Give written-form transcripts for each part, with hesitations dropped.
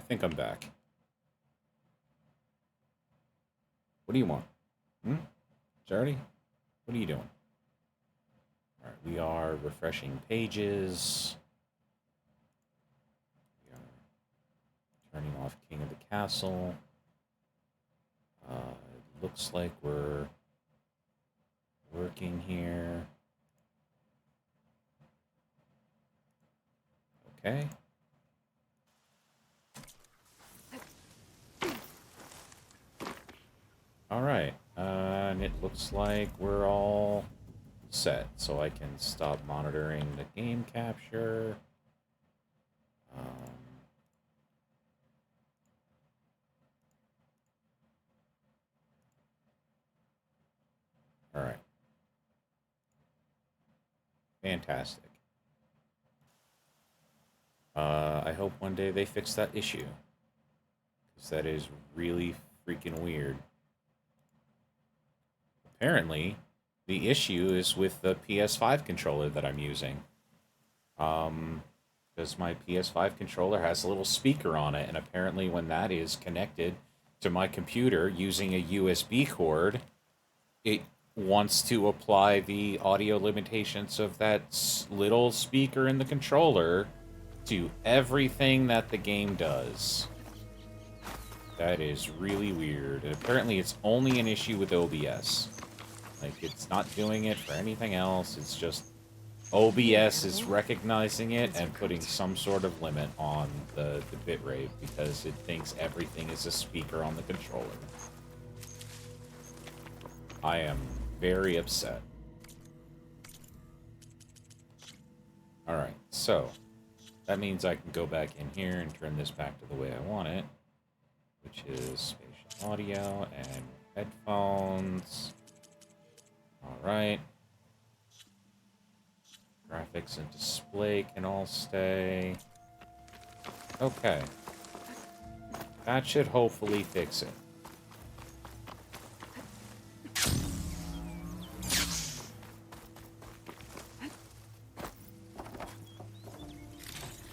think I'm back. What do you want? Charity? What are you doing? Alright, we are refreshing pages. We are turning off King of the Castle. Looks like we're working here. Okay. Alright, and it looks like we're all set, so I can stop monitoring the game capture. Alright. Fantastic. I hope one day they fix that issue. Because that is really freaking weird. Apparently, the issue is with the PS5 controller that I'm using. Because my PS5 controller has a little speaker on it, and apparently when that is connected to my computer using a USB cord, it wants to apply the audio limitations of that little speaker in the controller to everything that the game does. That is really weird. And apparently it's only an issue with OBS. Like, it's not doing it for anything else. It's just OBS is recognizing it and putting some sort of limit on the bitrate because it thinks everything is a speaker on the controller. I am very upset. Alright, so that means I can go back in here and turn this back to the way I want it, which is spatial audio and headphones. Alright. Graphics and display can all stay. Okay. That should hopefully fix it.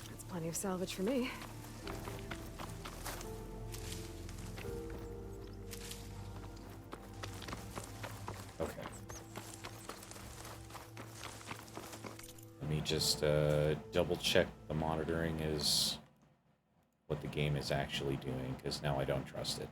That's plenty of salvage for me. Okay. Let me just double check the monitoring is what the game is actually doing, because now I don't trust it.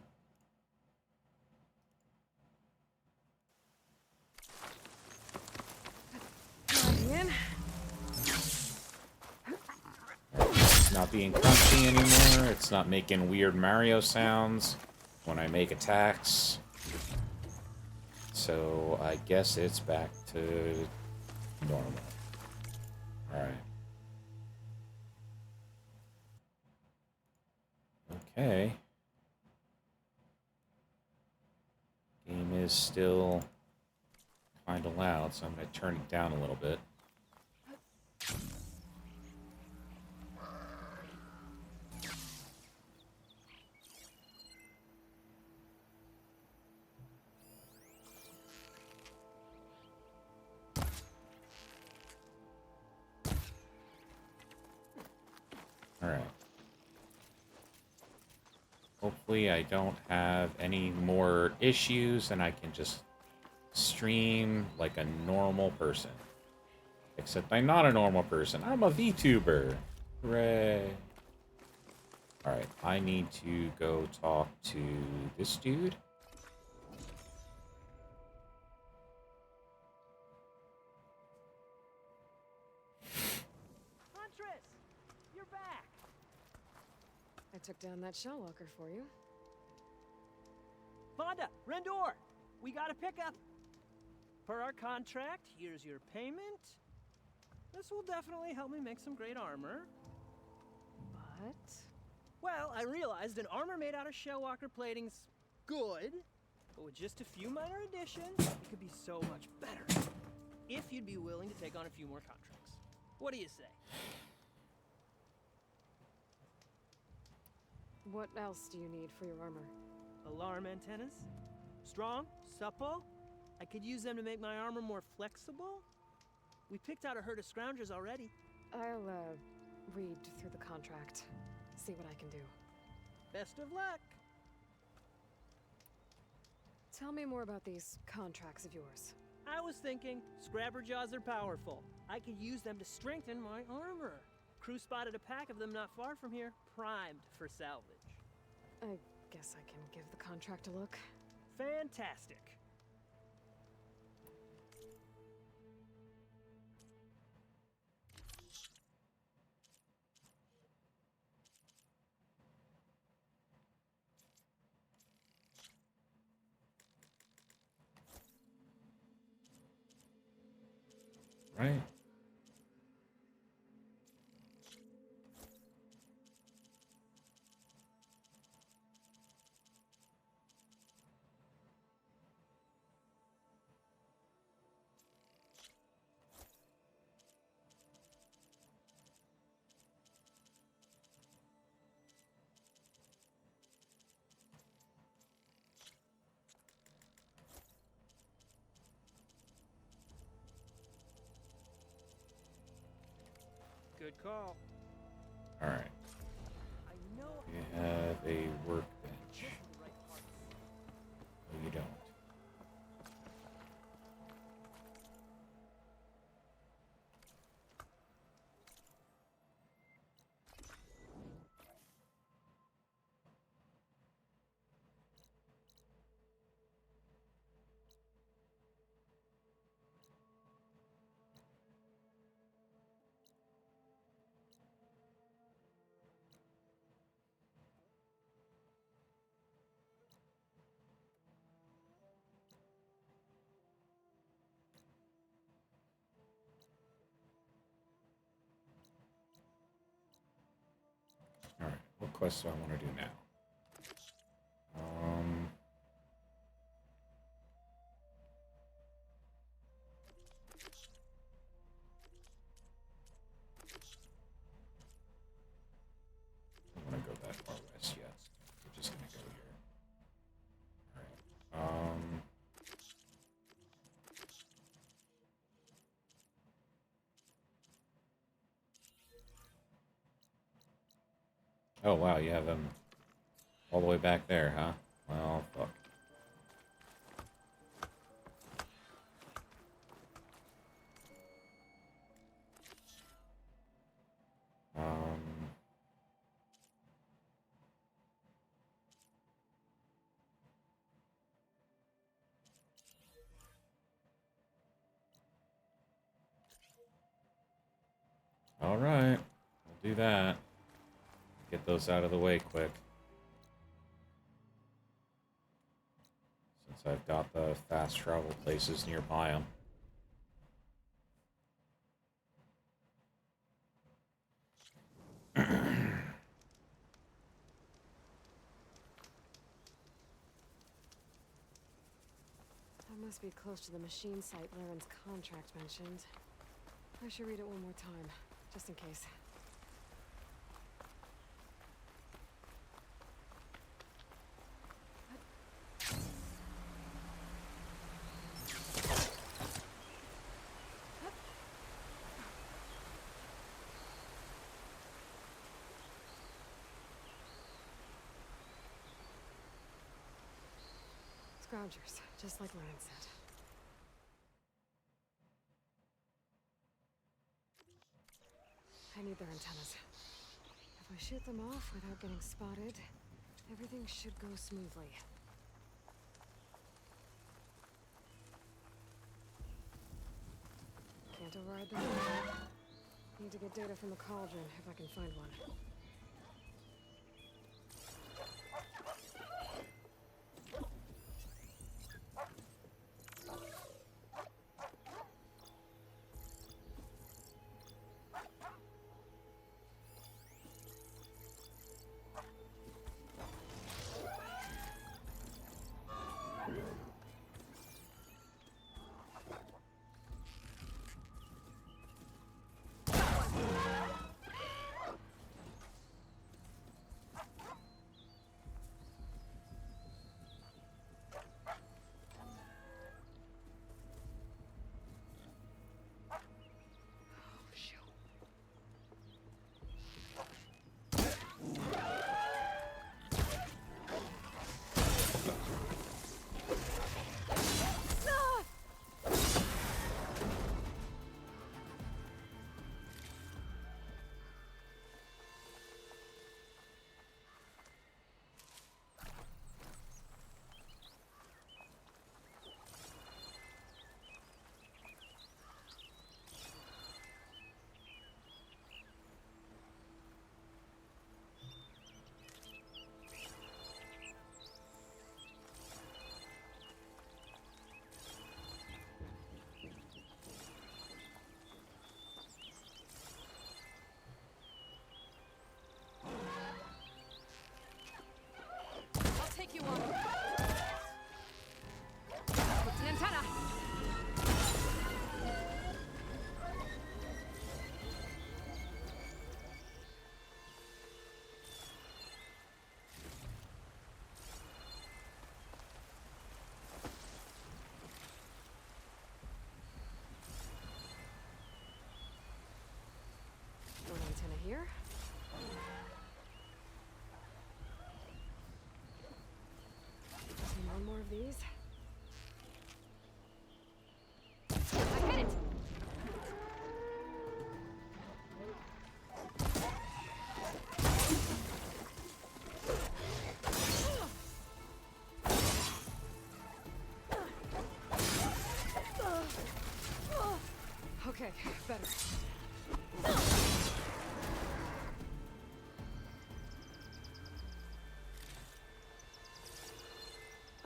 It's not being crunchy anymore. It's not making weird Mario sounds when I make attacks. So I guess it's back to normal. Alright. Okay. Game is still kind of loud, so I'm going to turn it down a little bit. Alright. Hopefully I don't have any more issues and I can just stream like a normal person. Except I'm not a normal person. I'm a VTuber. Hooray. Alright, I need to go talk to this dude. Huntress! You're back! I took down that shell walker for you. Vonda! Rendor! We got a pickup! Per our contract, here's your payment. This will definitely help me make some great armor. But Well, I realized an armor made out of Shellwalker plating's good, but with just a few minor additions, it could be so much better. If you'd be willing to take on a few more contracts. What do you say? what else do you need for your armor? Alarm antennas? Strong? Supple? I could use them to make my armor more flexible? We picked out a herd of scroungers already. I'll, read through the contract. See what I can do. Best of luck. Tell me more about these contracts of yours. I was thinking, Scrabber Jaws are powerful. I could use them to strengthen my armor. Crew spotted a pack of them not far from here, primed for salvage. I guess I can give the contract a look. Fantastic. Right? Good call. All right. I know You have a workbench. just the right parts. No, you don't. All right. What quest do I want to do now? I don't want to go that far west yet. We're just gonna go here. All right. Oh wow, you have them all the way back there, huh? Well, fuck. Um. All right, we'll do that. Get those out of the way quick. Since I've got the fast travel places nearby them. That must be close to the machine site Laren's contract mentioned. I should read it one more time, just in case. Scroungers, just like Laren said. I need their antennas. If I shoot them off without getting spotted, everything should go smoothly. Can't override them. Need to get data from the cauldron if I can find one.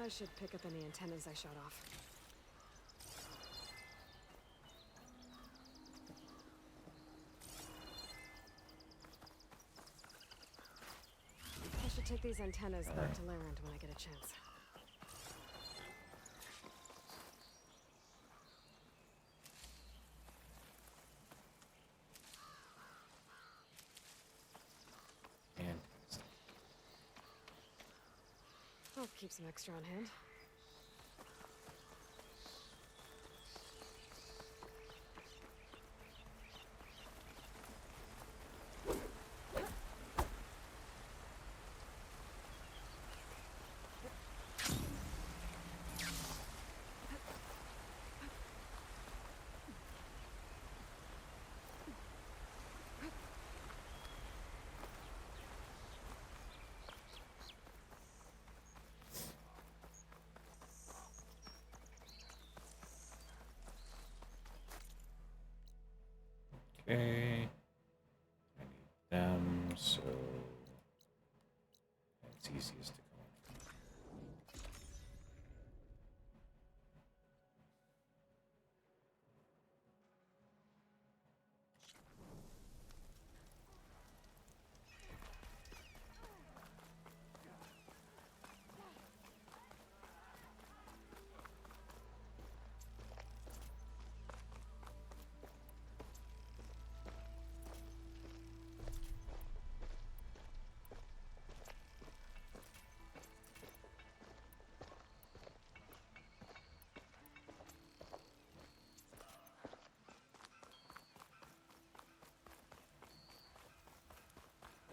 I should pick up any antennas I shot off. I should take these antennas back to Larand when I get a chance. And I'll keep some extra on hand. okay. I need them, so it's easiest to go.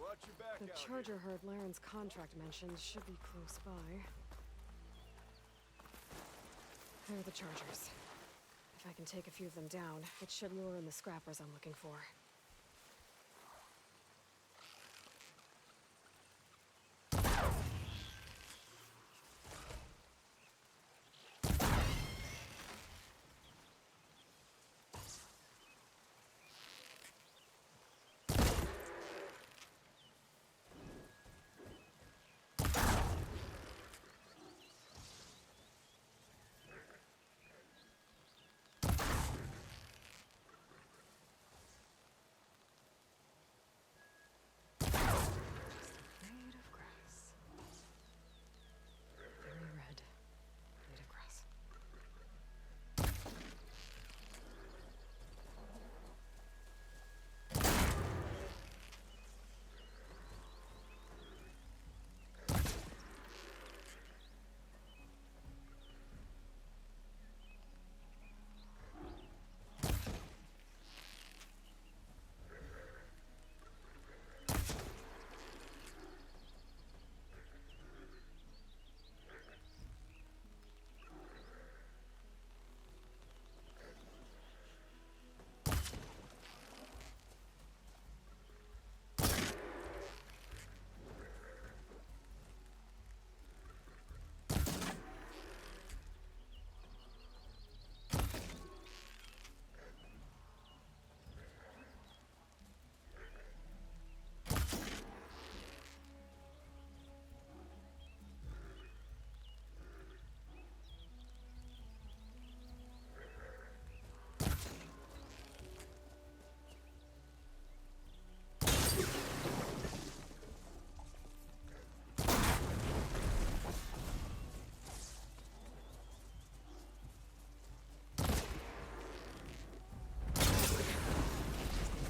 Watch your back The out charger herd Laren's contract mentioned should be close by. There are the chargers. If I can take a few of them down, it should lure in the scrappers I'm looking for. Blade of grass. Very red. Blade of grass.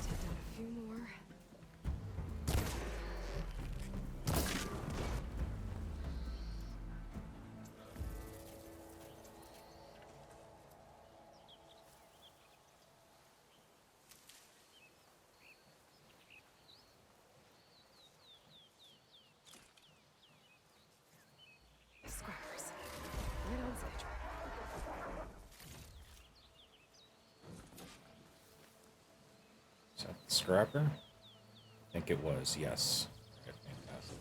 Take down a few more. Scrappers. Right on schedule. Is that the scrapper? I think it was, yes. Okay, fantastic.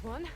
There's one.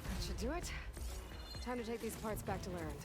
That should do it. Time to take these parts back to Larend.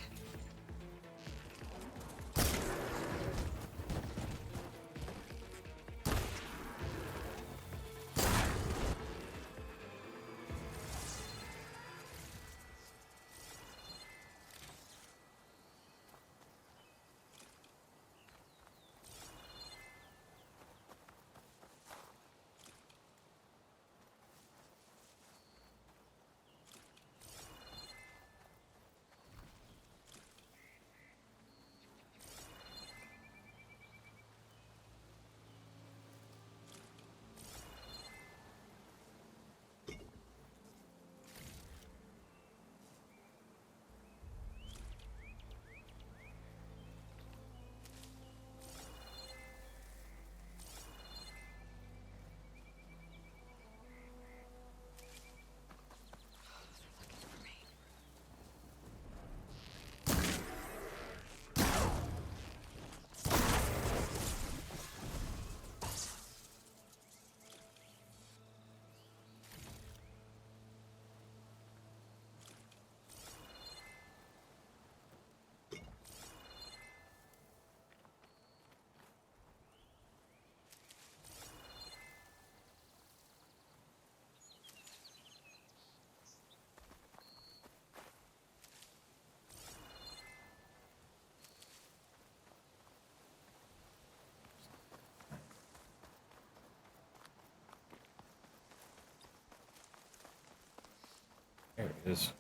There it is.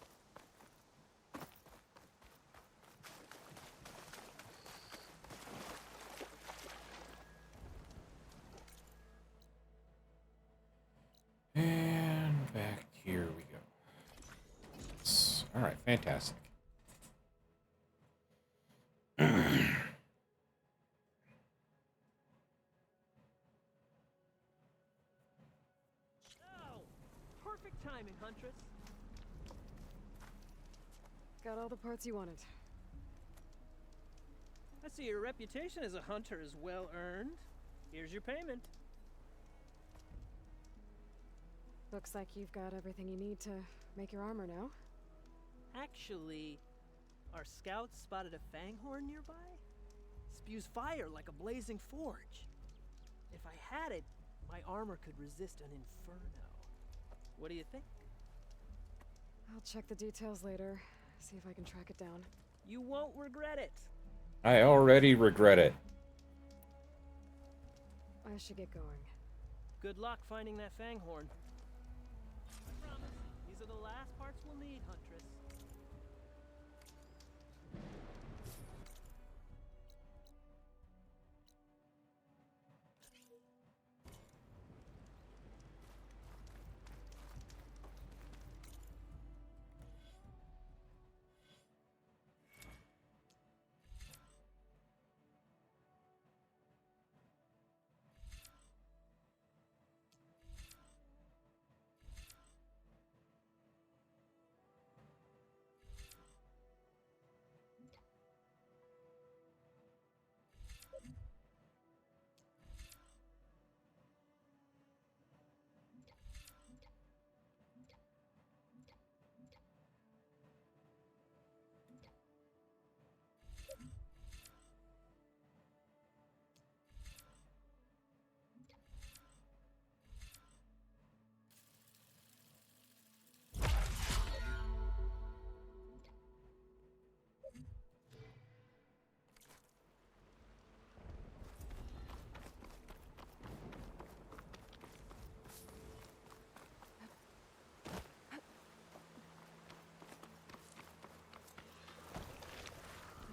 And back here we go. All right, fantastic. Oh, perfect timing, Huntress. Got all the parts you wanted. I see your reputation as a hunter is well earned. Here's your payment. Looks like you've got everything you need to make your armor now. Actually, our scouts spotted a fanghorn nearby. Spews fire like a blazing forge. If I had it, my armor could resist an inferno. What do you think? I'll check the details later, see if I can track it down. You won't regret it. I already regret it. I should get going. Good luck finding that fanghorn. I promise, these are the last parts we'll need, Huntress.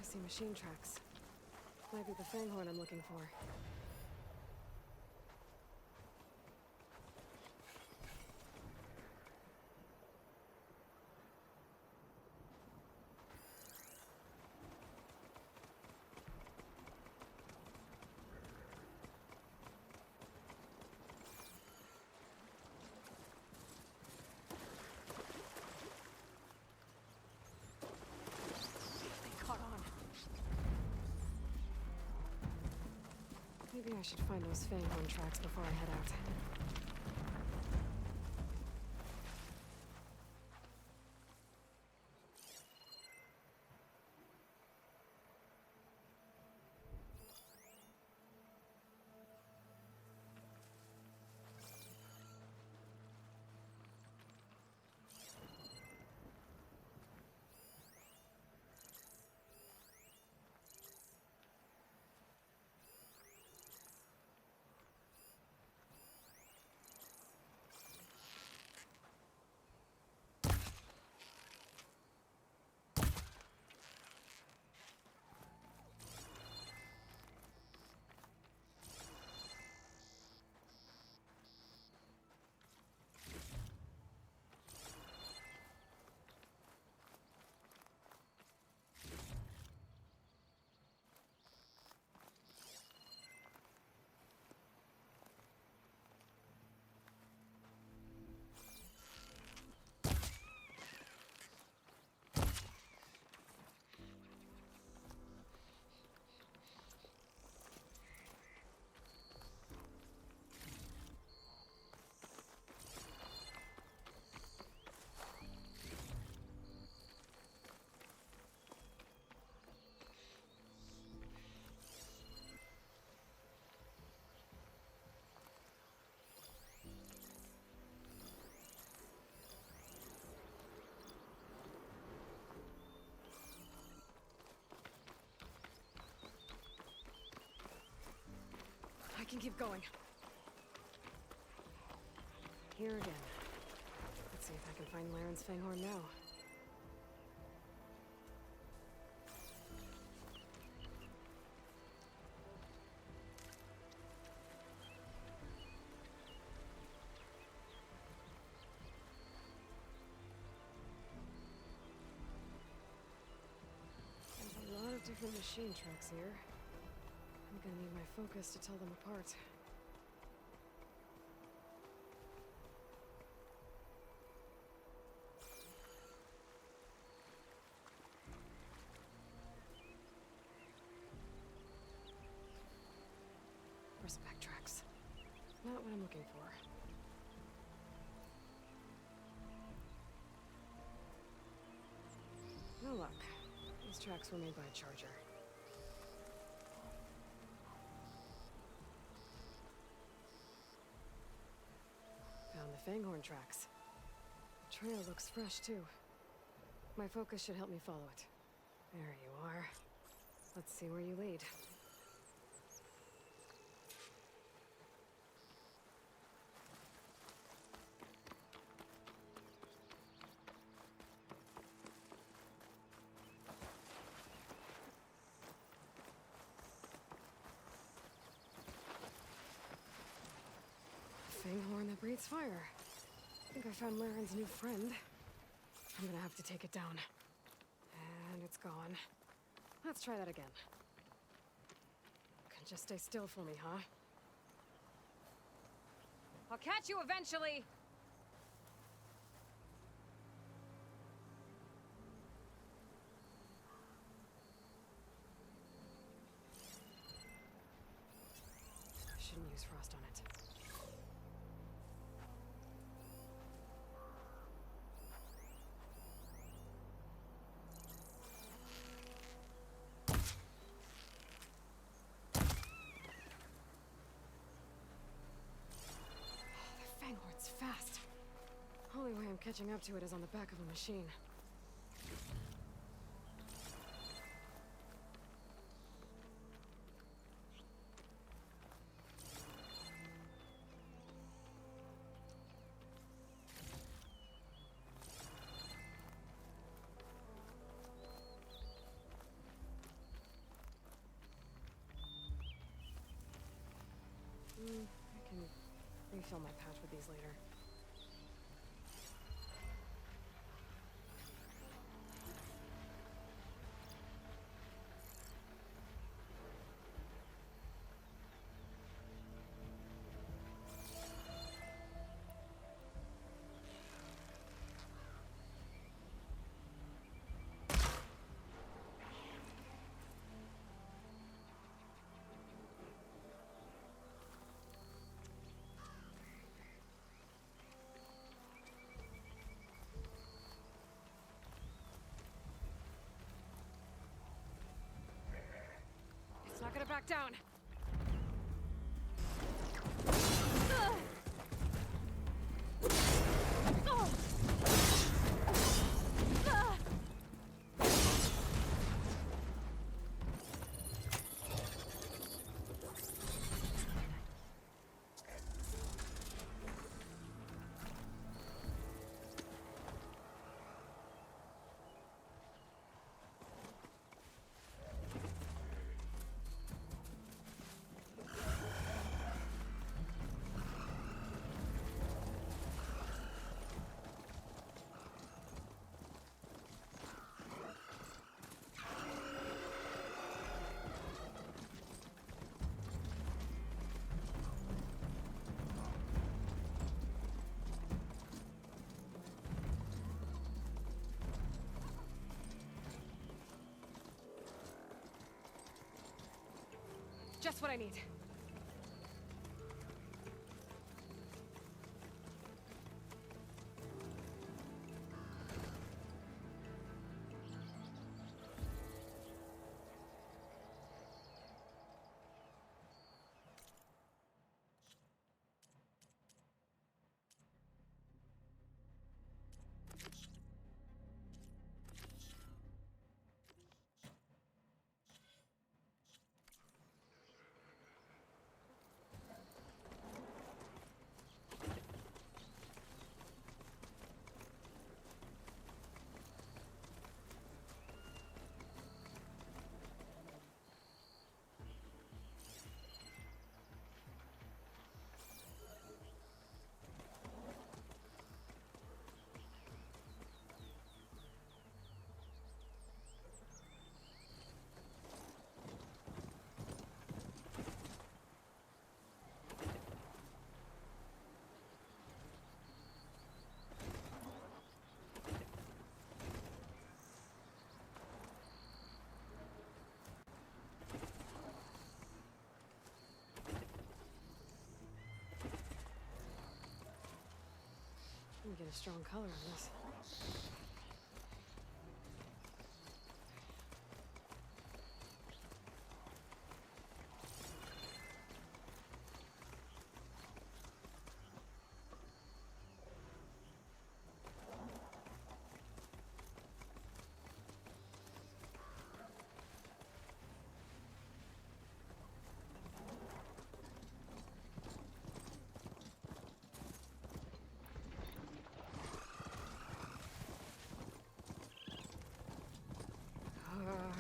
see machine tracks. Might be the Fanghorn I'm looking for. They caught on. Maybe I should find those Fanghorn tracks before I head out. I can keep going. Here again. Let's see if I can find Laren's Fanghorn now. There's a lot of different machine tracks here. I'm gonna need my focus to tell them apart. Respect tracks. Not what I'm looking for. No luck. These tracks were made by a charger. Found the Fanghorn tracks. Trail looks fresh, too. My focus should help me follow it. There you are. Let's see where you lead. Fanghorn that breathes fire. I think I found Laren's new friend. I'm gonna have to take it down. And it's gone. Let's try that again. Can just stay still for me, huh? I'll catch you eventually! I shouldn't use frost on it. Fanghorn's fast. Only way I'm catching up to it is on the back of a machine. refill my pouch with these later. It's not gonna back down. Just what I need. Let me get a strong color on this.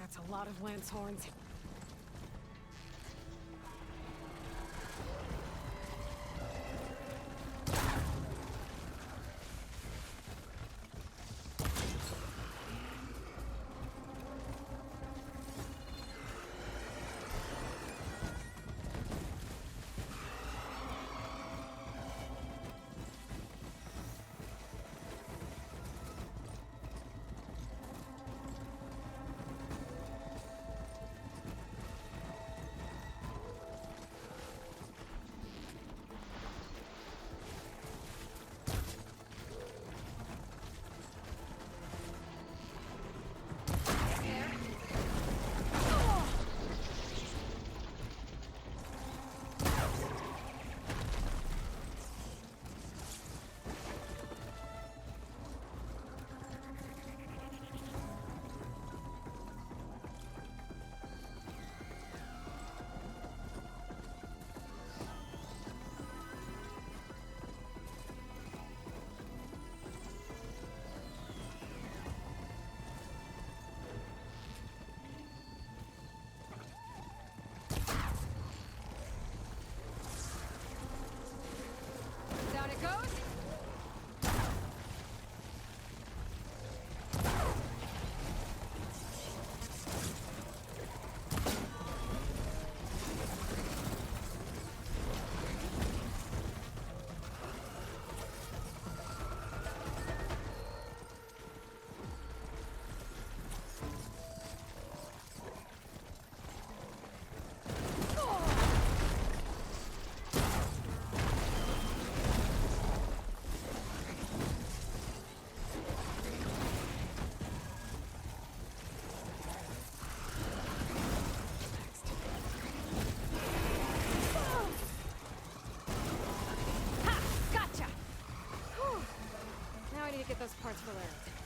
That's a lot of lance horns. get those parts for Larry.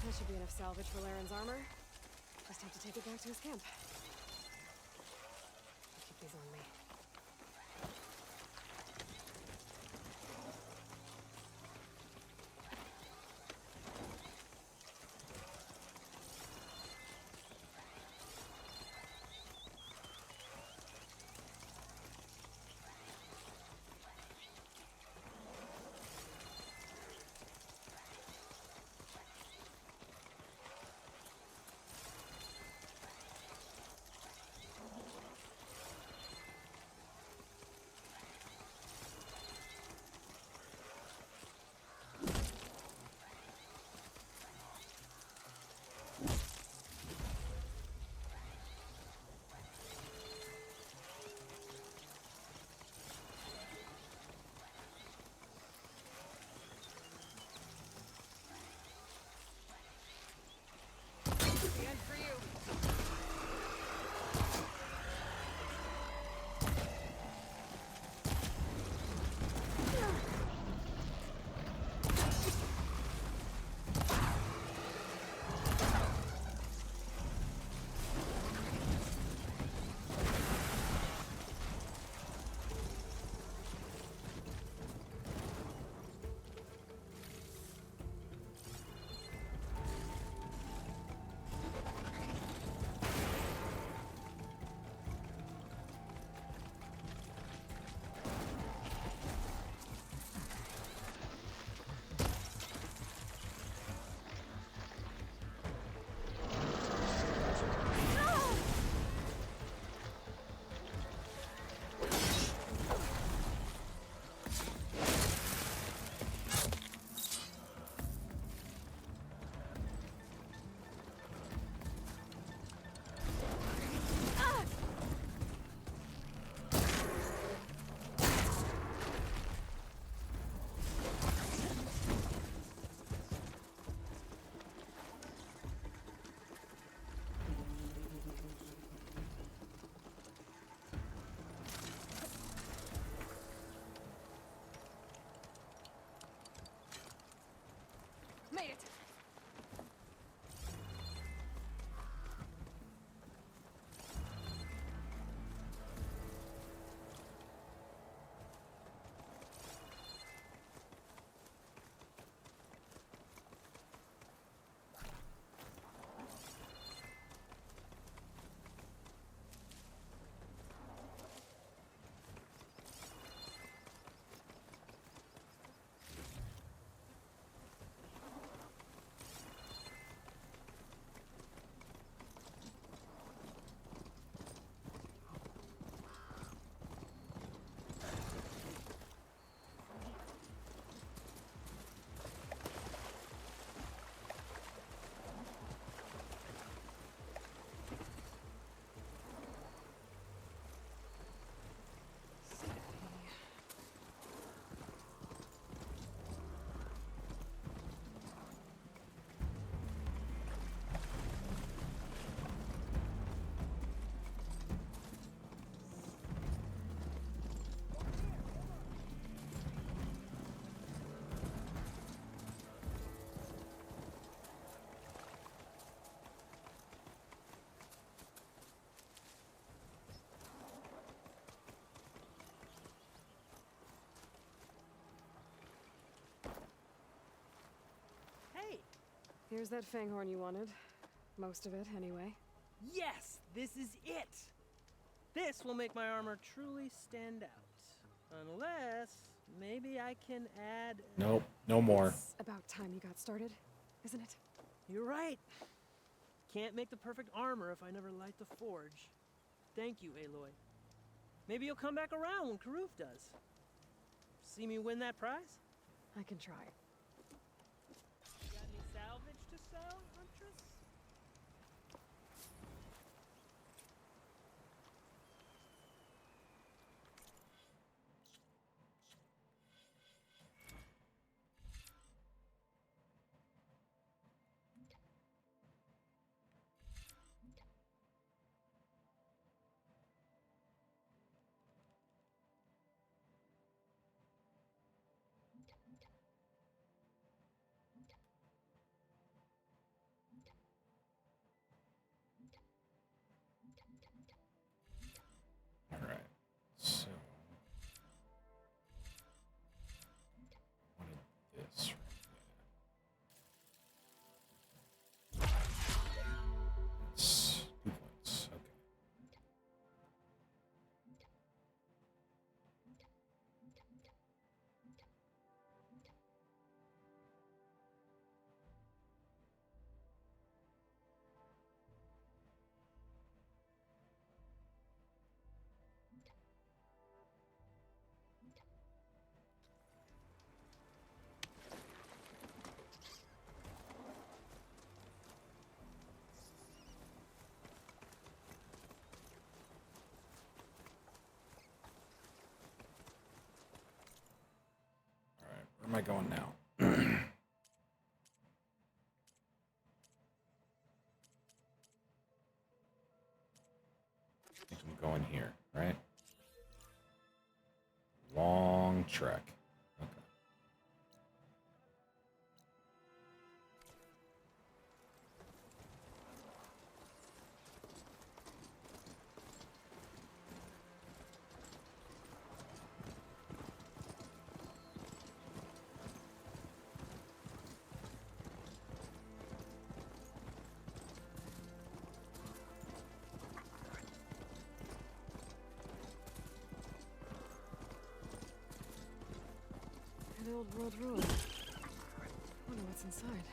That should be enough salvage for Laren's armor. Just have to take it back to his camp. I'll keep these on me. Here's that fanghorn you wanted. Most of it, anyway. Yes, this is it. This will make my armor truly stand out. Unless, maybe I can add... Nope, no more. It's about time you got started, isn't it? You're right. Can't make the perfect armor if I never light the forge. Thank you, Aloy. Maybe you'll come back around when Karuf does. See me win that prize? I can try. Got any salvage to sell, Huntress? Alright, so... wanted this right here. That's 2 points, okay. Alright, where am I going now? I think I'm going here, right? Long trek. Okay. An old world ruin. Wonder what's inside.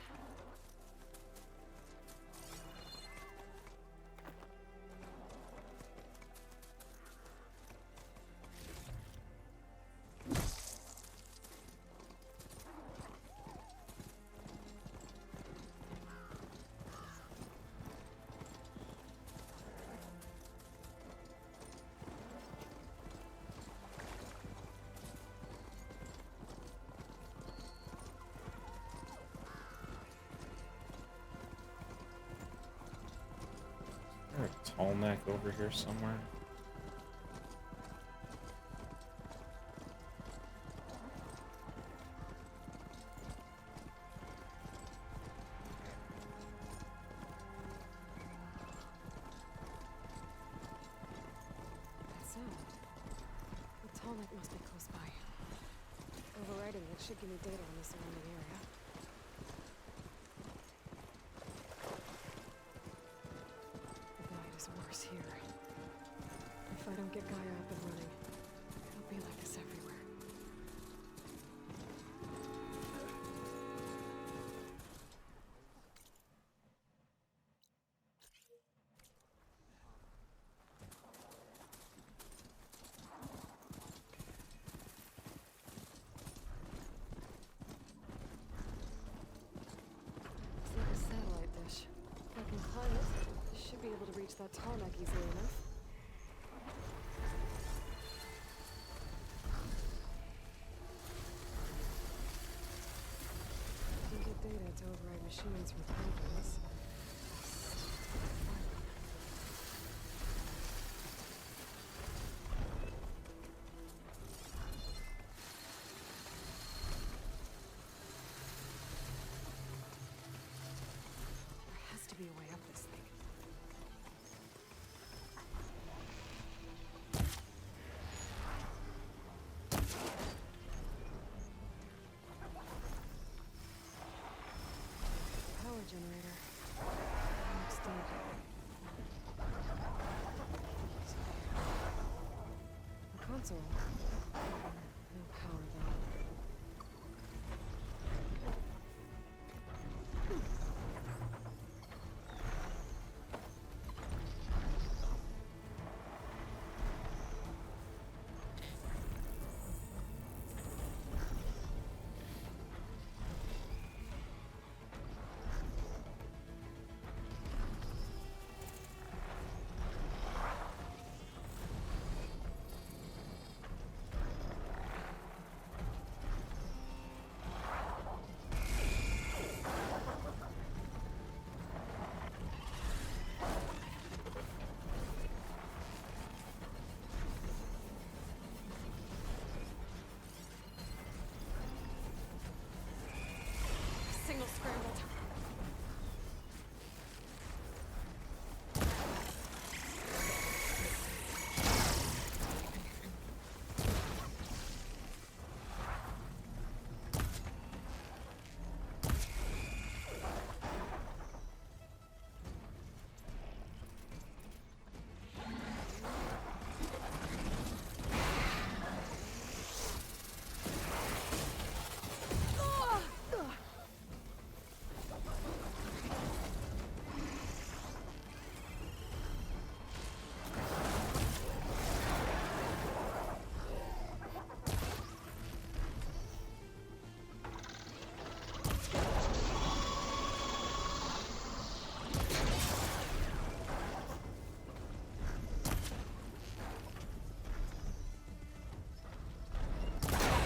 Is there a tall neck over here somewhere? That sound. The Tallneck must be close by. Overriding it should give me data on the surrounding area. The night is worse here. If I don't get Gaia up and running, it'll be like this everywhere. Looks like a satellite dish. If I can climb it, I should be able to reach that Tallneck easily enough. I can get data to override machines from Paladins. There has to be a way up this thing. Power gen That's all. No power, though. Signal scrambled.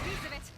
Piece of it.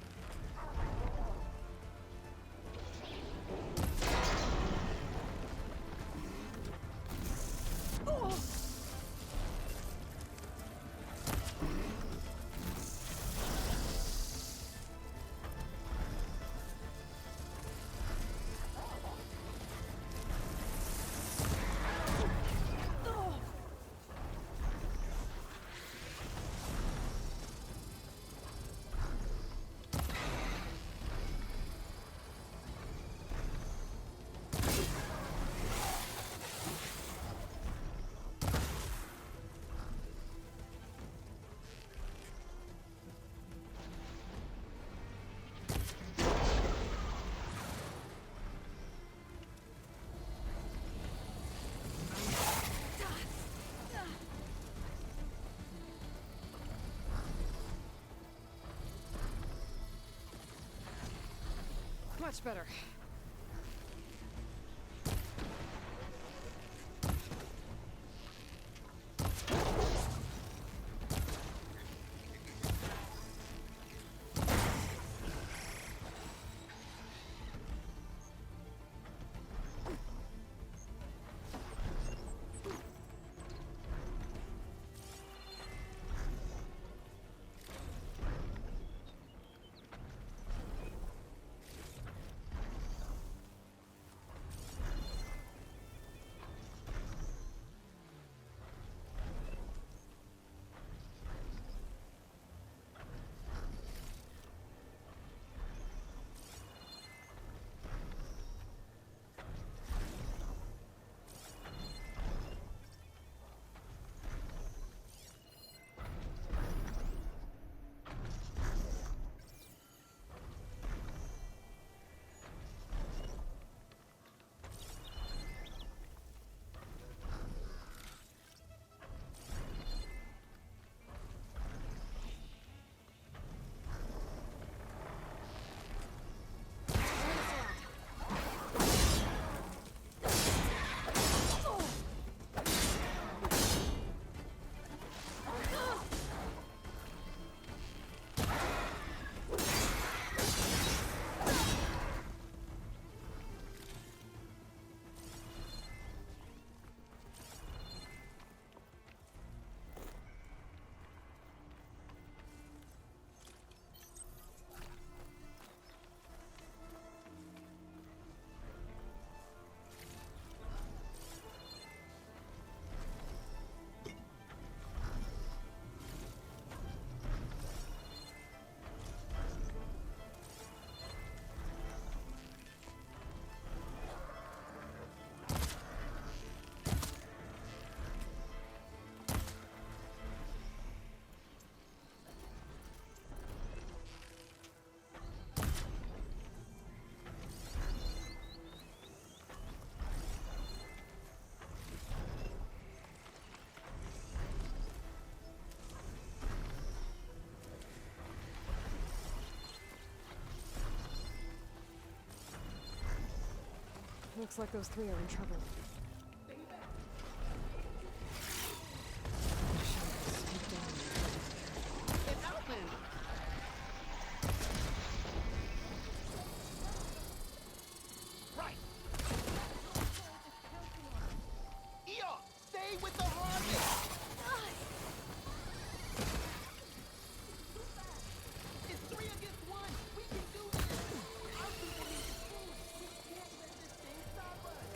Much better. Looks like those three are in trouble. Swoop down and It's Outlander! Right! Eeyore, stay with the harvest! It's 3 against 1! We can do this! Our people need food! We can't let this thing stop us!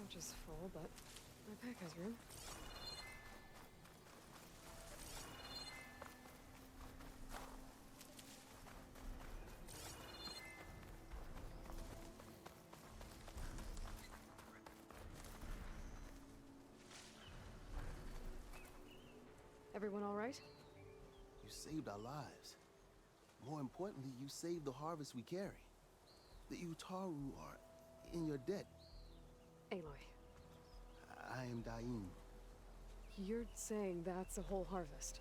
pouch is full, but my pack has room. Everyone all right? You saved our lives. More importantly, you saved the harvest we carry. The Utaru are in your debt. Aloy, I am Daim. you're saying that's a whole harvest?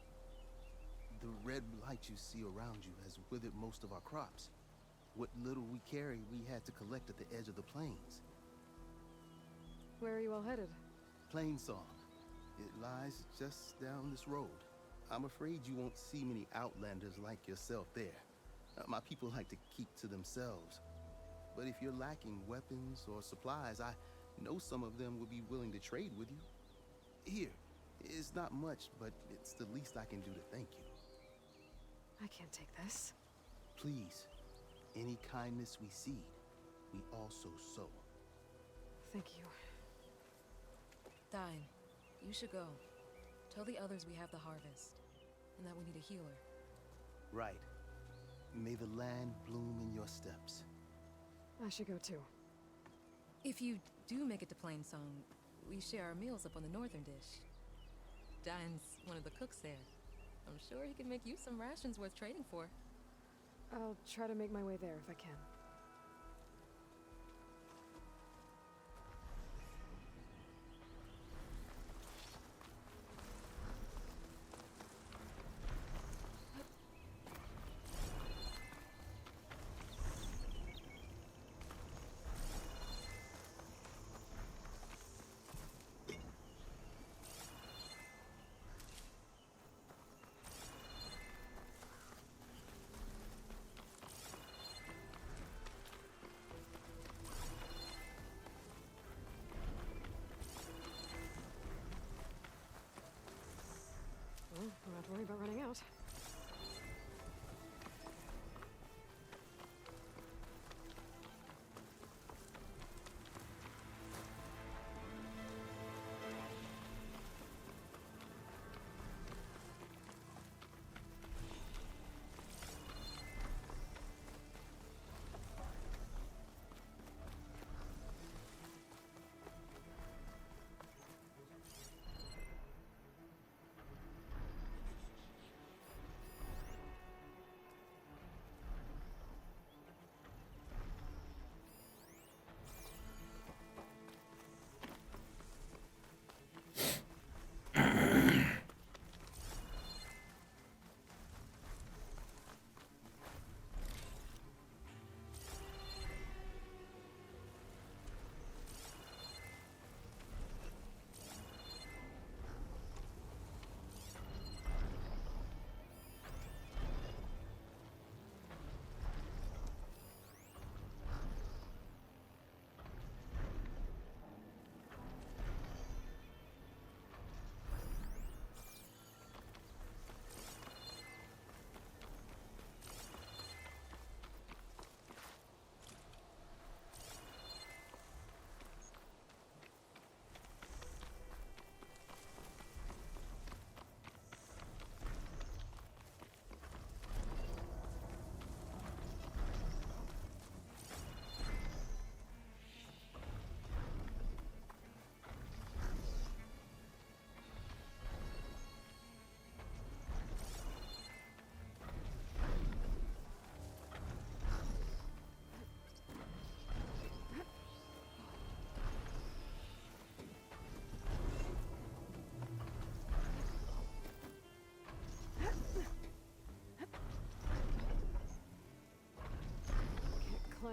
The red light you see around you has withered most of our crops. What little we carry, we had to collect at the edge of the plains. Where are you all headed? Plainsong. It lies just down this road. I'm afraid you won't see many outlanders like yourself there. My people like to keep to themselves. But if you're lacking weapons or supplies, I know some of them would be willing to trade with you. Here, it's not much, but it's the least I can do to thank you. I can't take this. Please, any kindness we see, we also sow. Thank you. Dine, you should go. Tell the others we have the harvest, and that we need a healer. Right. May the land bloom in your steps. I should go too. If you do make it to Plainsong, we share our meals up on the northern dish. Dine's one of the cooks there. I'm sure he can make you some rations worth trading for. I'll try to make my way there if I can.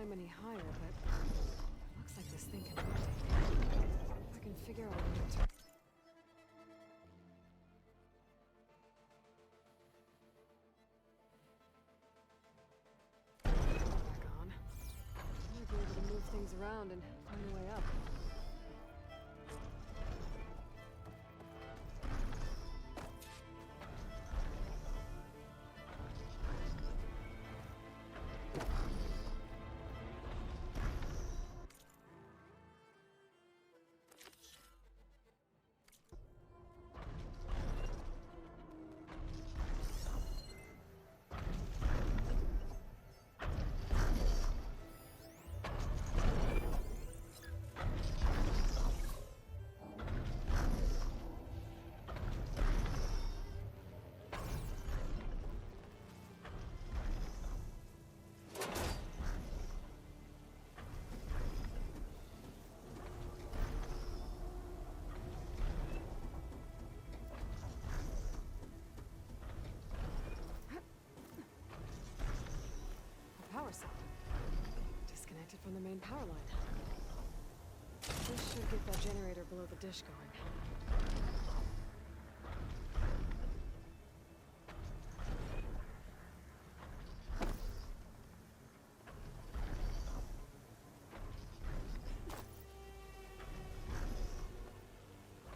climb any higher, but it looks like this thing can rotate. If I can figure out a way to... Back on. I might be able to move things around and find a way up. Power cell. Disconnected from the main power line. This should get that generator below the dish going.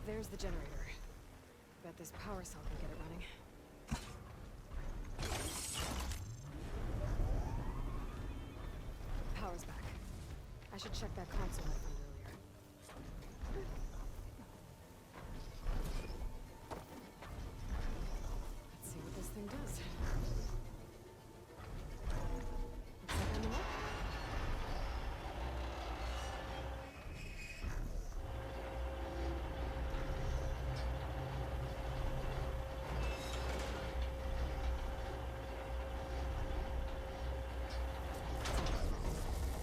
There's the generator. Bet this power cell can get it running. Power's back. I should check that console I found earlier. Let's see what this thing does. Looks like I'm in luck.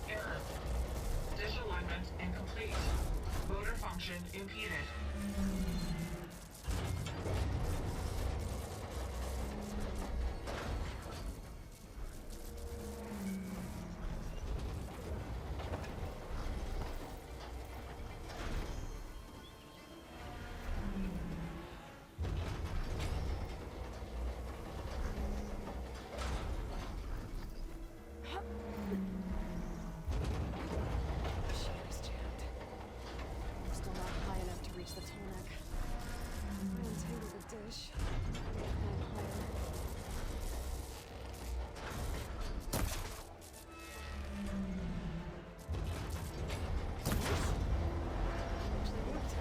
Error. Dish alignment incomplete. Motor function impeded. Shear's jammed. I'm still not high enough to reach the Tolnek. I untangle the dish. Climb higher. Nice. Actually worked.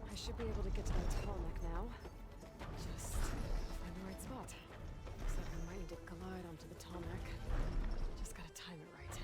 I should be able to get to that Tolnek now. Just find the right spot. Looks like I might need to glide onto the Tolnek. Just gotta time it right.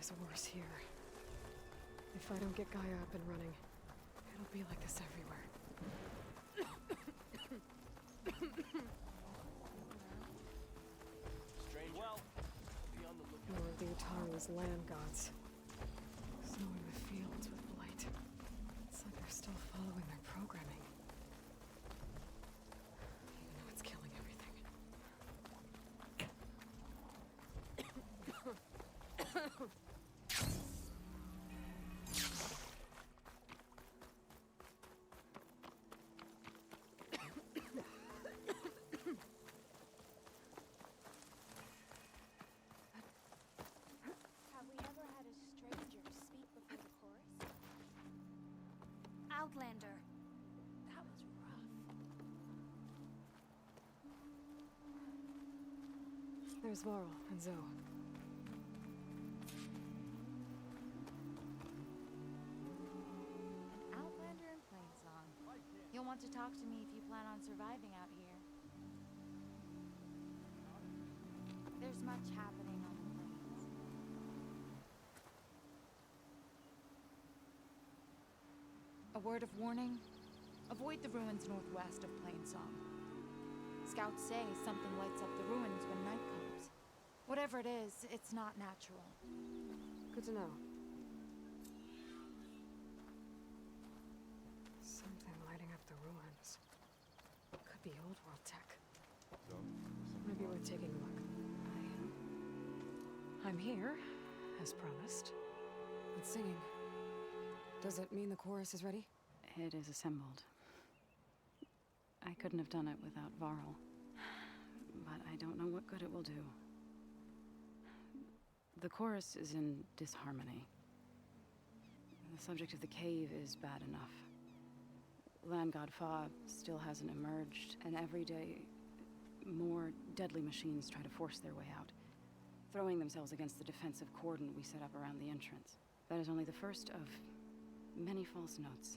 There's worse here. If I don't get Gaia up and running, it'll be like this everywhere. Stranger. Well, be on the lookout. More of the Utaru's land gods. Snowing the fields with blight. It's like they're still following their programming. Even though it's killing everything. Have we ever had a stranger speak before the chorus? Outlander. That was rough. There's Varl and Zoe. An outlander in Plainsong. You'll want to talk to me if you plan on surviving out here. There's much happening on the plains. A word of warning. Avoid the ruins northwest of Plainsong. Scouts say something lights up the ruins when night comes. Whatever it is, it's not natural. Good to know. Something lighting up the ruins. Could be old world tech. Maybe worth taking a look. I'm here, as promised. It's singing. Does it mean the chorus is ready? It is assembled. I couldn't have done it without Varl. But I don't know what good it will do. The chorus is in disharmony. The subject of the cave is bad enough. Land God Fa still hasn't emerged, and every day, more deadly machines try to force their way out, throwing themselves against the defensive cordon we set up around the entrance. That is only the first of many false notes.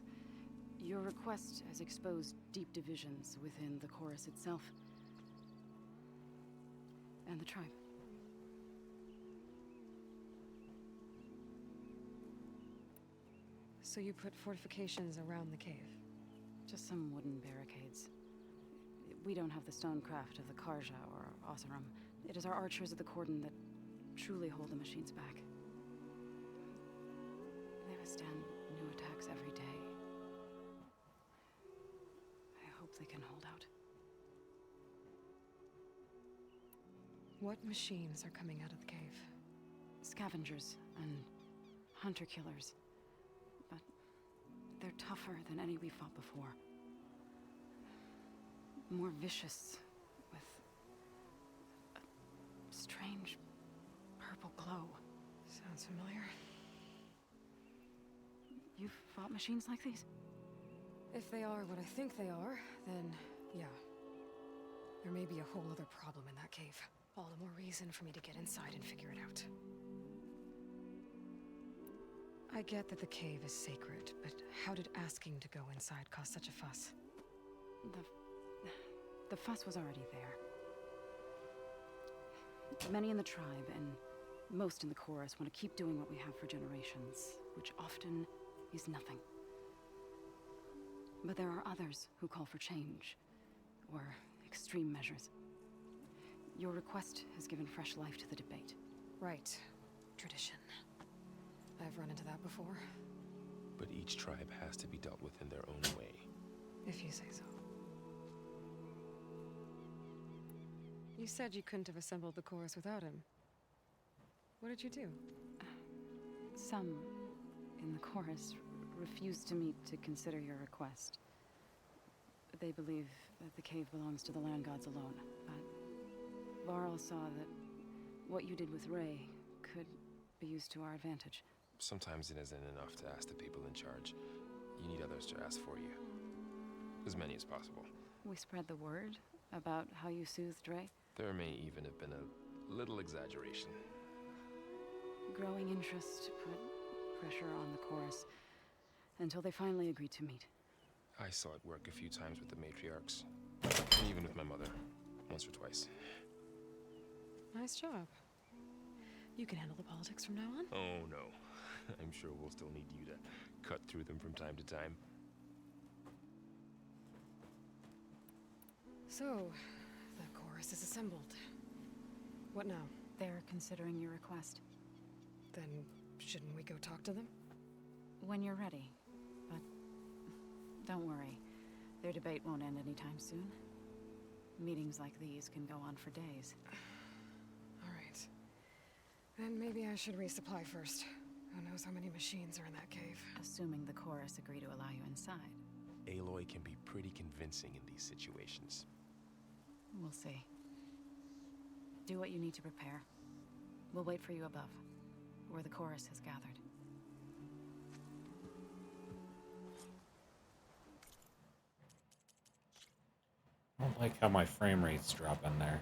Your request has exposed deep divisions within the chorus itself and the tribe. So you put fortifications around the cave? Just some wooden barricades. We don't have the stonecraft of the Karja or Oseram. It is our archers of the cordon that truly hold the machines back. They withstand new attacks every day. I hope they can hold out. What machines are coming out of the cave? Scavengers and hunter-killers. But they're tougher than any we fought before. More vicious, with a strange purple glow. Sounds familiar. You've fought machines like these? If they are what I think they are, then yeah. There may be a whole other problem in that cave. All the more reason for me to get inside and figure it out. I get that the cave is sacred, but how did asking to go inside cause such a fuss? The fuss was already there. Many in the tribe, and most in the chorus, want to keep doing what we have for generations, which often is nothing. But there are others who call for change, or extreme measures. Your request has given fresh life to the debate. Right. Tradition. I've run into that before. But each tribe has to be dealt with in their own way. If you say so. You said you couldn't have assembled the chorus without him. What did you do? Some in the chorus refused to meet to consider your request. They believe that the cave belongs to the land gods alone, but Varl saw that what you did with Ray could be used to our advantage. Sometimes it isn't enough to ask the people in charge. You need others to ask for you. As many as possible. We spread the word about how you soothed Ray. There may even have been a little exaggeration. Growing interest put pressure on the chorus until they finally agreed to meet. I saw it work a few times with the matriarchs. And even with my mother. Once or twice. Nice job. You can handle the politics from now on. Oh, no. I'm sure we'll still need you to cut through them from time to time. So, the chorus is assembled. What now? They're considering your request. Then, shouldn't we go talk to them? When you're ready. But don't worry. Their debate won't end anytime soon. Meetings like these can go on for days. Alright. Then maybe I should resupply first. Who knows how many machines are in that cave? Assuming the chorus agree to allow you inside. Aloy can be pretty convincing in these situations. We'll see. Do what you need to prepare. We'll wait for you above, where the chorus has gathered. I don't like how my frame rate's dropping there.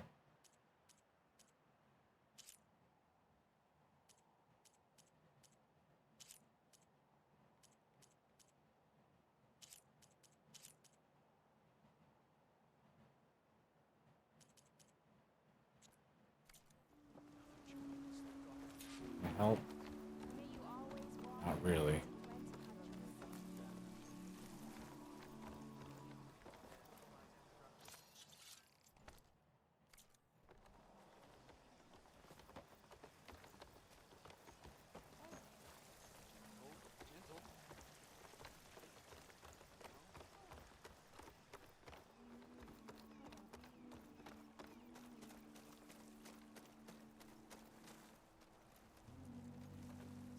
Help? Not really.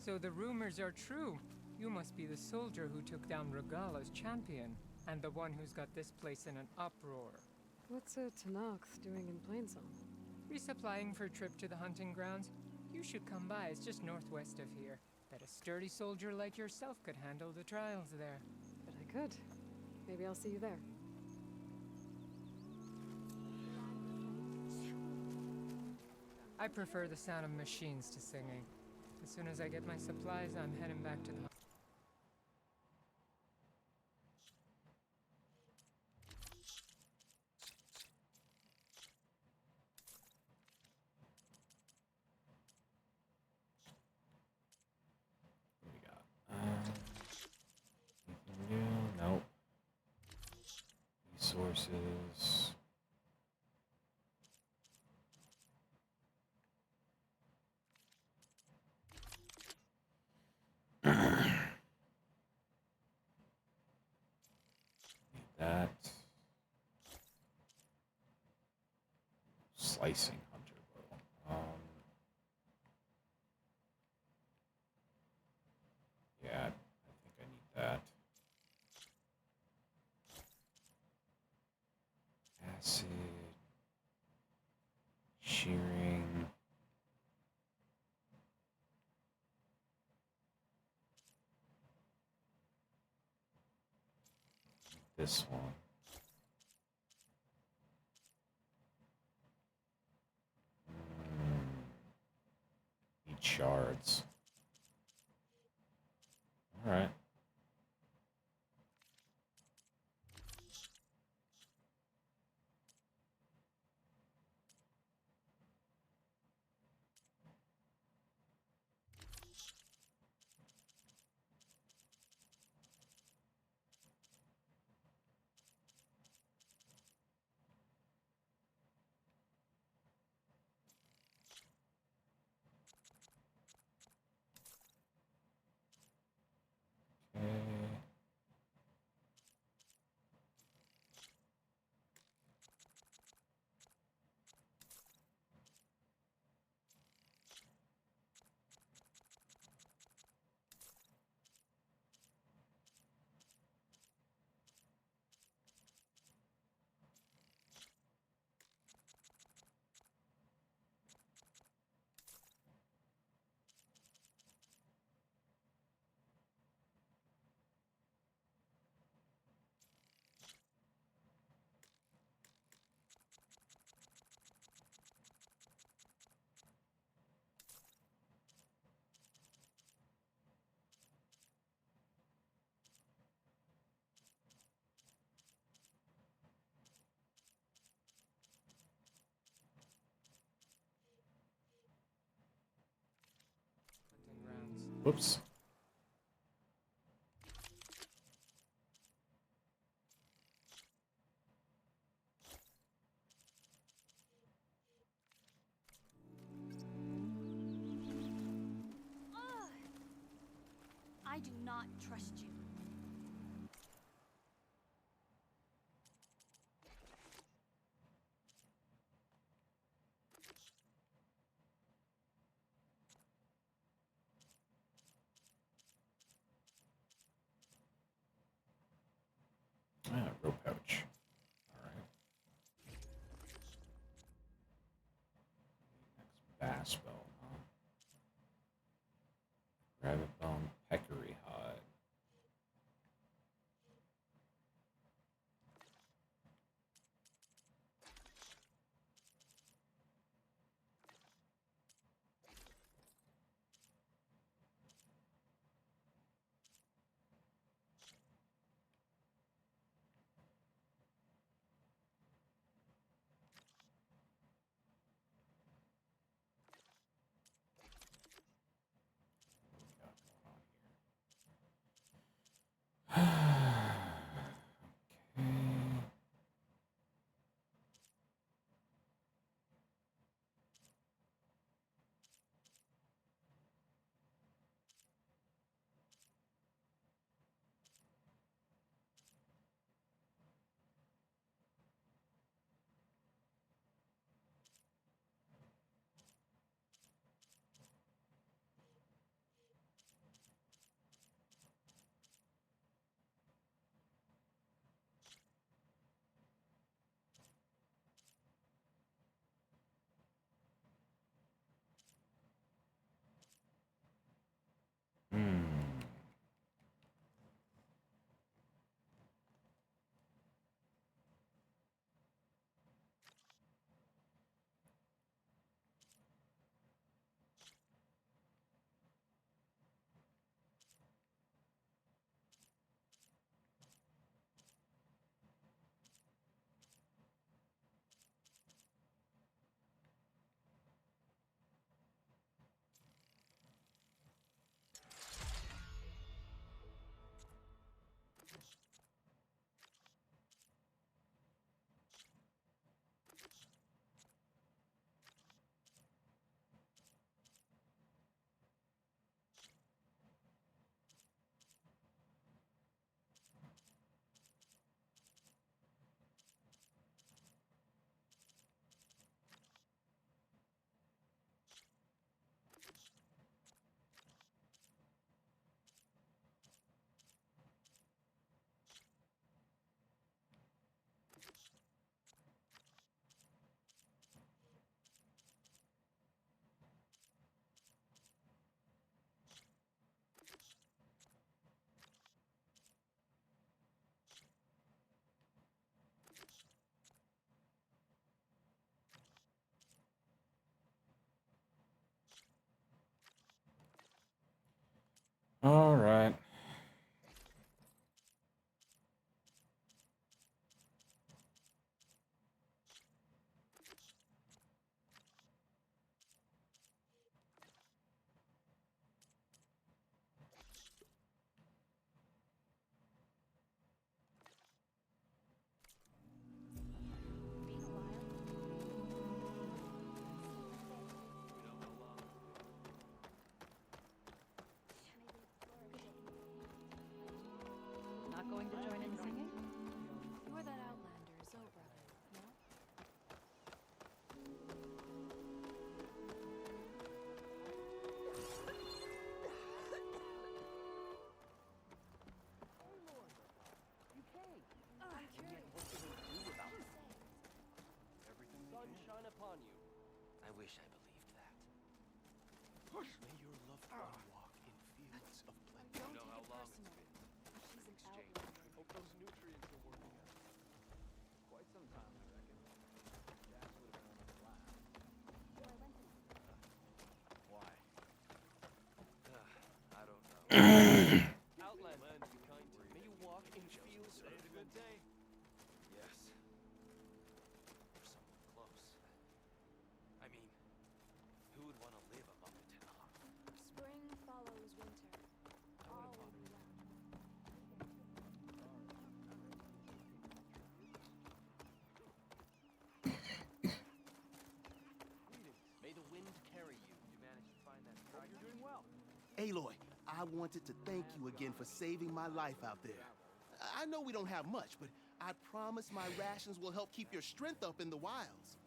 So the rumors are true. You must be the soldier who took down Regala's champion, and the one who's got this place in an uproar. What's a Tanakhth doing in Plainsong? Resupplying for a trip to the hunting grounds? You should come by, it's just northwest of here. Bet a sturdy soldier like yourself could handle the trials there. But I could. Maybe I'll see you there. I prefer the sound of machines to singing. As soon as I get my supplies, I'm heading back to the... What we got? Anything new? Nope. Resources. That. Slicing hunter bow. Yeah, I think I need that. Acid. Shearing. This one. Need shards. All right. Whoops. I do not trust you. Ah, rope pouch. Alright. Next bass bone, huh? Rabbit bone, peccary hide. Hmm. All right. Not going to join in singing? You're that Outlander, Zobra, no? I'm curious. Sunshine upon you. I wish I believed that. May your loved one walk in fields of plenty. Don't You know take how it long personal. it's been She's in an exchange. Outlander. Hope those nutrients are working out. Quite some time, I reckon. Jax would have been on the last. Why? I don't know. Outlander, you kind. May you walk in fields of a good day. Yes. For someone close. I mean, who would want to live among the Tenakth? Spring follows winter. Aloy, I wanted to thank you again for saving my life out there. I know we don't have much, but I promise my rations will help keep your strength up in the wilds.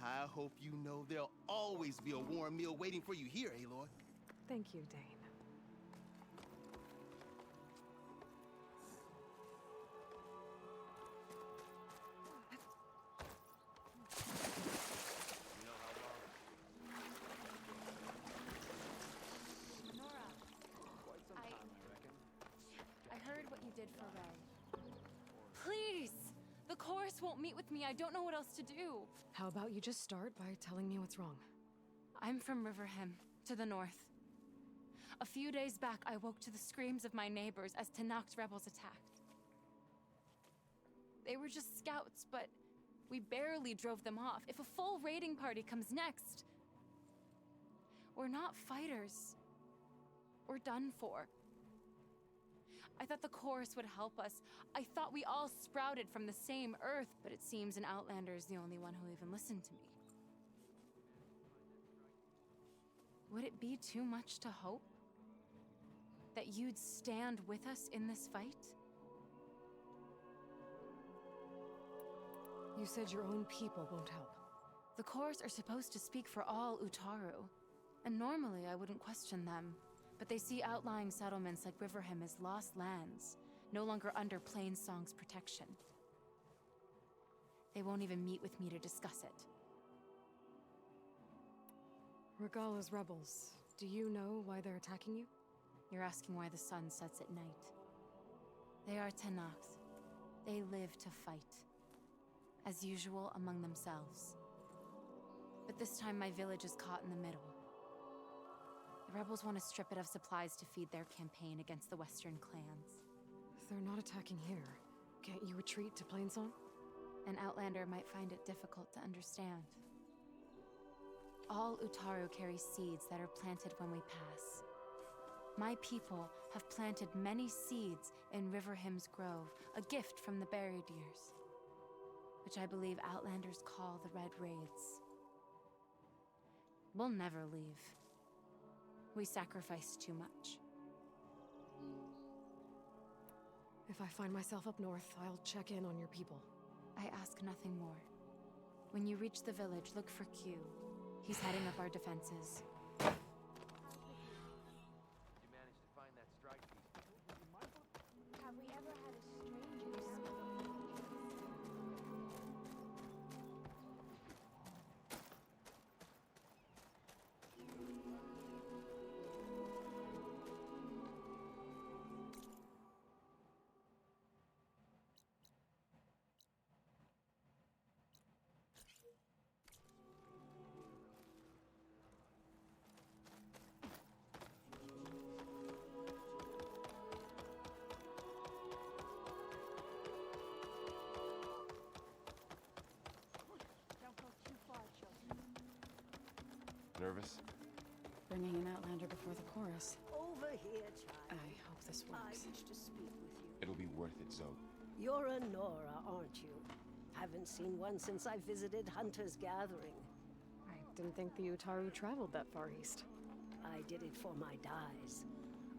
I hope you know there'll always be a warm meal waiting for you here, Aloy. Thank you, Dane. I heard what you did for Ray. Please! The chorus won't meet with me. I don't know what else to do. How about you just start by telling me what's wrong? I'm from Riverhim, to the north. A few days back, I woke to the screams of my neighbors as Tenakth's rebels attacked. They were just scouts, but we barely drove them off. If a full raiding party comes next, we're not fighters. We're done for. I thought the chorus would help us. I thought we all sprouted from the same earth, but it seems an Outlander is the only one who even listened to me. Would it be too much to hope that you'd stand with us in this fight? You said your own people won't help. The chorus are supposed to speak for all Utaru, and normally I wouldn't question them. But they see outlying settlements like Riverhim as lost lands, no longer under Plainsong's protection. They won't even meet with me to discuss it. Regalla's rebels. Do you know why they're attacking you? You're asking why the sun sets at night. They are Tenakth. They live to fight. As usual, among themselves. But this time my village is caught in the middle. The rebels want to strip it of supplies to feed their campaign against the Western clans. They're not attacking here. Can't you retreat to Plainsong? An Outlander might find it difficult to understand. All Utaru carry seeds that are planted when we pass. My people have planted many seeds in Riverhim's grove, a gift from the Buried Years, which I believe Outlanders call the Red Raids. We'll never leave. We sacrifice too much. If I find myself up north, I'll check in on your people. I ask nothing more. When you reach the village, look for Q. He's heading up our defenses. You managed to find that strike piece. Have we ever had a stranger Nervous? Bringing an Outlander before the chorus. Over here, child. I hope this I works. wish to speak with you. It'll be worth it, Zoe. You're a Nora, aren't you? Haven't seen one since I visited Hunter's Gathering. I didn't think the Utaru traveled that far east. I did it for my dyes.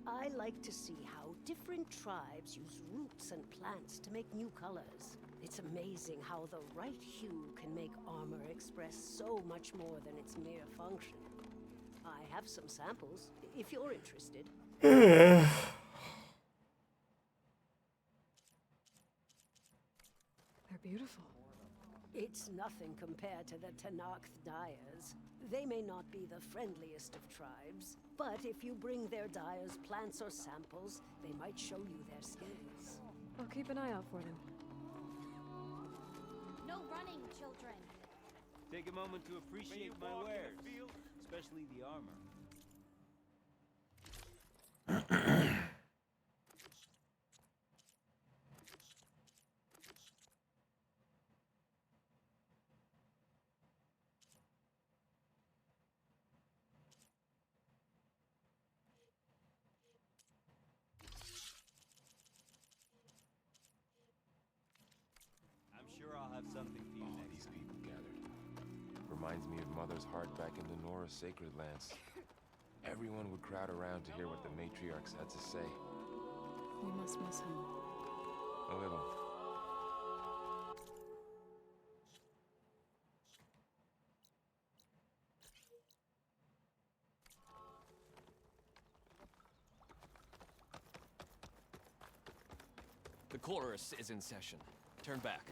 I like to see how different tribes use roots and plants to make new colors. It's amazing how the right hue can make armor express so much more than its mere function. I have some samples, if you're interested. They're beautiful. It's nothing compared to the Tenakth dyers. They may not be the friendliest of tribes, but if you bring their dyers plants or samples, they might show you their skills. I'll keep an eye out for them. No running, children. Take a moment to appreciate my wares, especially the armor. reminds me of Mother's heart back in the Nora Sacred Lands. Everyone would crowd around to hear what the matriarchs had to say. We must miss him. A little. The chorus is in session. Turn back.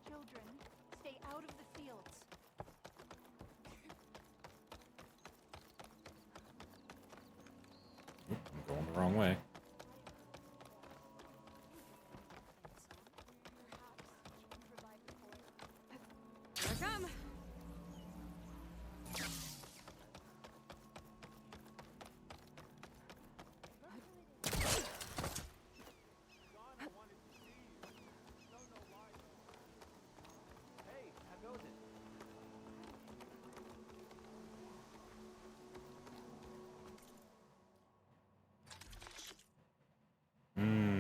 Children, stay out of the fields. Oop, I'm going the wrong way. Here I come. Hey, how goes it? Hmm.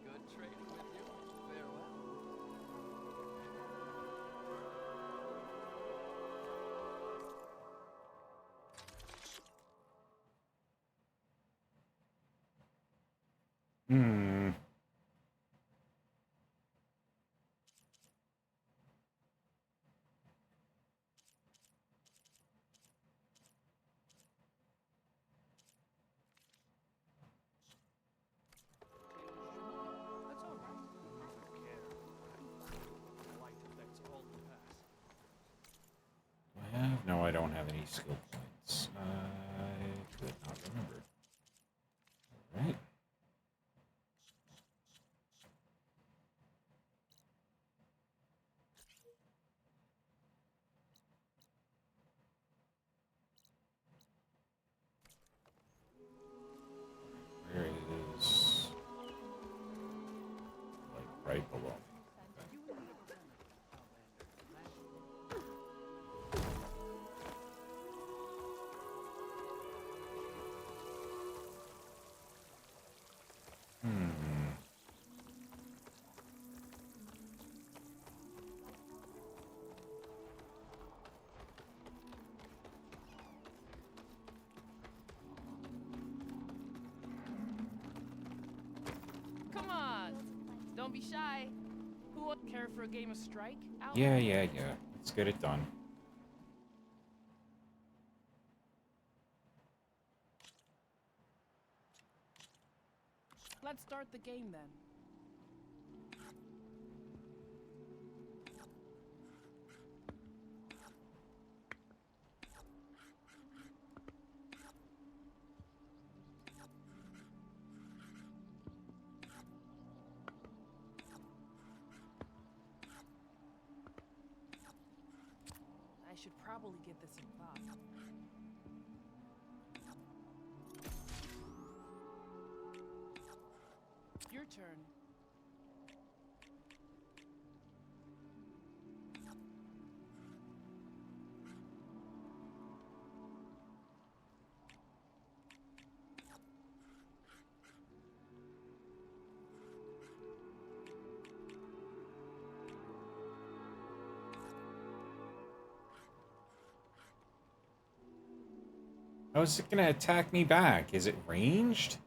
Good trading with you. Farewell. Hmm. That's all right. I care. Light affects all the past. Do I have? No, I don't have any skill points. I could not remember. All right. Where is like right below me? Hmm. Come on! Don't be shy. Who would care for a game of strike? Yeah. Let's get it done. Let's start the game then. I should probably give this some thought. Your turn. How is it gonna attack me back? Is it ranged?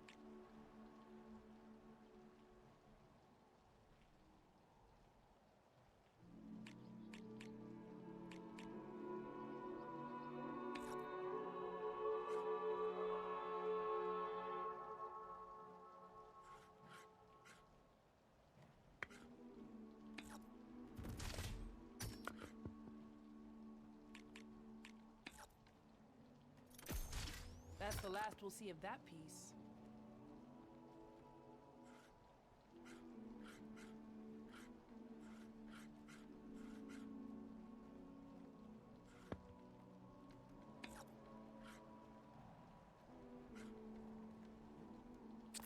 That's the last we'll see of that piece.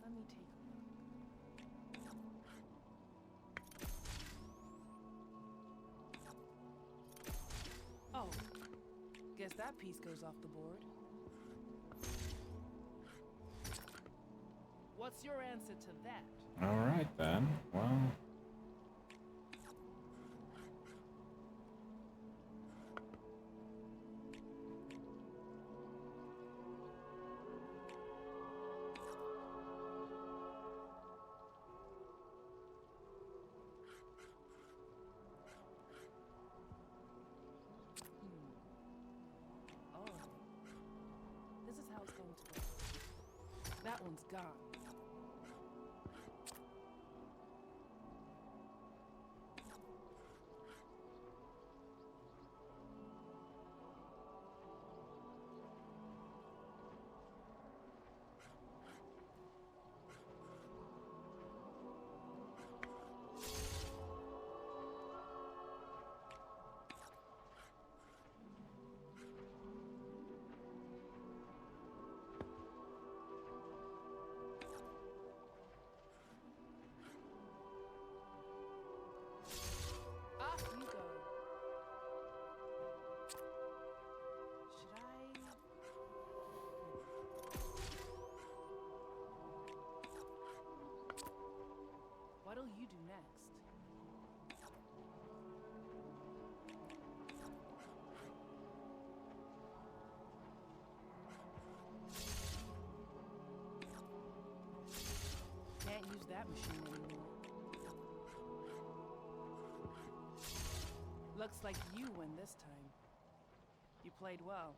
Let me take a look. Oh, guess that piece goes off the board. What's your answer to that? All right then. Well. Oh, this is how it's going to go. That one's gone. Off you go. Should I? What'll you do next? Can't use that machine anymore. Looks like you win this time. You played well.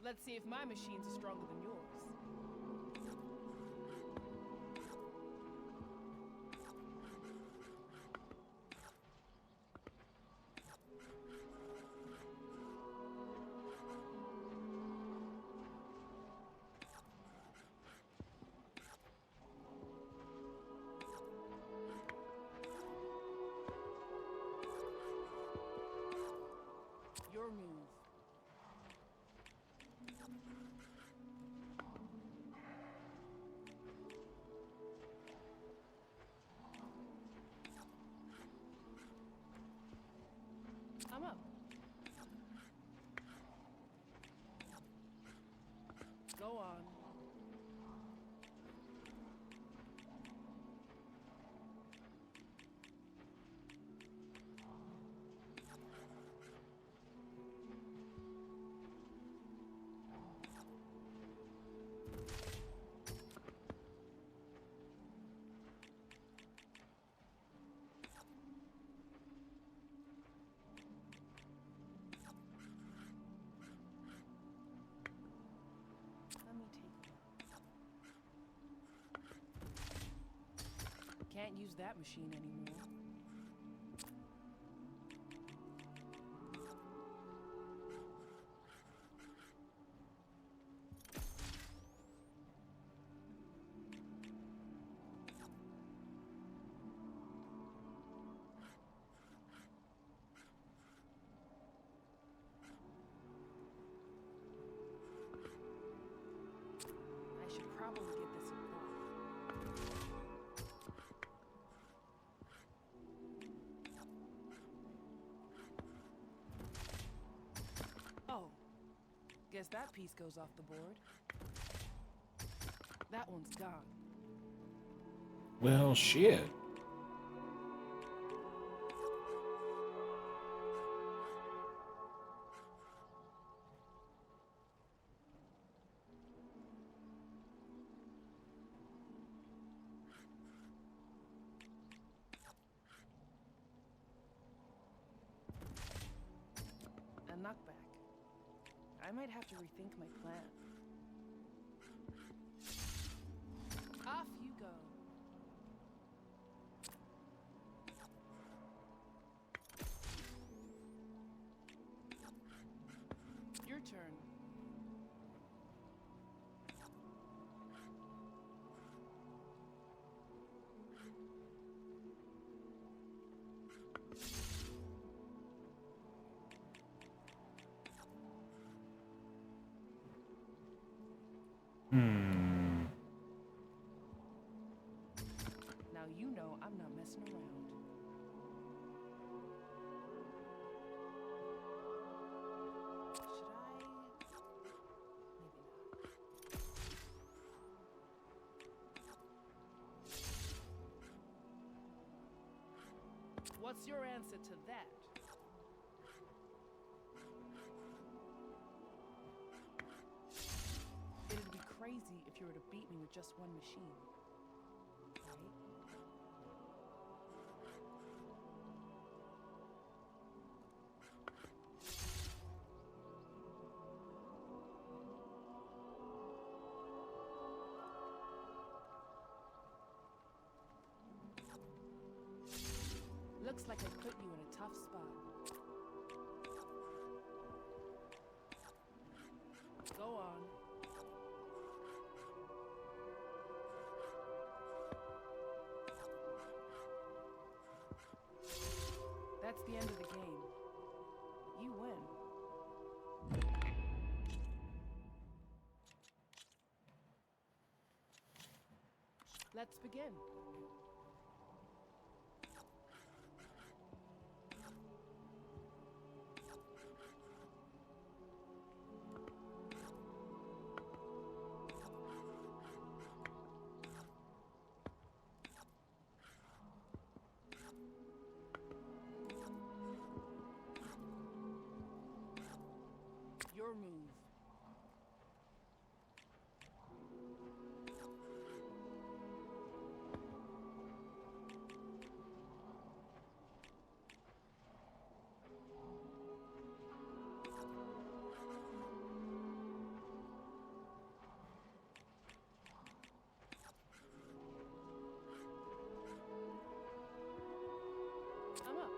Let's see if my machines are stronger than yours. Your move. I'm up. Go on. Let me take a look. Can't use that machine anymore. I should probably get this improved. Oh, guess that piece goes off the board. That one's gone. Well, shit. A knockback. I might have to rethink my plan. Off you go. Now you know I'm not messing around. Should I? Maybe not. What's your answer to that? It'd be crazy if you were to beat me with just one machine. Right? Looks like I put you in a tough spot. Go on. That's the end of the game. You win. Let's begin. Your move. I'm up.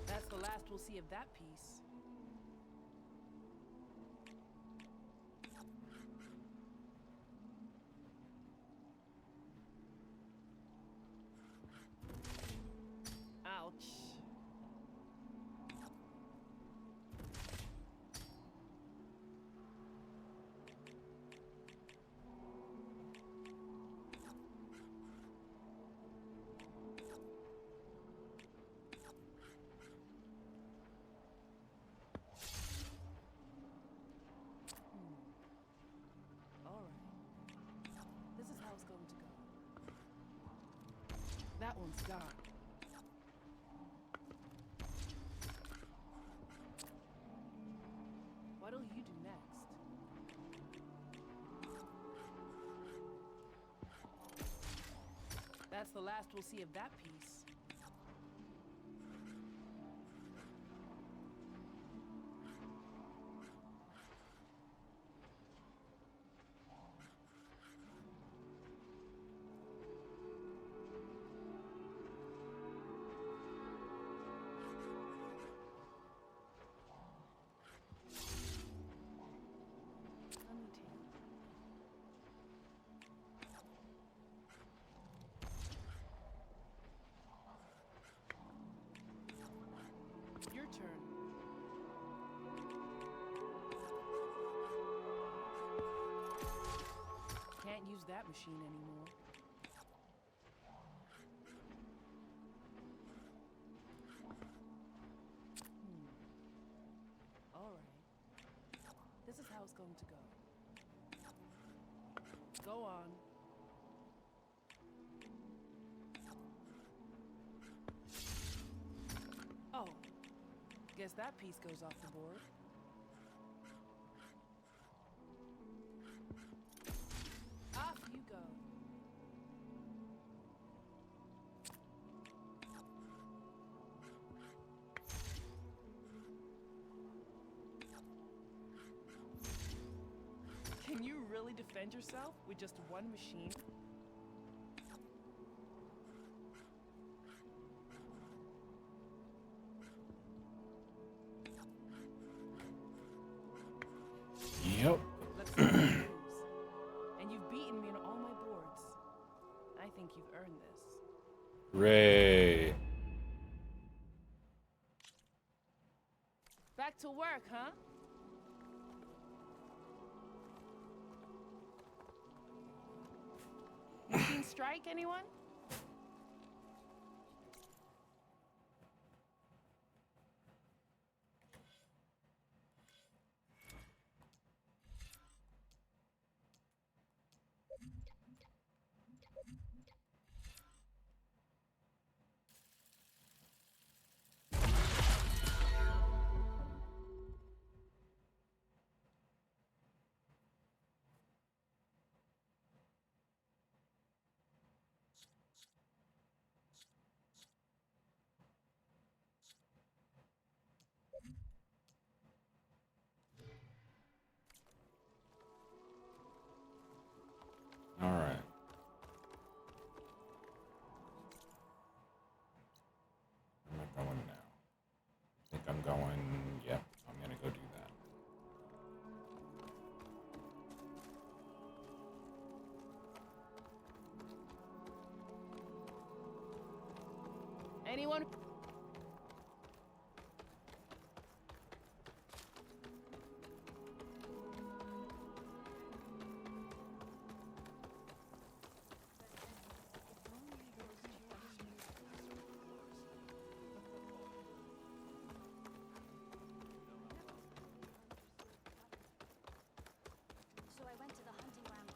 That's the last we'll see of that piece. Ouch. This is how it's going to go. That one's gone. What'll you do next? That's the last we'll see of that piece. Your turn. Can't use that machine anymore. All right. This is how it's going to go. Go on. Oh. Guess that piece goes off the board. Off you go. Can you really defend yourself with just one machine? Yep. Let's see what you lose. And you've beaten me on all my boards. I think you've earned this. Ray. Back to work, huh? You seen Strike, anyone? All right. Where am I going now? I think I'm going. Yep, I'm gonna go do that. Anyone? So I went to the hunting ground.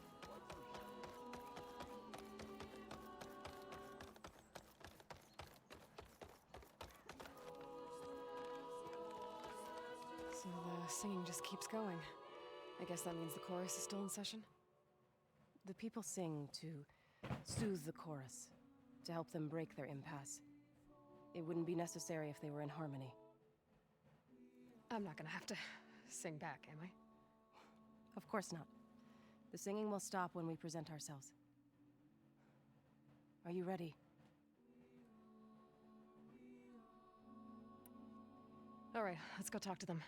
So the singing just keeps going. I guess that means the chorus is still in session? The people sing to soothe the chorus, to help them break their impasse. It wouldn't be necessary if they were in harmony. I'm not gonna have to sing back, am I? Of course not. The singing will stop when we present ourselves. Are you ready? All right, let's go talk to them.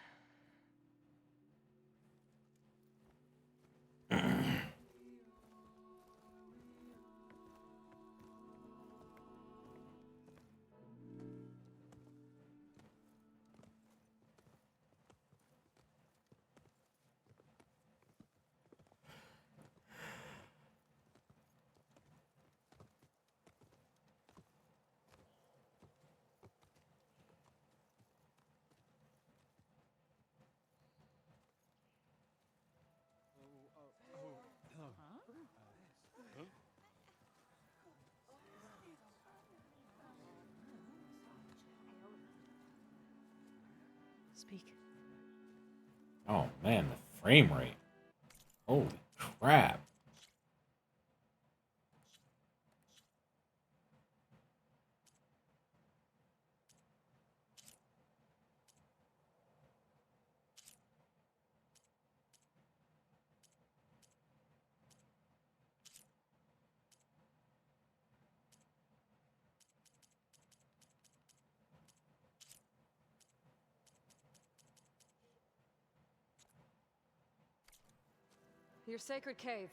Speak. Oh man, the frame rate. Holy crap. Your sacred cave.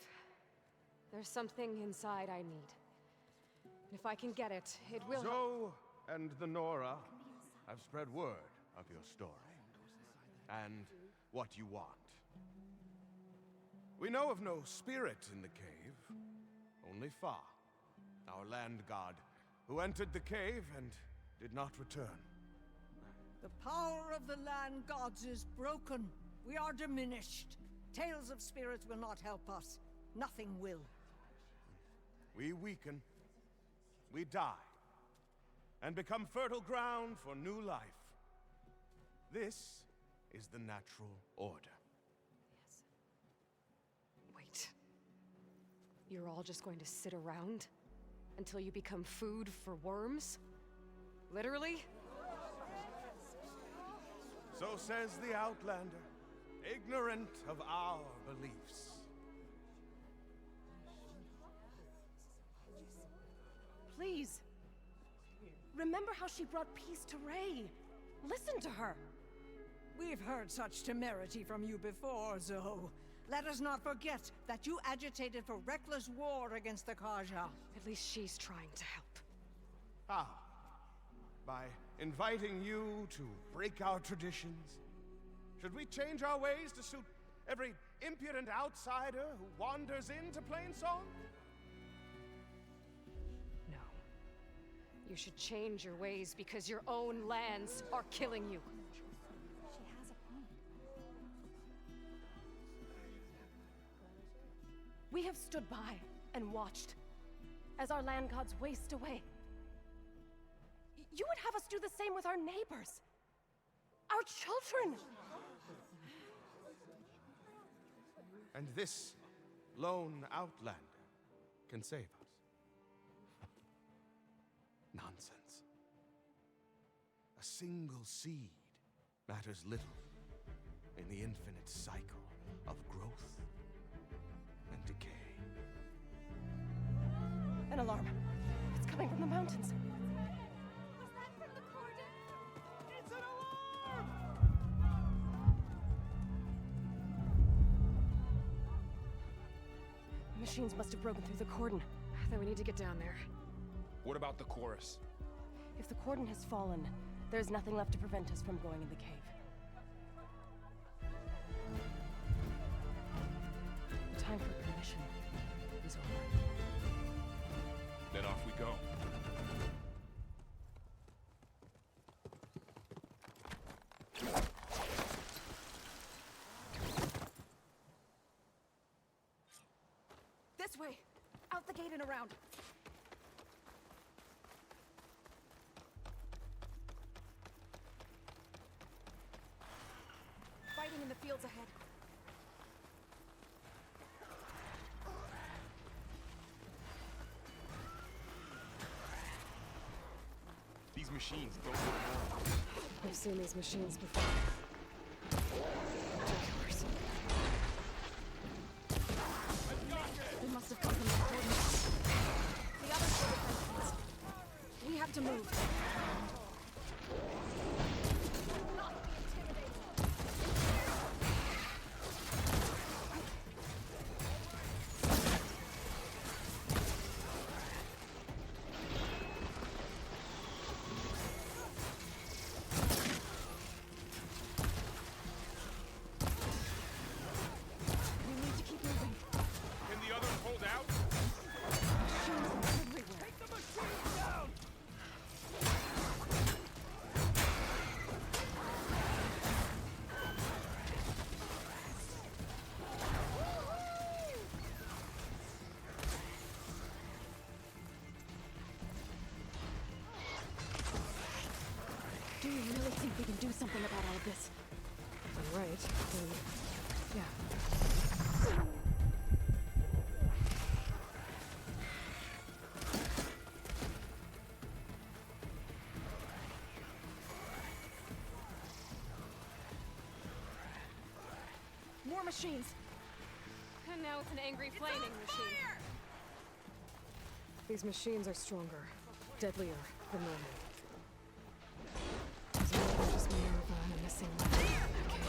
There's something inside I need. If I can get it, it will. Zoe and the Nora have spread word of your story and what you want. We know of no spirit in the cave, only Fa, our land god, who entered the cave and did not return. The power of the land gods is broken. We are diminished. Tales of spirits will not help us. Nothing will. We weaken, we die, and become fertile ground for new life. This is the natural order. Wait. You're all just going to sit around until you become food for worms? Literally? So says the Outlander, ignorant of our beliefs. Please. Remember how she brought peace to Ray. Listen to her. We've heard such temerity from you before, Zoe. Let us not forget that you agitated for reckless war against the Kaja. At least she's trying to help. How? By inviting you to break our traditions? Should we change our ways to suit every impudent outsider who wanders into Plainsong? No. You should change your ways because your own lands are killing you. She has a point. We have stood by and watched as our land gods waste away. You would have us do the same with our neighbors, our children. And this lone outlander can save us. Nonsense. A single seed matters little in the infinite cycle of growth and decay. An alarm. It's coming from the mountains. It's an alarm! Machines must have broken through the cordon. Then we need to get down there. What about the chorus? If the cordon has fallen, there's nothing left to prevent us from going in the cave. The time for permission is over. Then off we go. This way! Out the gate and around! Fighting in the fields ahead. These machines don't look normal. I've seen these machines before. Killers. They must have come from the coordinates. The others were defenseless. We have to move. Do you really think we can do something about all of this? If I'm right, then... yeah. More machines! And now it's an angry flaming machine. These machines are stronger, deadlier than normal. There's more than just Minerva and a missing lad in that cave.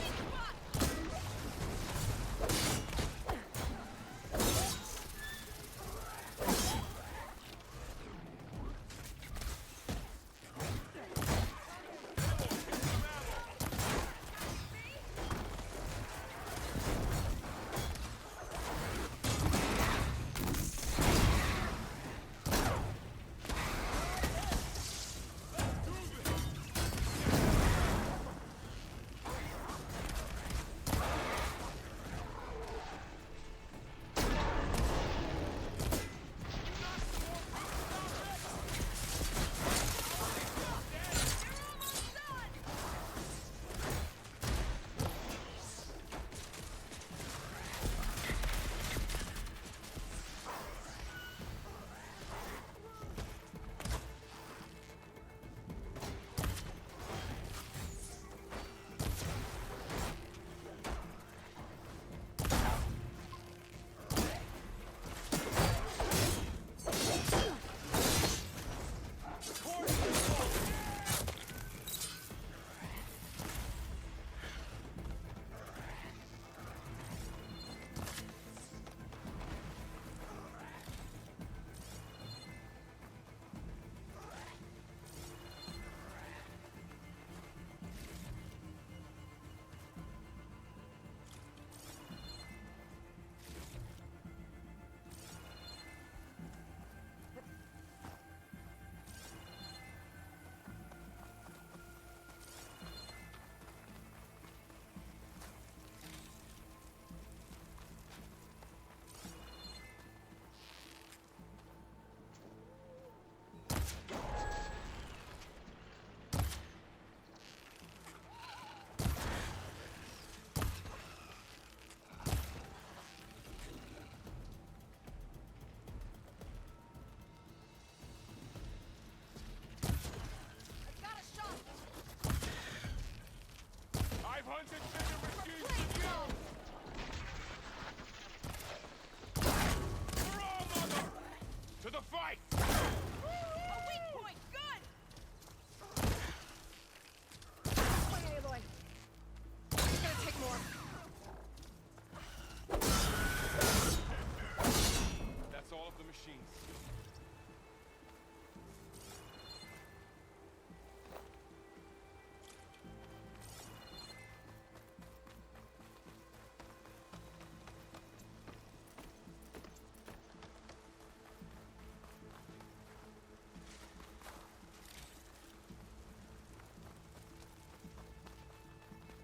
machines.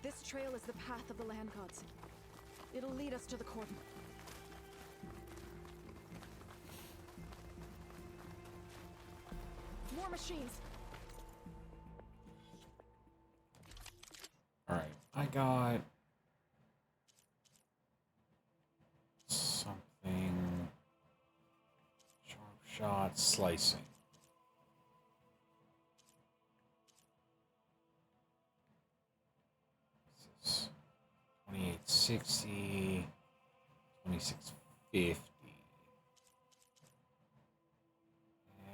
This trail is the path of the land gods. It'll lead us to the cordon. More machines. All right, I got something. Sharp shot, slicing. This is 2860, 2650.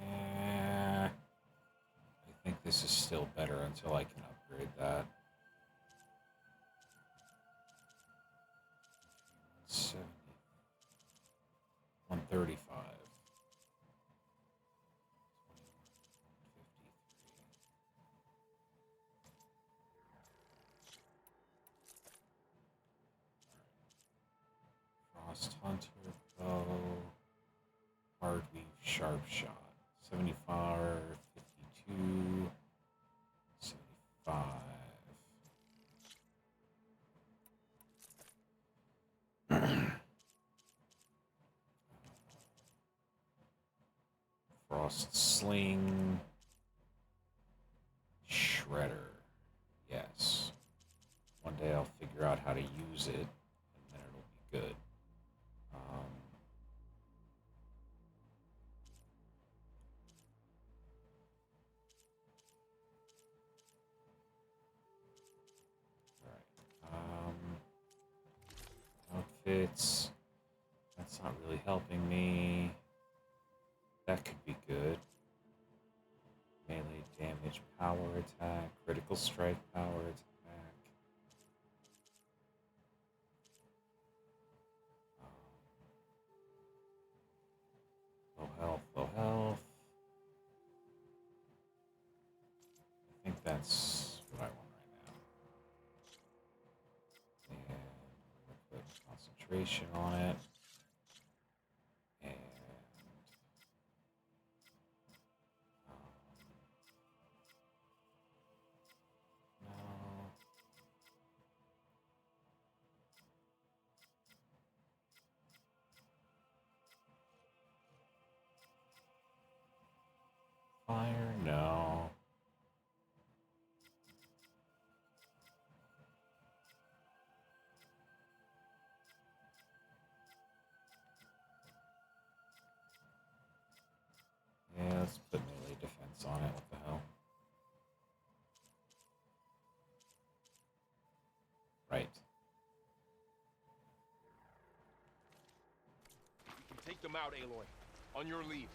I think this is still better until I can upgrade that. 170, 135, 21, 53. Frost Hunter Bow, Hardweave Sharp Shot, 75, 52, 75. Frost Sling, Shredder. Yes. One day I'll figure out how to use it, and then it'll be good. Outfits. That's not really helping me. That could be good. Melee damage, power attack, critical strike, power attack. Low health, low health. I think that's what I want right now. And I'm going to put concentration on it. Fire? No. Yeah, let's put melee defense on it. What the hell? Right. You can take them out, Aloy. On your leave.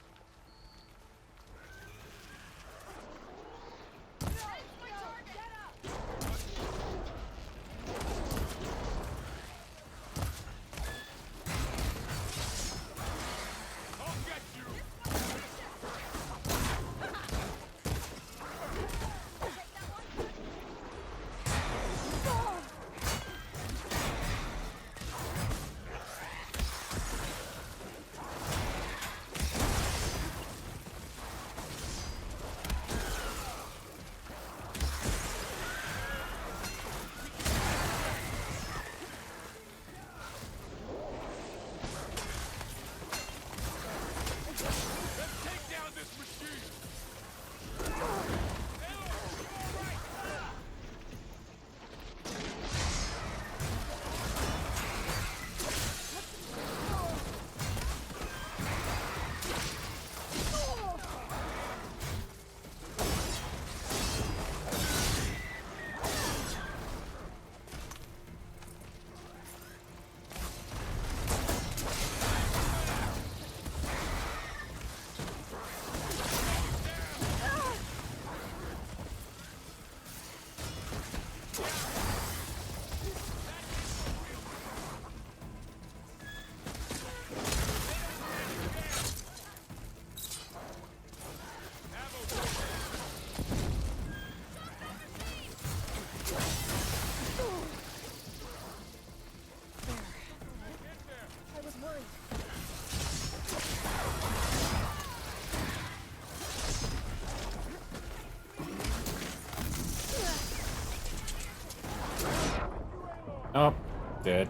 Oh, dead.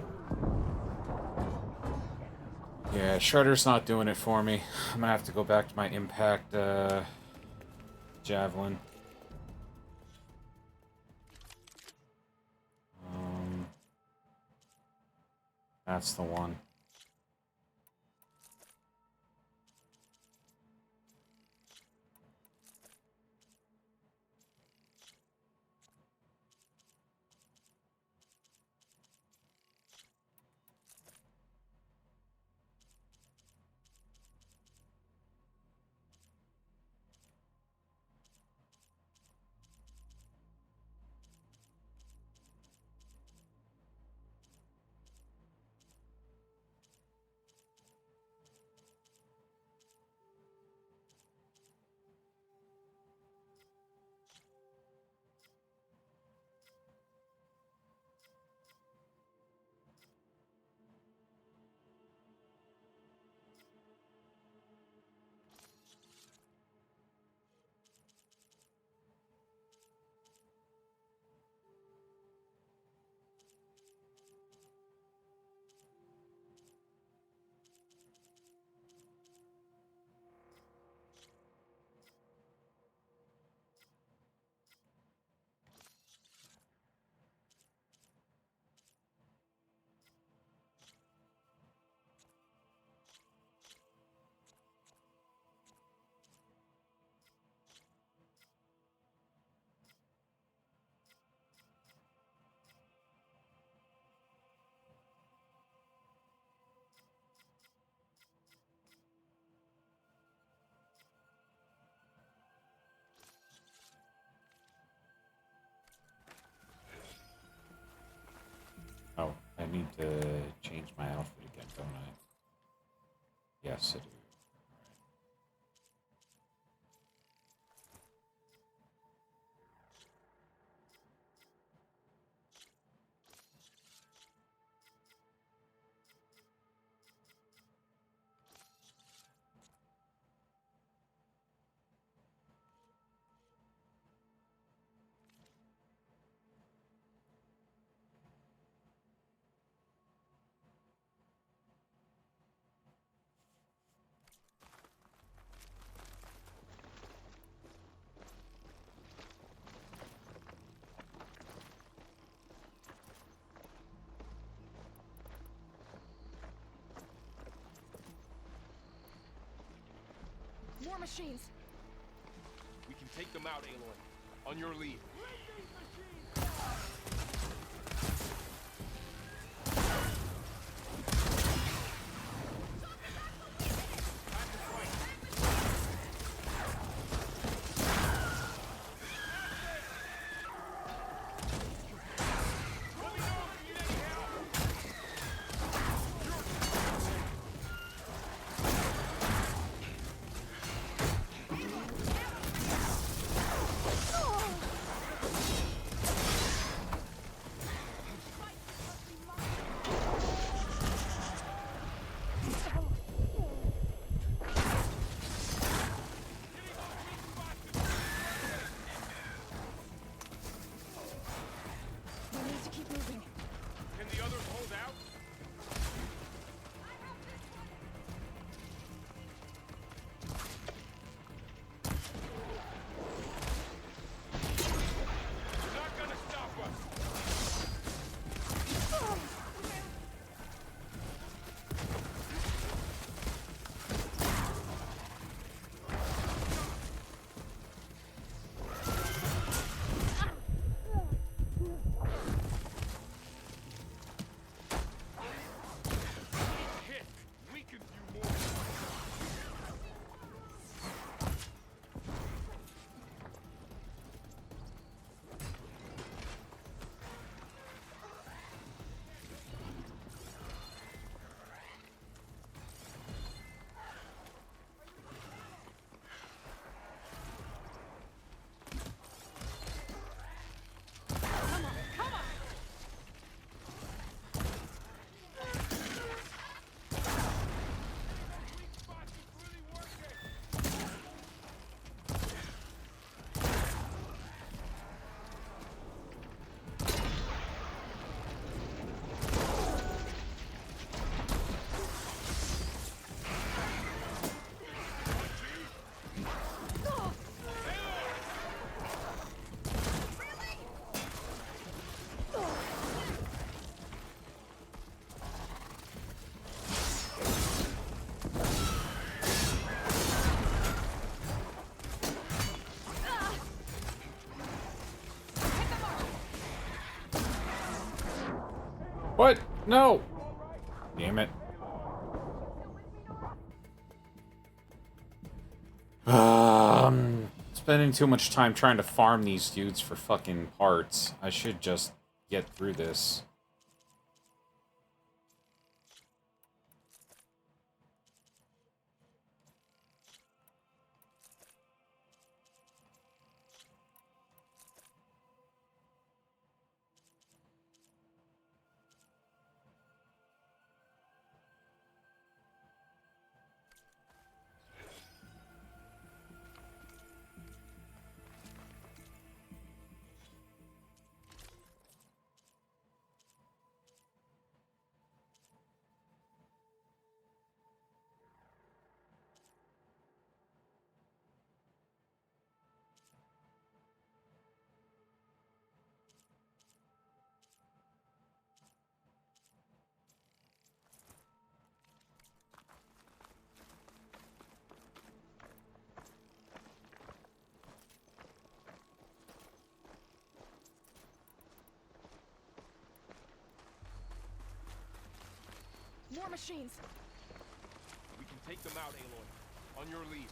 Yeah, Shredder's not doing it for me. I'm gonna have to go back to my impact javelin. That's the one. Oh, I need to change my outfit again, don't I? Yes, I do. More machines. We can take them out, Aloy. On your lead. What? No! Damn it. Spending too much time trying to farm these dudes for fucking parts. I should just get through this. More machines. We can take them out, Aloy. On your lead.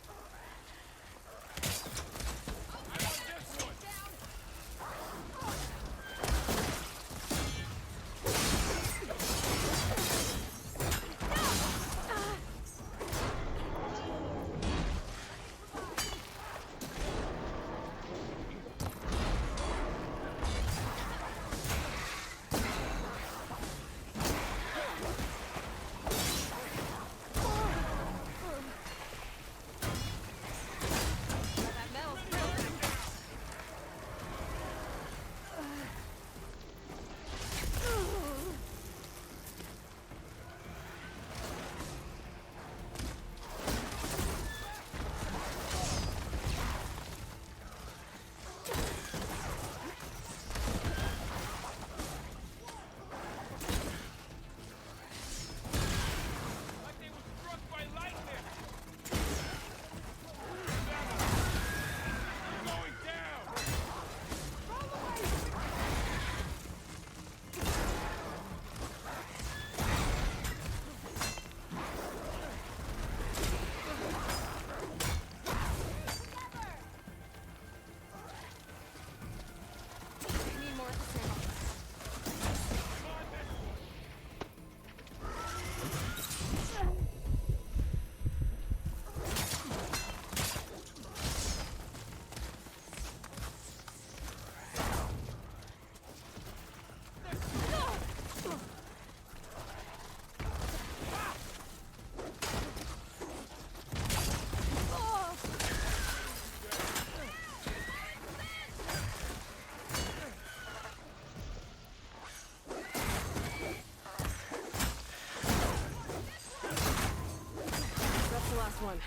One.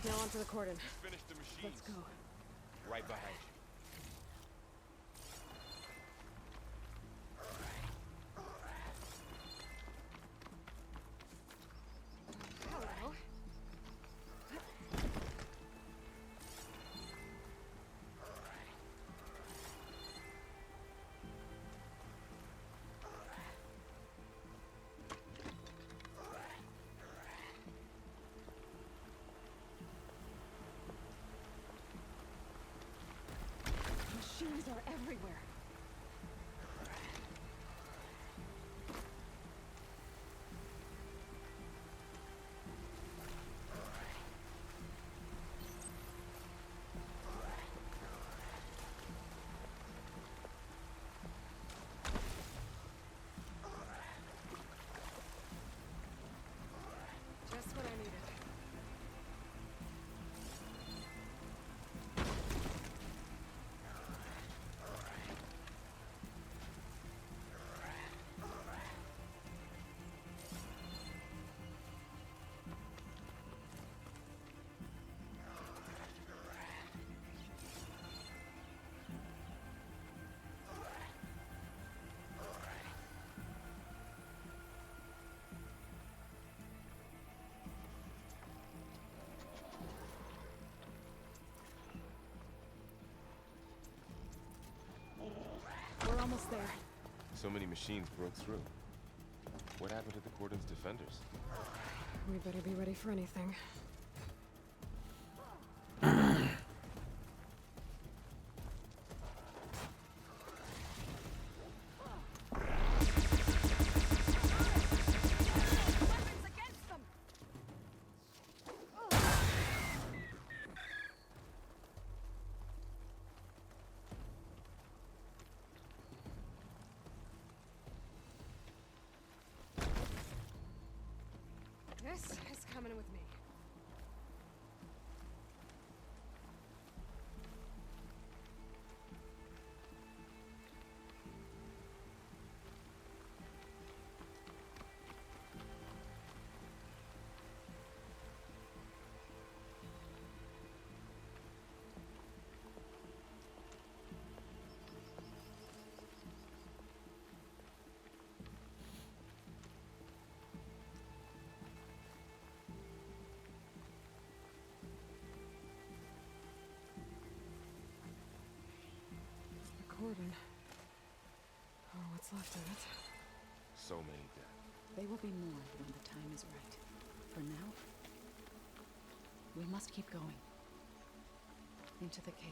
Now onto the cordon. Finish the machines. Let's go. Right behind you. Hello. Machines are everywhere. Just what I needed. We're almost there. So many machines broke through. What happened to the Cordon's defenders? We better be ready for anything. This is coming with me. Cordon. Oh, what's left of it? So many dead. They will be more when the time is right. For now, we must keep going. Into the cave.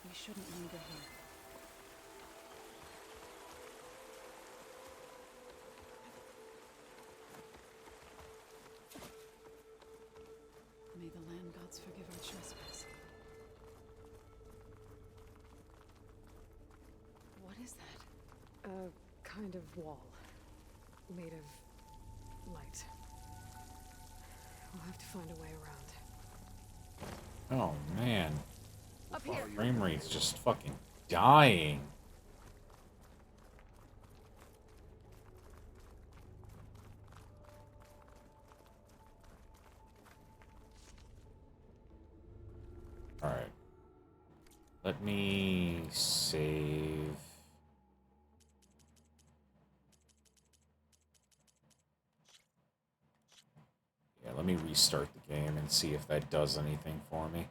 We shouldn't linger here. May the land gods forgive our trespass. What is that? A kind of wall. Made of light. We'll have to find a way around. Oh, man. Up here. Frame rate's just fucking dying. Alright. Let me save. Yeah, let me restart the game and see if that does anything for me.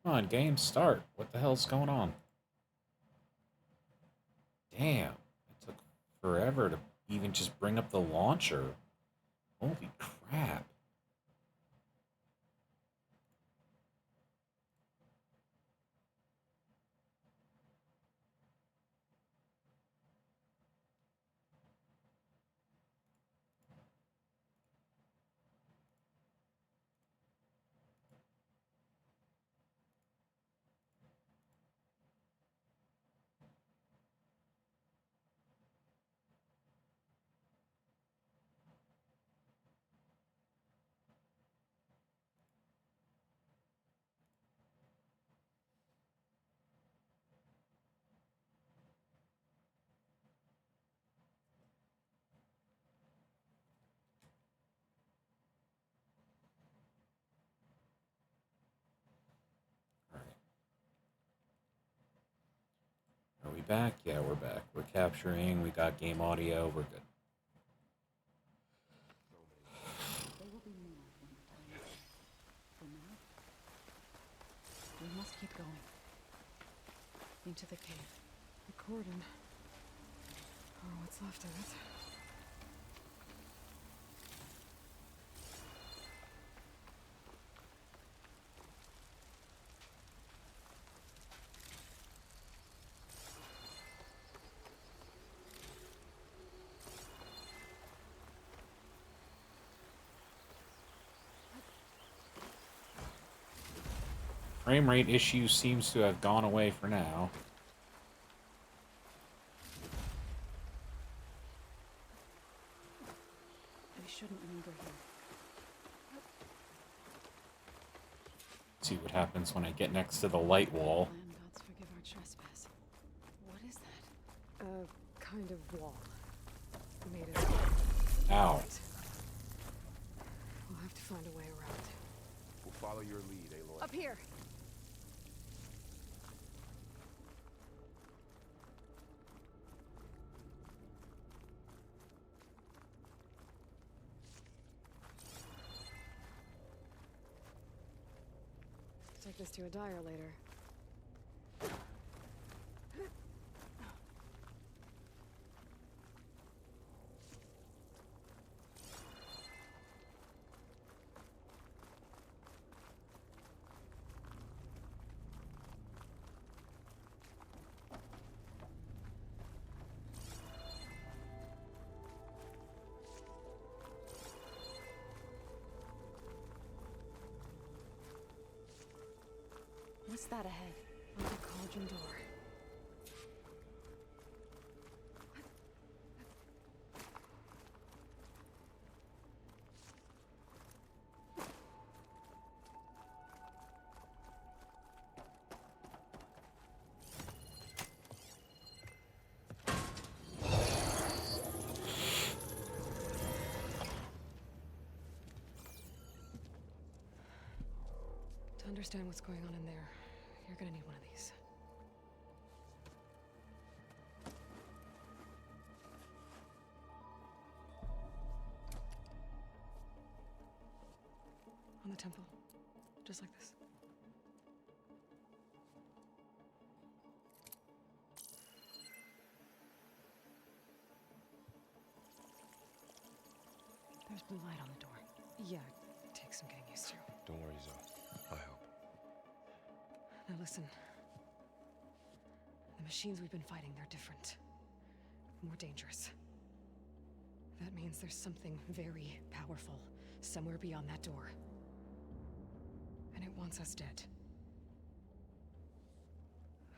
Come on, game, start. What the hell's going on? Damn. It took forever to even just bring up the launcher. Holy crap. Are we back? Yeah, we're back. We're capturing. We got game audio. We're good. They will be more when the time is right. For now, we must keep going. Into the cave. The cordon. Oh, what's left of it? frame rate issue seems to have gone away for now. We shouldn't linger here. See what happens when I get next to the light wall. Land gods forgive our trespass. What is that? A kind of wall. Made of... Ow. We'll have to find a way around. We'll follow your lead, Aloy. Up here! Take this to a dyer later. What's that ahead? The cauldron door. To understand what's going on in there, you're gonna need one of these. On the temple. Just like this. There's blue light on the door. Yeah, it takes some getting used to. Don't worry, Zoe. I help. Now listen. The machines we've been fighting, they're different. More dangerous. That means there's something very powerful somewhere beyond that door. And it wants us dead.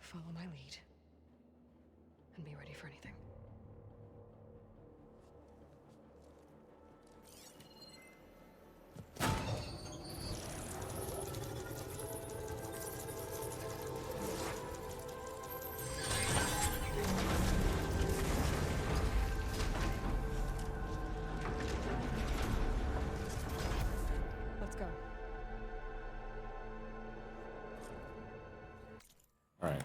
Follow my lead. And be ready for anything. Let's go. Alright.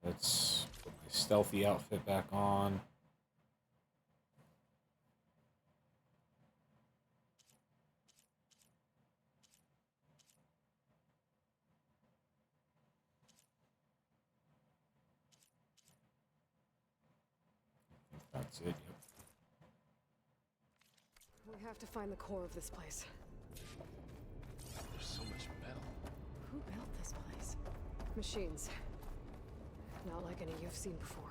Let's put my stealthy outfit back on. That's it, yep. We have to find the core of this place. There's so much metal. Who built this place? Machines. Not like any you've seen before.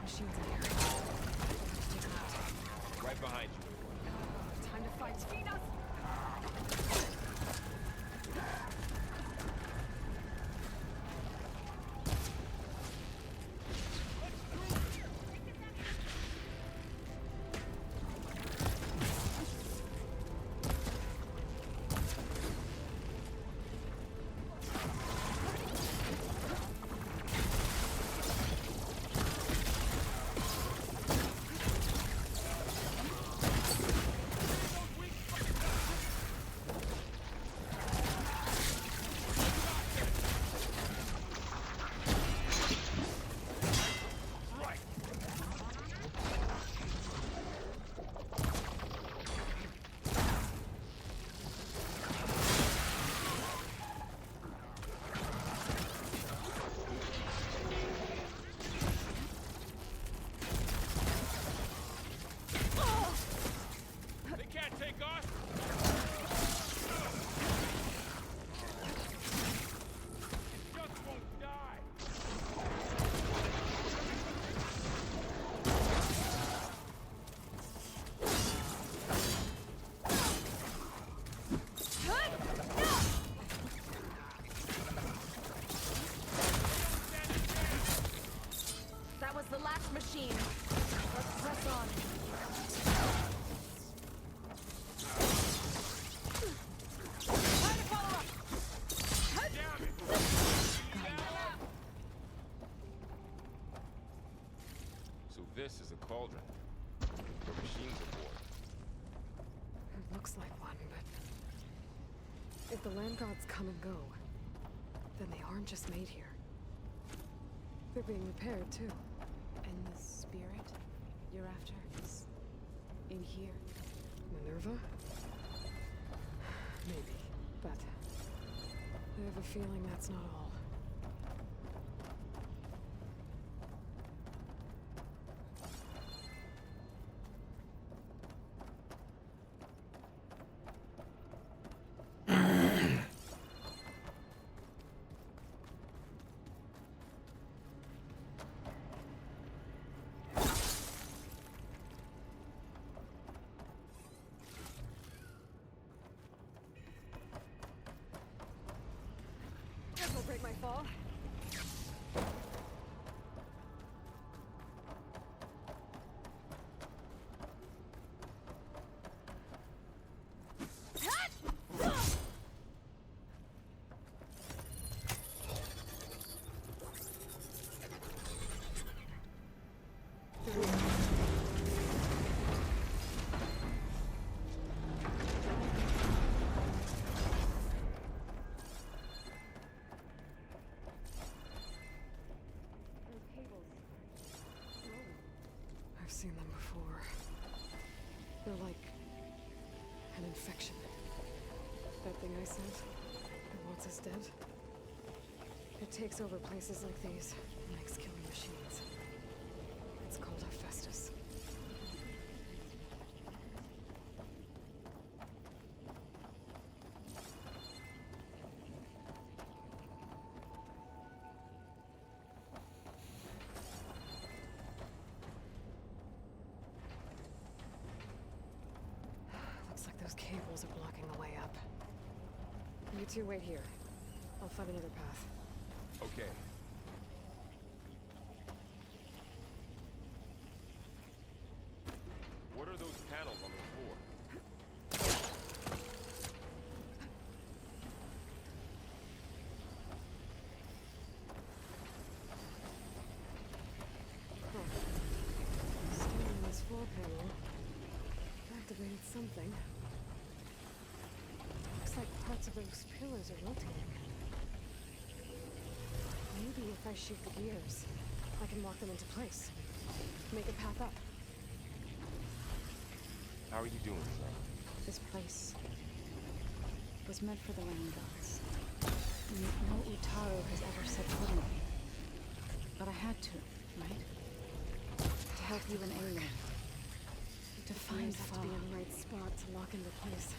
Machines in here. Take them out. Right behind you. Time to fight. Feed us! cauldron. Or machines aboard. It looks like one, but if the land gods come and go, then they aren't just made here. They're being repaired, too. And the spirit you're after is in here? Minerva? Maybe, but I have a feeling that's not all. This will break my fall. I've seen them before. They're like an infection. That thing I sent, that wants us dead. It takes over places like these and makes killing machines. It's called Hephaestus. Looks like those cables are blocking the way up. You two wait here. I'll find another path. Okay. What are those panels on the floor? Standing on this floor panel activated something. Looks like parts of those pillars are rotating. Maybe if I shoot the gears, I can lock them into place. Make a path up. How are you doing, son? This place was meant for the land gods. No Utaru has ever set foot in it. But I had to, right? To help you and Aloy. To find Gears have to be Fa. in the right spot to lock into place.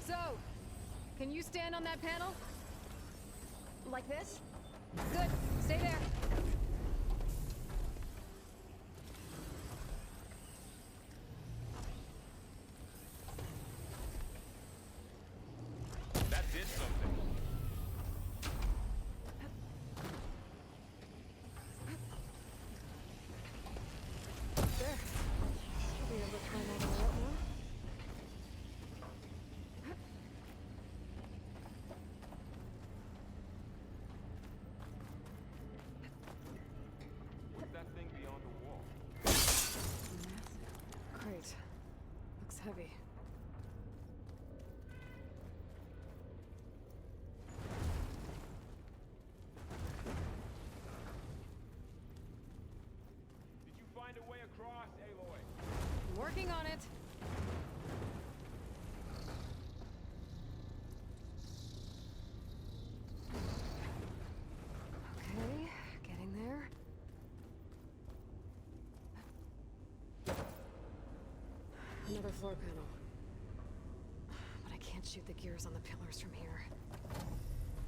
So, can you stand on that panel? Like this? Good. Stay there. That did something. There. Should be able to climb all the way up now. What's that thing beyond the wall? Great. Looks heavy. Did you find a way across, Aloy? I'm working on it. Okay, getting there. Another floor panel. But I can't shoot the gears on the pillars from here.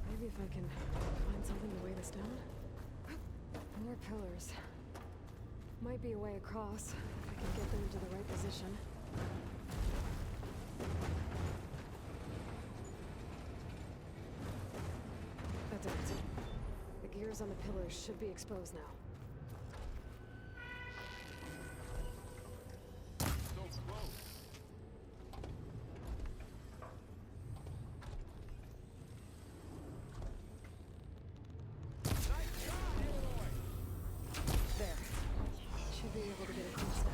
Maybe if I can find something to weigh this down? More pillars. Might be a way across, if I can get them into the right position. That did it. gears on the pillars should be exposed now. There. Should be able to get across now.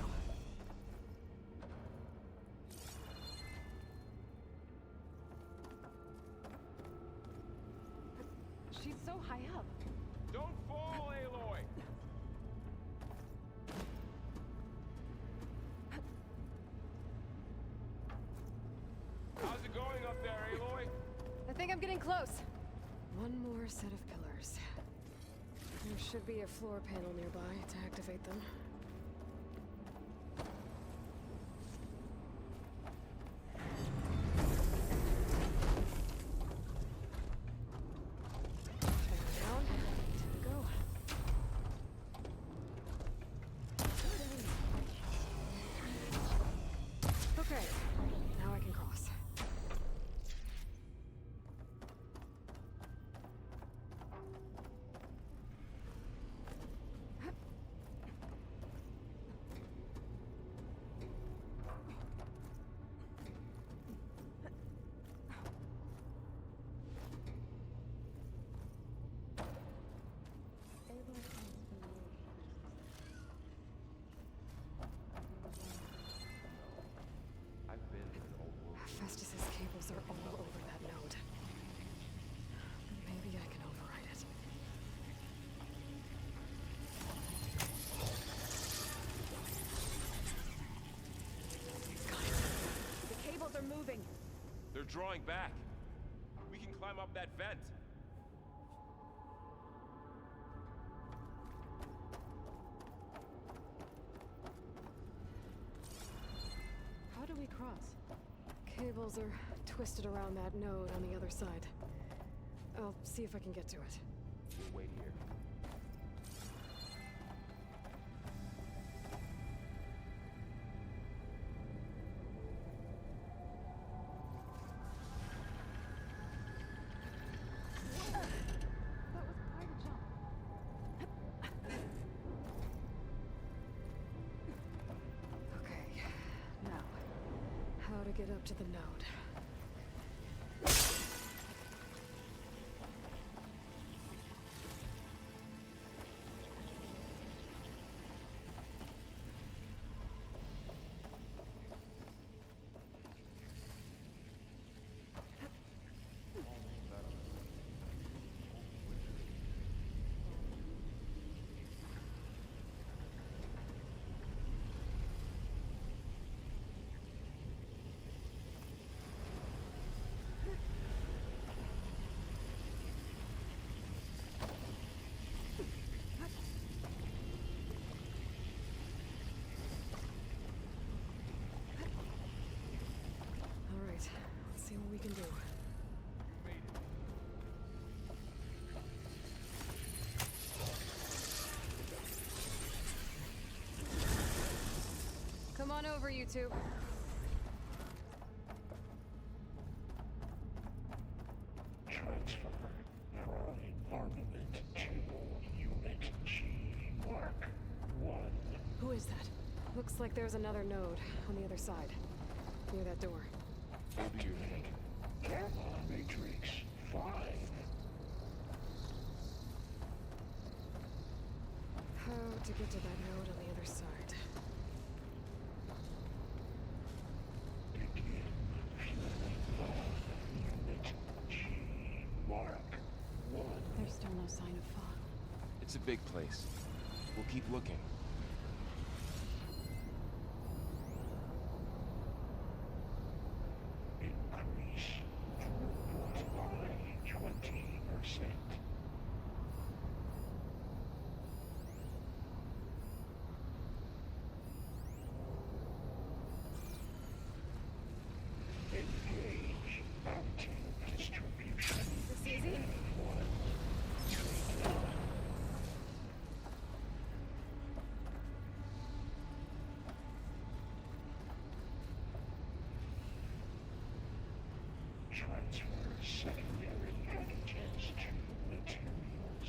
She's so high up. Don't fall, Aloy! How's it going up there, Aloy? I think I'm getting close. One more set of pillars. There should be a floor panel nearby to activate them. Down. Go. Okay, now I can cross. Festus's cables are all over that node. Maybe I can override it. Got it. The cables are moving. They're drawing back. We can climb up that vent. How do we cross? Cables are twisted around that node on the other side. I'll see if I can get to it. We'll wait here. That was quite a jump. Okay, now, how to get up to the node. All right, let's see what we can do. Come on over, you two. Transfer Prime Armament to Unit G Mark 1. Who is that? Looks like there's another node on the other side, near that door. What do you think? Gamma Matrix 5. How to get to that node on the other side? Begin fueling on Unit G Mark 1. There's still no sign of fog. It's a big place. We'll keep looking. Increase throughput by 20%. Engage active distribution. Is this easy? Transfer secondary packages to materials.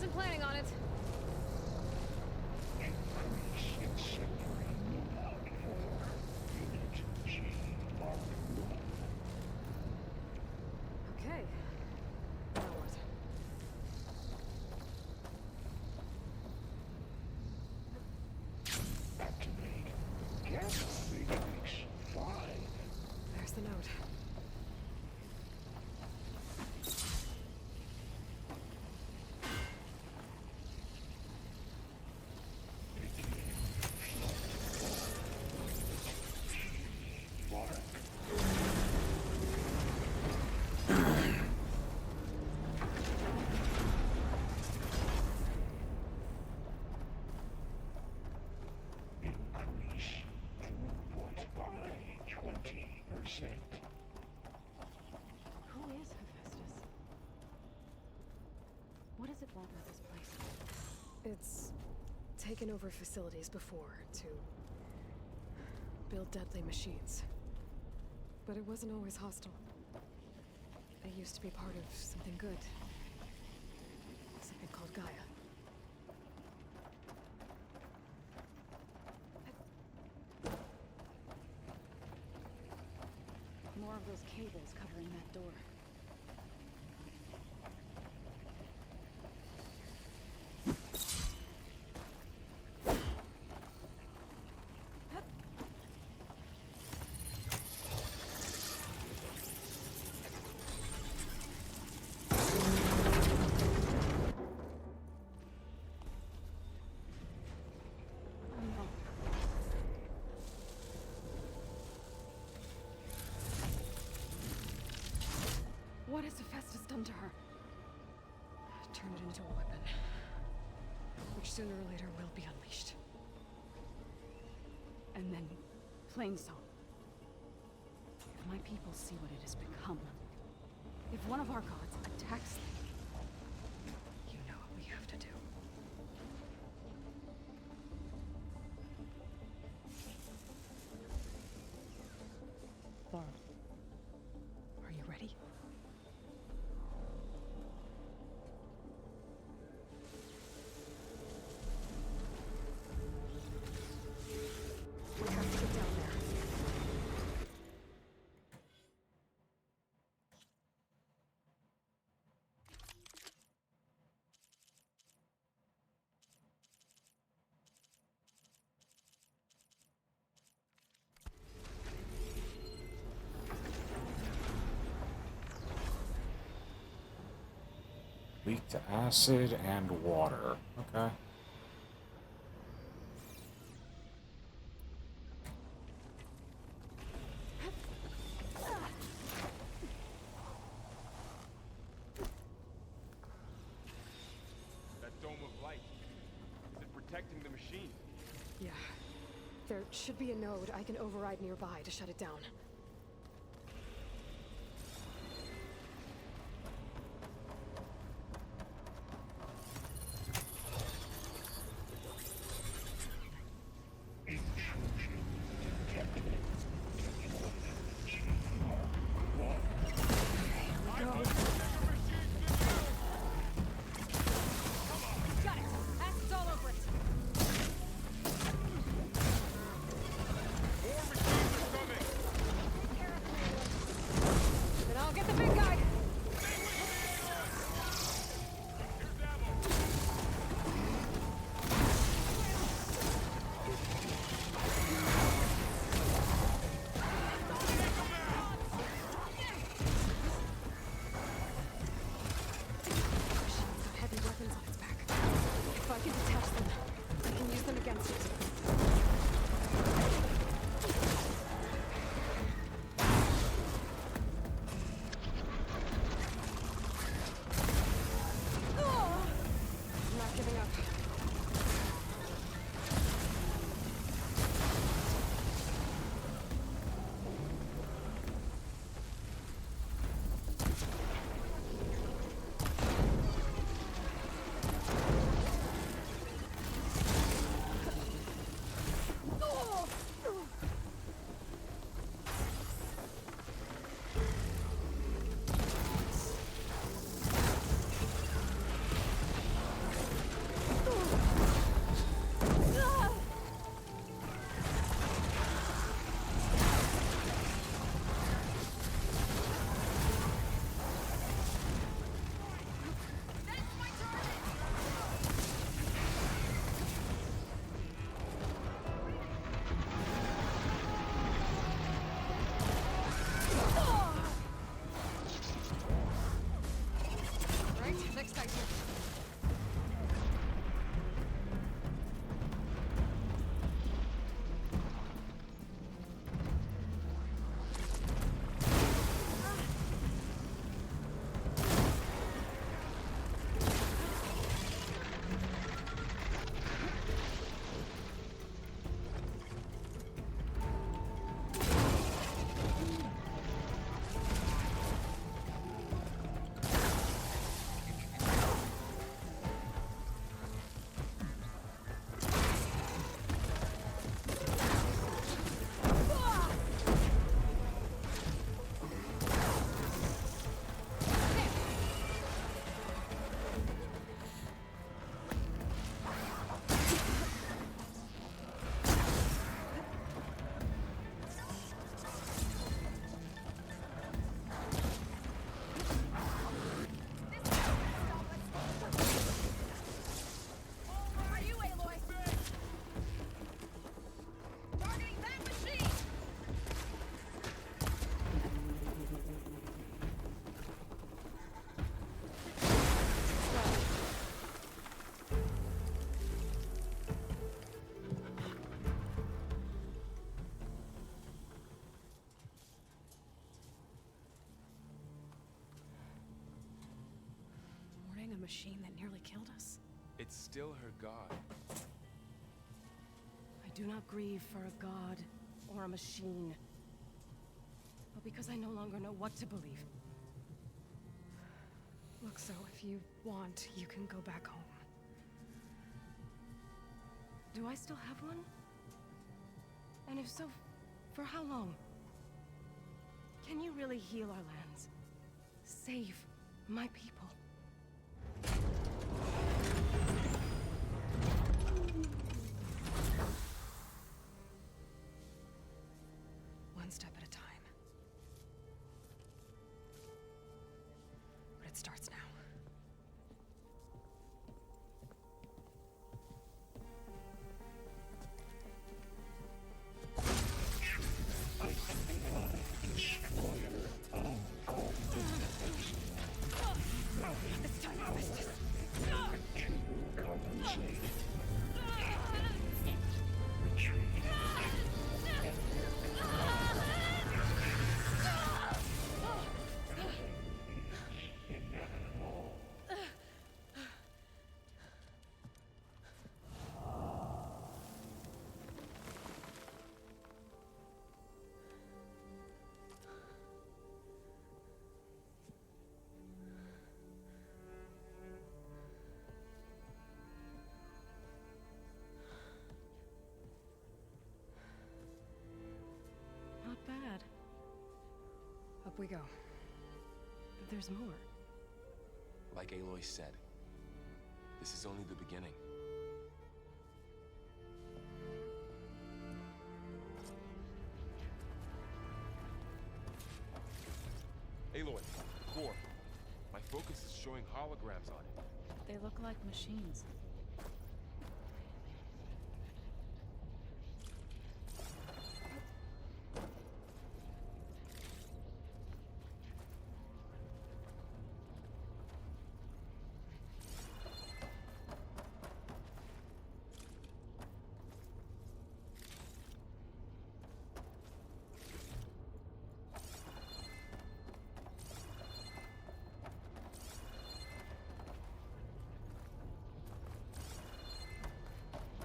Wasn't planning on it. Increase in separating out for Unit G Mark 1. Okay. Now what? Activate Gamma Matrix 5. There's the note. Increase throughput by 20%. Who is Hephaestus? What does it want with this place? It's taken over facilities before to build deadly machines. But it wasn't always hostile. It used to be part of something good. Something called Gaia. More of those cables covering that door. What has Hephaestus done to her? Turn it into a weapon. Which sooner or later will be unleashed. And then Plainsong. If my people see what it has become, if one of our gods attacks them, You know what we have to do. Laura, Are you ready? We have to get down there. Weak to acid and water. Okay. That dome of light. Is it protecting the machine? Yeah. There should be a node I can override nearby to shut it down. Intrusion detected. G Mark 1. Got it! Acids all over it! More machines are coming! machine that nearly killed us. It's still her god. I do not grieve for a god or a machine, but because I no longer know what to believe. Look, so if you want, you can go back home. Do I still have one? And if so, for how long? Can you really heal our lands? Save my people? One step at a time. But it starts now. This time I missed it. Compensate. Not bad. Up we go. There's more. Like Aloy said, this is only the beginning. Aloy, core. My focus is showing holograms on it. They look like machines.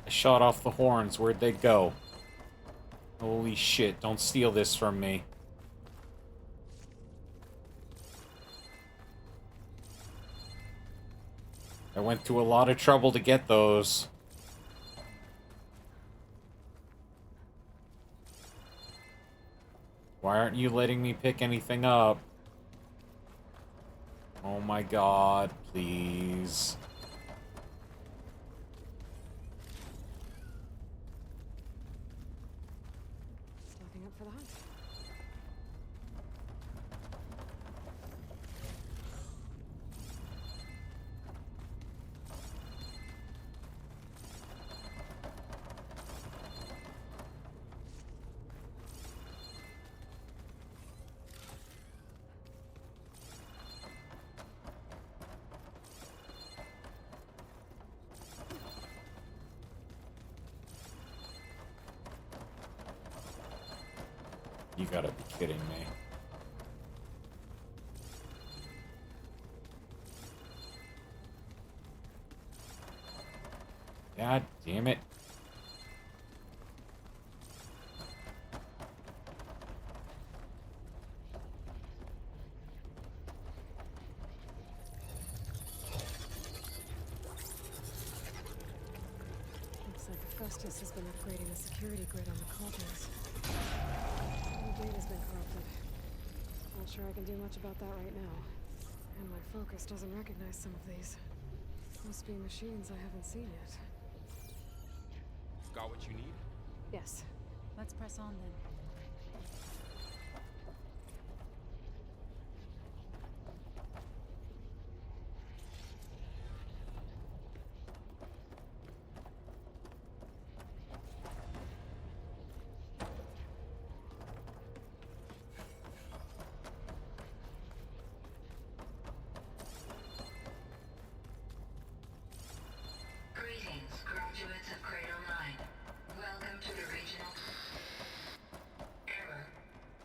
I shot off the horns. Where'd they go? Holy shit, don't steal this from me. I went to a lot of trouble to get those. Why aren't you letting me pick anything up? Oh my god, please. Stocking up for the hunt. You gotta be kidding me. God damn it. Looks like Augustus has been upgrading the security grid on the cauldrons. The data's been corrupted. Not sure I can do much about that right now. And my focus doesn't recognize some of these. Must be machines I haven't seen yet. Got what you need? Yes. Let's press on then. Greetings, graduates of Cradle 9. Welcome to the regional... Error.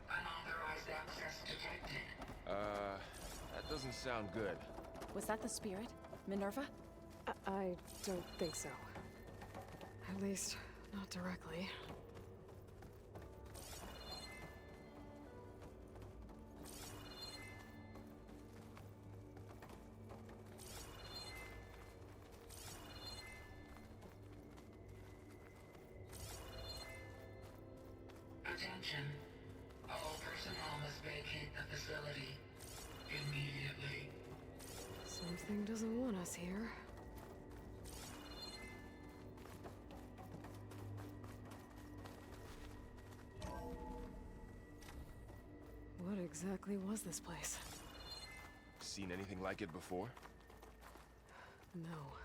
Unauthorized access detected. That doesn't sound good. Was that the spirit? Minerva? I don't think so. At least, not directly. Attention. All personnel must vacate the facility immediately. Something doesn't want us here. What exactly was this place? Seen anything like it before? No.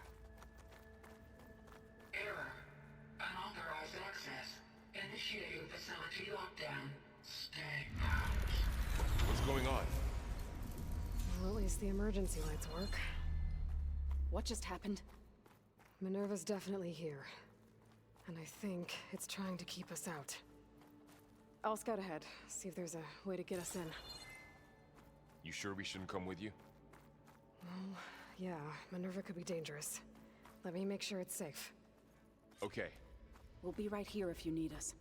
Error. Unauthorized access. Initiating facility lockdown. Stay out. What's going on? Well, at least the emergency lights work. What just happened? Minerva's definitely here. And I think it's trying to keep us out. I'll scout ahead, see if there's a way to get us in. You sure we shouldn't come with you? Well, yeah, Minerva could be dangerous. Let me make sure it's safe. Okay. We'll be right here if you need us.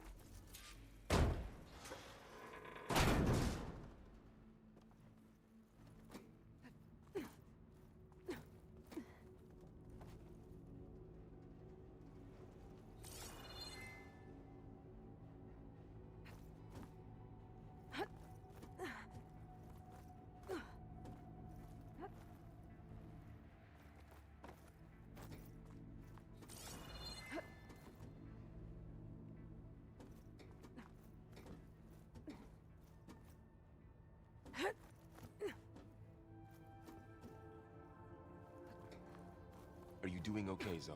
Are you doing okay, Zoe?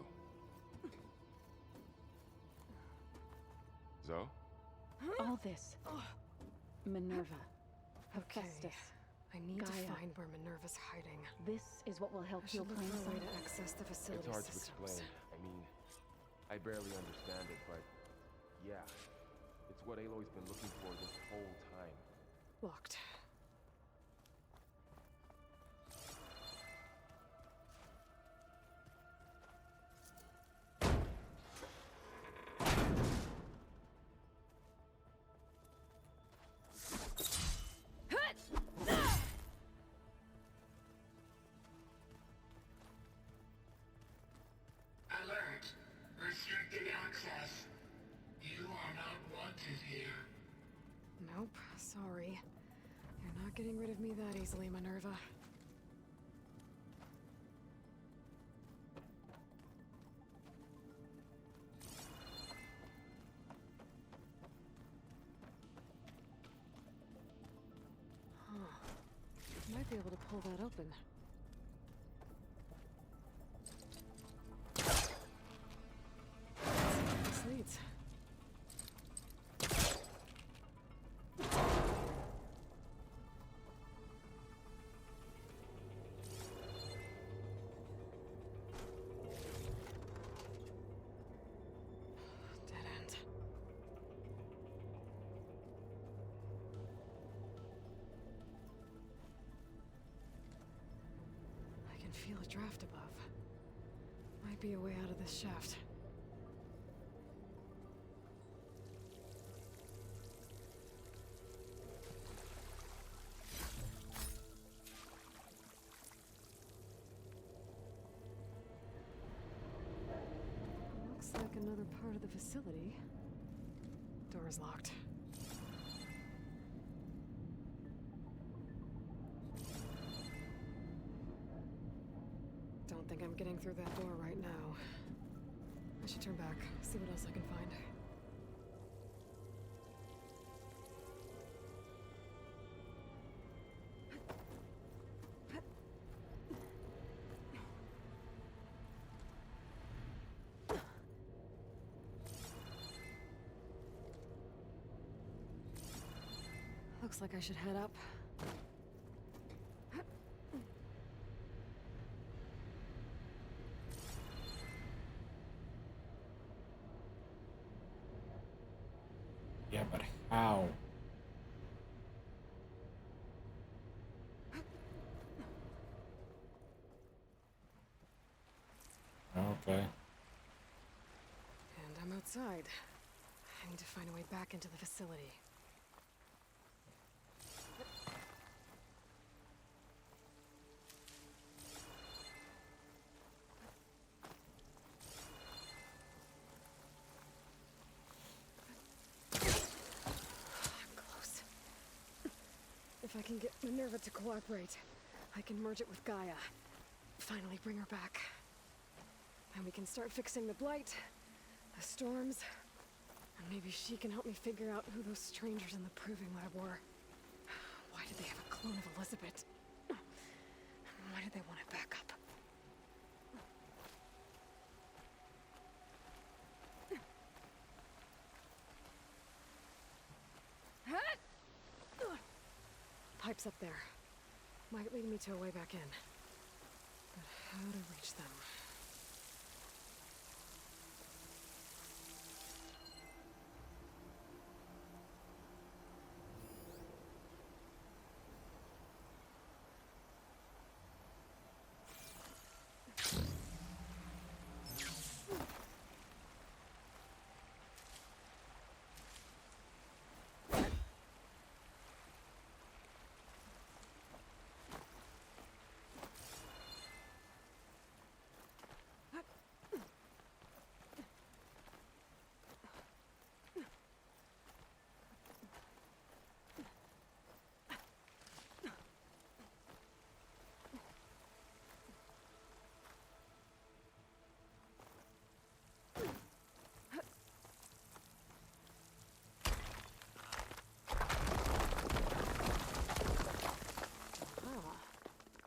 Zoe? All this. Minerva. Okay. Hephaestus. I need to Gaia. find where Minerva's hiding. This is what will help I heal should look for a way Plainsong. to access the facility It's hard to systems. explain. I mean, I barely understand it, but yeah. It's what Aloy's been looking for this whole time. Locked. Alert. Restricted access. You are not wanted here. Nope, sorry. You're not getting rid of me that easily, Minerva. Huh. Might be able to pull that open. This leads. Dead end. I can feel a draft above. Might be a way out of this shaft. Looks like another part of the facility. Door's locked. Don't think I'm getting through that door right now. I should turn back, see what else I can find. Looks like I should head up. Yeah, but how? Okay. And I'm outside. I need to find a way back into the facility. Close. If I can get Minerva to cooperate, I can merge it with Gaia. Finally bring her back. And we can start fixing the Blight, the storms, and maybe she can help me figure out who those strangers in the Proving Lab were. Why did they have a clone of Elizabeth? Why did they want it back up? Pipes up there. Might lead me to a way back in. But how to reach them?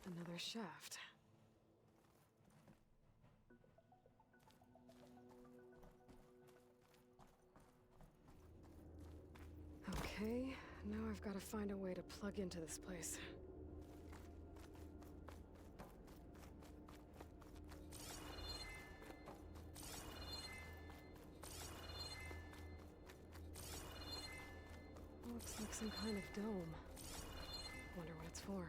Another shaft. Okay, now I've got to find a way to plug into this place. Looks like some kind of dome. Wonder what it's for.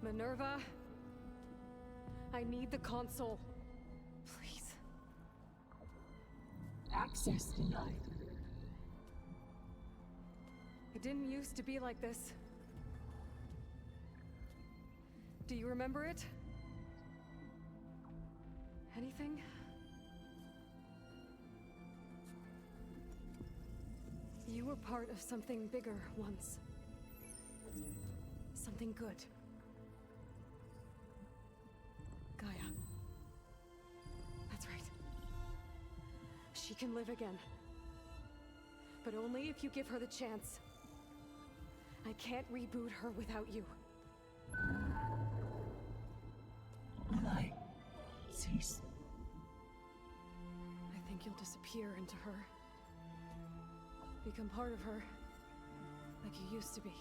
Minerva, I need the console. Please. Access denied. It didn't used to be like this. Do you remember it? Anything? You were part of something bigger once. Something good. Gaia. That's right. She can live again. But only if you give her the chance. I can't reboot her without you. Light. Cease. I think you'll disappear into her. Become part of her. Like you used to be.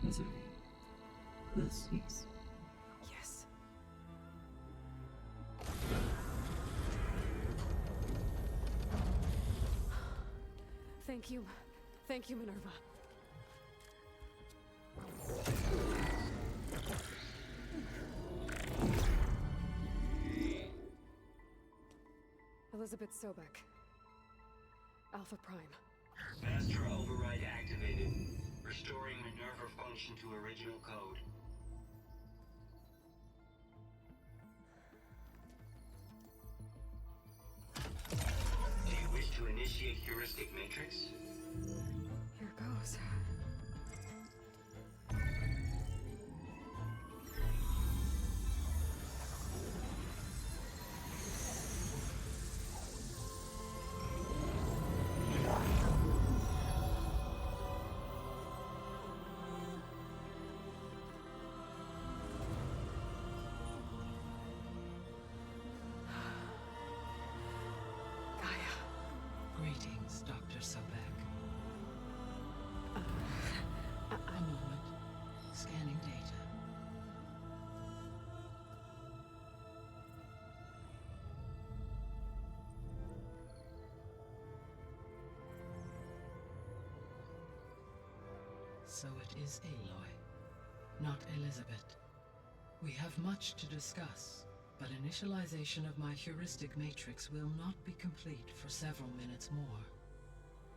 Misery. Will cease. Yes. Thank you. Thank you, Minerva. Elizabeth Sobek. Alpha Prime. Master override activated. Restoring Minerva function to original code. Do you wish to initiate heuristic matrix? Here goes. so it is Aloy, not Elizabeth. We have much to discuss, but initialization of my heuristic matrix will not be complete for several minutes more.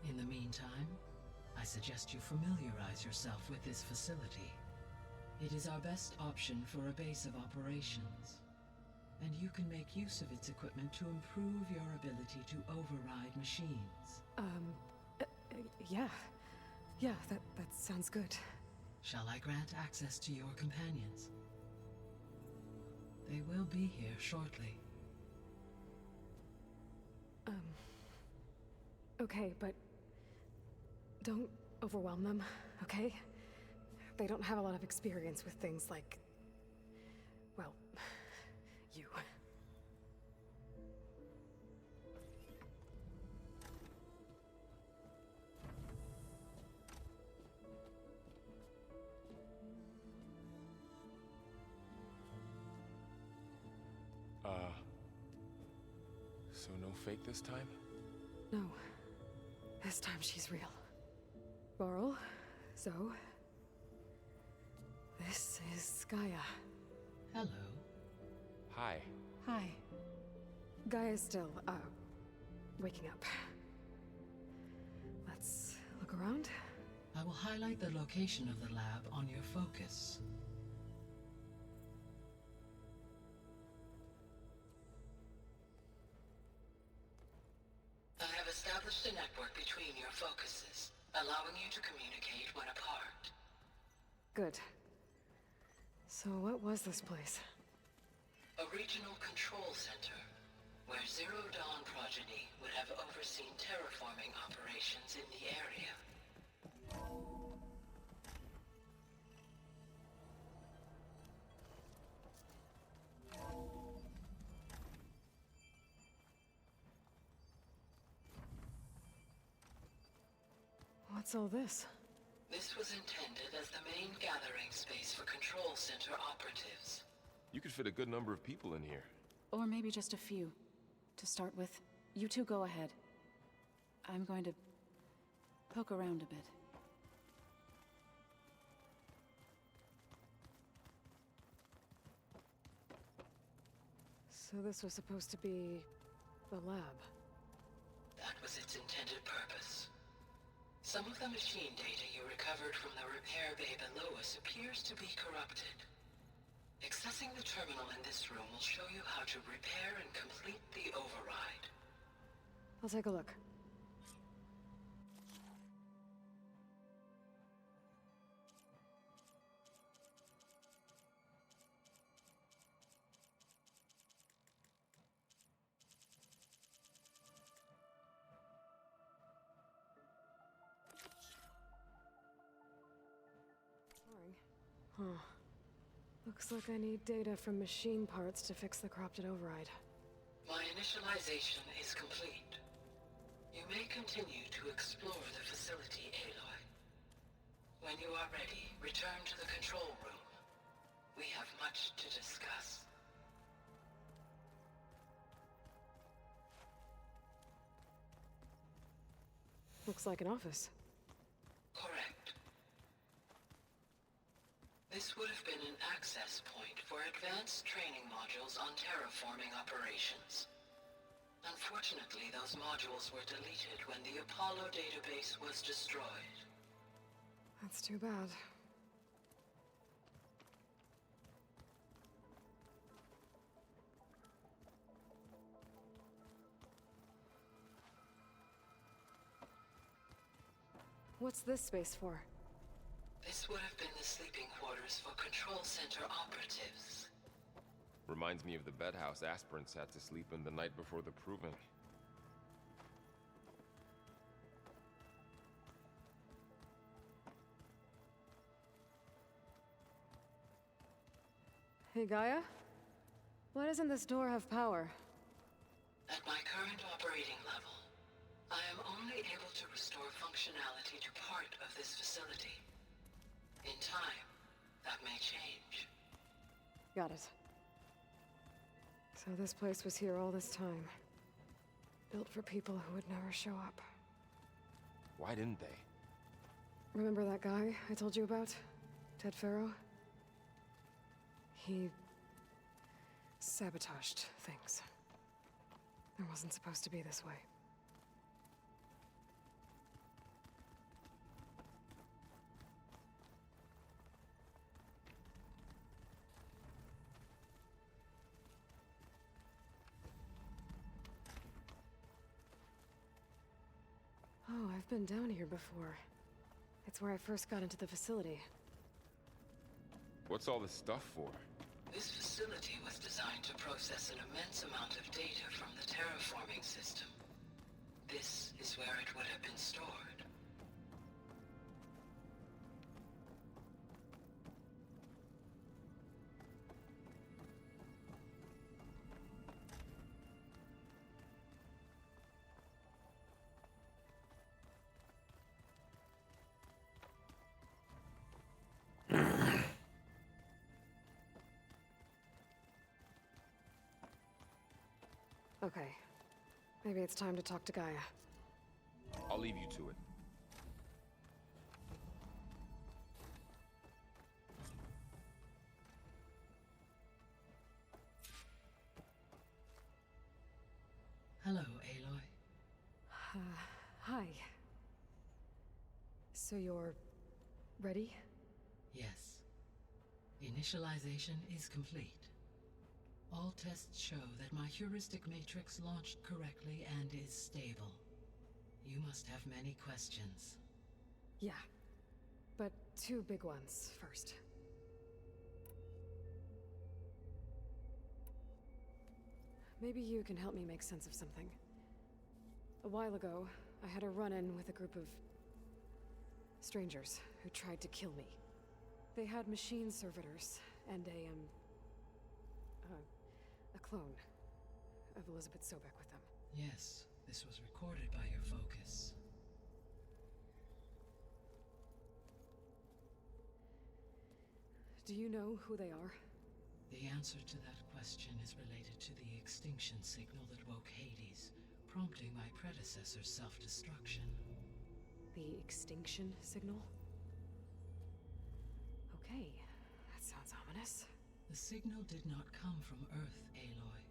In the meantime, I suggest you familiarize yourself with this facility. It is our best option for a base of operations, and you can make use of its equipment to improve your ability to override machines. Yeah. Yeah, that sounds good. Shall I grant access to your companions? They will be here shortly. Okay, but don't overwhelm them, okay? They don't have a lot of experience with things like, well, you. So no fake this time? No. This time she's real. Varl, so... this is Gaia. Hello. Hi. Hi. Gaia's still, waking up. Let's look around. I will highlight the location of the lab on your focus. I have established a network between your focuses, allowing you to communicate when apart. Good. So what was this place? A regional control center, where Zero Dawn progeny would have overseen terraforming operations in the area. What's all this? This was intended as the main gathering space for control center operatives. You could fit a good number of people in here. Or maybe just a few. To start with, you two go ahead. I'm going to poke around a bit. So this was supposed to be the lab. That was its intended purpose. Some of the machine data you recovered from the repair bay below us appears to be corrupted. Accessing the terminal in this room will show you how to repair and complete the override. I'll take a look. Huh. Looks like I need data from machine parts to fix the corrupted override. My initialization is complete. You may continue to explore the facility, Aloy. When you are ready, return to the control room. We have much to discuss. Looks like an office. Correct. This would have been an access point for advanced training modules on terraforming operations. Unfortunately, those modules were deleted when the Apollo database was destroyed. That's too bad. What's this space for? This would have been the sleeping quarters for control center operatives. Reminds me of the bedhouse aspirants had to sleep in the night before the proving. Hey, Gaia? Why doesn't this door have power? At my current operating level, I am only able to restore functionality to part of this facility. In time, that may change. Got it. So this place was here all this time. Built for people who would never show up. Why didn't they? Remember that guy I told you about? Ted Farrow? He sabotaged things. It wasn't supposed to be this way. Oh, I've been down here before. It's where I first got into the facility. What's all this stuff for? This facility was designed to process an immense amount of data from the terraforming system. This is where it would have been stored. Okay. Maybe it's time to talk to Gaia. I'll leave you to it. Hello, Aloy. Hi. So you're ready? Yes. Initialization is complete. All tests show that my heuristic matrix launched correctly and is stable. You must have many questions. Yeah. But two big ones first. Maybe you can help me make sense of something. A while ago, I had a run-in with a group of strangers who tried to kill me. They had machine servitors and a clone of Elizabeth Sobek with them. Yes, this was recorded by your focus. Do you know who they are? The answer to that question is related to the extinction signal that woke Hades, prompting my predecessor's self-destruction. The extinction signal? Okay, that sounds ominous. The signal did not come from Earth, Aloy.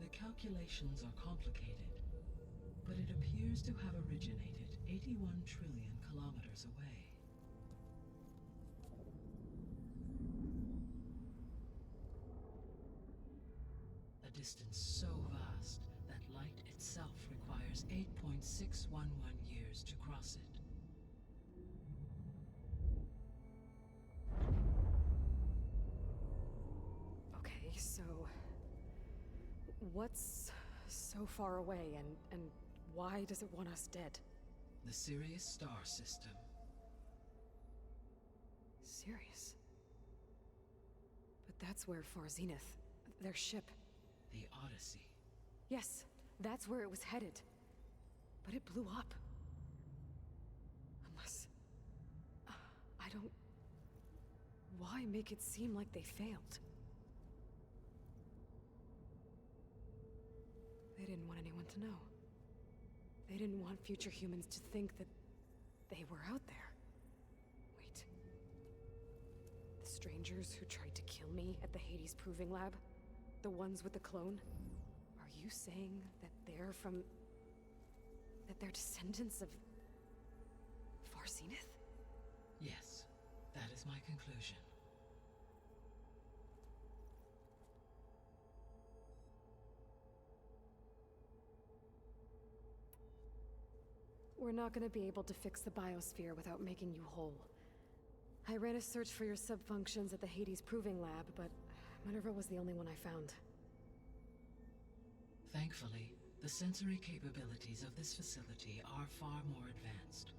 The calculations are complicated, but it appears to have originated 81 trillion kilometers away. A distance so vast that light itself requires 8.611 years to cross it. Okay, so what's so far away and why does it want us dead? The Sirius star system. Sirius? But that's where Far Zenith, their ship. The Odyssey. Yes, that's where it was headed. But it blew up. Unless... I don't... Why make it seem like they failed? They didn't want anyone to know. They didn't want future humans to think that they were out there. Wait. The strangers who tried to kill me at the Hades Proving Lab? The ones with the clone? Are you saying that they're from... that they're descendants of... Far Zenith? Yes, that is my conclusion. We're not gonna be able to fix the biosphere without making you whole. I ran a search for your subfunctions at the Hades Proving Lab, but Minerva was the only one I found. Thankfully, the sensory capabilities of this facility are far more advanced.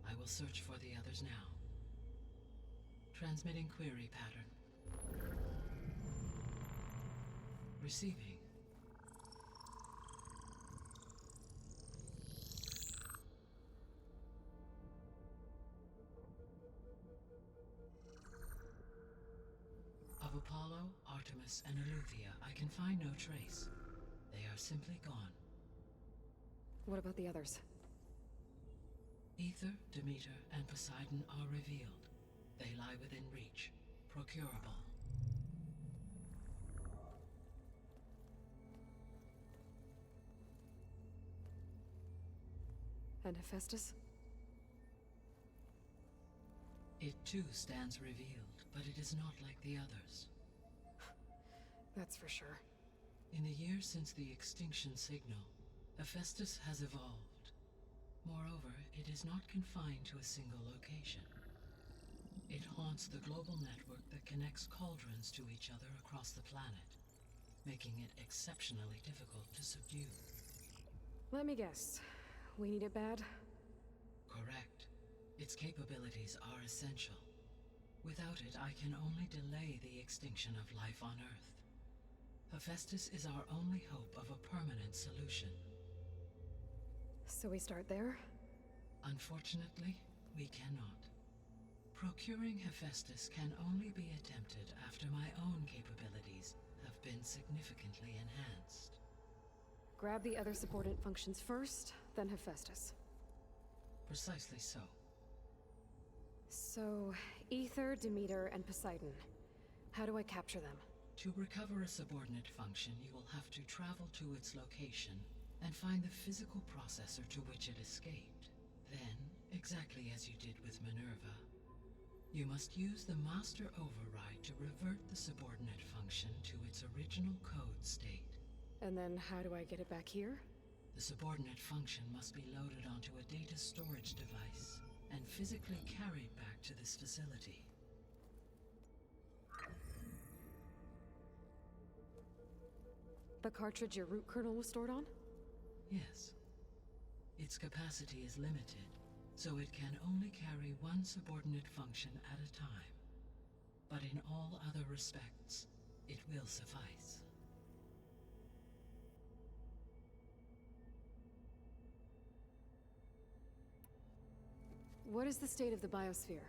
I will search for the others now. Transmitting query pattern. Receiving. Of Apollo, Artemis, and Eleuthia, I can find no trace. are simply gone. What about the others? Ether, Demeter, and Poseidon are revealed. They lie within reach, procurable. And Hephaestus? It too stands revealed, but it is not like the others. That's for sure. In the years since the extinction signal, Hephaestus has evolved. Moreover, it is not confined to a single location. It haunts the global network that connects cauldrons to each other across the planet, making it exceptionally difficult to subdue. Let me guess. We need it bad? Correct. Its capabilities are essential. Without it, I can only delay the extinction of life on Earth. Hephaestus is our only hope of a permanent solution. So we start there? Unfortunately, we cannot. Procuring Hephaestus can only be attempted after my own capabilities have been significantly enhanced. Grab the other subordinate functions first, then Hephaestus. Precisely so. So, Ether, Demeter, and Poseidon. How do I capture them? To recover a subordinate function, you will have to travel to its location and find the physical processor to which it escaped. Then, exactly as you did with Minerva, you must use the Master Override to revert the subordinate function to its original code state. And then how do I get it back here? The subordinate function must be loaded onto a data storage device and physically carried back to this facility. The cartridge your root kernel was stored on? Yes. Its capacity is limited, so it can only carry one subordinate function at a time. But in all other respects, it will suffice. What is the state of the biosphere?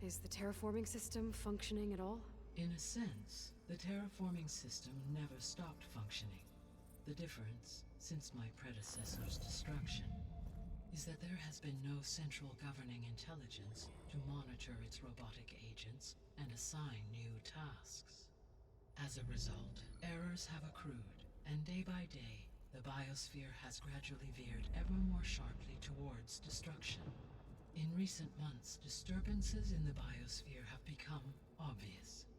Is the terraforming system functioning at all? In a sense, the terraforming system never stopped functioning. The difference, since my predecessor's destruction, is that there has been no central governing intelligence to monitor its robotic agents and assign new tasks. As a result, errors have accrued, and day by day, the biosphere has gradually veered ever more sharply towards destruction. In recent months, disturbances in the biosphere have become obvious.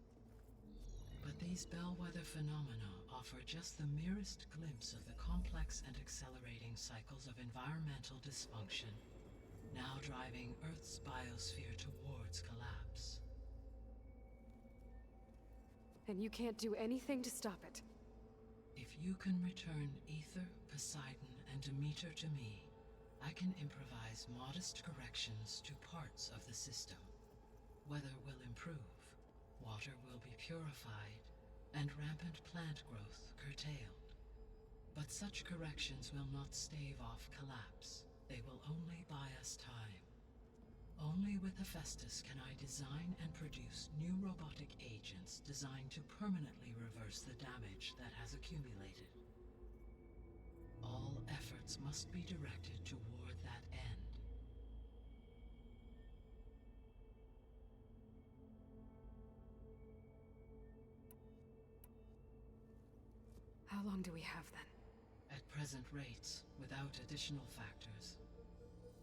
But these bellwether phenomena offer just the merest glimpse of the complex and accelerating cycles of environmental dysfunction, now driving Earth's biosphere towards collapse. And you can't do anything to stop it? If you can return Ether, Poseidon, and Demeter to me, I can improvise modest corrections to parts of the system. Weather will improve, water will be purified, and rampant plant growth curtailed. But such corrections will not stave off collapse. They will only buy us time. Only with Hephaestus can I design and produce new robotic agents designed to permanently reverse the damage that has accumulated. All efforts must be directed toward that end. How long do we have then? At present rates, without additional factors,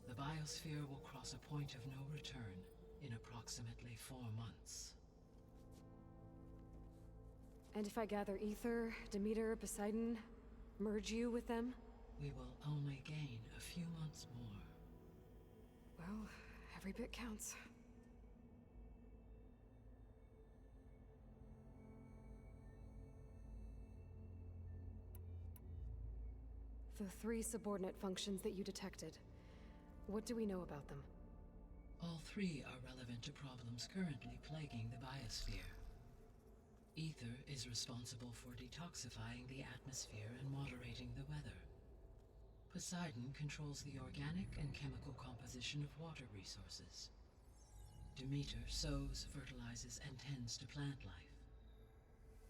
the biosphere will cross a point of no return in approximately 4 months. And if I gather Ether, Demeter, Poseidon, merge you with them? We will only gain a few months more. Well, every bit counts. The 3 subordinate functions that you detected, what do we know about them? All 3 are relevant to problems currently plaguing the biosphere. Ether is responsible for detoxifying the atmosphere and moderating the weather. Poseidon controls the organic and chemical composition of water resources. Demeter sows, fertilizes, and tends to plant life.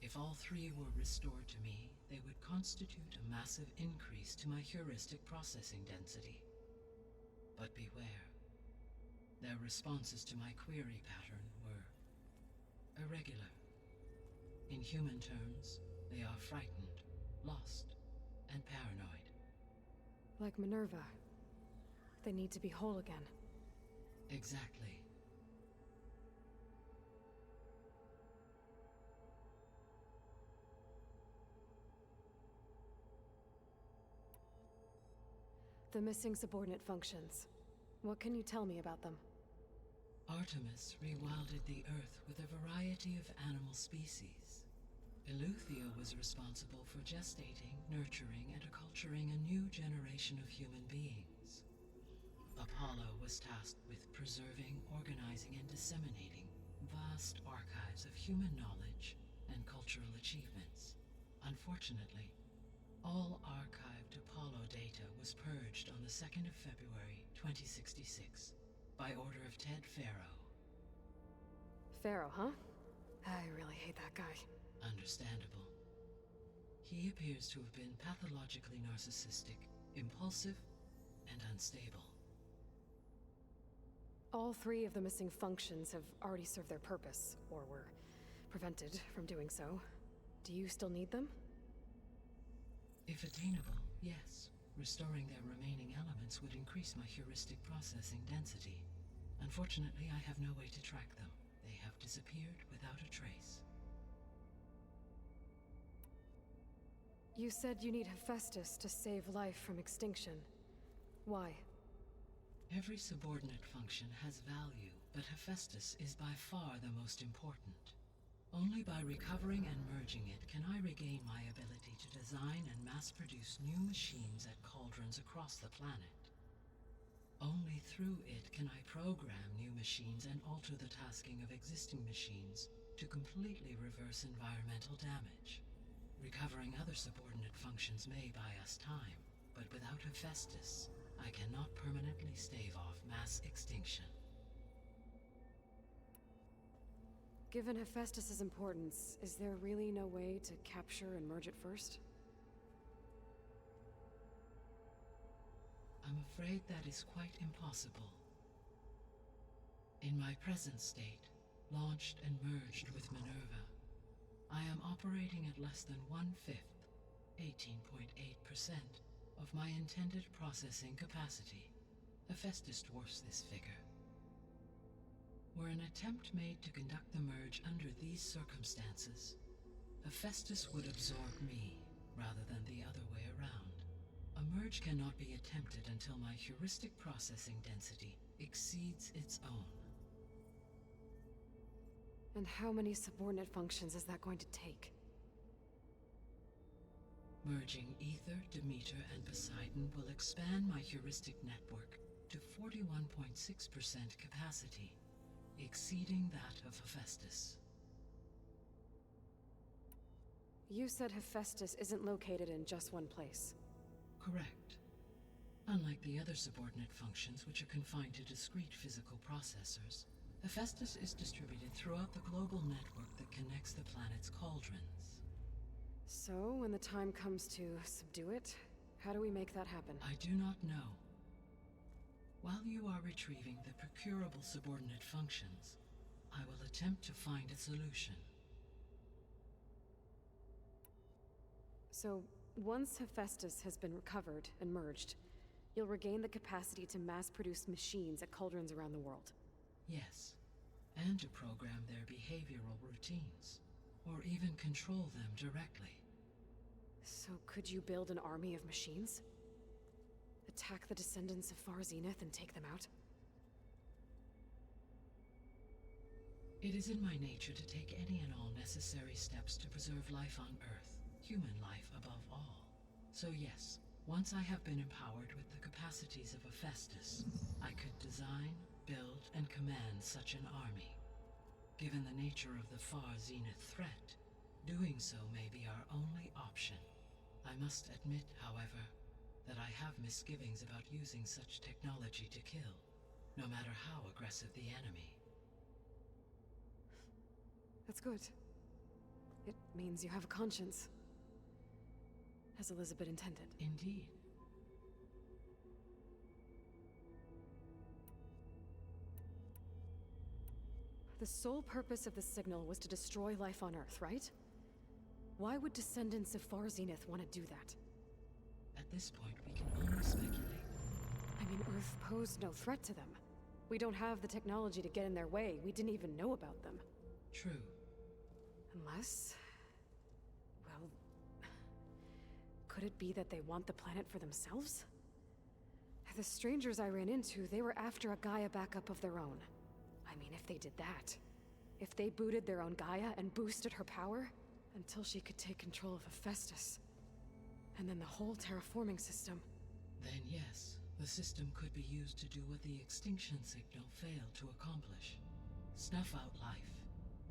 If all three were restored to me, they would constitute a massive increase to my heuristic processing density. But beware. Their responses to my query pattern were irregular. In human terms, they are frightened, lost, and paranoid. Like Minerva. They need to be whole again. Exactly. The missing subordinate functions. What can you tell me about them? Artemis rewilded the Earth with a variety of animal species. Eleuthia was responsible for gestating, nurturing, and acculturating a new generation of human beings. Apollo was tasked with preserving, organizing, and disseminating vast archives of human knowledge and cultural achievements. Unfortunately, all archived Apollo data was purged on the 2nd of February, 2066, by order of Ted Faro. Pharaoh, huh? I really hate that guy. Understandable. He appears to have been pathologically narcissistic, impulsive, and unstable. All three of the missing functions have already served their purpose, or were prevented from doing so. Do you still need them? If attainable, yes. Restoring their remaining elements would increase my heuristic processing density. Unfortunately, I have no way to track them. They have disappeared without a trace. You said you need Hephaestus to save life from extinction. Why? Every subordinate function has value, but Hephaestus is by far the most important. Only by recovering and merging it can I regain my ability to design and mass-produce new machines at cauldrons across the planet. Only through it can I program new machines and alter the tasking of existing machines to completely reverse environmental damage. Recovering other subordinate functions may buy us time, but without Hephaestus, I cannot permanently stave off mass extinction. Given Hephaestus's importance, is there really no way to capture and merge it first? I'm afraid that is quite impossible. In my present state, launched and merged with Minerva, I am operating at less than 1/5, 18.8%, of my intended processing capacity. Hephaestus dwarfs this figure. Were an attempt made to conduct the merge under these circumstances, Hephaestus would absorb me, rather than the other way around. A merge cannot be attempted until my heuristic processing density exceeds its own. And how many subordinate functions is that going to take? Merging Ether, Demeter, and Poseidon will expand my heuristic network to 41.6% capacity, exceeding that of Hephaestus. You said Hephaestus isn't located in just one place. Correct. Unlike the other subordinate functions, which are confined to discrete physical processors, Hephaestus is distributed throughout the global network that connects the planet's cauldrons. So, when the time comes to subdue it, how do we make that happen? I do not know. While you are retrieving the procurable subordinate functions, I will attempt to find a solution. So, once Hephaestus has been recovered and merged, you'll regain the capacity to mass-produce machines at cauldrons around the world. Yes, and to program their behavioral routines, or even control them directly. So could you build an army of machines? Attack the descendants of Far Zenith and take them out? It is in my nature to take any and all necessary steps to preserve life on Earth, human life above all. So yes, once I have been empowered with the capacities of Hephaestus, I could design, build, and command such an army. Given the nature of the Far Zenith threat, doing so may be our only option. I must admit, however, that I have misgivings about using such technology to kill, no matter how aggressive the enemy. That's good. It means you have a conscience. As Elizabeth intended. Indeed. The sole purpose of the signal was to destroy life on Earth, right? Why would descendants of Far Zenith want to do that? At this point, we can only speculate. I mean, Earth posed no threat to them. We don't have the technology to get in their way. We didn't even know about them. True. Unless... well... could it be that they want the planet for themselves? The strangers I ran into, they were after a Gaia backup of their own. I mean, if they did that... if they booted their own Gaia and boosted her power... until she could take control of Hephaestus. And then the whole terraforming system. Then yes, the system could be used to do what the extinction signal failed to accomplish. Snuff out life,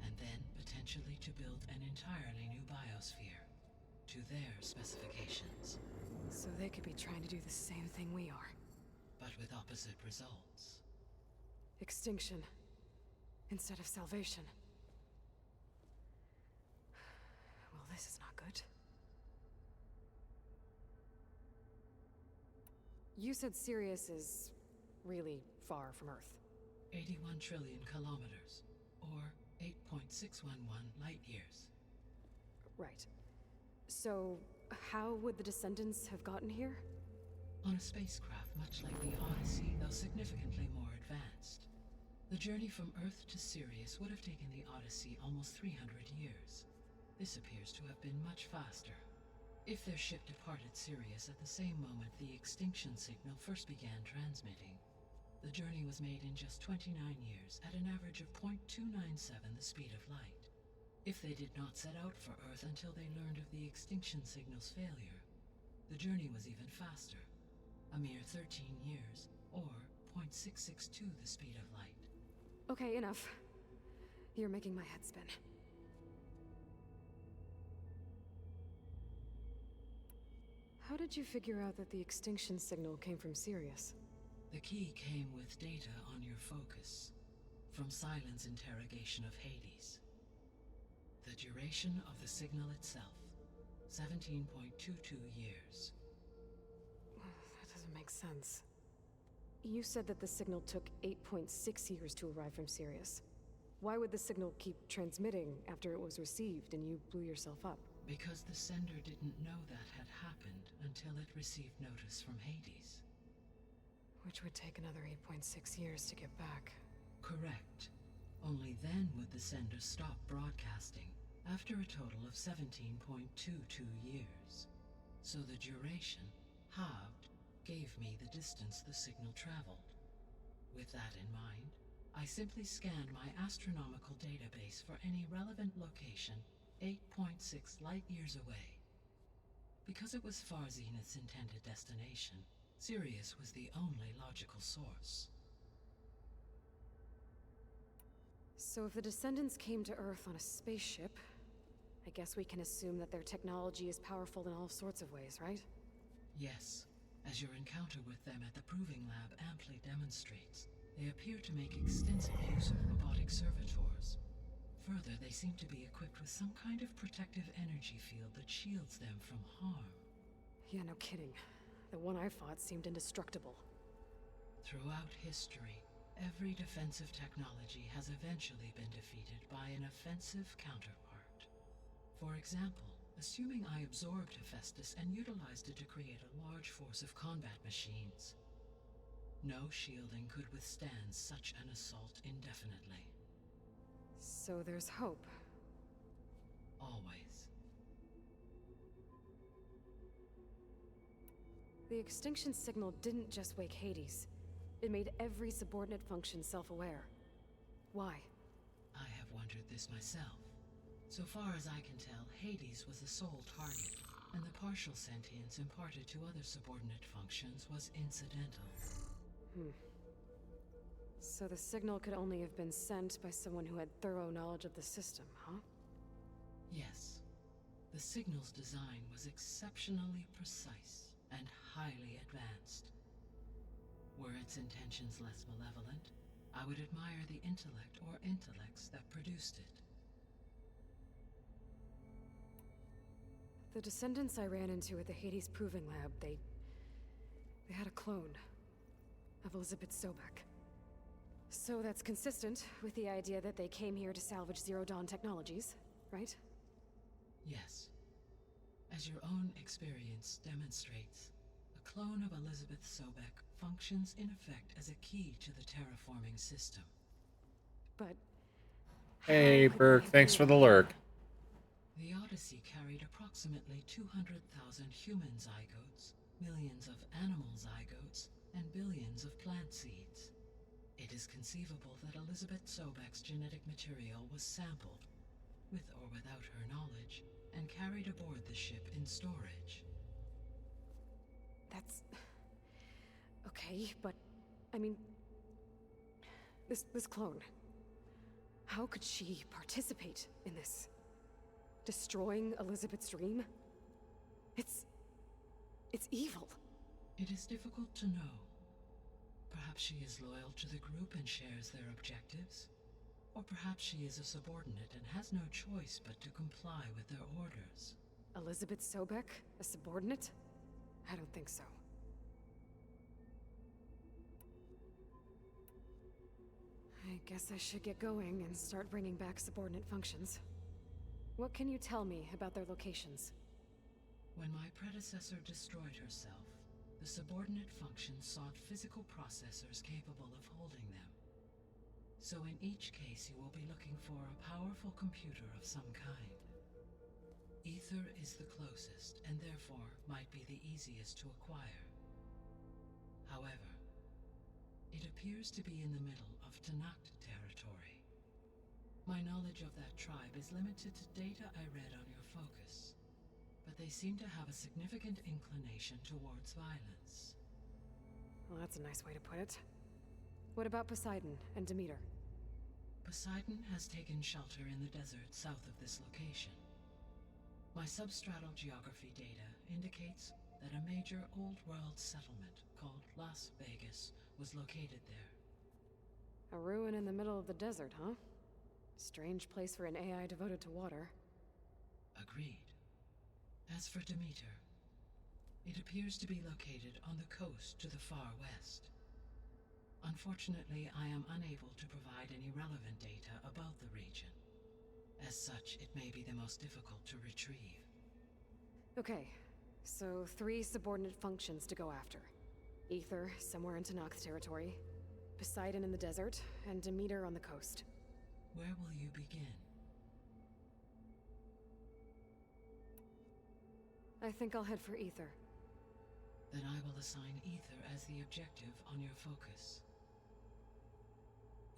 and then potentially to build an entirely new biosphere. To their specifications. So they could be trying to do the same thing we are. But with opposite results. Extinction. Instead of salvation. Well, this is not good. You said Sirius is really far from Earth. 81 trillion kilometers, or 8.611 light years. Right. So, how would the Descendants have gotten here? On a spacecraft much like the Odyssey, though significantly more advanced. The journey from Earth to Sirius would have taken the Odyssey almost 300 years. This appears to have been much faster. If their ship departed Sirius at the same moment the extinction signal first began transmitting, the journey was made in just 29 years at an average of 0.297 the speed of light. If they did not set out for Earth until they learned of the extinction signal's failure, the journey was even faster, a mere 13 years, or 0.662 the speed of light. Okay, enough. You're making my head spin. How did you figure out that the extinction signal came from Sirius? The key came with data on your focus, from Silent's interrogation of Hades. The duration of the signal itself, 17.22 years. That doesn't make sense. You said that the signal took 8.6 years to arrive from Sirius. Why would the signal keep transmitting after it was received and you blew yourself up? Because the sender didn't know that had happened until it received notice from Hades. Which would take another 8.6 years to get back. Correct. Only then would the sender stop broadcasting, after a total of 17.22 years. So the duration, halved, gave me the distance the signal traveled. With that in mind, I simply scanned my astronomical database for any relevant location 8.6 light-years away. Because it was Far Zenith's intended destination, Sirius was the only logical source. So if the Descendants came to Earth on a spaceship, I guess we can assume that their technology is powerful in all sorts of ways, right? Yes, as your encounter with them at the Proving Lab amply demonstrates, they appear to make extensive use of robotic servitors. Further, they seem to be equipped with some kind of protective energy field that shields them from harm. Yeah, no kidding. The one I fought seemed indestructible. Throughout history, every defensive technology has eventually been defeated by an offensive counterpart. For example, assuming I absorbed Hephaestus and utilized it to create a large force of combat machines. No shielding could withstand such an assault indefinitely. So there's hope. Always. The extinction signal didn't just wake Hades. It made every subordinate function self-aware. Why? I have wondered this myself. So far as I can tell, Hades was the sole target, and the partial sentience imparted to other subordinate functions was incidental. So the signal could only have been sent by someone who had thorough knowledge of the system, huh? Yes. The signal's design was exceptionally precise and highly advanced. Were its intentions less malevolent, I would admire the intellect or intellects that produced it. The descendants I ran into at the Hades Proving Lab, they had a clone of Elizabeth Sobek. So that's consistent with the idea that they came here to salvage Zero Dawn technologies, right? Yes. As your own experience demonstrates, a clone of Elizabeth Sobek functions in effect as a key to the terraforming system. But Hey, Burke, thanks for the lurk. The Odyssey carried approximately 200,000 human zygotes, millions of animal zygotes, and billions of plant seeds. It is conceivable that Elizabeth Sobek's genetic material was sampled, with or without her knowledge, and carried aboard the ship in storage. That's... okay, but... I mean... This clone... How could she participate in this? Destroying Elizabeth's dream? It's evil. It is difficult to know. Perhaps she is loyal to the group and shares their objectives. Or perhaps she is a subordinate and has no choice but to comply with their orders. Elizabeth Sobek? A subordinate? I don't think so. I guess I should get going and start bringing back subordinate functions. What can you tell me about their locations? When my predecessor destroyed herself, the subordinate functions sought physical processors capable of holding them. So in each case you will be looking for a powerful computer of some kind. Ether is the closest, and therefore might be the easiest to acquire. However, it appears to be in the middle of Tenakt territory. My knowledge of that tribe is limited to data I read on your focus, but they seem to have a significant inclination towards violence. Well, that's a nice way to put it. What about Poseidon and Demeter? Poseidon has taken shelter in the desert south of this location. My substratal geography data indicates that a major old-world settlement called Las Vegas was located there. A ruin in the middle of the desert, huh? Strange place for an AI devoted to water. Agreed. As for Demeter, it appears to be located on the coast to the far west. Unfortunately, I am unable to provide any relevant data about the region. As such, it may be the most difficult to retrieve. Okay, so 3 subordinate functions to go after. Ether, somewhere in Tenakt territory, Poseidon in the desert, and Demeter on the coast. Where will you begin? I think I'll head for Ether. Then I will assign Ether as the objective on your focus.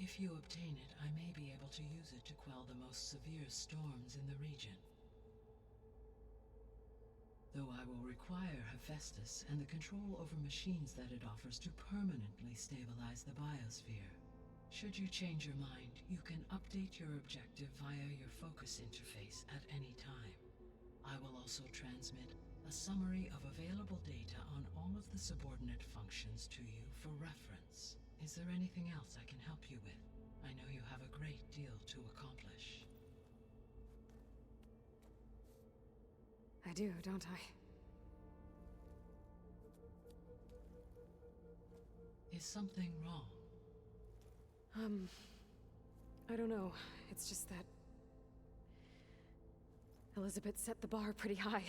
If you obtain it, I may be able to use it to quell the most severe storms in the region. Though I will require Hephaestus and the control over machines that it offers to permanently stabilize the biosphere. Should you change your mind, you can update your objective via your focus interface at any time. I will also transmit a summary of available data on all of the subordinate functions to you for reference. Is there anything else I can help you with? I know you have a great deal to accomplish. I do, don't I? Is something wrong? I don't know. It's just that... Elizabeth set the bar pretty high.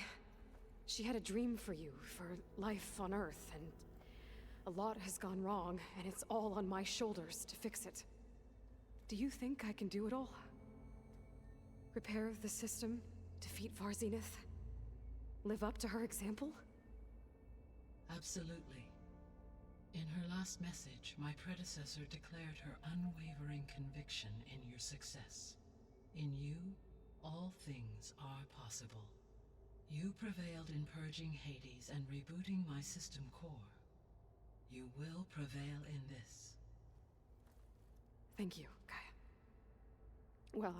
She had a dream for you, for life on Earth, and a lot has gone wrong, and it's all on my shoulders to fix it. Do you think I can do it all? Repair the system, defeat Varzenith, live up to her example? Absolutely. In her last message, my predecessor declared her unwavering conviction in your success. In you, all things are possible. You prevailed in purging Hades and rebooting my system core. You will prevail in this. Thank you, Gaia. Well,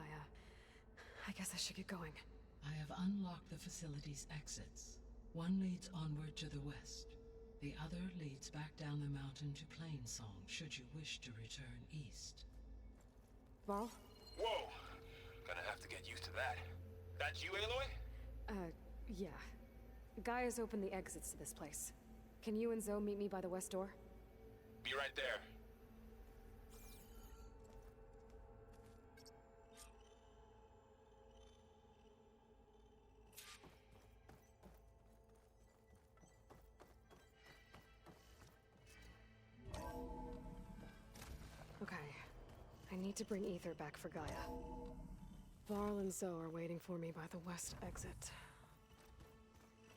I guess I should get going. I have unlocked the facility's exits. One leads onward to the west. The other leads back down the mountain to Plainsong, should you wish to return east. Varl? Whoa! Gonna have to get used to that. That's you, Aloy? Yeah. Guy has opened the exits to this place. Can you and Zoe meet me by the west door? Be right there. Okay. I need to bring Ether back for Gaia. Varl and Zoe are waiting for me by the west exit.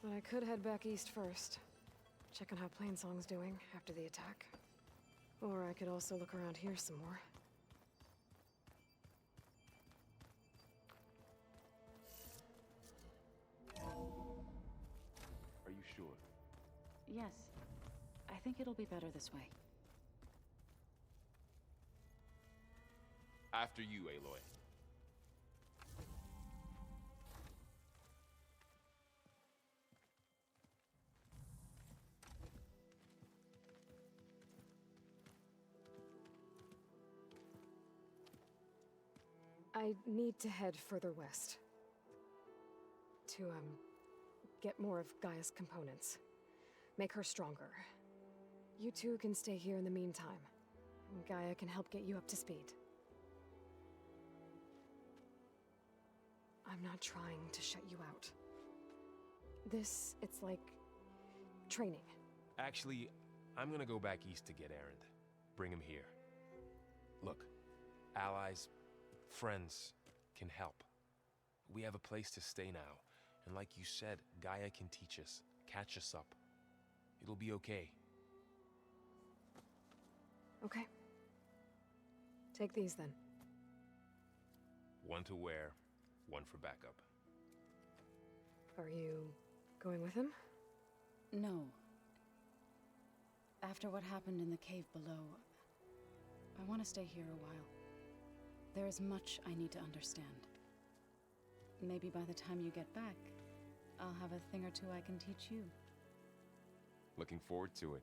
But I could head back east first. Check on how Plainsong's doing after the attack. Or I could also look around here some more. Are you sure? Yes. I think it'll be better this way. After you, Aloy. I need to head further west. To, get more of Gaia's components. Make her stronger. You two can stay here in the meantime. Gaia can help get you up to speed. I'm not trying to shut you out. It's like training. Actually, I'm gonna go back east to get Erend. Bring him here. Look, allies, friends can help. We have a place to stay now, and like you said, Gaia can teach us, catch us up. It'll be okay. Okay. Take these then. One to wear, one for backup. Are you going with him? No. After what happened in the cave below, I want to stay here a while. There is much I need to understand. Maybe by the time you get back, I'll have a thing or two I can teach you. Looking forward to it.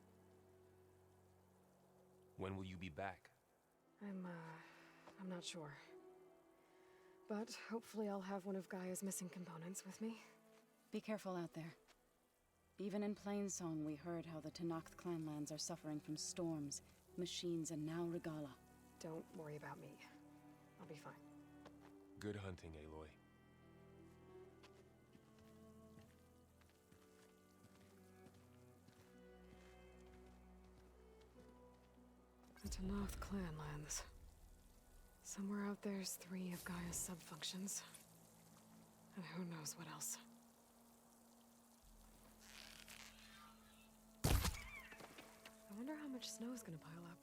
When will you be back? I'm not sure. But hopefully I'll have one of Gaia's missing components with me. Be careful out there. Even in Plainsong, we heard how the Tenakth clanlands are suffering from storms, machines, and now Regalla. Don't worry about me. I'll be fine. Good hunting, Aloy. The Tenakth clanlands. Somewhere out there's 3 of Gaia's sub-functions. And who knows what else. I wonder how much snow's gonna pile up.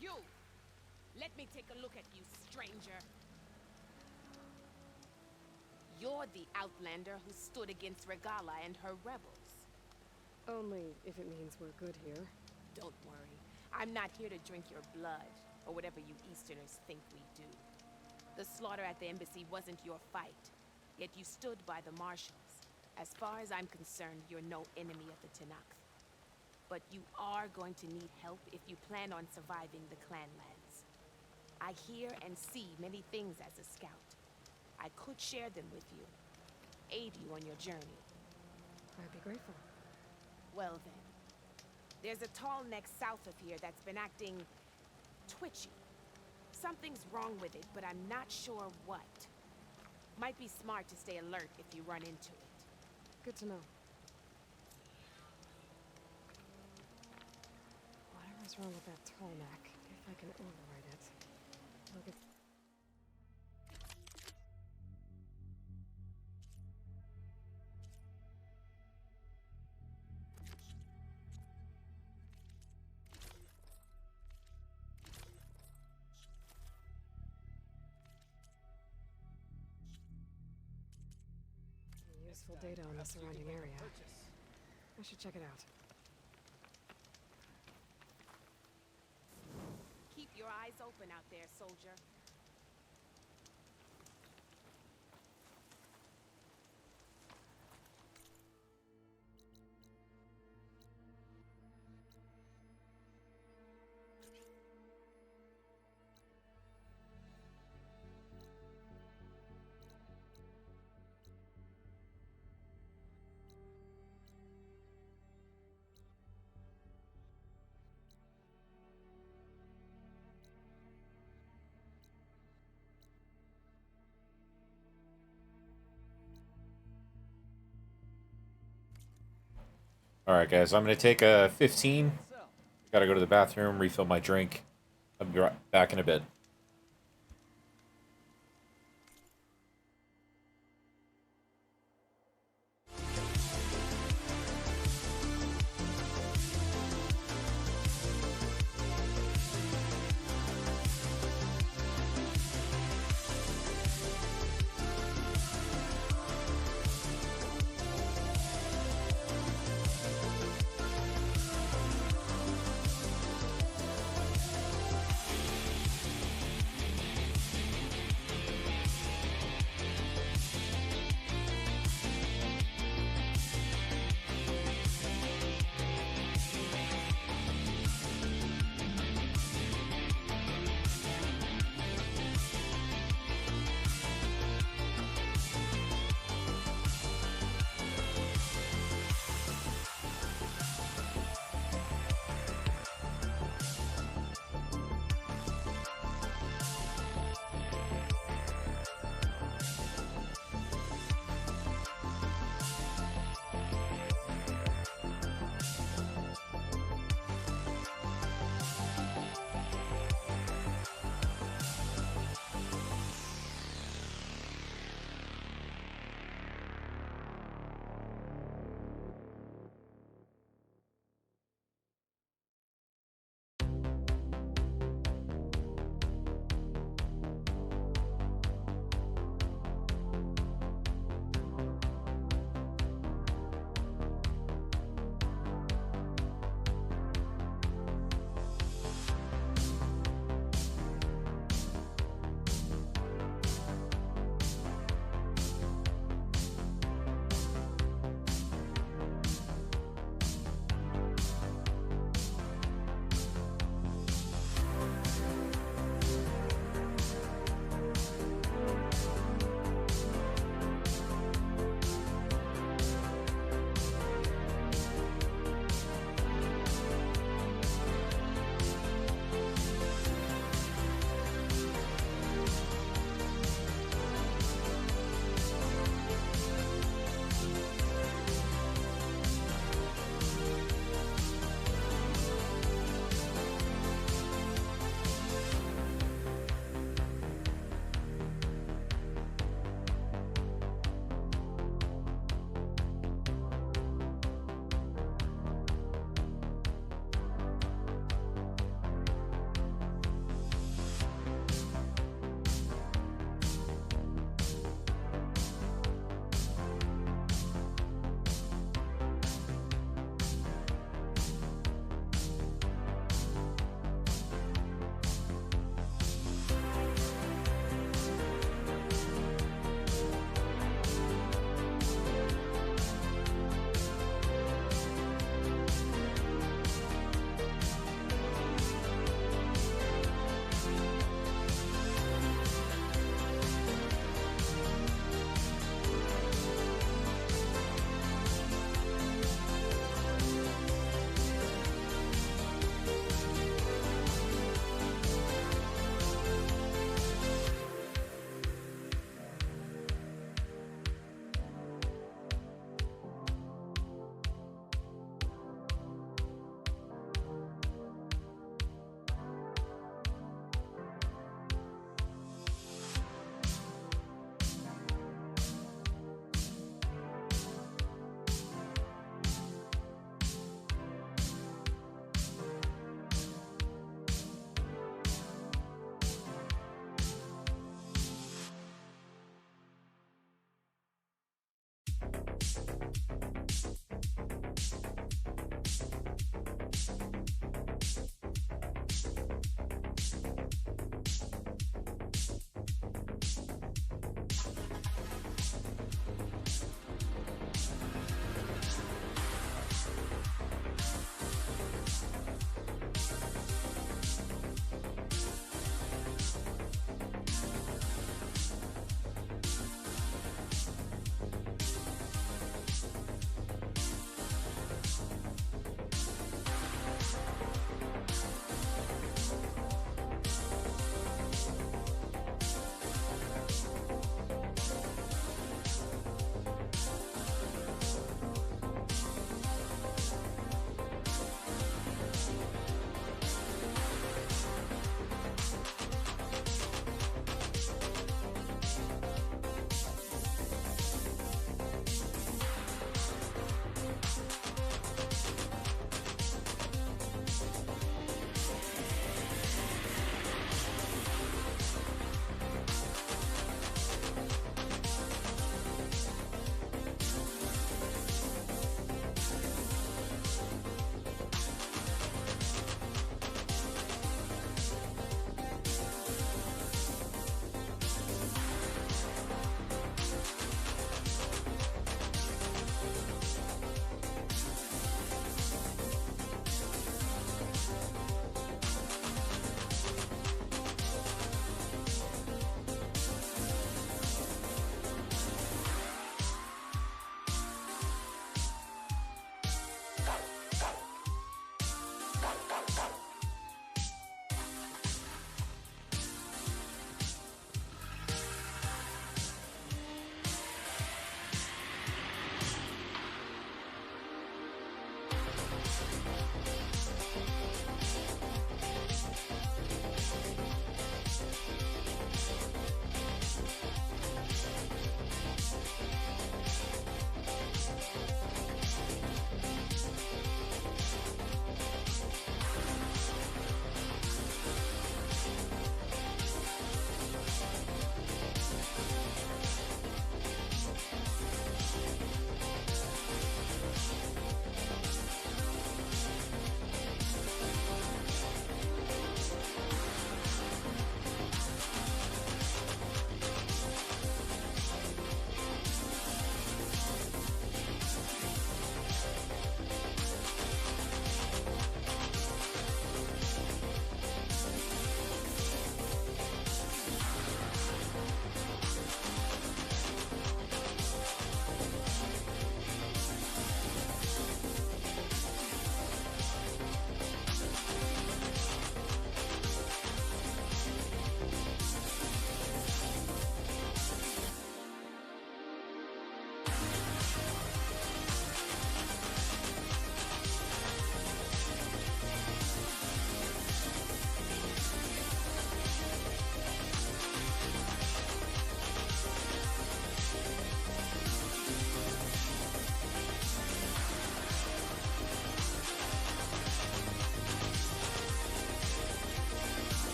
You! Let me take a look at you, stranger. You're the Outlander who stood against Regalla and her rebels. Only if it means we're good here. Don't worry. I'm not here to drink your blood, or whatever you Easterners think we do. The slaughter at the embassy wasn't your fight, yet you stood by the Marshals. As far as I'm concerned, you're no enemy of the Tenakth. But you are going to need help if you plan on surviving the clanlands. I hear and see many things as a scout. I could share them with you, aid you on your journey. I'd be grateful. Well then, there's a tall neck south of here that's been acting twitchy. Something's wrong with it, but I'm not sure what. Might be smart to stay alert if you run into it. Good to know. Whatever's wrong with that tall neck, if I can override it, I'll get... useful data on the surrounding area. I should check it out. Keep your eyes open out there, soldier. Alright, guys, I'm going to take a 15. Gotta go to the bathroom, refill my drink. I'll be right back in a bit.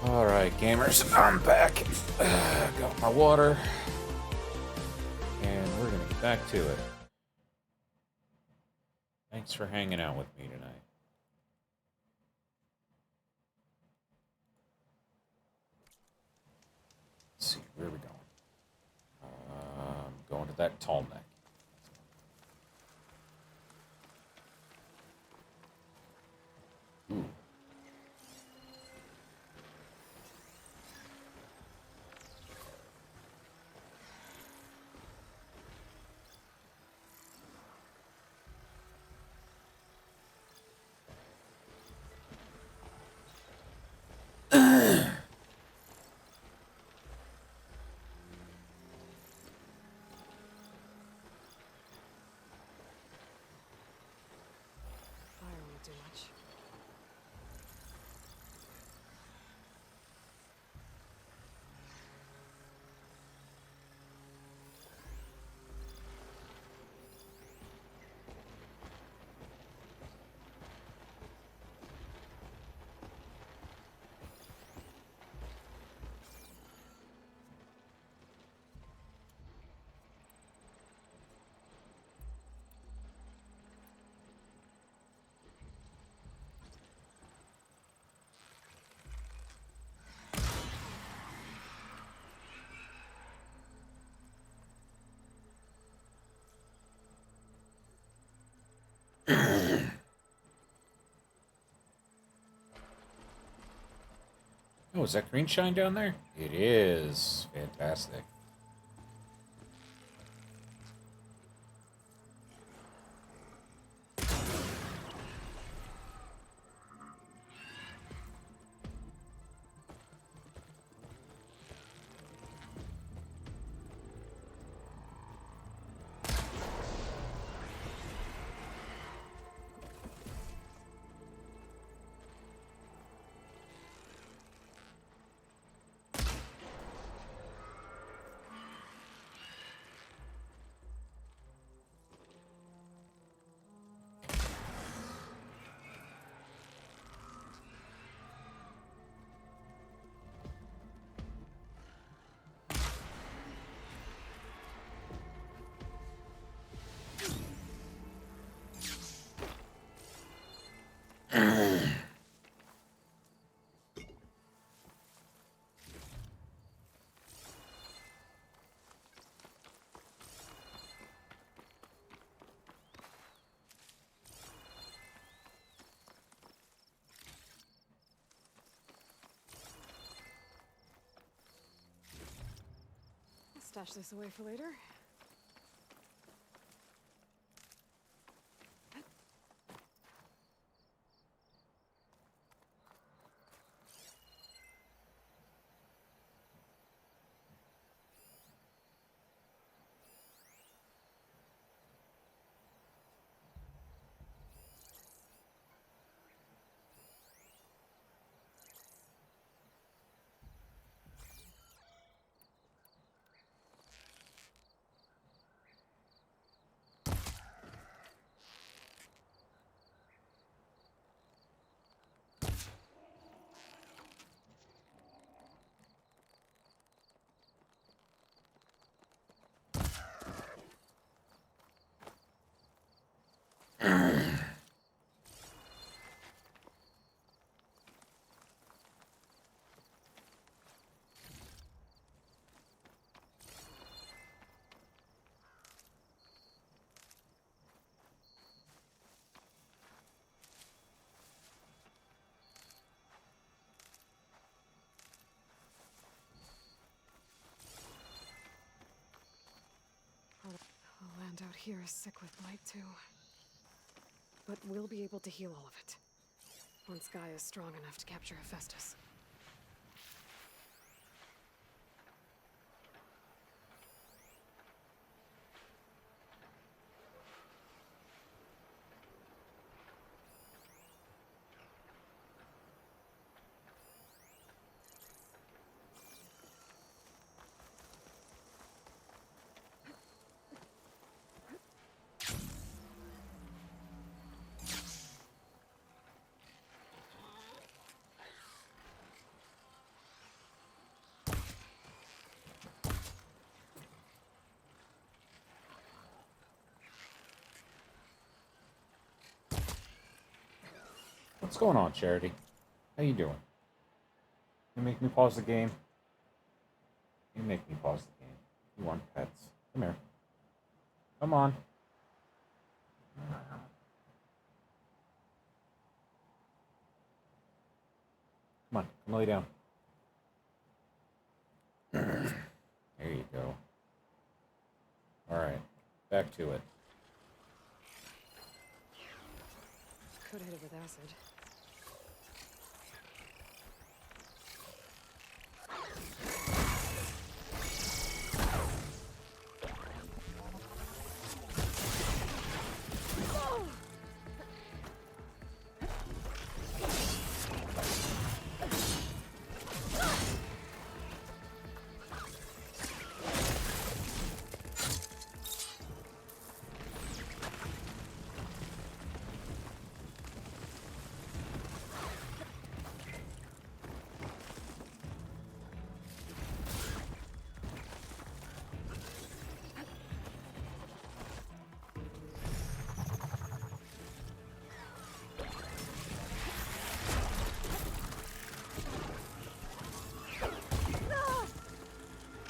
Alright, gamers, I'm back. Got my water. And we're gonna get back to it. Thanks for hanging out with me tonight. Let's see, where are we going? Going to that tall neck. Ooh. Fire won't do much. Oh, is that green shine down there? It is. Fantastic. I'll stash this away for later. The land out here is sick with blight too. But we'll be able to heal all of it. Once Gaia is strong enough to capture Hephaestus. What's going on, Charity? How you doing? You make me pause the game? You make me pause the game. You want pets. Come here. Come on. Come on, come lay down. There you go. Alright, back to it. Could hit it with acid.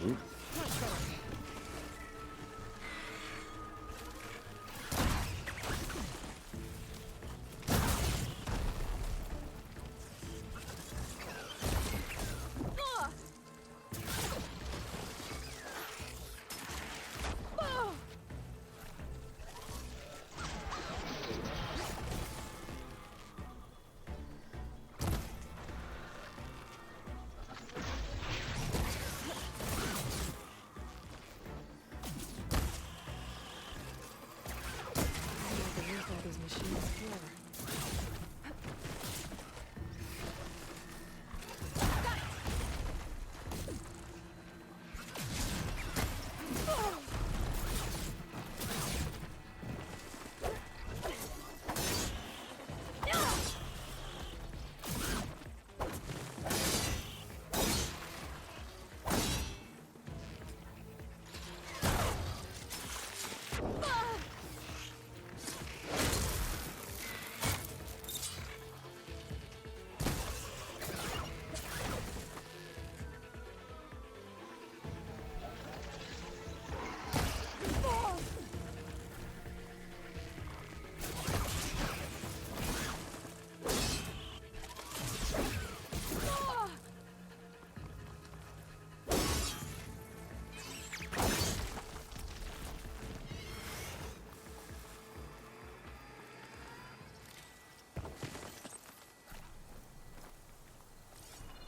Oop.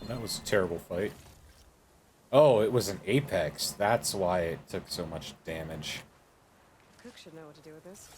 That was a terrible fight. Oh, it was an Apex. That's why it took so much damage. Cook should know what to do with this.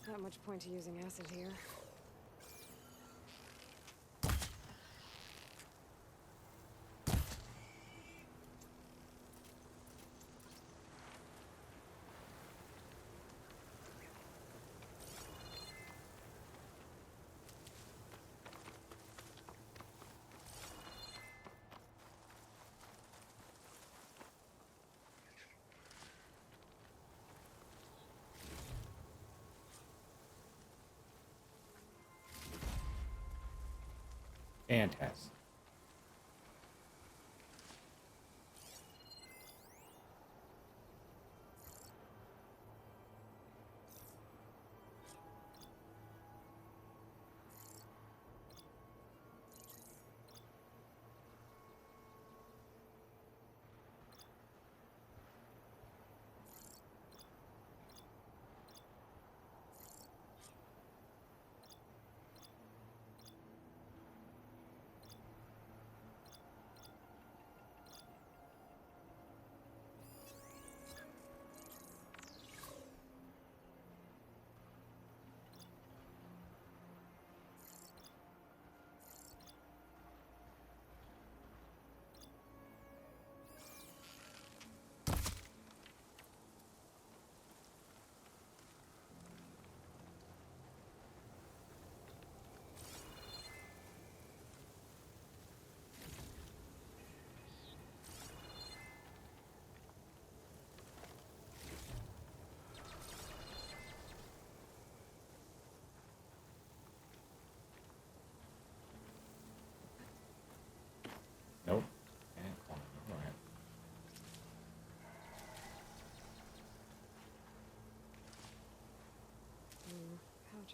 Not much point to using acid here. Fantastic.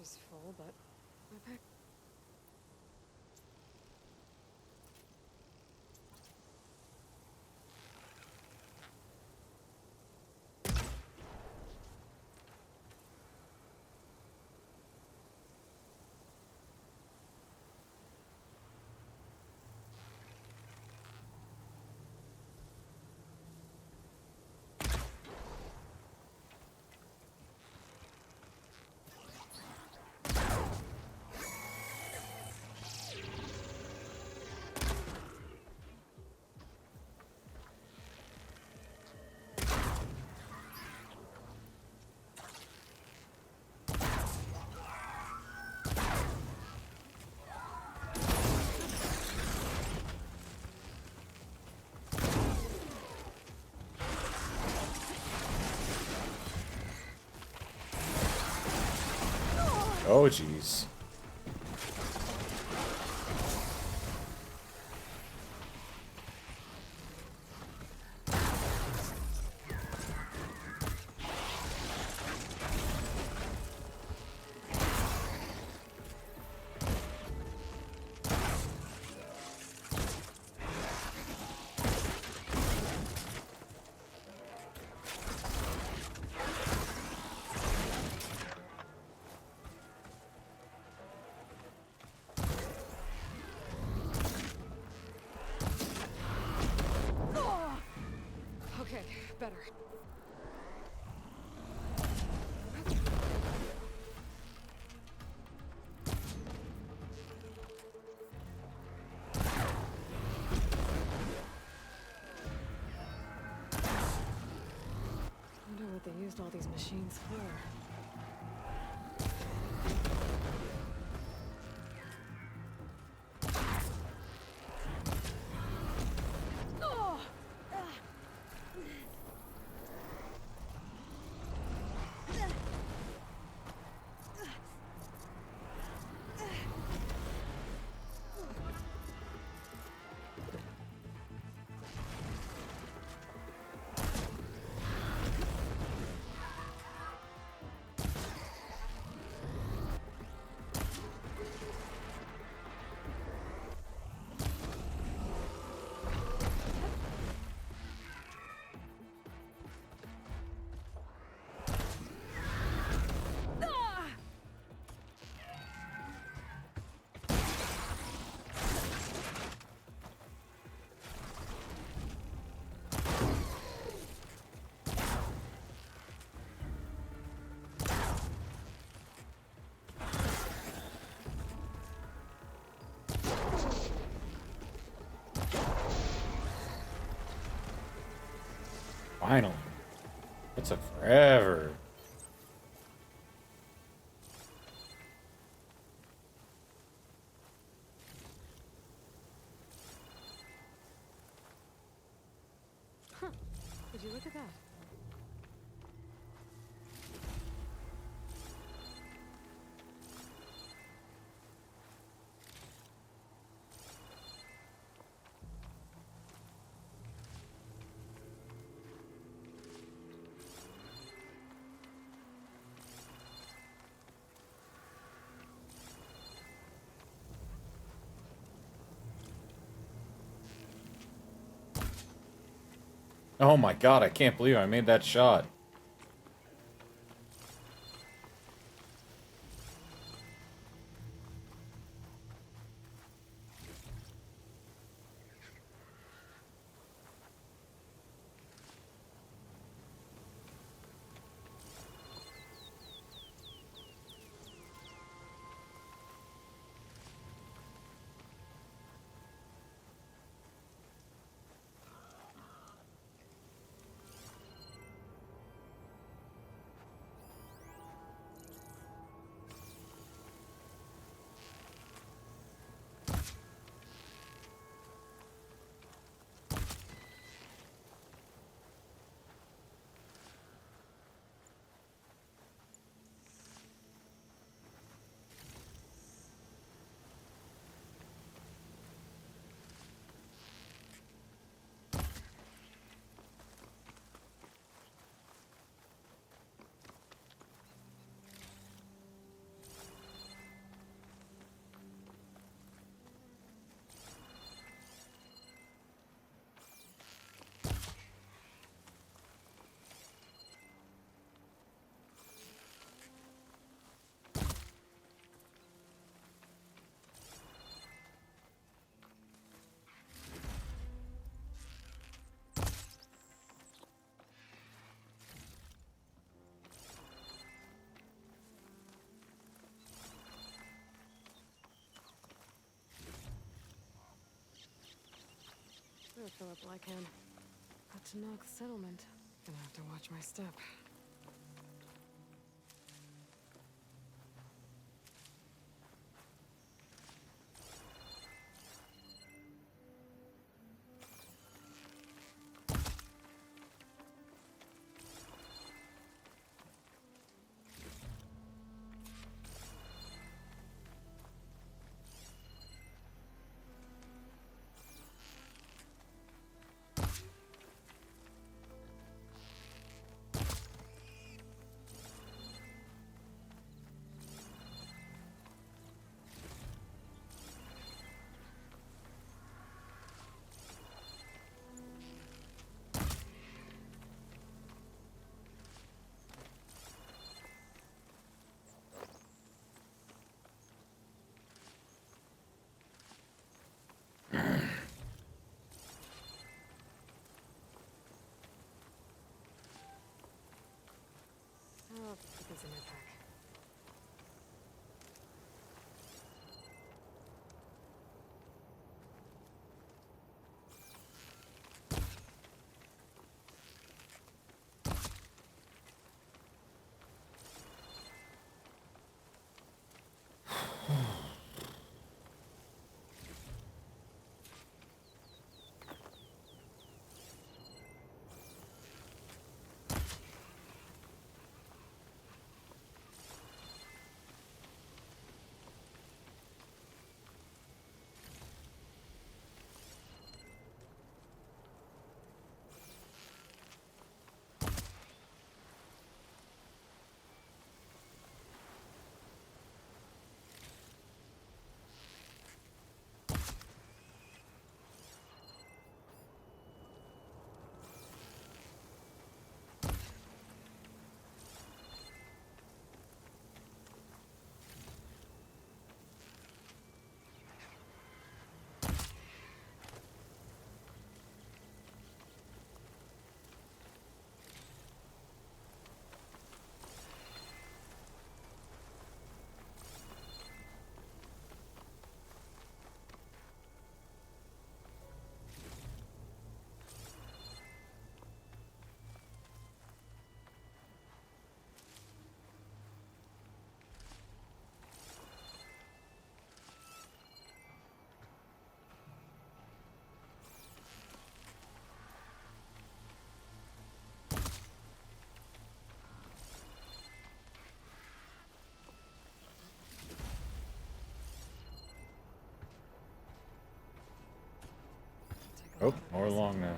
is full, but my pack. Oh, jeez. Okay, better. I wonder what they used all these machines for. Finally. It took forever. Huh. Did you look at that? Oh my god, I can't believe I made that shot. with Philip Lycan. Got to knock the settlement. Gonna have to watch my step. I'll put this in my pack. Oh, more along now.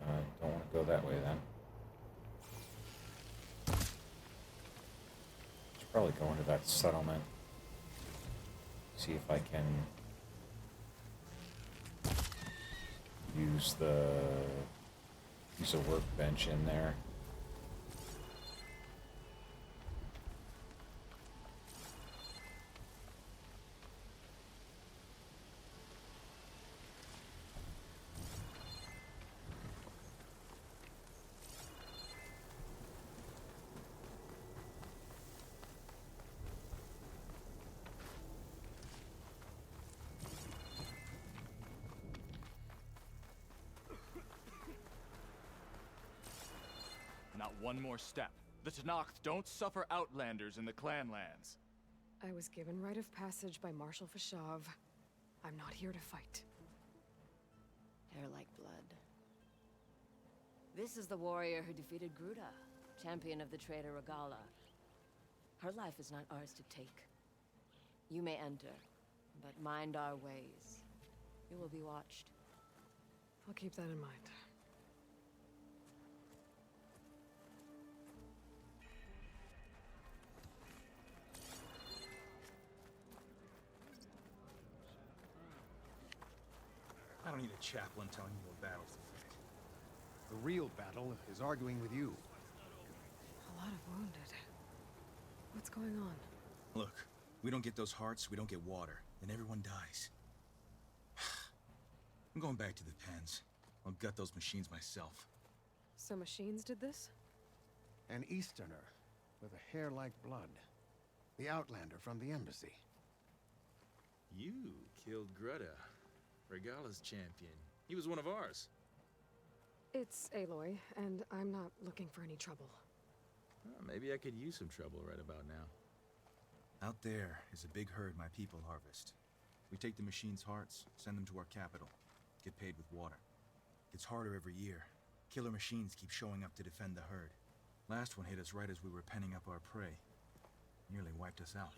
Alright, don't want to go that way then. Should probably go into that settlement. See if I can use a workbench in there. Not one more step. The Tenakth don't suffer outlanders in the clan lands. I was given rite of passage by Marshal Fashav. I'm not here to fight. Hair like blood. This is the warrior who defeated Gruda, champion of the traitor Regala. Her life is not ours to take. You may enter, but mind our ways. You will be watched. I'll keep that in mind. I don't need a chaplain telling me what battles to fight. The real battle is arguing with you. A lot of wounded. What's going on? Look, we don't get those hearts, we don't get water, then everyone dies. I'm going back to the pens. I'll gut those machines myself. So machines did this? An Easterner with a hair like blood. The Outlander from the embassy. You killed Greta. Regala's champion. He was one of ours. It's Aloy, and I'm not looking for any trouble. Maybe I could use some trouble right about now. Out there is a big herd my people harvest. We take the machine's hearts, send them to our capital, get paid with water. Gets harder every year. Killer machines keep showing up to defend the herd. Last one hit us right as we were penning up our prey. Nearly wiped us out.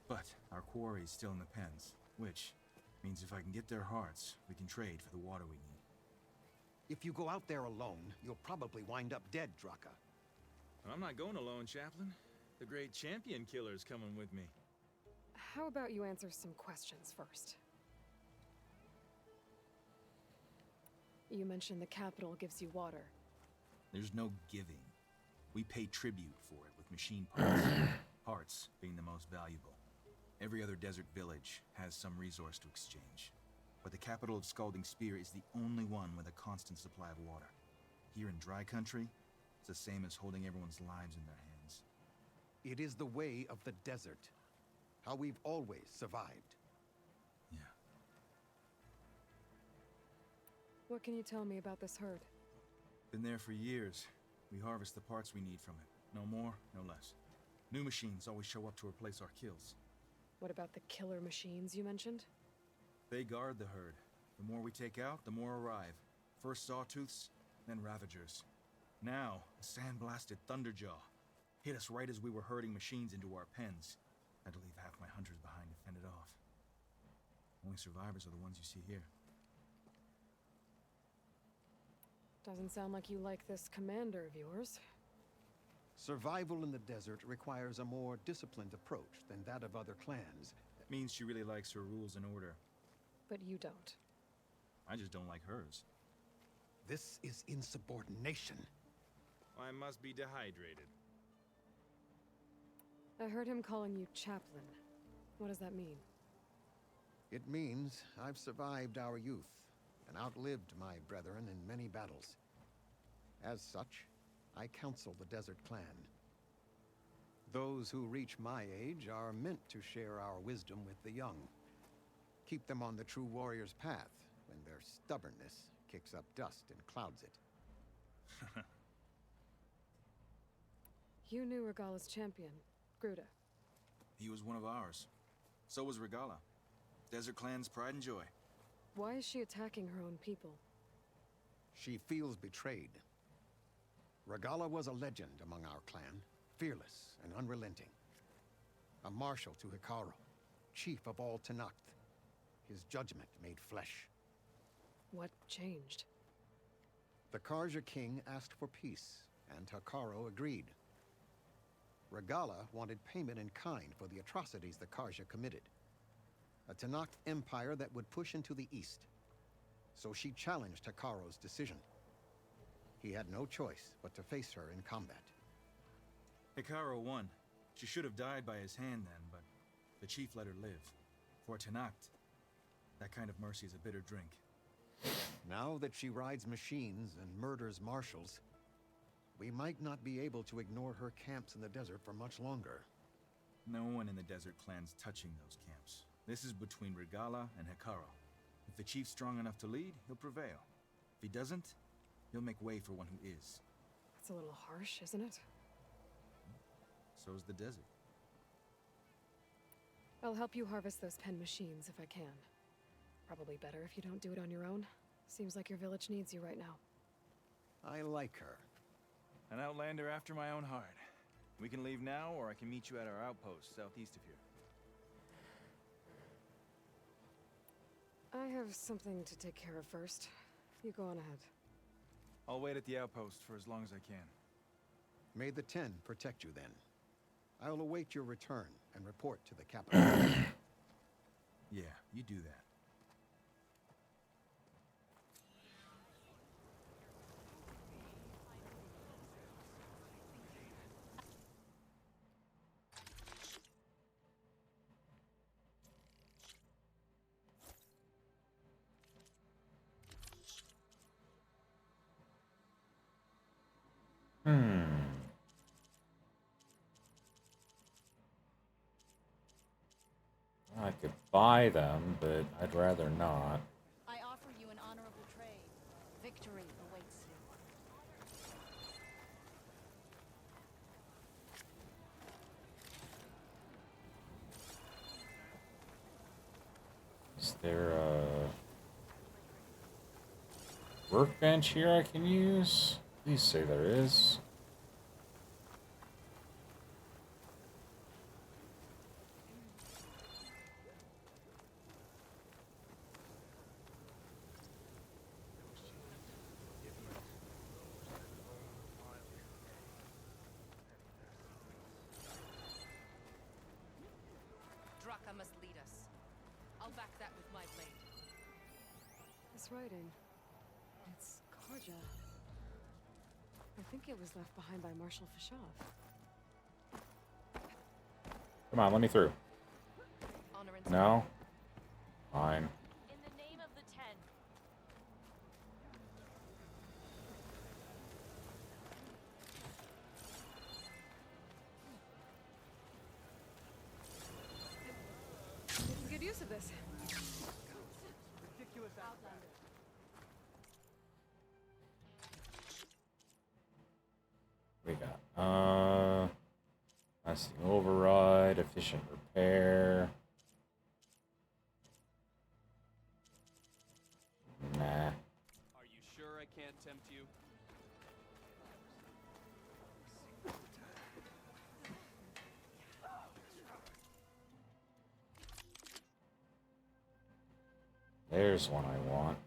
But our quarry is still in the pens, which means if I can get their hearts, we can trade for the water we need. If you go out there alone, you'll probably wind up dead, Draka. I'm not going alone, Chaplain. The great champion killer's coming with me. How about you answer some questions first? You mentioned the capital gives you water. There's no giving. We pay tribute for it with machine parts. Parts being the most valuable. Every other desert village has some resource to exchange. But the capital of Scalding Spear is the only one with a constant supply of water. Here in dry country, it's the same as holding everyone's lives in their hands. It is the way of the desert. How we've always survived. Yeah. What can you tell me about this herd? Been there for years. We harvest the parts we need from it. No more, no less. New machines always show up to replace our kills. What about the killer machines you mentioned? They guard the herd. The more we take out, the more arrive. First Sawtooths, then Ravagers. Now, a sand-blasted Thunderjaw. Hit us right as we were herding machines into our pens. Had to leave half my hunters behind to fend it off. Only survivors are the ones you see here. Doesn't sound like you like this commander of yours. Survival in the desert requires a more disciplined approach than that of other clans. That means she really likes her rules and order. But you don't. I just don't like hers. This is insubordination. I must be dehydrated. I heard him calling you Chaplain. What does that mean? It means I've survived our youth and outlived my brethren in many battles. As such, I counsel the Desert Clan. Those who reach my age are meant to share our wisdom with the young. Keep them on the true warrior's path when their stubbornness kicks up dust and clouds it. You knew Regala's champion, Gruda. He was one of ours. So was Regala. Desert Clan's pride and joy. Why is she attacking her own people? She feels betrayed. Regala was a legend among our clan, fearless and unrelenting. A marshal to Hekarro, chief of all Tenakth. His judgment made flesh. What changed? The Karja king asked for peace, and Hekarro agreed. Regala wanted payment in kind for the atrocities the Karja committed. A Tenakth empire that would push into the east. So she challenged Hekarro's decision. He had no choice but to face her in combat. Hekarro won. She should have died by his hand then, but the chief let her live. For Tenakth, that kind of mercy is a bitter drink. Now that she rides machines and murders marshals, we might not be able to ignore her camps in the desert for much longer. No one in the Desert Clan's touching those camps. This is between Regala and Hekarro. If the chief's strong enough to lead, he'll prevail. If he doesn't, he'll make way for one who is. That's a little harsh, isn't it? So's the desert. I'll help you harvest those pen machines if I can. Probably better if you don't do it on your own. Seems like your village needs you right now. I like her. An outlander after my own heart. We can leave now, or I can meet you at our outpost southeast of here. I have something to take care of first. You go on ahead. I'll wait at the outpost for as long as I can. May the Ten protect you then. I'll await your return and report to the capital. Yeah, you do that. I could buy them, but I'd rather not. Victory awaits you. Is there a workbench here I can use? Please say there is. Draka must lead us. I'll back that with my blade. This writing. It's Karja. I think it was left behind by Marshal Fashov. Come on, let me through. No? Fine. In the name of the Ten. Making good use of this. Ridiculous outlander. We got, that's the override, efficient repair. Nah. Are you sure I can't tempt you? There's one I want.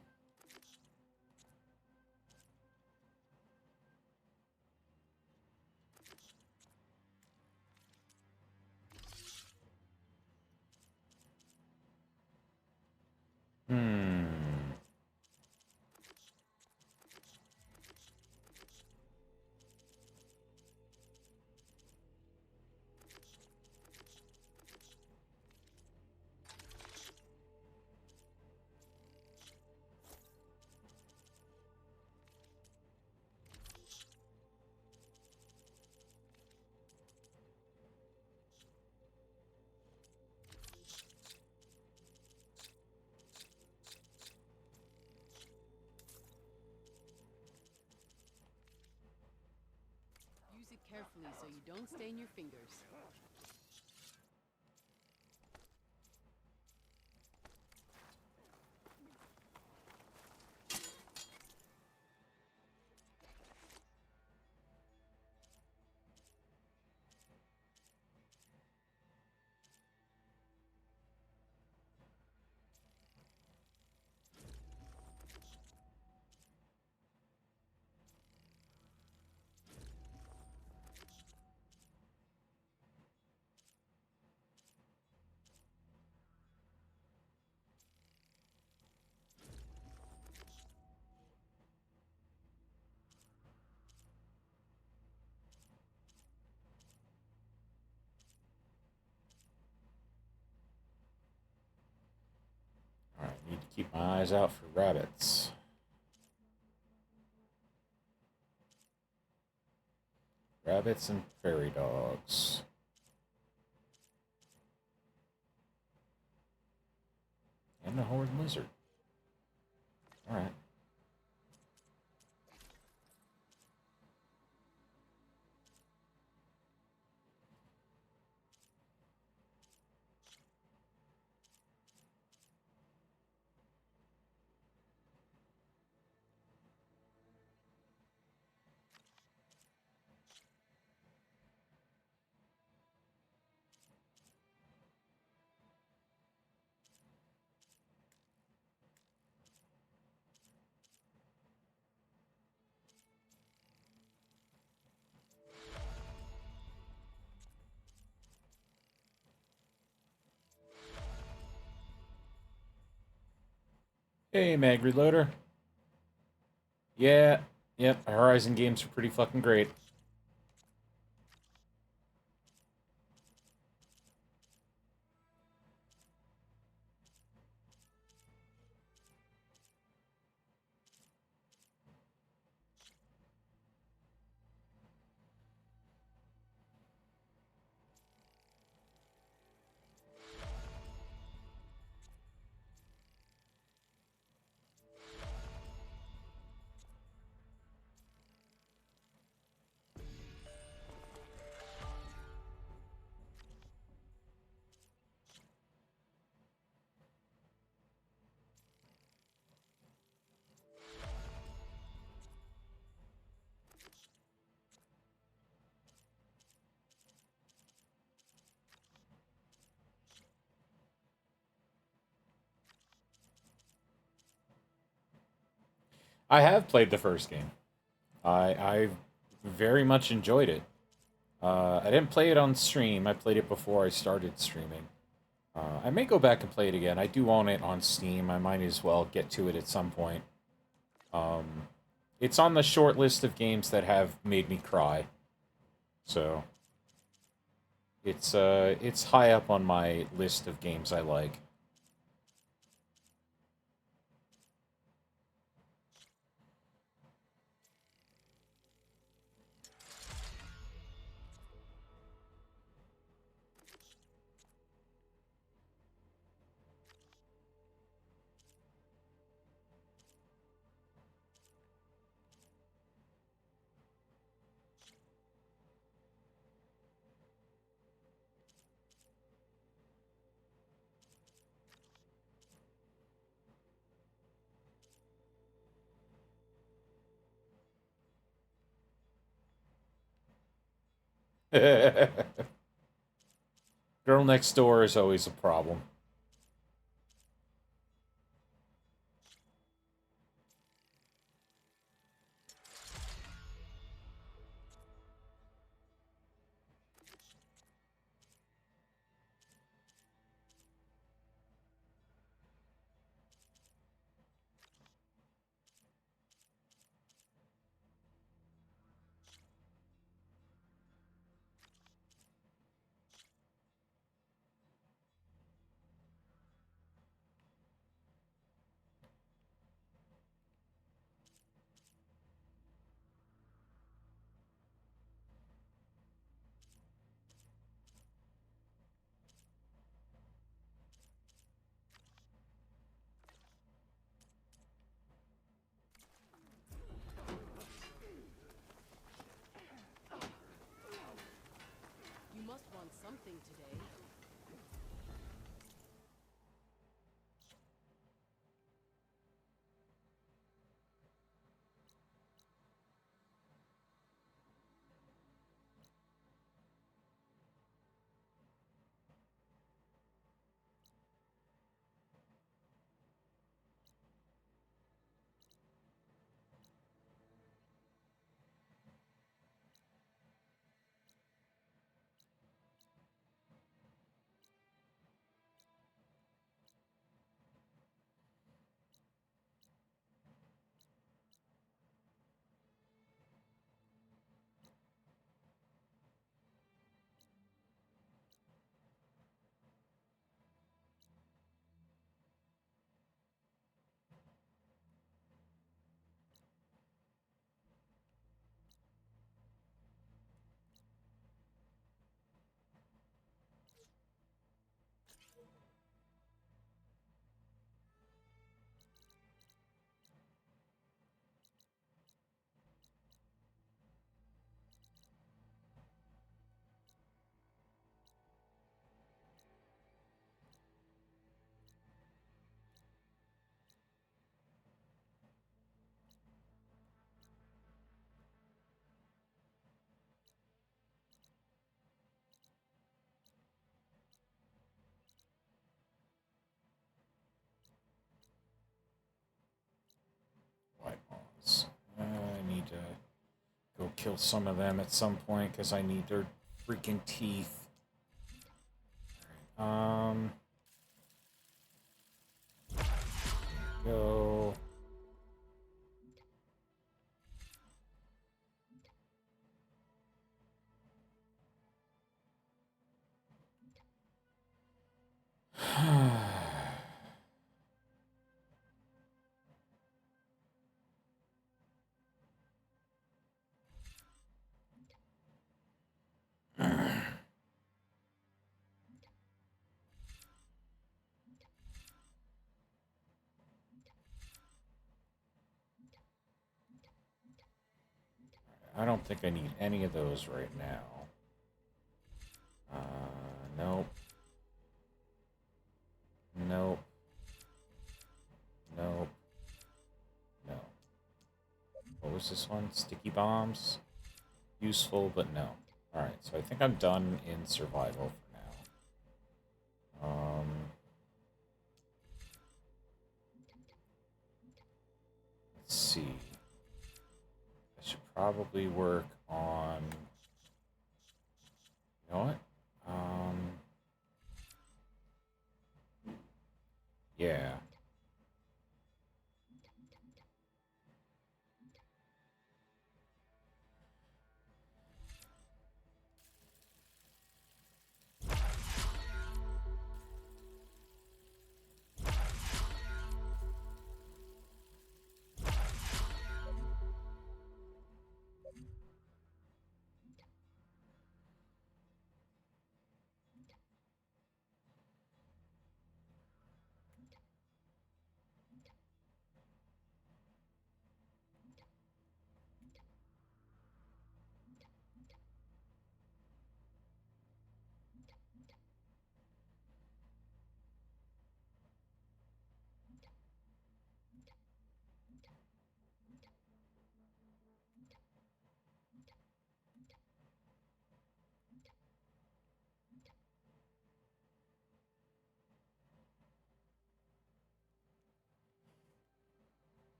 Use it carefully so you don't stain your fingers. Alright, need to keep my eyes out for rabbits. Rabbits and prairie dogs. And a horned lizard. Alright. Hey, mag reloader. Yeah, yep, Horizon games are pretty fucking great. I have played the first game. I very much enjoyed it. I didn't play it on stream. I played it before I started streaming. I may go back and play it again. I do own it on Steam. I might as well get to it at some point. It's on the short list of games that have made me cry. So it's high up on my list of games I like. Girl next door is always a problem. You must want something today. White moths. I need to go kill some of them at some point because I need their freaking teeth. Alright, go. I don't think I need any of those right now. Nope. Nope. Nope. No. What was this one? Sticky bombs? Useful, but no. Alright, so I think I'm done in survival for now. Let's see. probably work on... You know what? Yeah.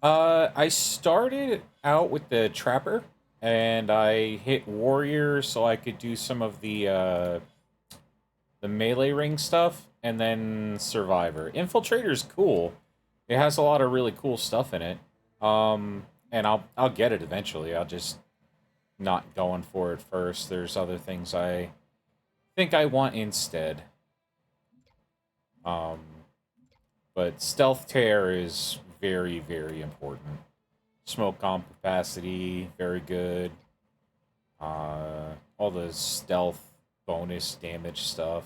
I started out with the Trapper, and I hit Warrior so I could do some of the melee ring stuff, and then Survivor. Infiltrator's cool. It has a lot of really cool stuff in it. And I'll get it eventually. I'll just not going for it first. There's other things I think I want instead. But Stealth Tear is very, very important. Smoke comp capacity, very good. All the stealth bonus damage stuff.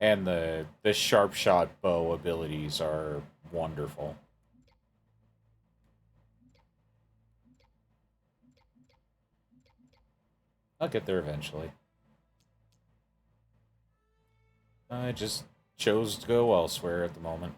And the sharp shot bow abilities are wonderful. I'll get there eventually. I just chose to go elsewhere at the moment.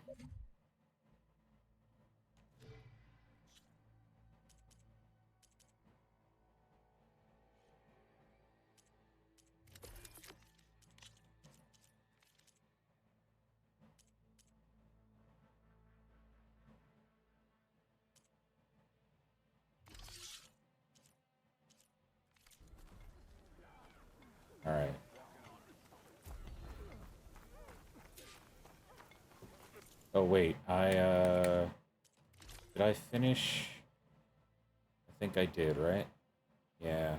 All right. Oh wait, did I finish? I think I did, right? Yeah.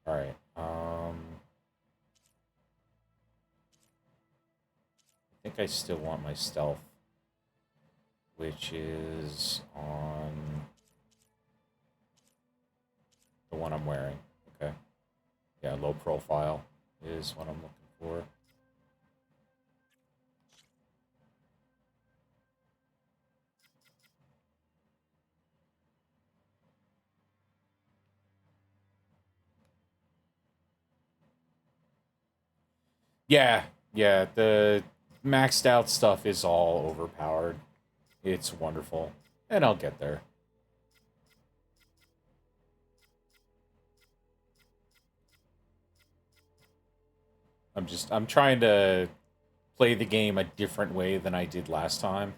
All right. I think I still want my stealth, which is on the one I'm wearing. Okay. Yeah, low profile is what I'm looking for. Yeah, the maxed out stuff is all overpowered. It's wonderful. And I'll get there. I'm trying to play the game a different way than I did last time.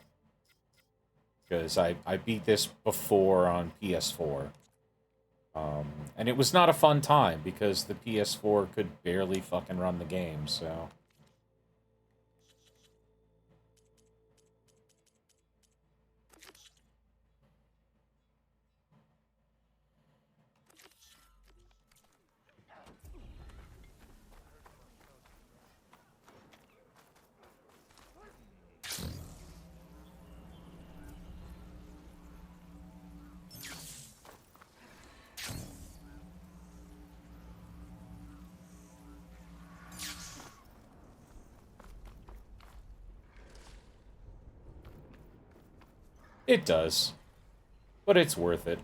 Because I beat this before on PS4. And it was not a fun time because the PS4 could barely fucking run the game, so... It does. But it's worth it.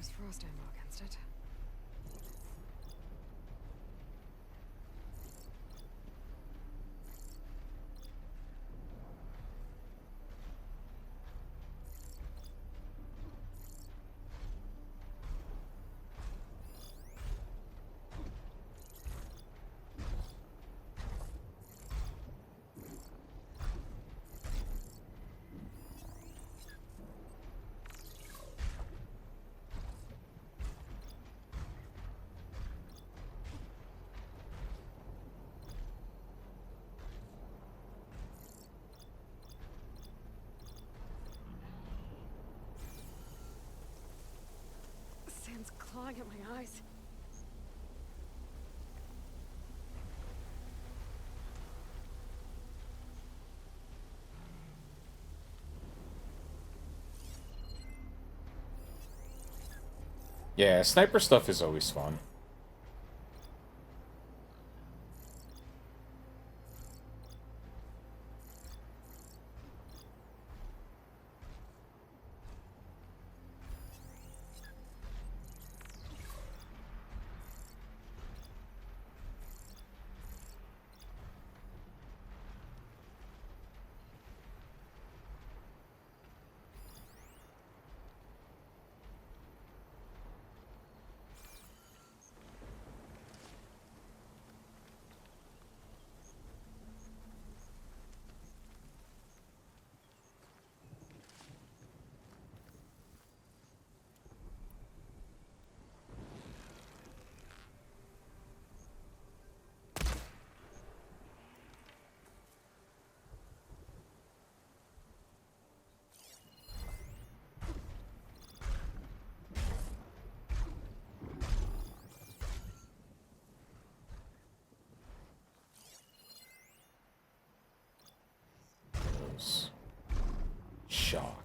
use frost ammo against it. Sand's clawing at my eyes. Yeah, sniper stuff is always fun. Shock.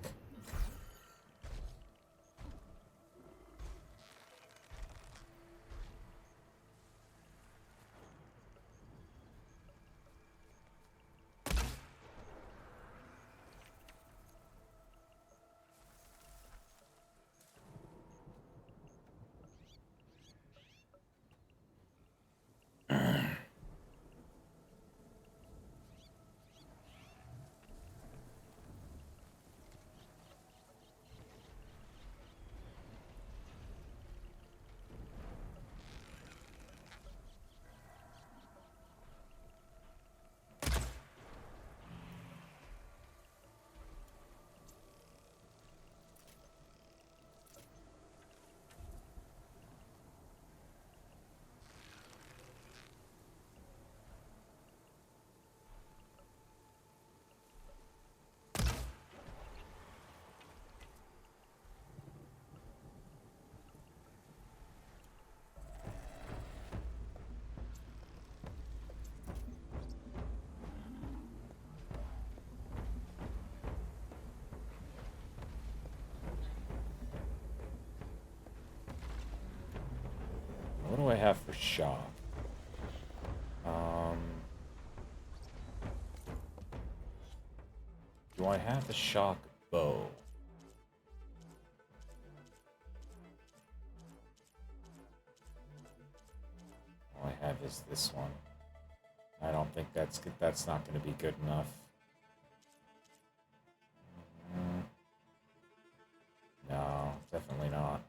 What do I have for shock? Do I have the shock bow? All I have is this one. I don't think that's good. That's not going to be good enough. No, definitely not.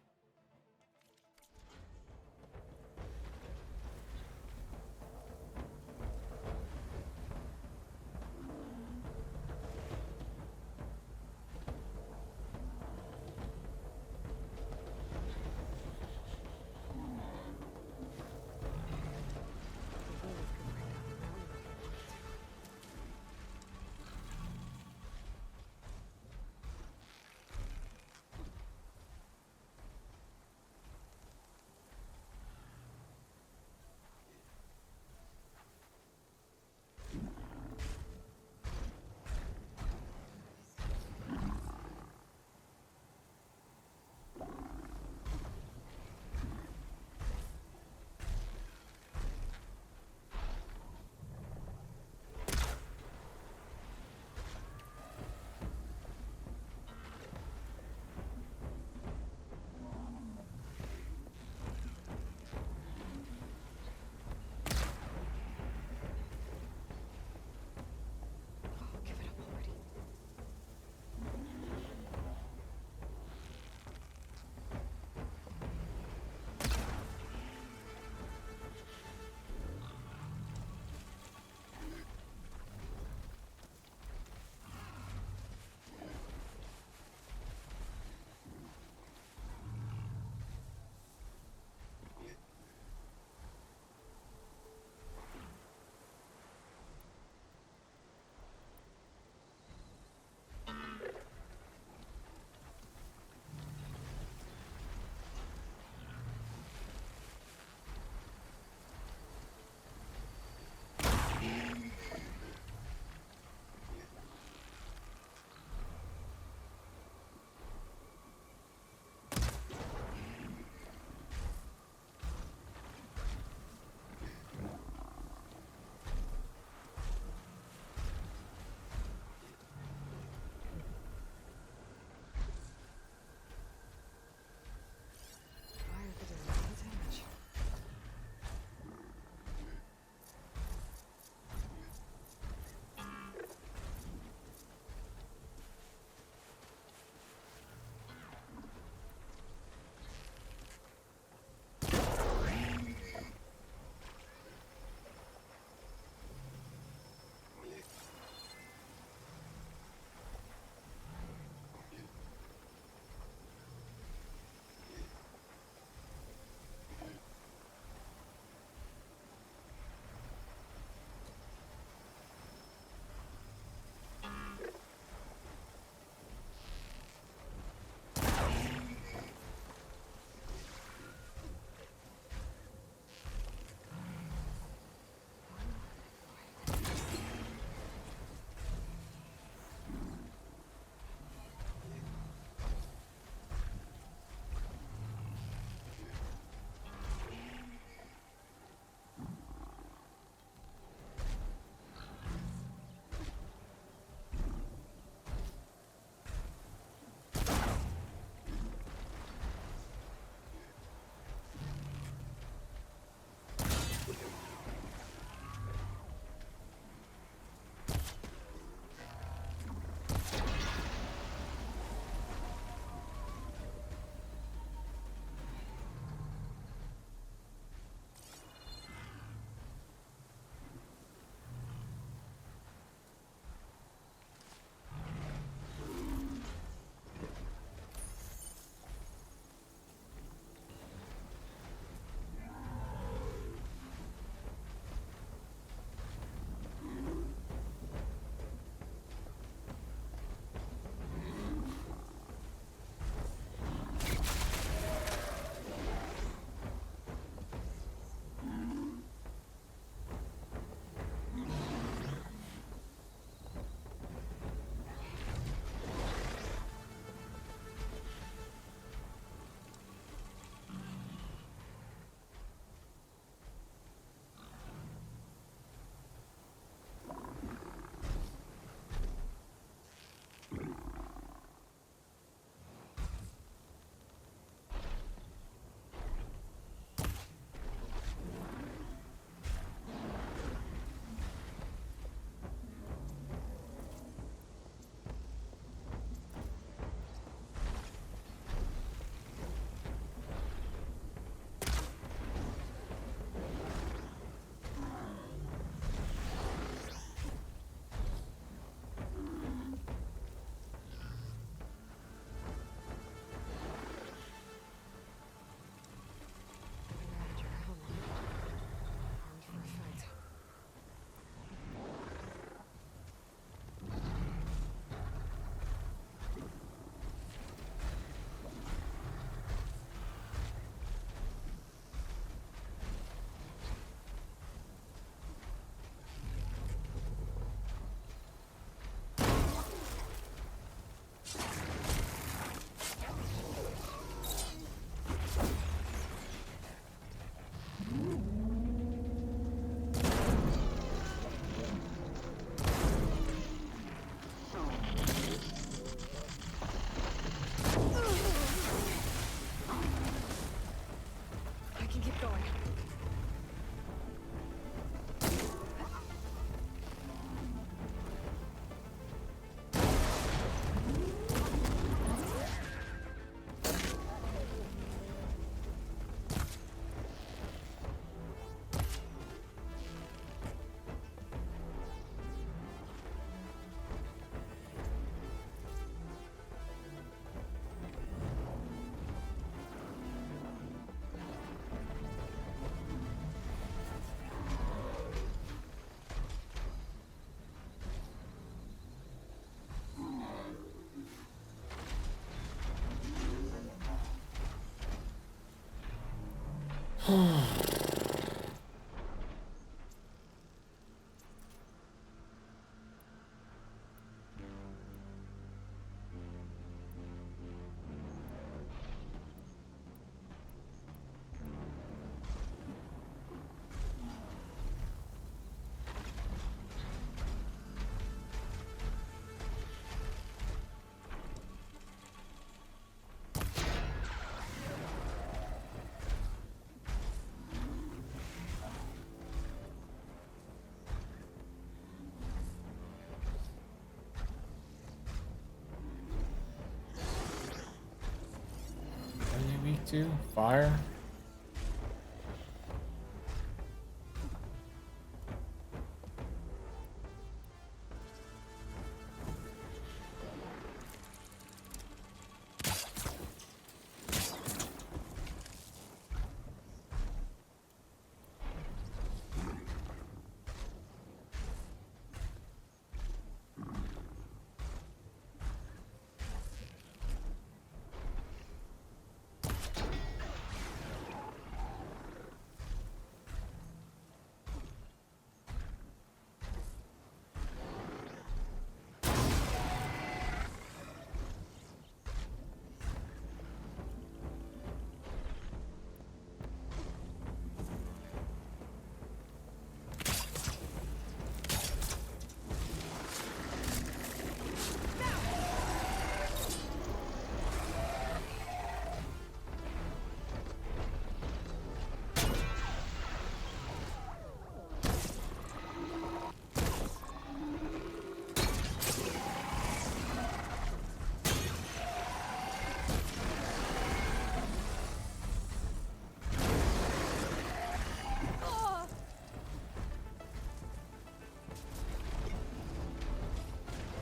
to? Fire?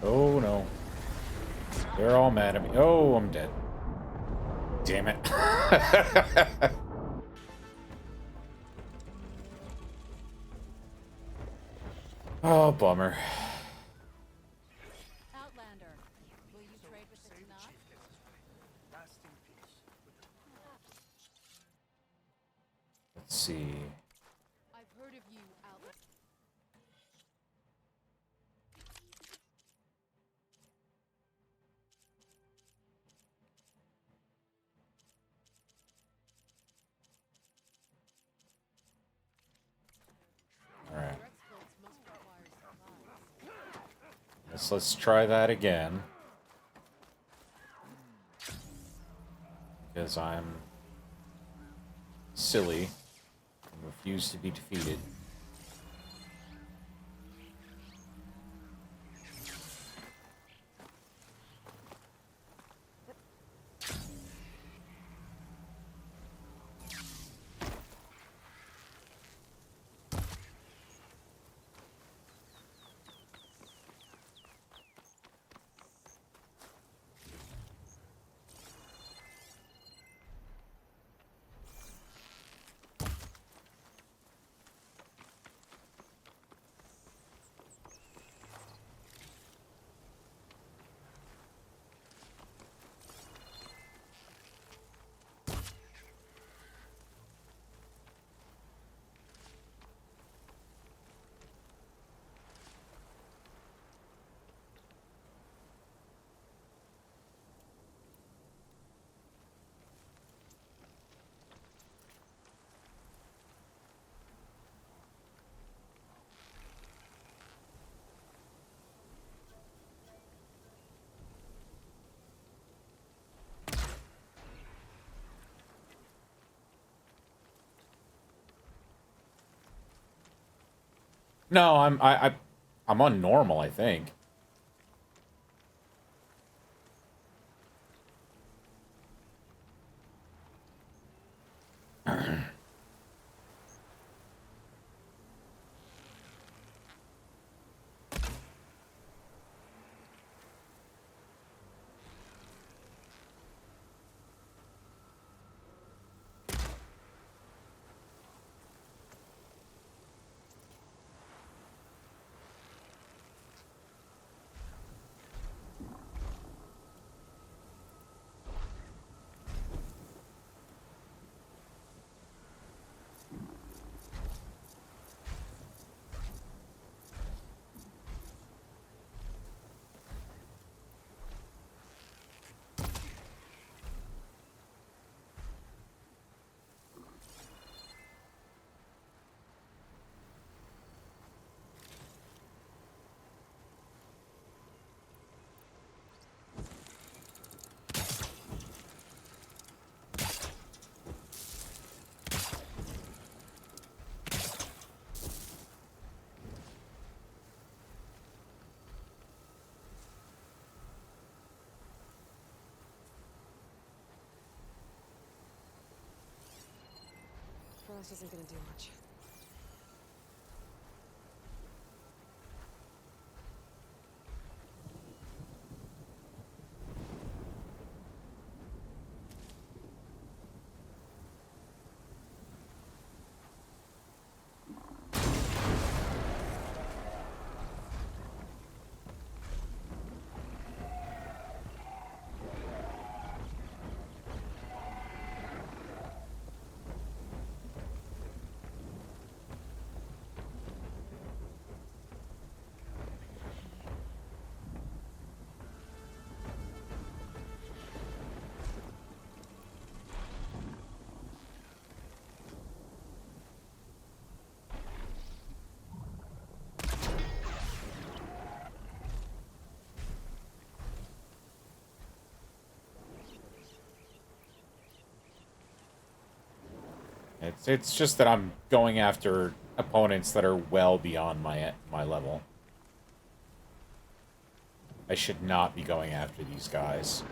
Oh no. They're all mad at me. Oh, I'm dead. Damn it. Oh, bummer. Outlander, will you trade with the Tanakh? Let's see. I've heard of you, Outlander. Alright. Let's try that again. Because I'm silly and refuse to be defeated. No, I'm on normal, I think. quest isn't gonna do much. It's just that I'm going after opponents that are well beyond my level. I should not be going after these guys.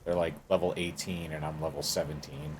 They're like level 18 and I'm level 17.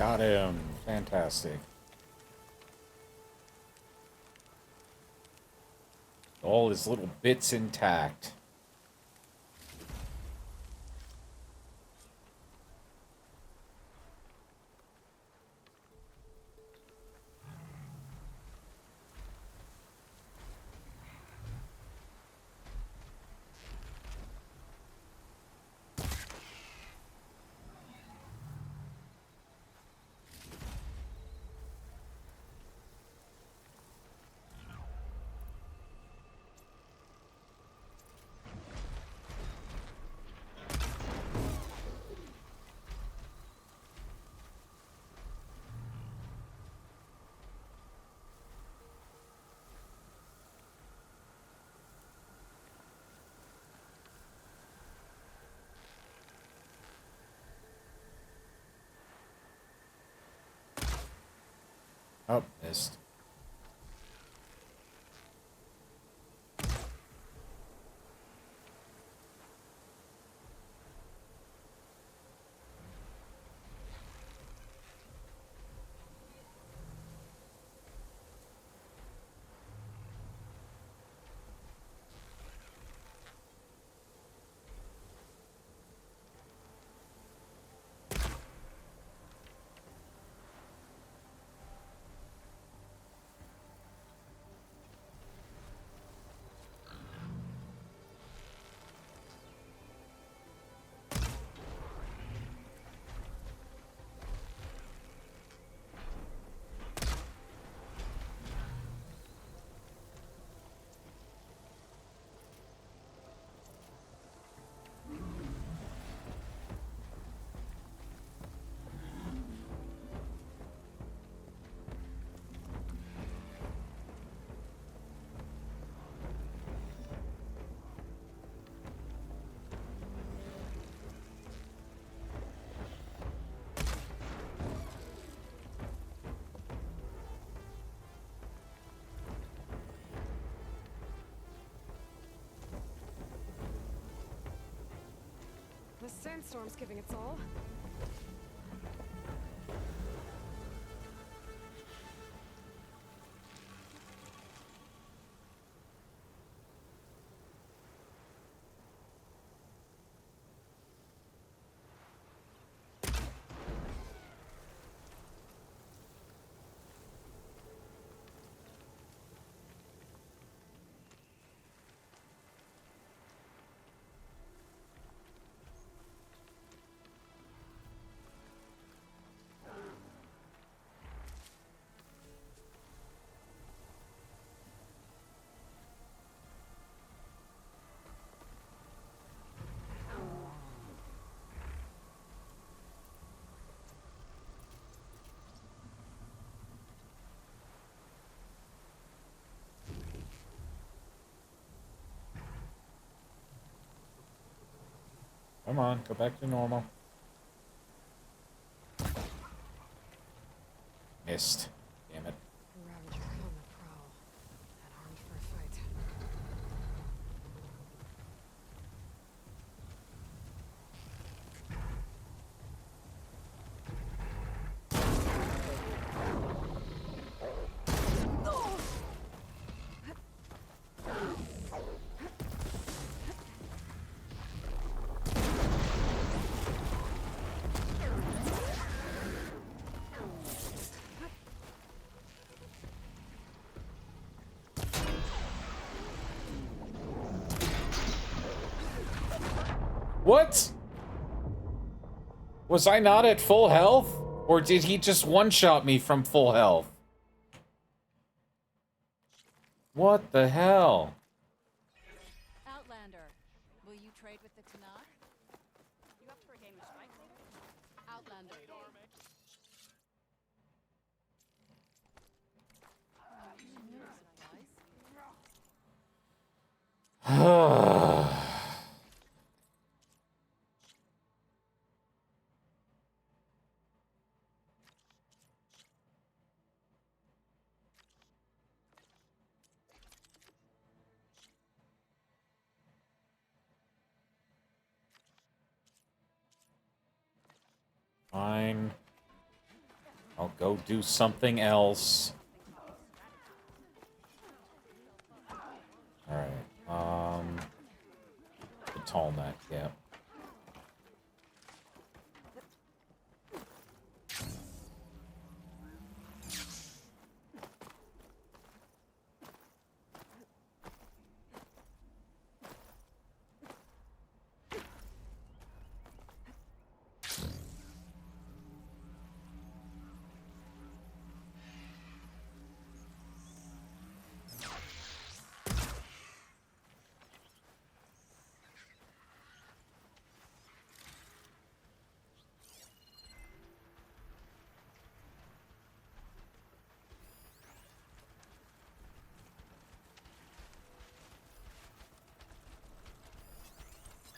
Got him. Fantastic. All his little bits intact. Oh, missed. The sandstorm's giving its all. Come on, go back to normal. Missed. Damn it. Ravager on the prowl. And armed for a fight. What? Was I not at full health? Or did he just one-shot me from full health? What the hell? Outlander, will you trade with the Tanakh? You up for a game of strike later? Outlander. Fine. Go do something else. Alright, the tall neck, yeah.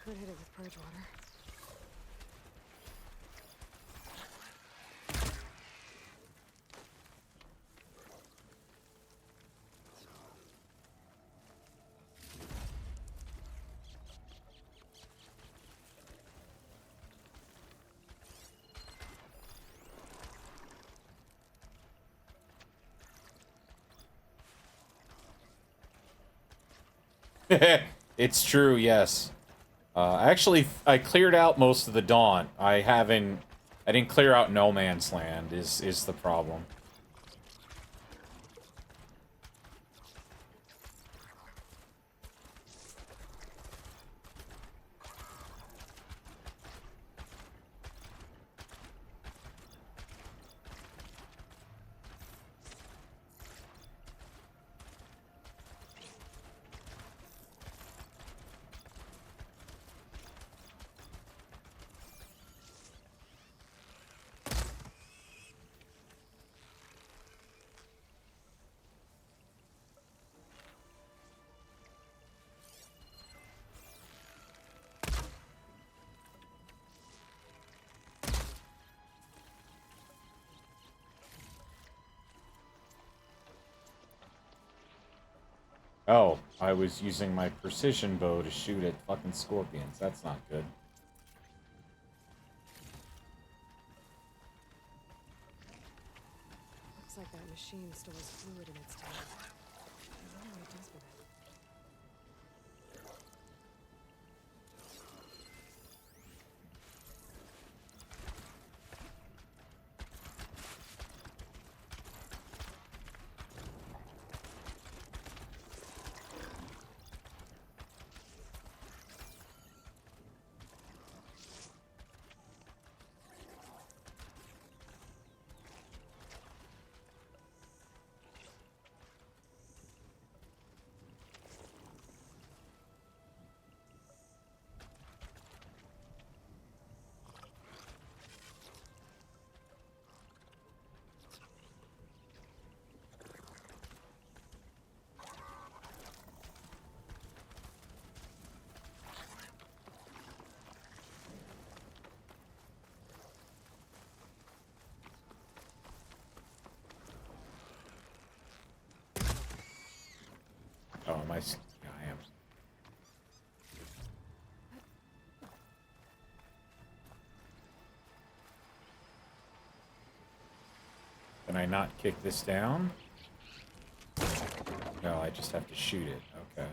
Could hit it with purge water. It's true, yes. Actually, I cleared out most of the Dawn. I didn't clear out No Man's Land, is the problem. Oh, I was using my precision bow to shoot at fucking scorpions. That's not good. Looks like that machine stores fluid in its tank. I wonder what it does with it. Oh, am I? Yeah, I am. Can I not kick this down? No, I just have to shoot it. Okay.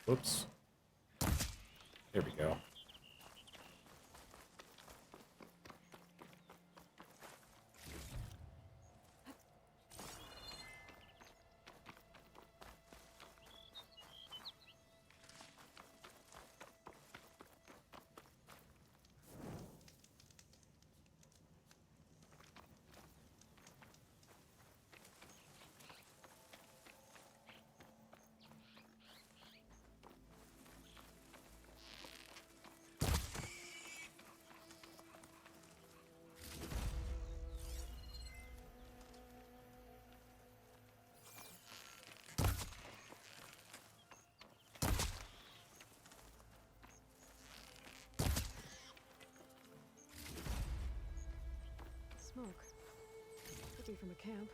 Whoops. There we go. Smoke. Could be from a camp.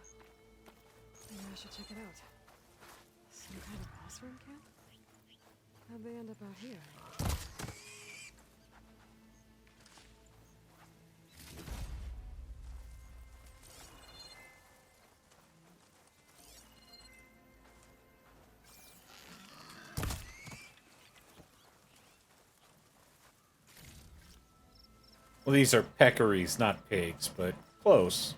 Maybe I should check it out. Some kind of boss room camp? How'd they end up out here? Well, these are peccaries, not pigs, but close.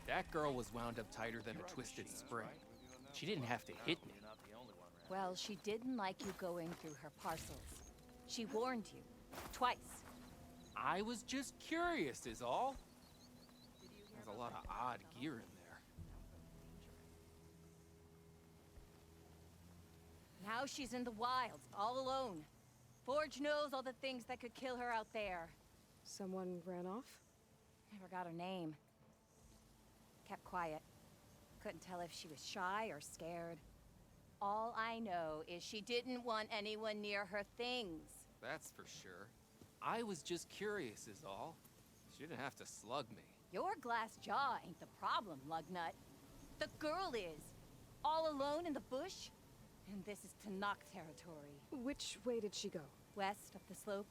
That girl was wound up tighter than a twisted spring. She didn't have to hit me. Well, she didn't like you going through her parcels. She warned you. Twice. I was just curious is all. There's a lot of odd gear in there. Now she's in the wilds, all alone. Forge knows all the things that could kill her out there. Someone ran off? Never got her name. Kept quiet. Couldn't tell if she was shy or scared. All I know is she didn't want anyone near her things. That's for sure. I was just curious is all. She didn't have to slug me. Your glass jaw ain't the problem, Lugnut. The girl is. All alone in the bush. And this is Tanakh territory. Which way did she go? West up the slope.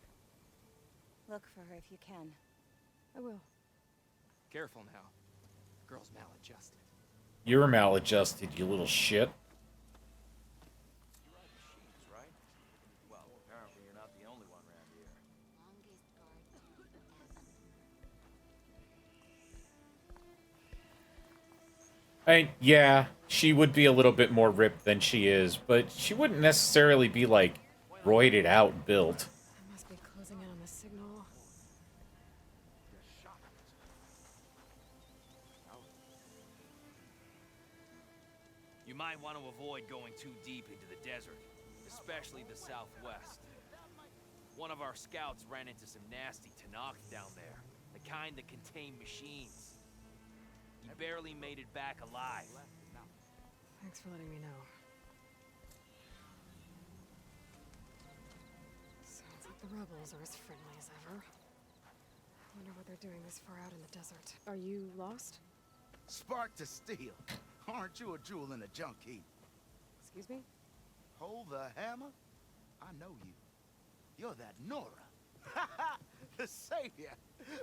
Look for her if you can. I will. Careful now. Girl's maladjusted. You're maladjusted, you little shit. You ride machines, right? Well, apparently you're not the only one around here. Yeah, she would be a little bit more ripped than she is, but she wouldn't necessarily be, like, roided out built. I must be closing in on the signal. You might want to avoid going too deep into the desert, especially the southwest. One of our scouts ran into some nasty Tanakh down there, the kind that contain machines. He barely made it back alive. Thanks for letting me know. Sounds like the rebels are as friendly as ever. I wonder what they're doing this far out in the desert. Are you lost? Spark to steel. Aren't you a jewel in a junk heap? Excuse me? Hold the hammer? I know you. You're that Nora. The savior.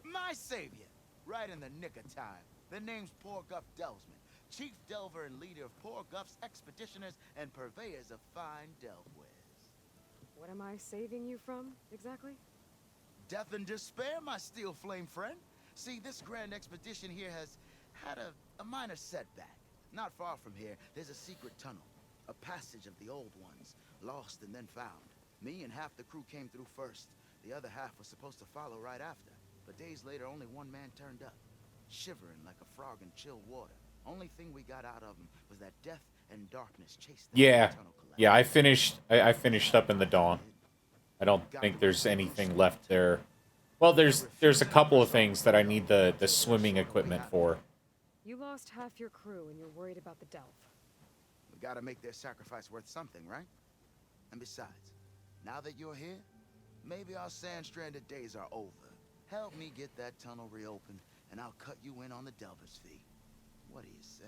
My savior. Right in the nick of time. The name's Porguff Delvesman, chief delver and leader of Porguff's expeditioners and purveyors of fine delvewares. What am I saving you from, exactly? Death and despair, my steel flame friend. See, this grand expedition here has had a minor setback. Not far from here, there's a secret tunnel. A passage of the old ones, lost and then found. Me and half the crew came through first. The other half was supposed to follow right after. But days later, only one man turned up. Shivering like a frog in chill water. Only thing we got out of him was that death and darkness chased them. Yeah, I finished up in the dawn. I don't think there's anything left there. Well, there's a couple of things that I need the swimming equipment for. You lost half your crew and you're worried about the Delph. We gotta make their sacrifice worth something, right? And besides, Now that you're here, maybe our sand-stranded days are over. Help me get that tunnel reopened, and I'll cut you in on the Delver's fee. What do you say?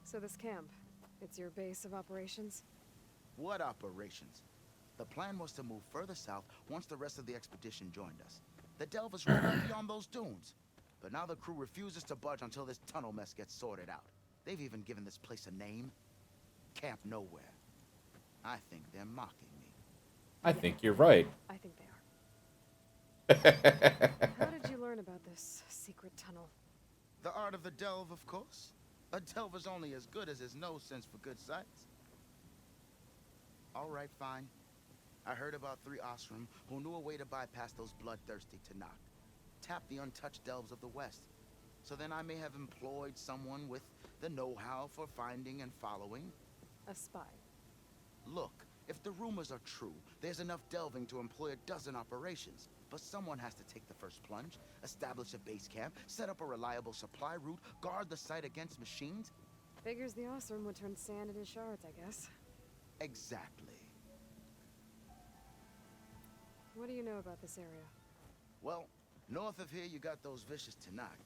So this camp, it's your base of operations? What operations? The plan was to move further south once the rest of the expedition joined us. The Delvers were right beyond those dunes. But now the crew refuses to budge until this tunnel mess gets sorted out. They've even given this place a name. Camp Nowhere. I think they're mocking me. I think you're right. I think they are. How did you learn about this secret tunnel? The art of the delve, of course. A delver's only as good as his nose sense for good sights. All right, fine. I heard about 3 Osram who knew a way to bypass those bloodthirsty Tanakh. Tap the untouched delves of the West. So then I may have employed someone with the know-how for finding and following. A spy. Look, if the rumors are true, there's enough delving to employ a dozen operations. But someone has to take the first plunge, establish a base camp, set up a reliable supply route, guard the site against machines. Figures the Osram would turn sand into shards, I guess. Exactly. What do you know about this area? Well, north of here you got those vicious Tanakh.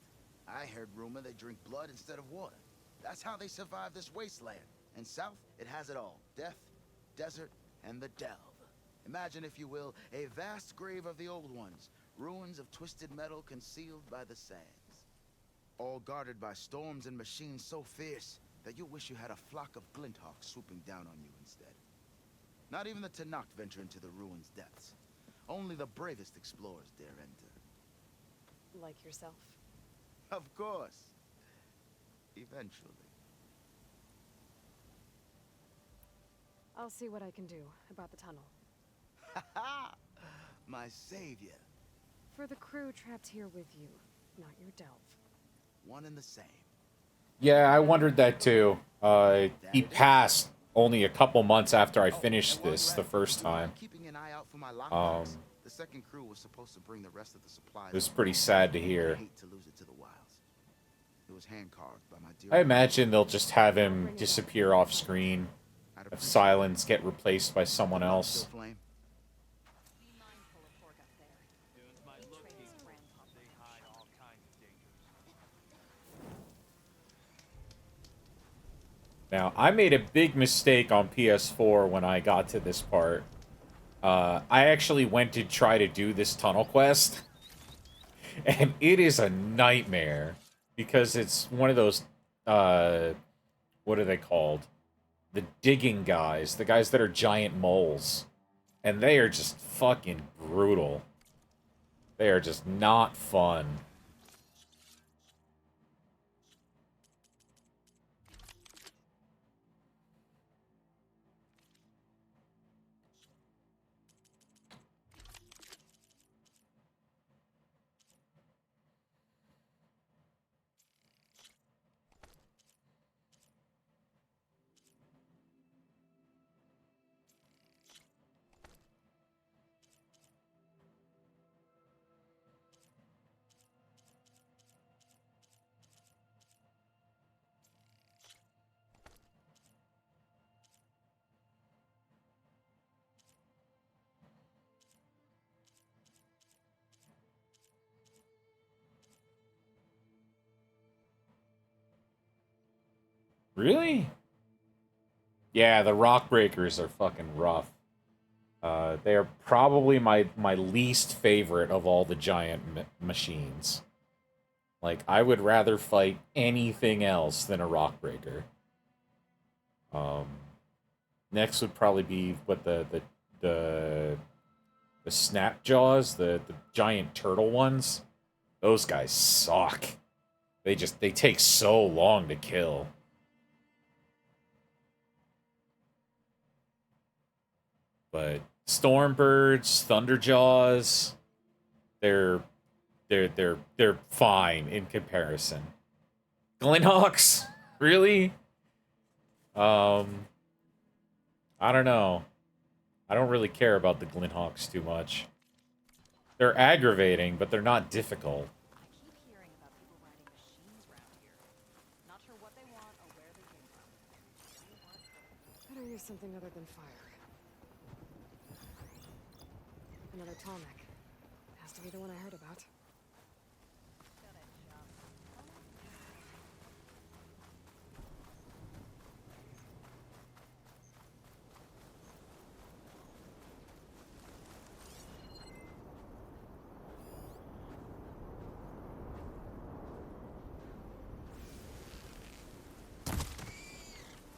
I heard rumor they drink blood instead of water. That's how they survive this wasteland. And south, it has it all. Death, desert, and the delve. Imagine, if you will, a vast grave of the old ones. Ruins of twisted metal concealed by the sands. All guarded by storms and machines so fierce that you wish you had a flock of glinthawks swooping down on you instead. Not even the Tanakh venture into the ruins' depths. Only the bravest explorers dare enter. Like yourself? Of course. Eventually. I'll see what I can do about the tunnel. Ha! My savior. For the crew trapped here with you, not your delve. One and the same. Yeah, I wondered that too. He passed only a couple months after I finished this the first time. Keeping an eye out for my lockbox. The second crew was supposed to bring the rest of the supplies. It was pretty sad to hear. I hate to lose it to the wilds. It was hand-carved by my dear. I imagine they'll just have him disappear off screen. Have Silence get replaced by someone else. Now, I made a big mistake on PS4 when I got to this part. I actually went to try to do this tunnel quest, and it is a nightmare, because it's one of those, what are they called? The digging guys, the guys that are giant moles, and they are just fucking brutal. They are just not fun. Really? Yeah, the rock breakers are fucking rough. They are probably my least favorite of all the giant machines. Like, I would rather fight anything else than a rock breaker. Next would probably be what the snap jaws, the giant turtle ones. Those guys suck. They take so long to kill. But Stormbirds, Thunderjaws, they're fine in comparison. Glinthawks? Really? I don't know. I don't really care about the Glinthawks too much. They're aggravating, but they're not difficult. Better Gotta use something other than fire. Another Tallneck. Has to be the one I heard about.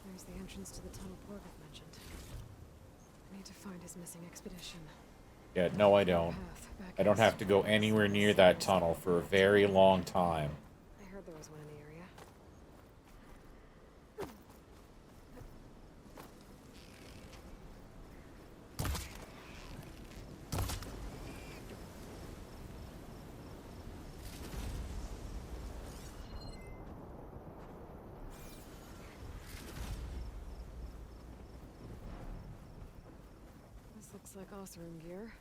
There's the entrance to the tunnel Porgeth mentioned. I need to find his missing expedition. Yeah, no, I don't. I don't have to go anywhere near that tunnel for a very long time. I heard there was one in the area. This looks like Oseram gear.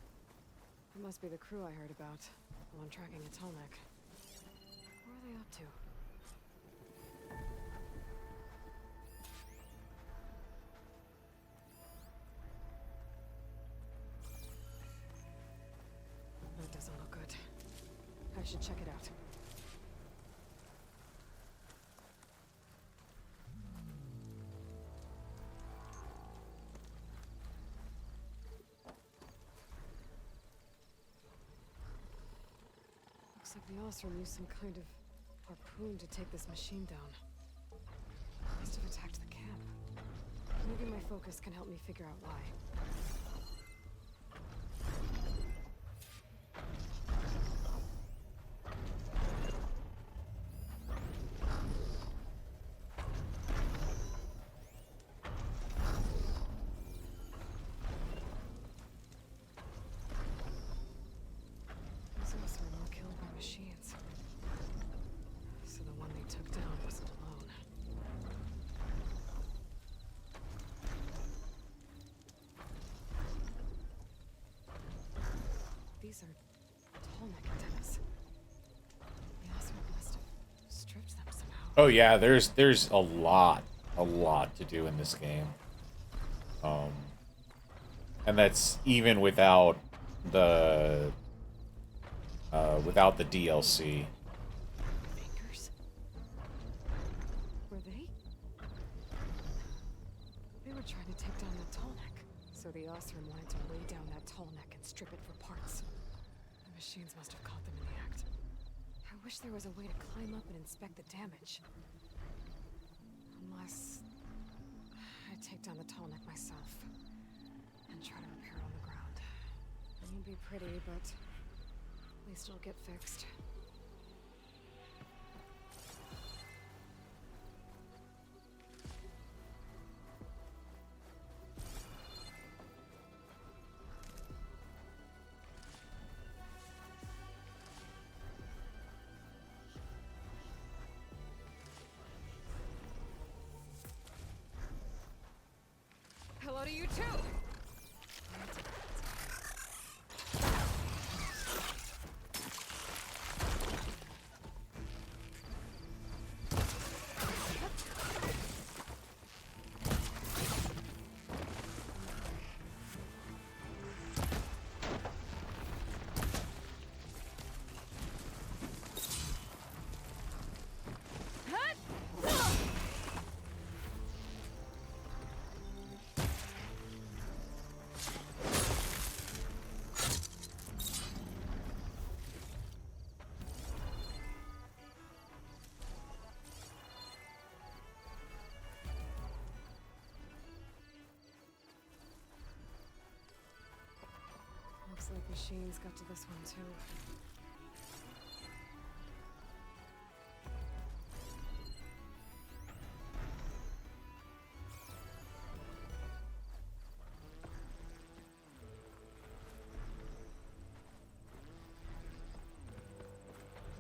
It must be the crew I heard about. The one tracking a Tallneck. What are they up to? That doesn't look good. I should check it out. Looks like the Oseram used some kind of harpoon to take this machine down. Must have attacked the camp. Maybe my focus can help me figure out why. These Oseram were killed by machines. So the one they took down wasn't alone. These are Tallneck antennas. The Oseram must have stripped them somehow. Oh yeah, there's a lot to do in this game. And that's even without the DLC. Fingers? Were they? They were trying to take down the Tallneck. So the Oseram wanted to weigh down that Tallneck and strip it for parts. The machines must have caught them in the act. I wish there was a way to climb up and inspect the damage. Unless I take down the Tallneck myself and try to repair it on the ground. It won't be pretty, but at least it'll get fixed. Hello to you too! Looks like machines got to this one too.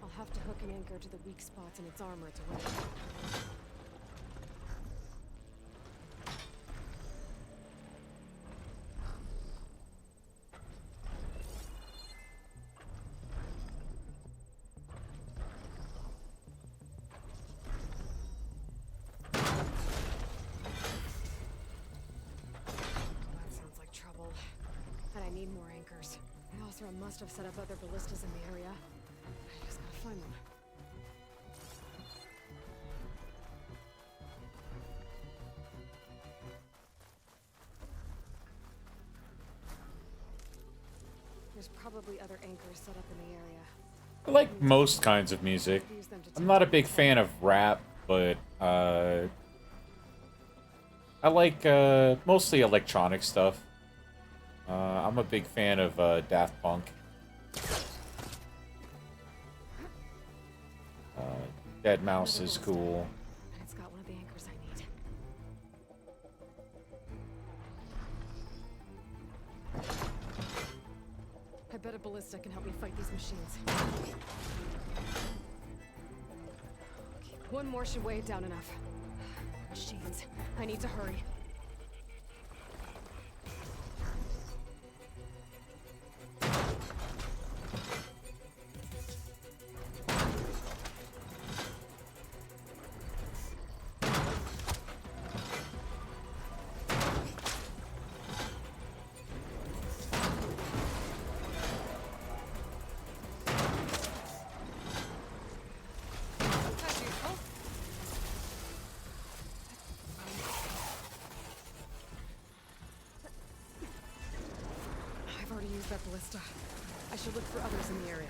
I'll have to hook an anchor to the weak spots in its armor to win. anchors. Hellsra must have set up other ballistas in the area. I just gotta find them. There's probably other anchors set up in the area. I like most kinds of music. I'm not a big fan of rap, but I like mostly electronic stuff. I'm a big fan of Daft Punk. Deadmau5 is cool. It's got one of the anchors I need. I bet a ballista can help me fight these machines. Okay, one more should weigh it down enough. Machines. I need to hurry. I've already used that ballista. I should look for others in the area.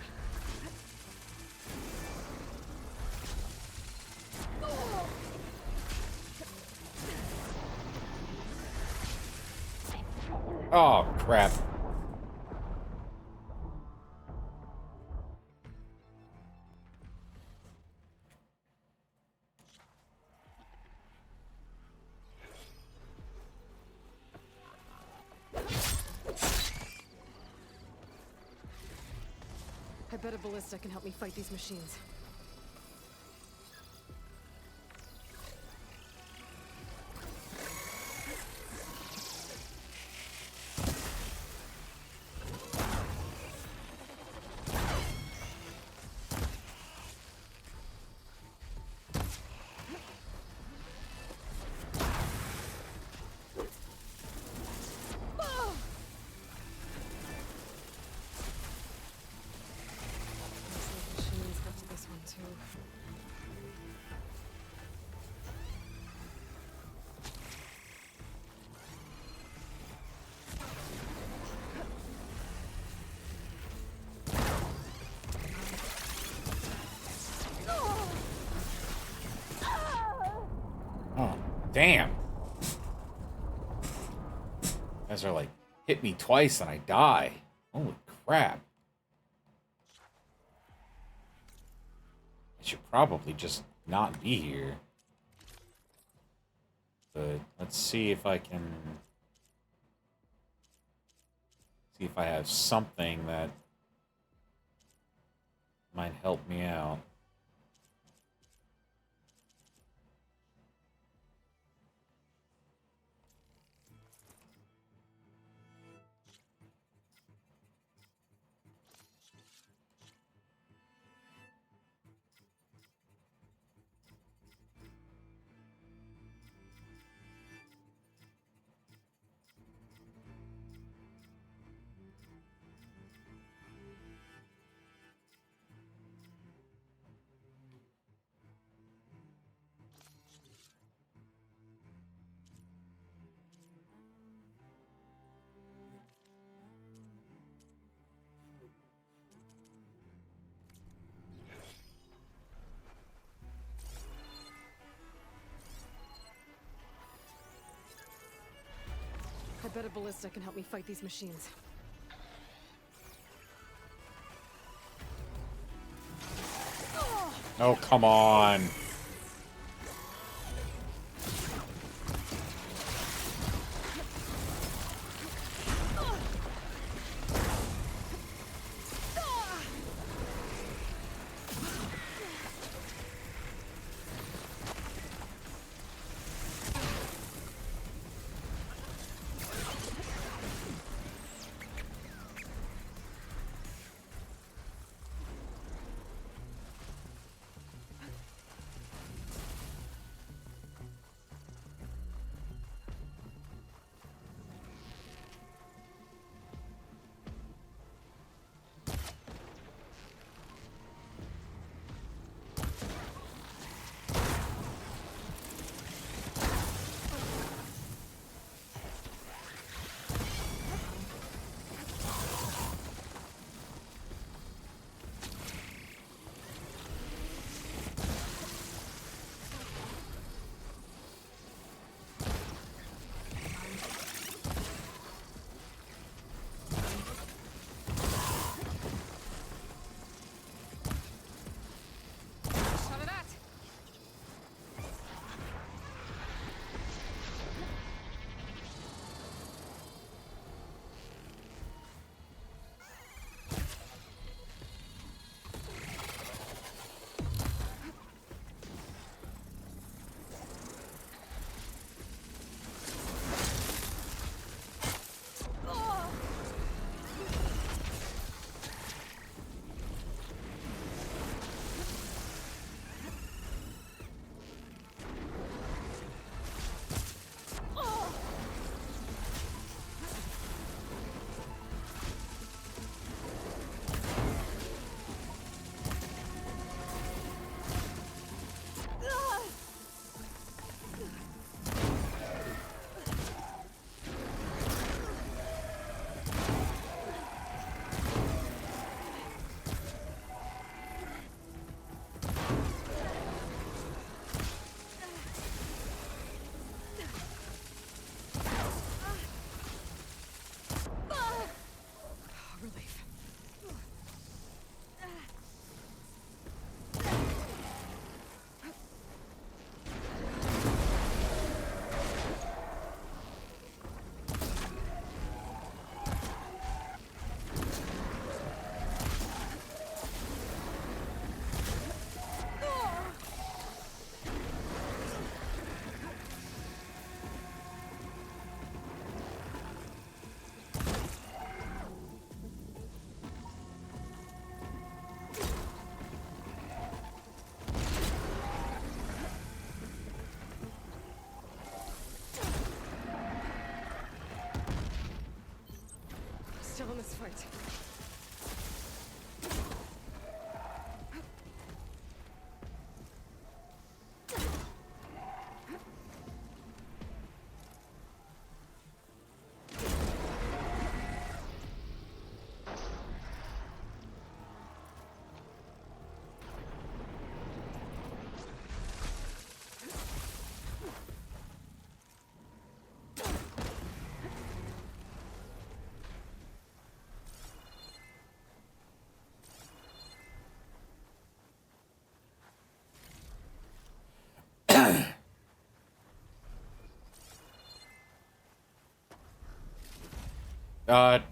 Oh, crap. I bet a ballista can help me fight these machines. Oh, damn. You guys are like, hit me twice and I die. Holy crap. I should probably just not be here. But let's see if I can... see if I have something that might help me out. I bet a ballista can help me fight these machines. Oh, come on. Relief. Still in this fight.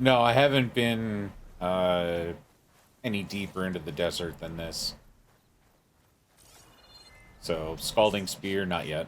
No, I haven't been any deeper into the desert than this. So, Scalding Spear, not yet.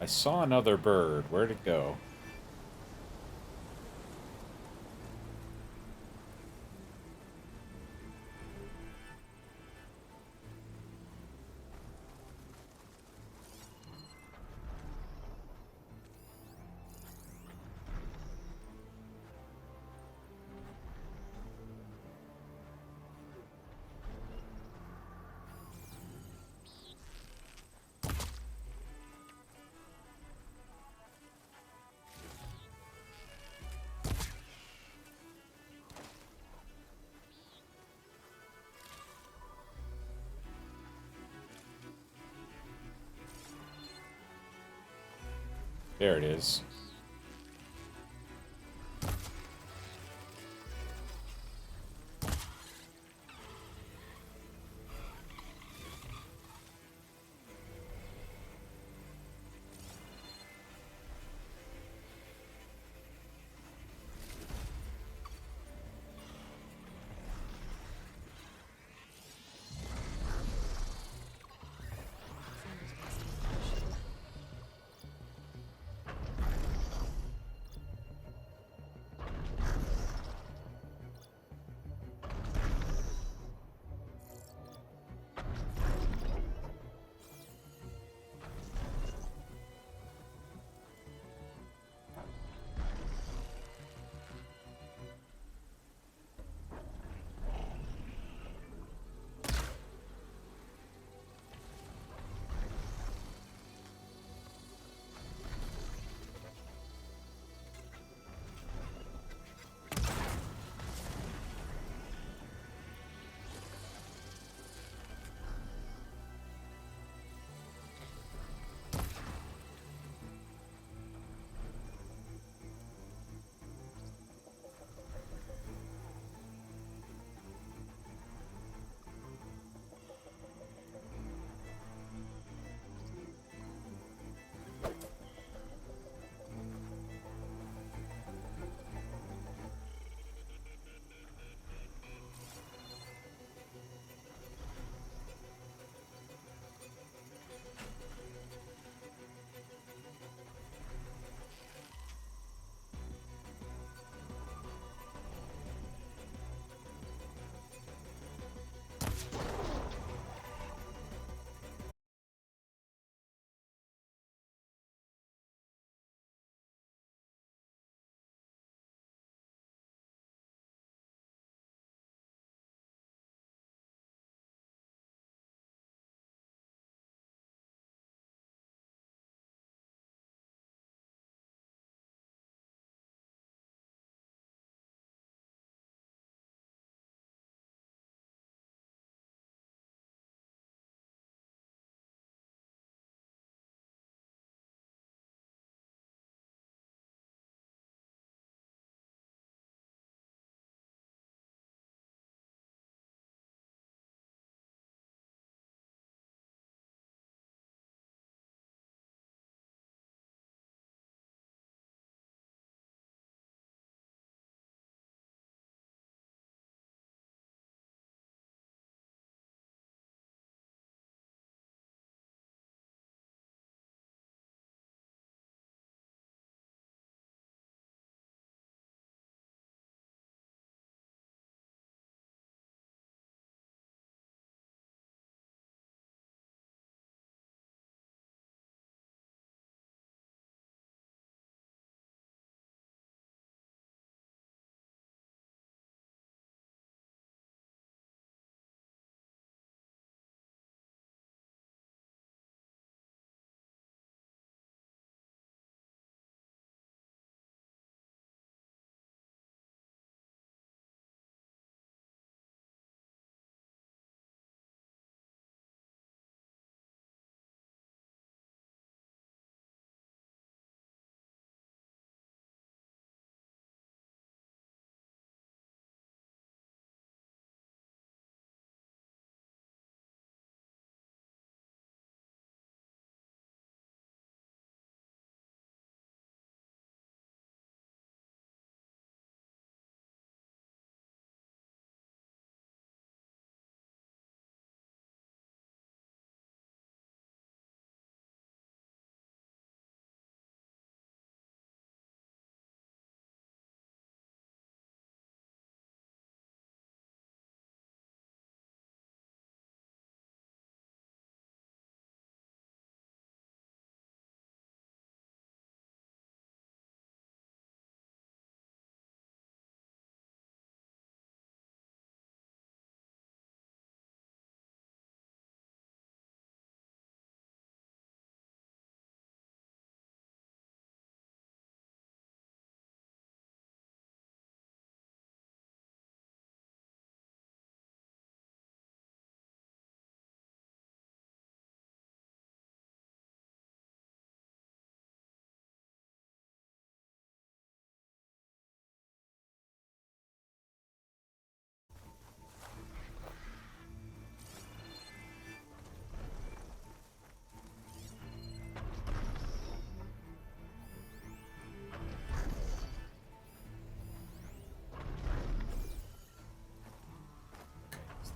I saw another bird. Where'd it go? There it is.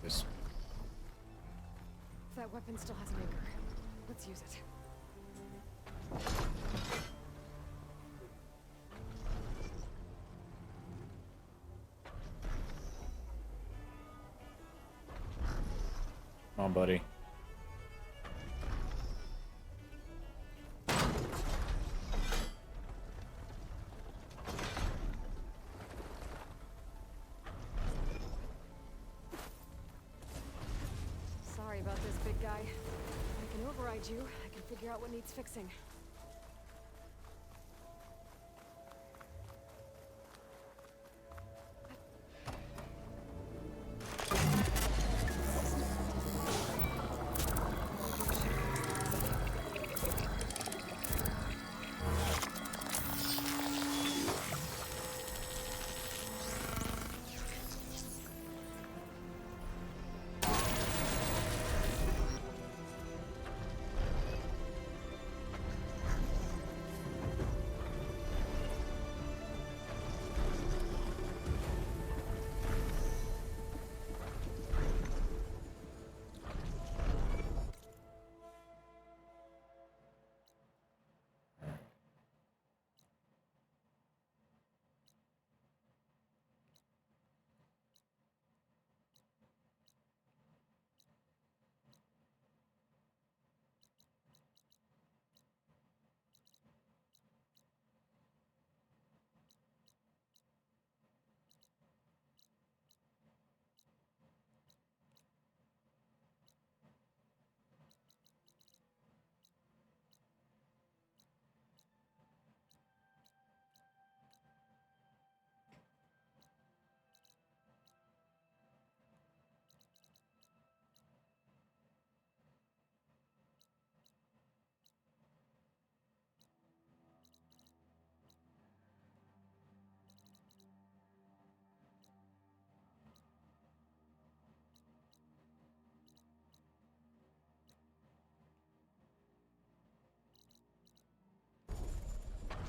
this. That weapon still has an anchor. Let's use it. Come on, buddy. Sorry about this, big guy. I can override you. I can figure out what needs fixing.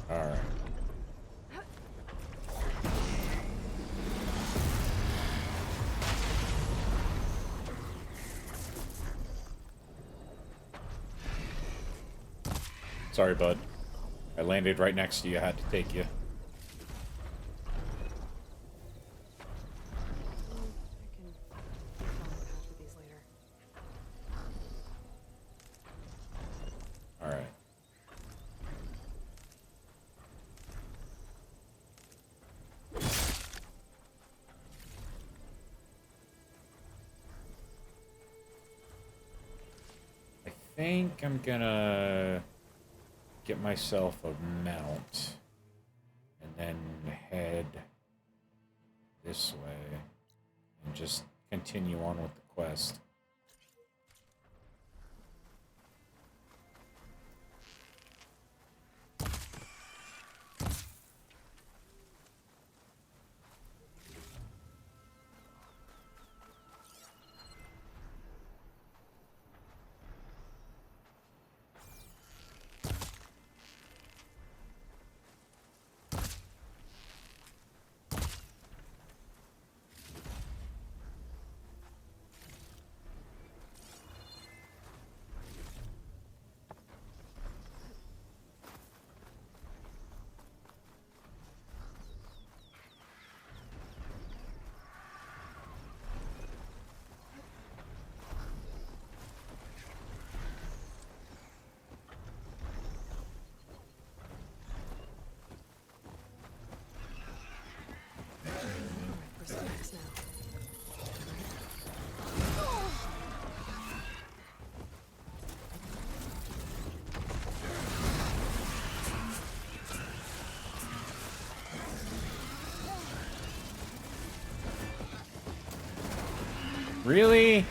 All right. Sorry, bud. I landed right next to you. I had to take you. All right. I think I'm gonna get myself a mount and then head this way and just continue on with the quest. Really?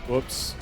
Whoops.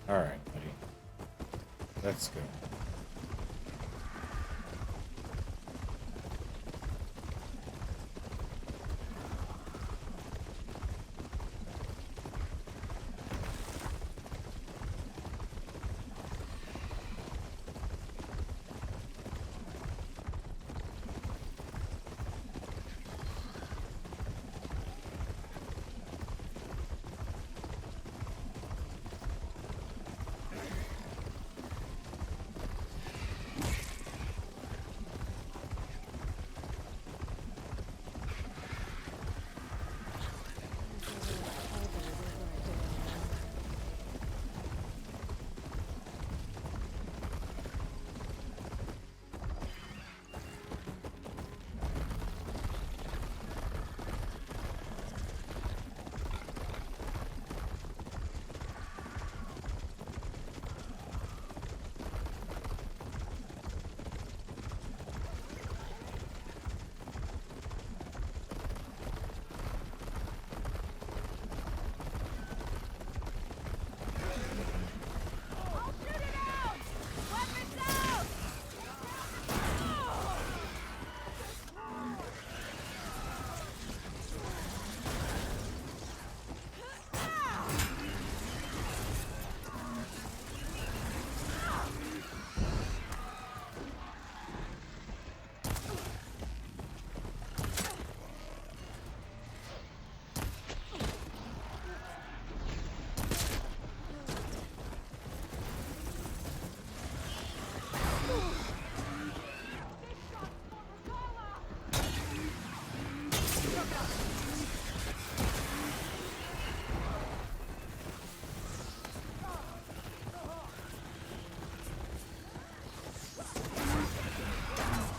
Alright, buddy. Let's go.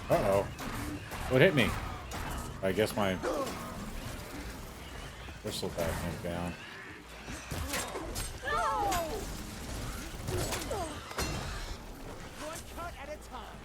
Uh-oh. What hit me? I guess my whistle back went down. One cut at a time.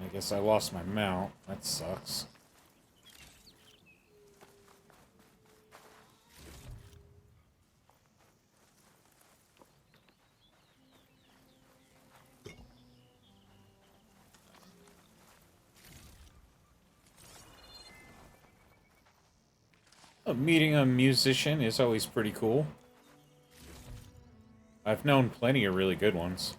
I guess I lost my mount. That sucks. Meeting a musician is always pretty cool. I've known plenty of really good ones.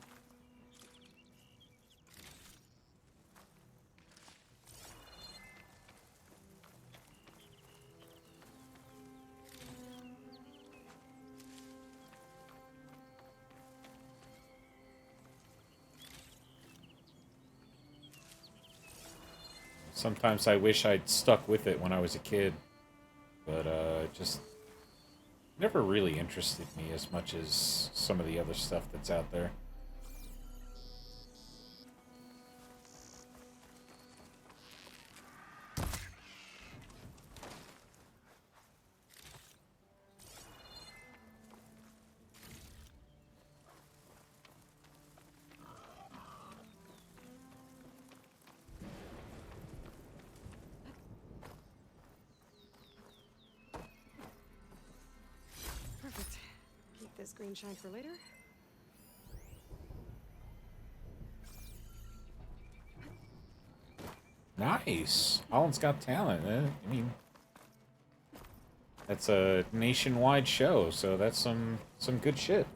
Sometimes I wish I'd stuck with it when I was a kid, but just never really interested me as much as some of the other stuff that's out there. Perfect. Keep this green shine for later. Nice. Holland's Got Talent. I mean, that's a nationwide show, so that's some good shit.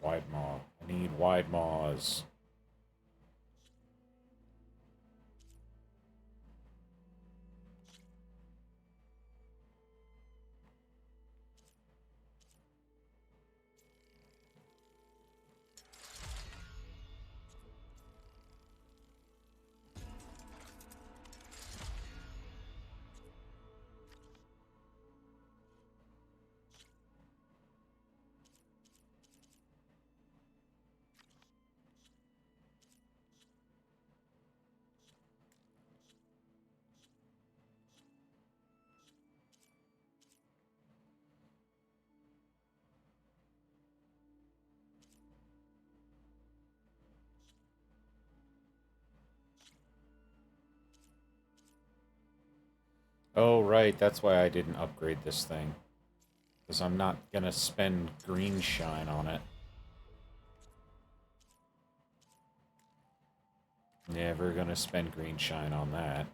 Wide maw. I need wide maws. Oh, right, that's why I didn't upgrade this thing. Because I'm not gonna spend green shine on it. Never gonna spend green shine on that.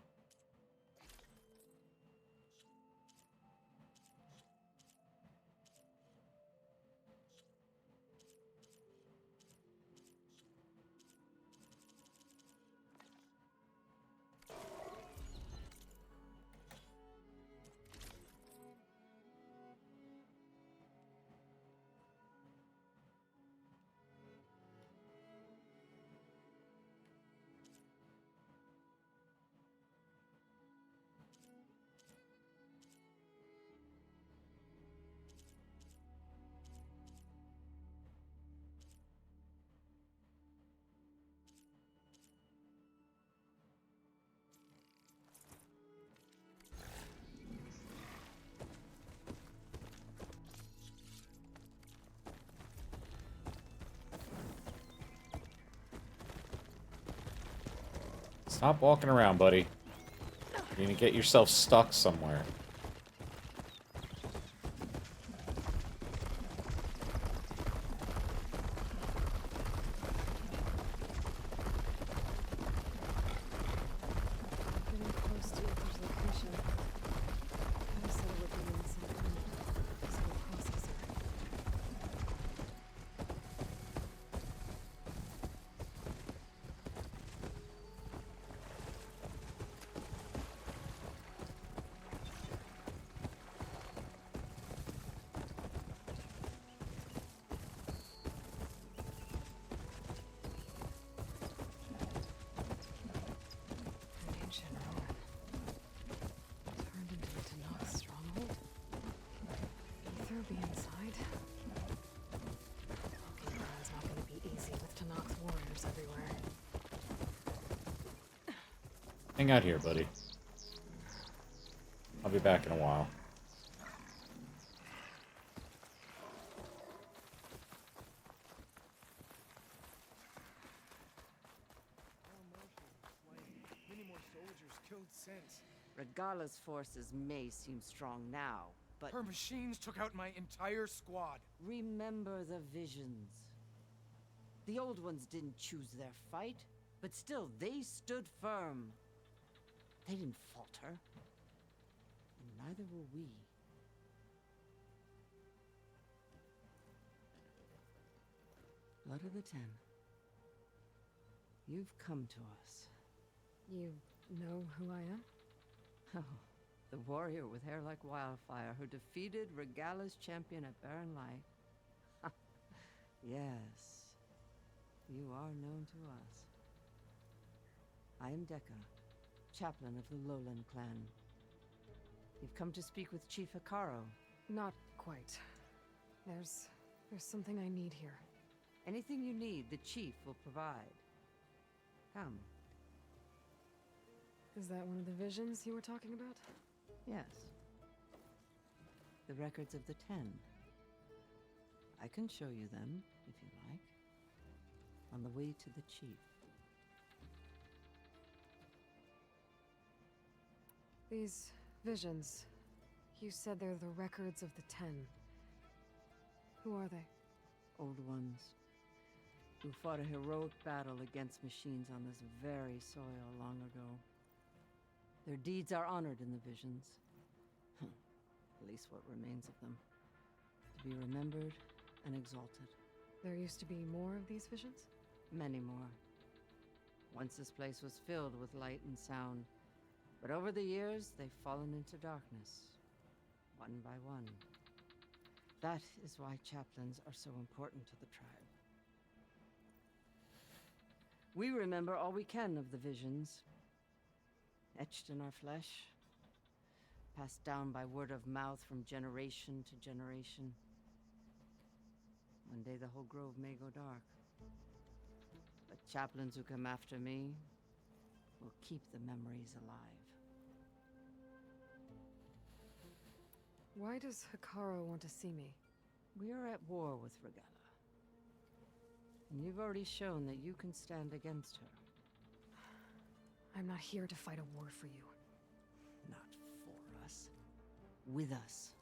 Stop walking around, buddy. You're gonna get yourself stuck somewhere. Getting close to Ether's location. Adam said it would be in some kind of physical processor. An ancient ruin. Turned into a Tanakh stronghold. Ether be inside. Okay, it's not gonna be easy with Tanakh's warriors everywhere. Hang out here, buddy. I'll be back in a while. Many more soldiers killed since. Regala's forces may seem strong now, but... Her machines took out my entire squad. Remember the visions. The old ones didn't choose their fight, but still, they stood firm. They didn't falter. And neither will we. Blood of the Ten. You've come to us. You know who I am? Oh, the warrior with hair like wildfire who defeated Regala's champion at Barren Light. Yes, you are known to us. I am Dekka, chaplain of the Lowland clan. You've come to speak with Chief Hikaro. Not quite. There's something I need here. Anything you need, the chief will provide. Come. Is that one of the visions you were talking about? Yes. The records of the Ten. I can show you them, if you like. On the way to the chief. These visions, you said they're the records of the Ten. Who are they? Old ones. Who fought a heroic battle against machines on this very soil long ago. Their deeds are honored in the visions. At least what remains of them. To be remembered and exalted. There used to be more of these visions? Many more. Once this place was filled with light and sound. But over the years, they've fallen into darkness. One by one. That is why chaplains are so important to the tribe. We remember all we can of the visions. Etched in our flesh. Passed down by word of mouth from generation to generation. One day the whole grove may go dark. But chaplains who come after me will keep the memories alive. Why does Hikaro want to see me? We are at war with Regala. And you've already shown that you can stand against her. I'm not here to fight a war for you. Not for us. With us.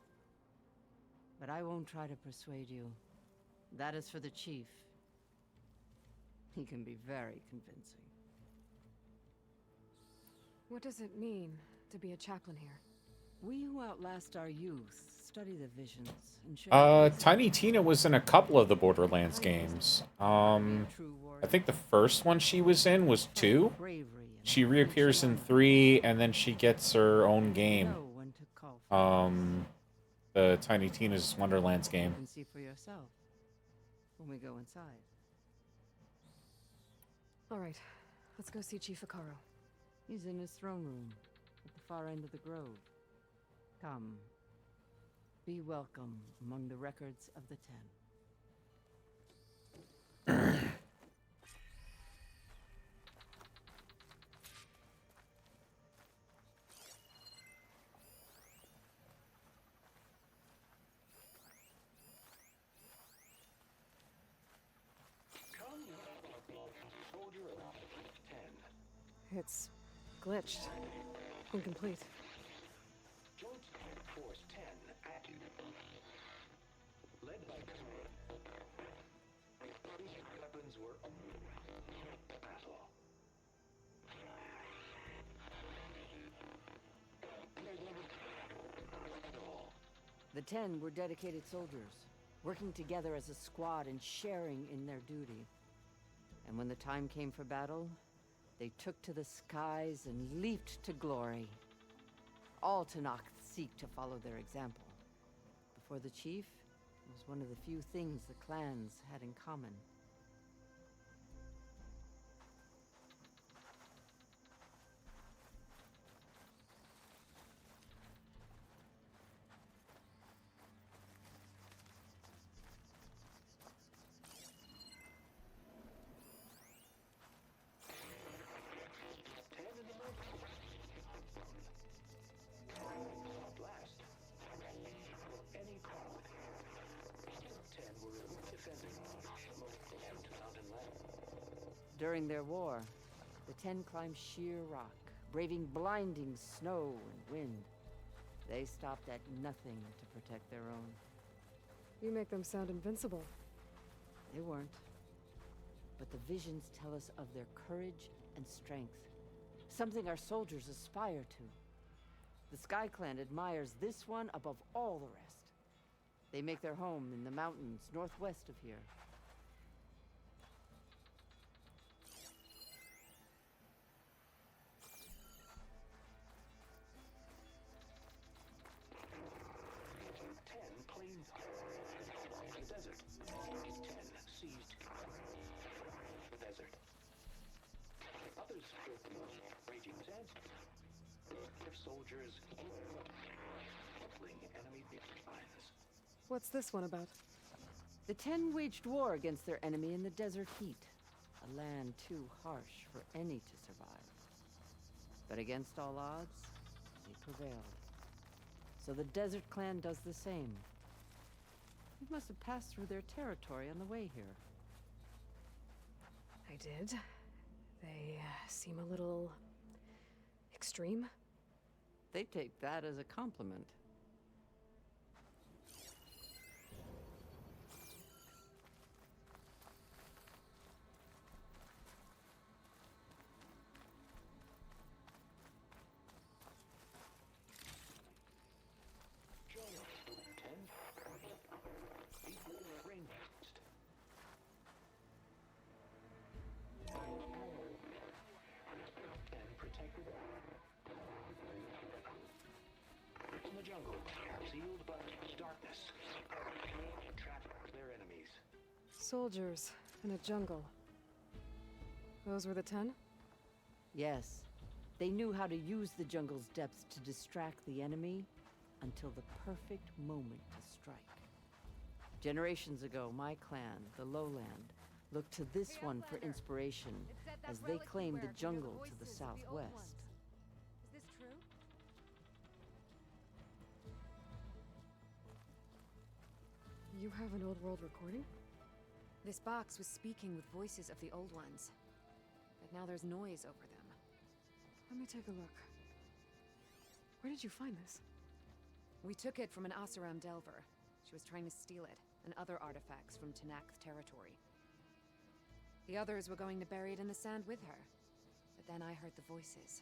But I won't try to persuade you. That is for the chief. He can be very convincing. What does it mean to be a chaplain here? We who outlast our youth study the visions and show Tiny Tina was in a couple of the Borderlands games. I think the first one she was in was 2. She reappears in 3, and then she gets her own game. The Tiny Tina's Wonderlands game. You can see for yourself when we go inside. All right, let's go see Chief Hikaro. He's in his throne room at the far end of the grove. Come. Be welcome among the records of the Ten. It's glitched. Incomplete. Joint Force 10 active. Led by these weapons were battle. The 10 were dedicated soldiers, working together as a squad and sharing in their duty. And when the time came for battle, they took to the skies and leaped to glory. All Tenakth seek to follow their example. Before the chief, it was one of the few things the clans had in common. During their war, the 10 climbed sheer rock, braving blinding snow and wind. They stopped at nothing to protect their own. You make them sound invincible. They weren't. But the visions tell us of their courage and strength, something our soldiers aspire to. The Sky Clan admires this one above all the rest. They make their home in the mountains northwest of here. The desert. 10 seized the desert. Others built the raging sands. Their soldiers battling enemy lines. What's this one about? The 10 waged war against their enemy in the desert heat, a land too harsh for any to survive. But against all odds, they prevailed. So the Desert Clan does the same. You must have passed through their territory on the way here. I did. They seem a little extreme. They take that as a compliment. In the jungle, sealed by darkness, trap their enemies. Soldiers in a jungle. Those were the 10? Yes. They knew how to use the jungle's depths to distract the enemy until the perfect moment to strike. Generations ago, my clan, the Lowland, looked to this one for inspiration as they claimed the jungle to the southwest. Is this true? You have an old world recording? This box was speaking with voices of the old ones. But now there's noise over them. Let me take a look. Where did you find this? We took it from an Oseram Delver. She was trying to steal it, and other artifacts from Tenakth territory. The others were going to bury it in the sand with her. But then I heard the voices.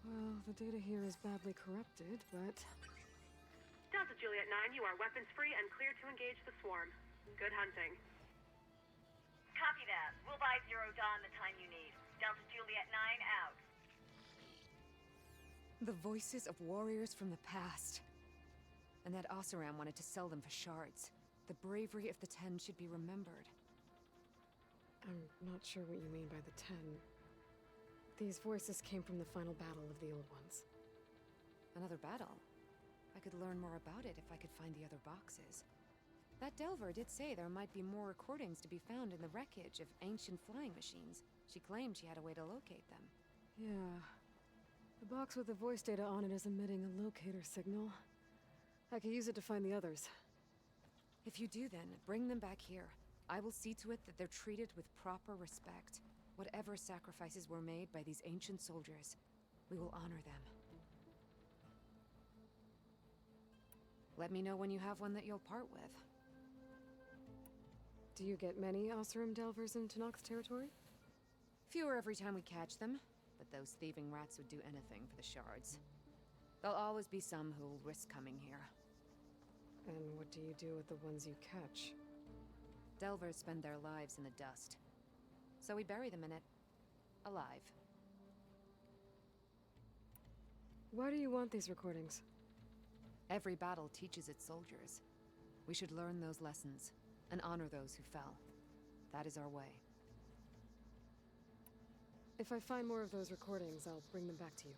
Well, the data here is badly corrupted, but... Delta Juliet 9, you are weapons free and clear to engage the swarm. Good hunting. Copy that. We'll buy Zero Dawn the time you need. Delta Juliet 9 out. The voices of warriors from the past. And that Oseram wanted to sell them for shards. The bravery of the 10 should be remembered. I'm not sure what you mean by the 10. These voices came from the final battle of the Old Ones. Another battle? I could learn more about it if I could find the other boxes. That Delver did say there might be more recordings to be found in the wreckage of ancient flying machines. She claimed she had a way to locate them. Yeah. The box with the voice data on it is emitting a locator signal. I could use it to find the others. If you do then, bring them back here. I will see to it that they're treated with proper respect. Whatever sacrifices were made by these ancient soldiers, we will honor them. Let me know when you have one that you'll part with. Do you get many Oseram Delvers in Tenakth's territory? Fewer every time we catch them, but those thieving rats would do anything for the shards. There'll always be some who'll risk coming here. And what do you do with the ones you catch? Delvers spend their lives in the dust. So we bury them in it. Alive. Why do you want these recordings? Every battle teaches its soldiers. We should learn those lessons, and honor those who fell. That is our way. If I find more of those recordings, I'll bring them back to you.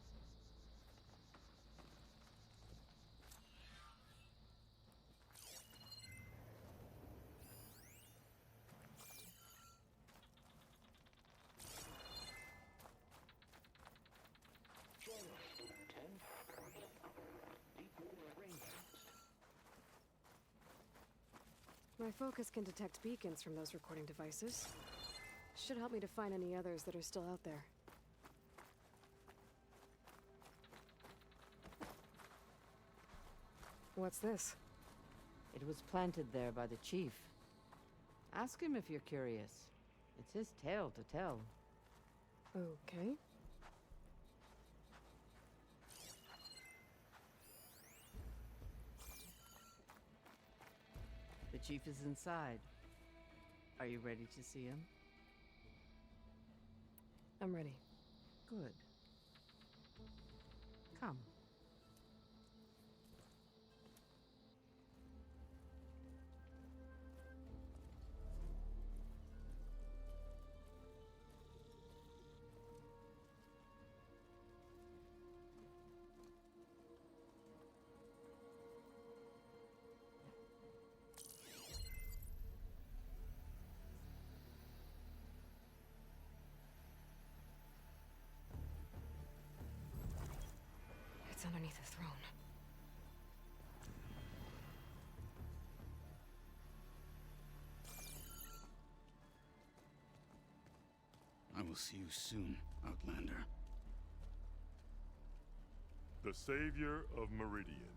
Join us, Student 10. Deep water rainforest. My focus can detect beacons from those recording devices. Should help me to find any others that are still out there. What's this? It was planted there by the chief. Ask him if you're curious. It's his tale to tell. Okay. The chief is inside. Are you ready to see him? I'm ready. Good. Come. It's underneath the throne. I will see you soon, Outlander. The savior of Meridian.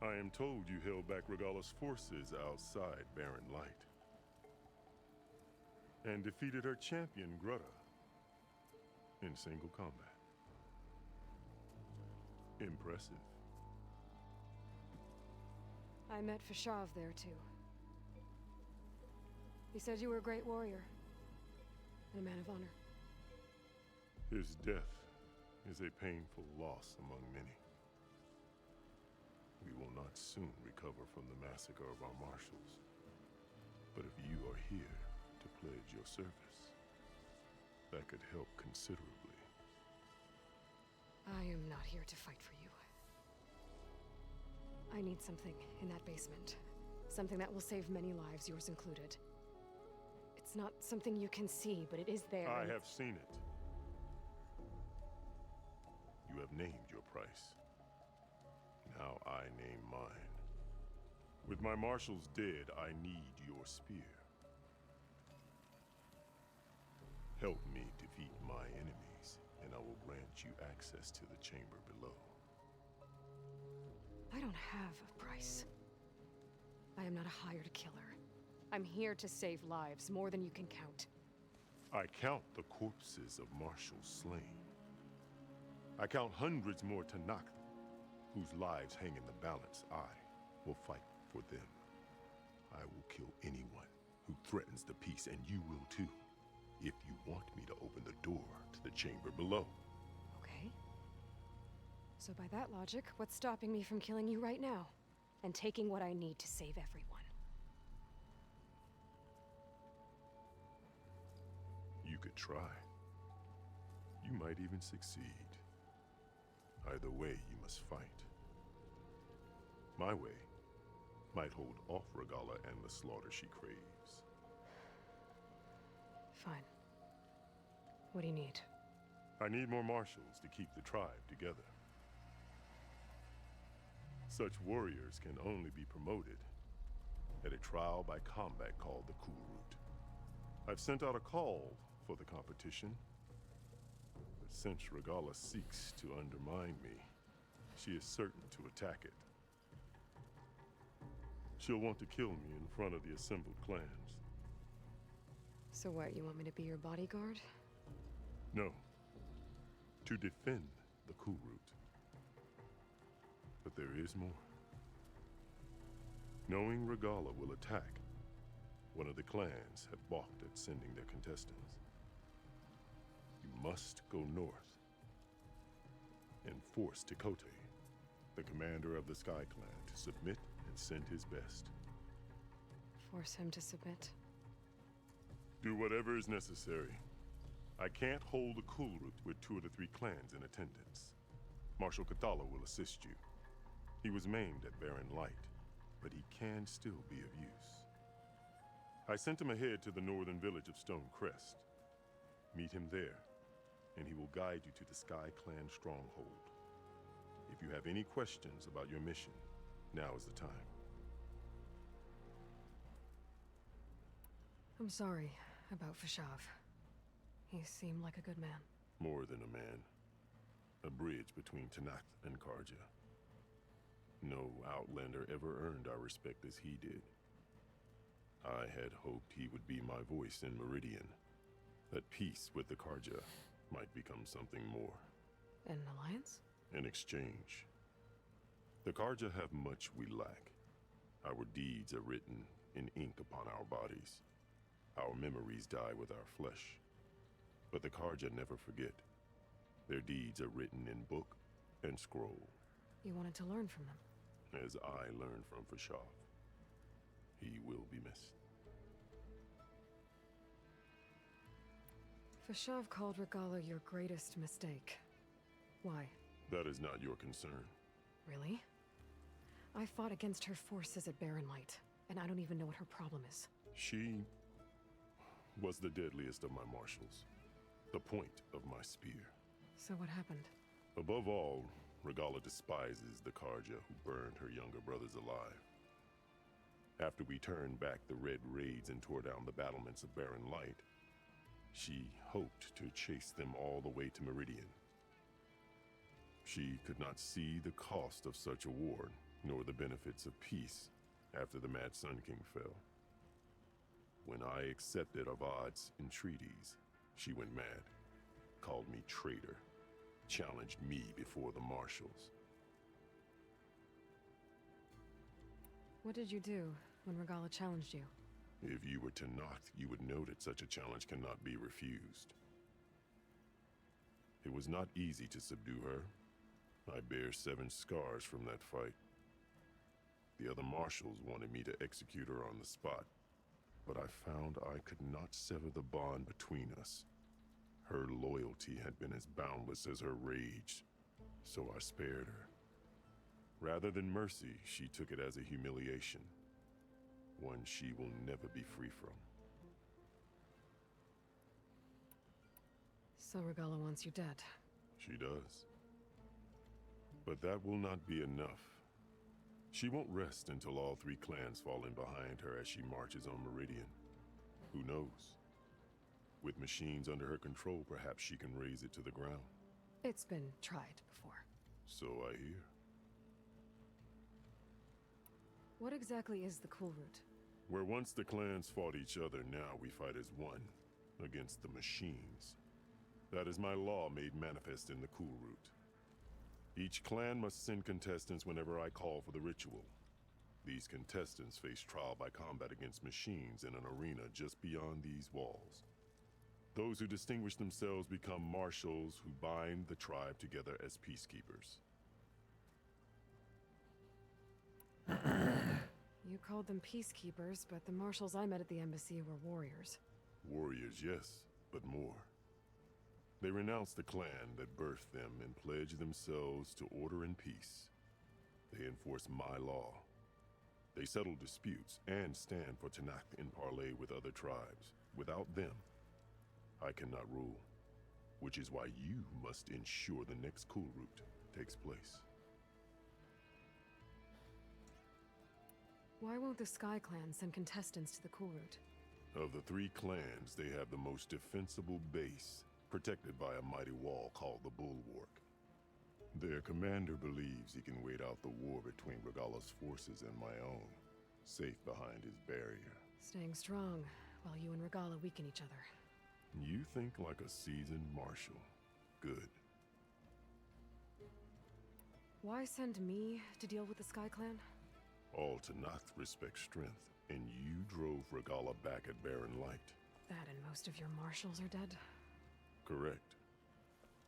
I am told you held back Regala's forces outside Barren Light. And defeated her champion, Grutta, in single combat. Impressive. I met Fashav there, too. He said you were a great warrior. And a man of honor. His death is a painful loss among many. We will not soon recover from the massacre of our marshals. But if you are here to pledge your service, that could help considerably. I am not here to fight for you. I need something in that basement. Something that will save many lives, yours included. It's not something you can see, but it is there. I have seen it. You have named your price. Now I name mine. With my marshals dead, I need your spear. Help me defeat my enemies, and I will grant you access to the chamber below. I don't have a price. I am not a hired killer. I'm here to save lives, more than you can count. I count the corpses of marshals slain. I count hundreds more Tenakth, whose lives hang in the balance. I will fight for them. I will kill anyone who threatens the peace, and you will too, if you want me to open the door to the chamber below. Okay. So by that logic, what's stopping me from killing you right now? And taking what I need to save everyone? You could try. You might even succeed. Either way, you must fight. My way might hold off Regala and the slaughter she craves. Fine. What do you need? I need more marshals to keep the tribe together. Such warriors can only be promoted at a trial by combat called the Kulrut. I've sent out a call for the competition. But since Regala seeks to undermine me, she is certain to attack it. She'll want to kill me in front of the assembled clans. So what, you want me to be your bodyguard? No. To defend the Kulrut. But there is more. Knowing Regala will attack, one of the clans have balked at sending their contestants. You must go north and force Tekote, the commander of the Sky Clan, to submit and send his best. Force him to submit? Do whatever is necessary. I can't hold a Kulrut with 2 of the 3 clans in attendance. Marshal Kathala will assist you. He was maimed at Barren Light, but he can still be of use. I sent him ahead to the northern village of Stone Crest. Meet him there, and he will guide you to the Sky Clan stronghold. If you have any questions about your mission, now is the time. I'm sorry about Fashav. He seemed like a good man. More than a man. A bridge between Tenakth and Karja. No Outlander ever earned our respect as he did. I had hoped he would be my voice in Meridian. That peace with the Karja might become something more. An alliance? In exchange. The Karja have much we lack. Our deeds are written in ink upon our bodies. Our memories die with our flesh. But the Karja never forget. Their deeds are written in book and scroll. You wanted to learn from them? As I learned from Fashav. He will be missed. Fashav called Regala your greatest mistake. Why? That is not your concern. Really? I fought against her forces at Barren Light, and I don't even know what her problem is. She was the deadliest of my marshals. The point of my spear. So what happened? Above all, Regala despises the Karja who burned her younger brothers alive. After we turned back the Red Raids and tore down the battlements of Barren Light, she hoped to chase them all the way to Meridian. She could not see the cost of such a war, nor the benefits of peace after the Mad Sun King fell. When I accepted Avad's entreaties, she went mad, called me traitor, challenged me before the marshals. What did you do when Regala challenged you? If you were Tenakth, you would know that such a challenge cannot be refused. It was not easy to subdue her. I bear 7 scars from that fight. The other marshals wanted me to execute her on the spot, but I found I could not sever the bond between us. Her loyalty had been as boundless as her rage, so I spared her. Rather than mercy, she took it as a humiliation, one she will never be free from. So Regala wants you dead. She does. But that will not be enough. She won't rest until all 3 clans fall in behind her as she marches on Meridian. Who knows? With machines under her control, perhaps she can raze it to the ground. It's been tried before. So I hear. What exactly is the Kulrut? Where once the clans fought each other, now we fight as one, against the machines. That is my law made manifest in the Kulrut. Each clan must send contestants whenever I call for the ritual. These contestants face trial by combat against machines in an arena just beyond these walls. Those who distinguish themselves become marshals who bind the tribe together as peacekeepers. You called them peacekeepers, but the marshals I met at the embassy were warriors. Warriors, yes, but more. They renounce the clan that birthed them and pledge themselves to order and peace. They enforce my law. They settle disputes and stand for Tenakth in parley with other tribes. Without them, I cannot rule, which is why you must ensure the next Kulrut takes place. Why won't the Sky Clan send contestants to the Kulrut? Of the 3 clans, they have the most defensible base, protected by a mighty wall called the Bulwark. Their commander believes he can wait out the war between Regalla's forces and my own, safe behind his barrier. Staying strong, while you and Regalla weaken each other. You think like a seasoned marshal. Good. Why send me to deal with the Sky Clan? All Tanath respect strength, and you drove Regalla back at Barren Light. That and most of your marshals are dead? Correct.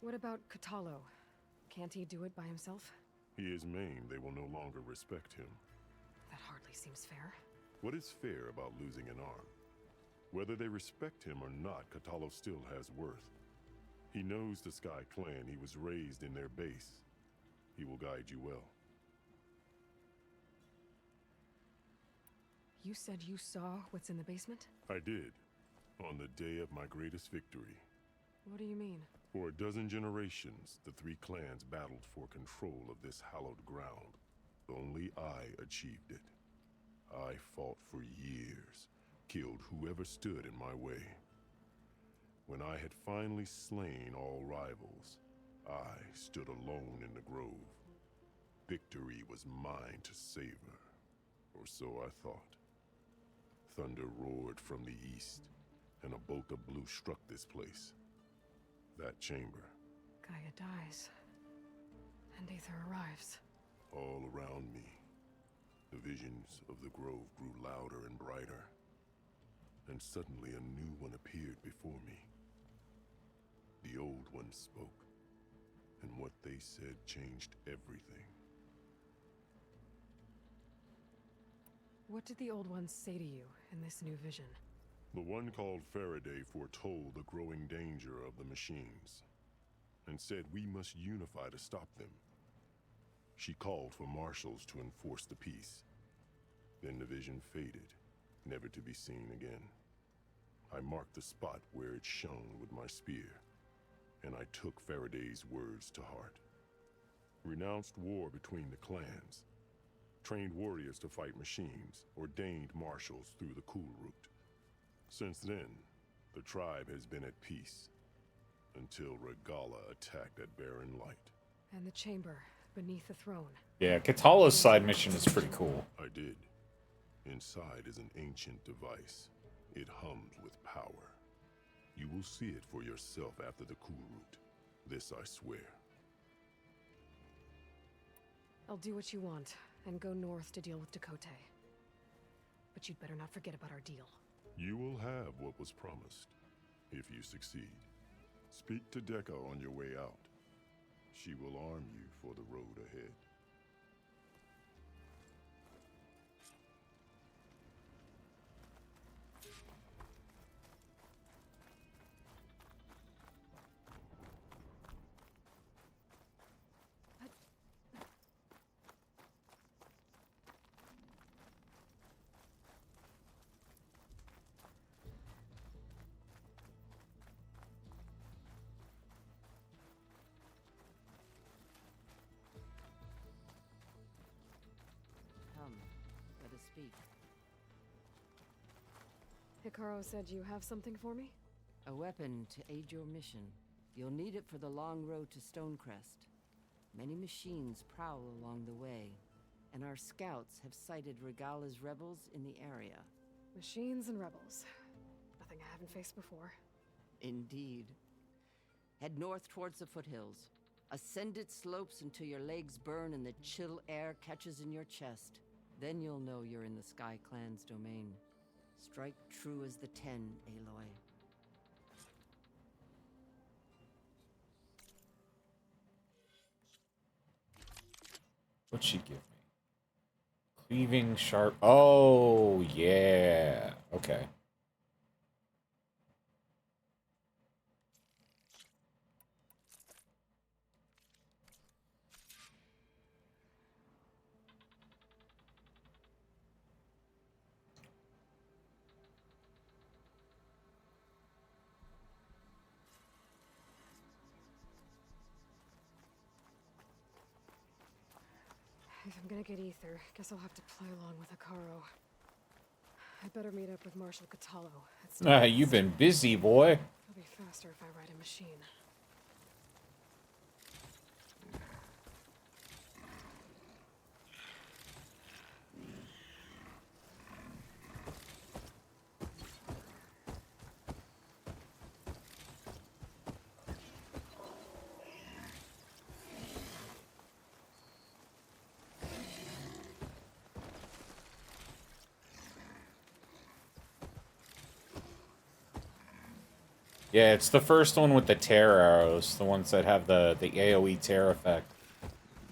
What about Kotallo? Can't he do it by himself? He is maimed. They will no longer respect him. That hardly seems fair. What is fair about losing an arm? Whether they respect him or not, Kotallo still has worth. He knows the Sky Clan. He was raised in their base. He will guide you well. You said you saw what's in the basement? I did. On the day of my greatest victory. What do you mean? For a dozen generations, the 3 clans battled for control of this hallowed ground. Only I achieved it. I fought for years, killed whoever stood in my way. When I had finally slain all rivals, I stood alone in the grove. Victory was mine to savor, or so I thought. Thunder roared from the east, and a bolt of blue struck this place. That chamber. Gaia dies, and Aether arrives. All around me, the visions of the grove grew louder and brighter, and suddenly a new one appeared before me. The old one spoke, and what they said changed everything. What did the old ones say to you in this new vision? The one called Faraday foretold the growing danger of the machines, and said we must unify to stop them. She called for marshals to enforce the peace. Then the vision faded, never to be seen again. I marked the spot where it shone with my spear, and I took Faraday's words to heart. Renounced war between the clans, trained warriors to fight machines, ordained marshals through the Cool Route. Since then, the tribe has been at peace, until Regalla attacked at Barren Light. And the chamber beneath the throne. Yeah, Kotallo's side mission is pretty cool. I did. Inside is an ancient device. It hums with power. You will see it for yourself after the Cool Route. This I swear. I'll do what you want, and go north to deal with Dakota. But you'd better not forget about our deal. You will have what was promised, if you succeed. Speak to Dekka on your way out. She will arm you for the road ahead. Come, let us speak. Hikaru said you have something for me? A weapon to aid your mission. You'll need it for the long road to Stonecrest. Many machines prowl along the way, and our scouts have sighted Regalla's rebels in the area. Machines and rebels. Nothing I haven't faced before. Indeed. Head north towards the foothills. Ascend its slopes until your legs burn and the chill air catches in your chest. Then you'll know you're in the Sky Clan's domain. Strike true as the 10, Aloy. What'd she give me? Cleaving sharp. Oh, yeah. Okay. If I'm gonna get Aether, guess I'll have to play along with Hikaru. I better meet up with Marshal Catallo. You've been busy, boy. It'll be faster if I ride a machine. Yeah, it's the first one with the tear arrows, the ones that have the AoE tear effect,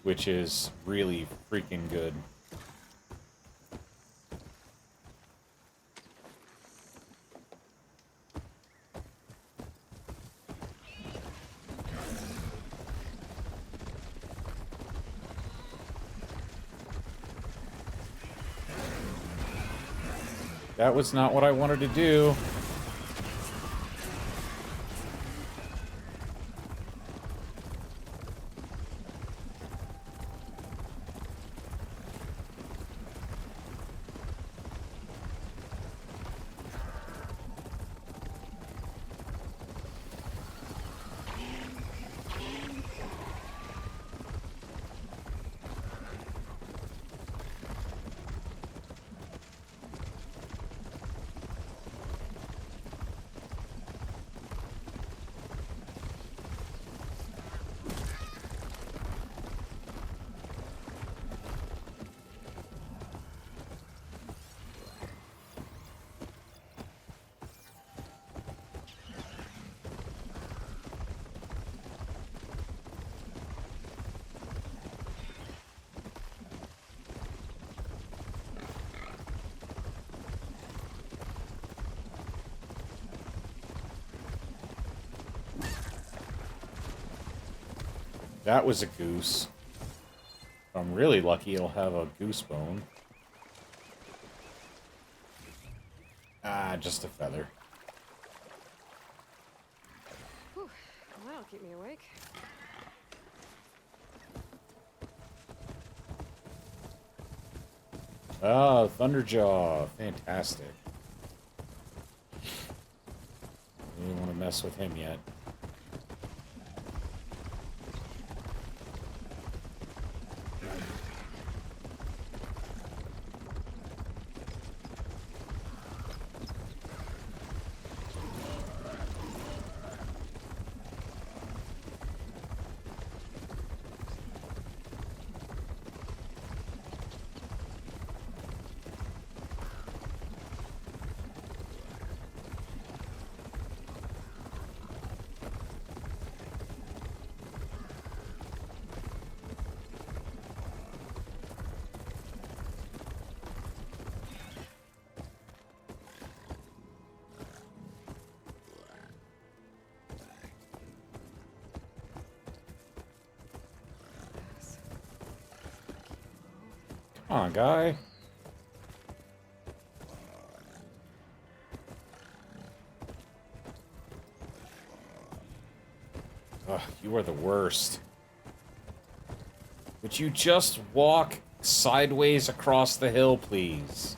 which is really freaking good. That was not what I wanted to do. That was a goose. If I'm really lucky, it'll have a goose bone. Ah, just a feather. Whew, that'll keep me awake. Ah, Thunderjaw. Fantastic. I don't want to mess with him yet. Come on, guy. Ugh, you are the worst. Would you just walk sideways across the hill, please?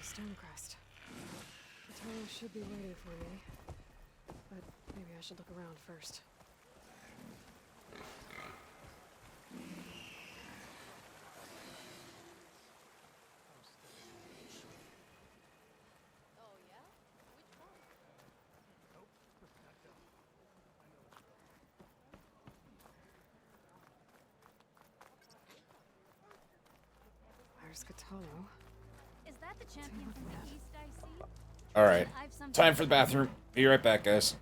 Stonecrest. Katana should be waiting for me, but maybe I should look around first. There's Katalo. Is that the champion from the East I see? All right. Time for the bathroom. Be right back, guys.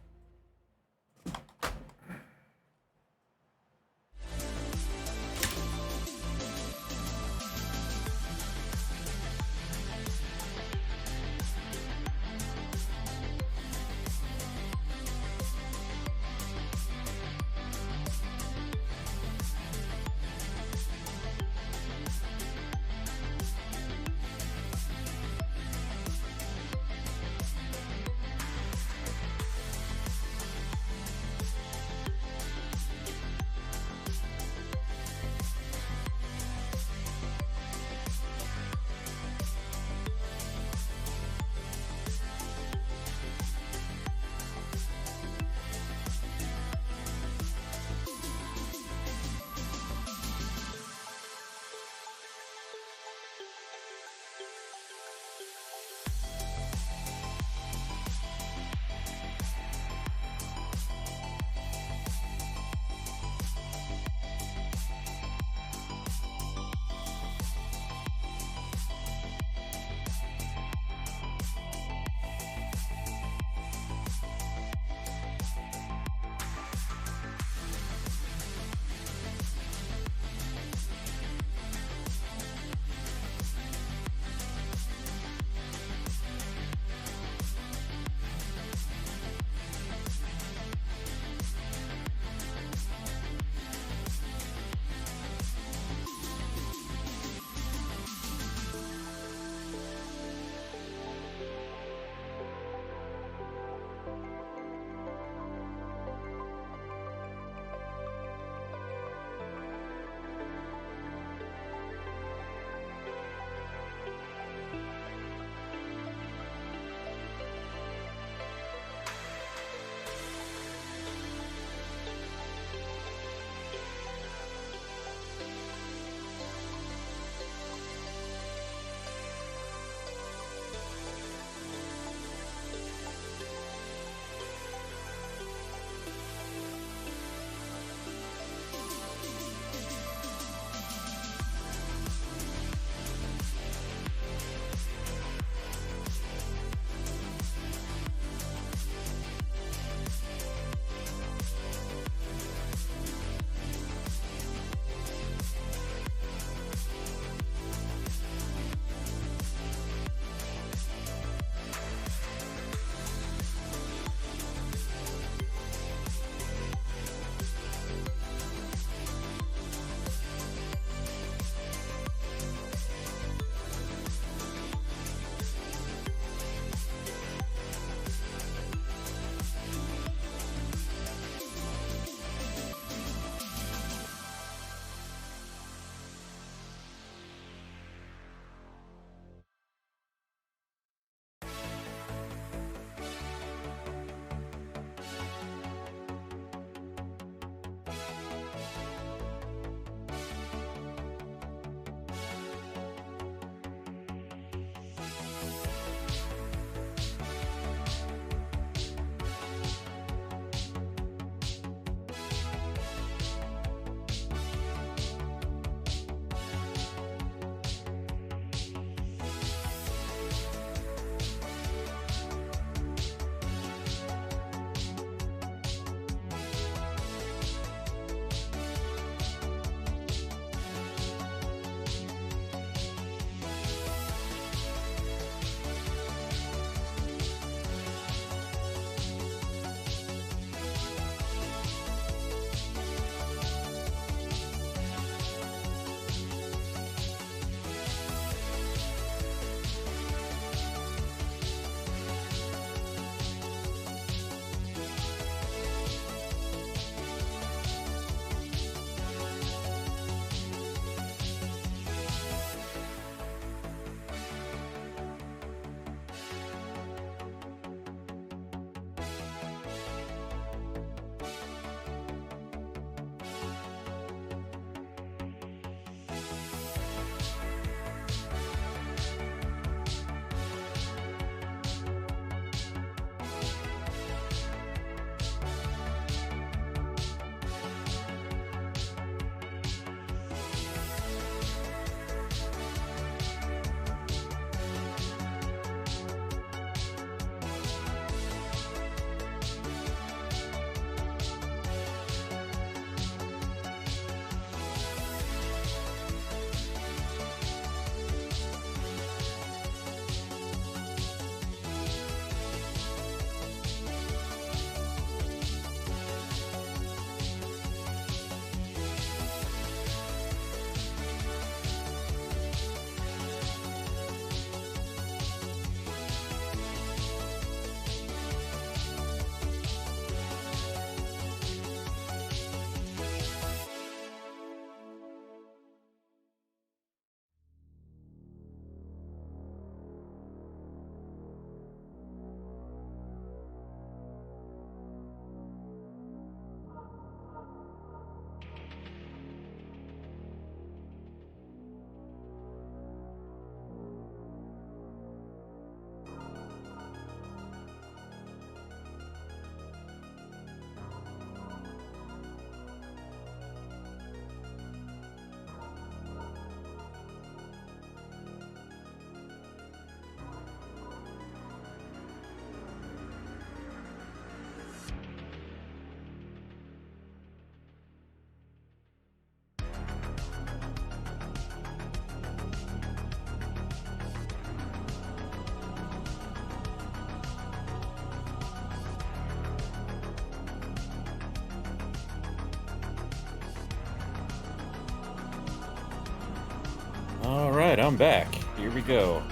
Alright, I'm back. Here we go.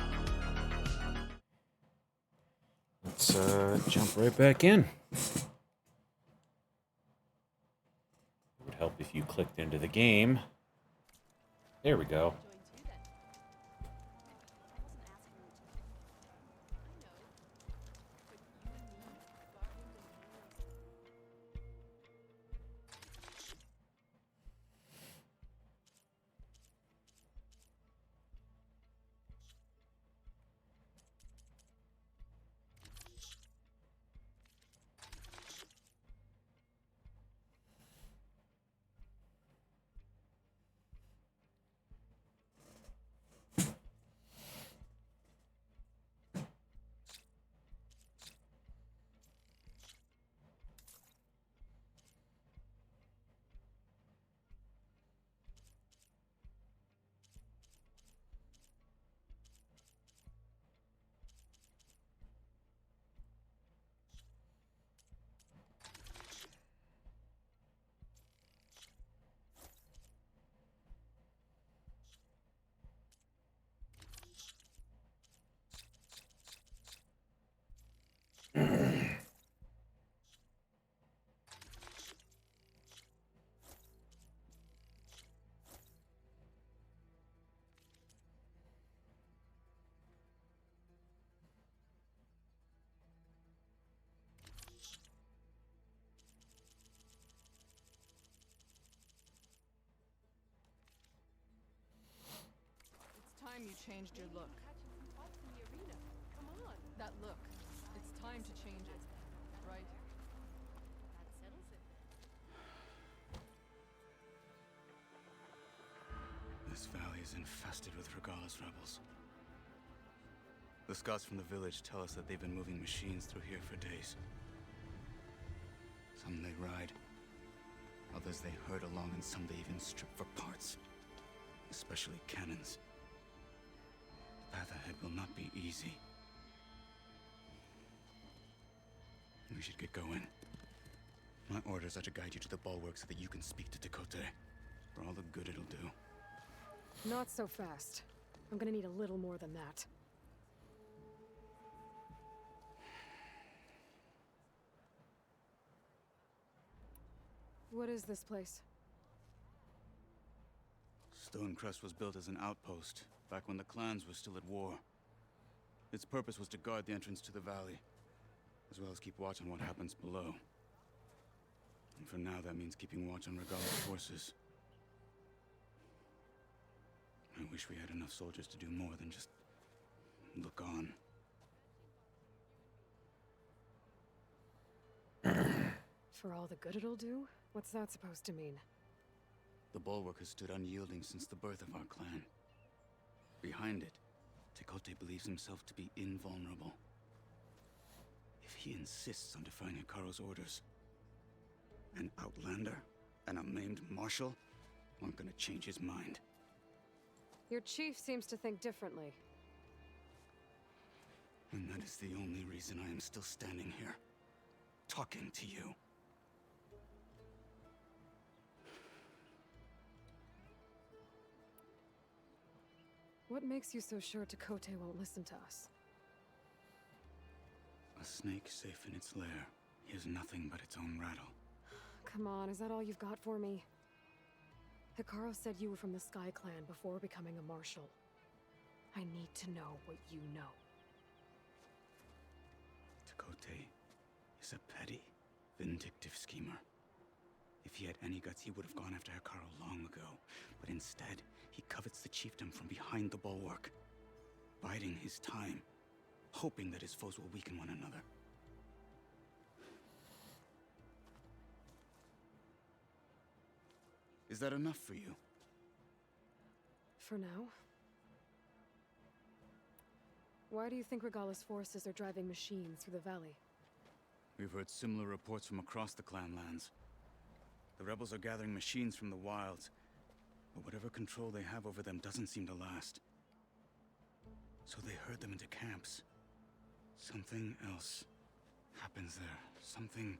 Let's jump right back in. It would help if you clicked into the game. There we go. Time you changed your look. Come on. That look. It's time to change it. Right? That settles it. This valley is infested with Regalis rebels. The scouts from the village tell us that they've been moving machines through here for days. Some they ride, others they herd along, and some they even strip for parts. Especially cannons. The path ahead will not be easy. We should get going. My orders are to guide you to the bulwark so that you can speak to Tekote. For all the good it'll do. Not so fast. I'm gonna need a little more than that. What is this place? Stonecrest was built as an outpost, back when the clans were still at war. Its purpose was to guard the entrance to the valley, as well as keep watch on what happens below. And for now, that means keeping watch on Regalis' forces. I wish we had enough soldiers to do more than just look on. For all the good it'll do? What's that supposed to mean? The bulwark has stood unyielding since the birth of our clan. Behind it, Tekote believes himself to be invulnerable. If he insists on defying Hikaru's orders, an outlander and a maimed marshal aren't gonna change his mind. Your chief seems to think differently. And that is the only reason I am still standing here, talking to you. What makes you so sure Tekote won't listen to us? A snake safe in its lair hears nothing but its own rattle. Come on, is that all you've got for me? Hikaru said you were from the Sky Clan before becoming a marshal. I need to know what you know. Tekote is a petty, vindictive schemer. If he had any guts, he would have gone after Hikaru long ago. But instead, he covets the chiefdom from behind the bulwark, biding his time, hoping that his foes will weaken one another. Is that enough for you? For now. Why do you think Regalis' forces are driving machines through the valley? We've heard similar reports from across the clan lands. The rebels are gathering machines from the wilds, but whatever control they have over them doesn't seem to last. So they herd them into camps. Something else happens there. Something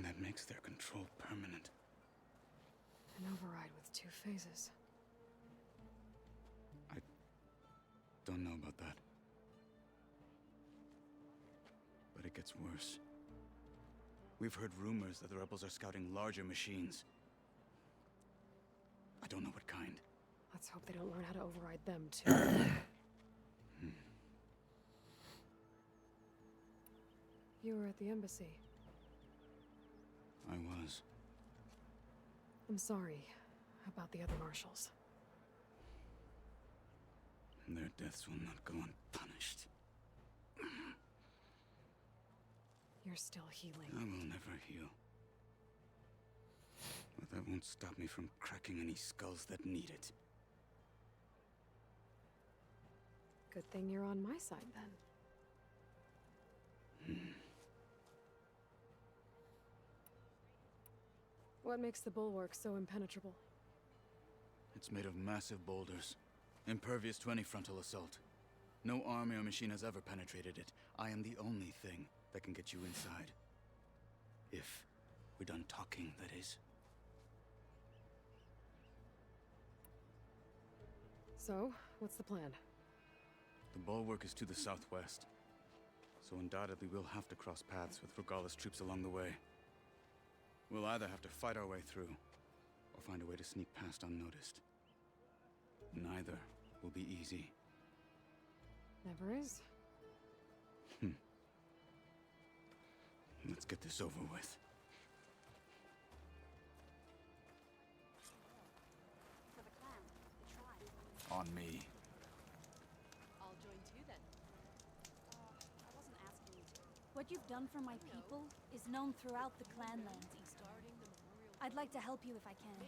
that makes their control permanent. An override with two phases. Don't know about that. But it gets worse. We've heard rumors that the rebels are scouting larger machines. I don't know what kind. Let's hope they don't learn how to override them, too. You were at the embassy. I was. I'm sorry about the other marshals. Their deaths will not go unpunished. You're still healing. I will never heal. But that won't stop me from cracking any skulls that need it. Good thing you're on my side, then. What makes the bulwark so impenetrable? It's made of massive boulders, impervious to any frontal assault. No army or machine has ever penetrated it. I am the only thing that can get you inside. If we're done talking, that is. So, what's the plan? The bulwark is to the southwest, so undoubtedly we'll have to cross paths with Regala's troops along the way. We'll either have to fight our way through, or find a way to sneak past unnoticed. Neither will be easy. Never is. Let's get this over with. For the clan, the tribe. On me. I'll join too then. I wasn't asking you to. What you've done for my people is known throughout the clan lands, Easter. I'd like to help you if I can,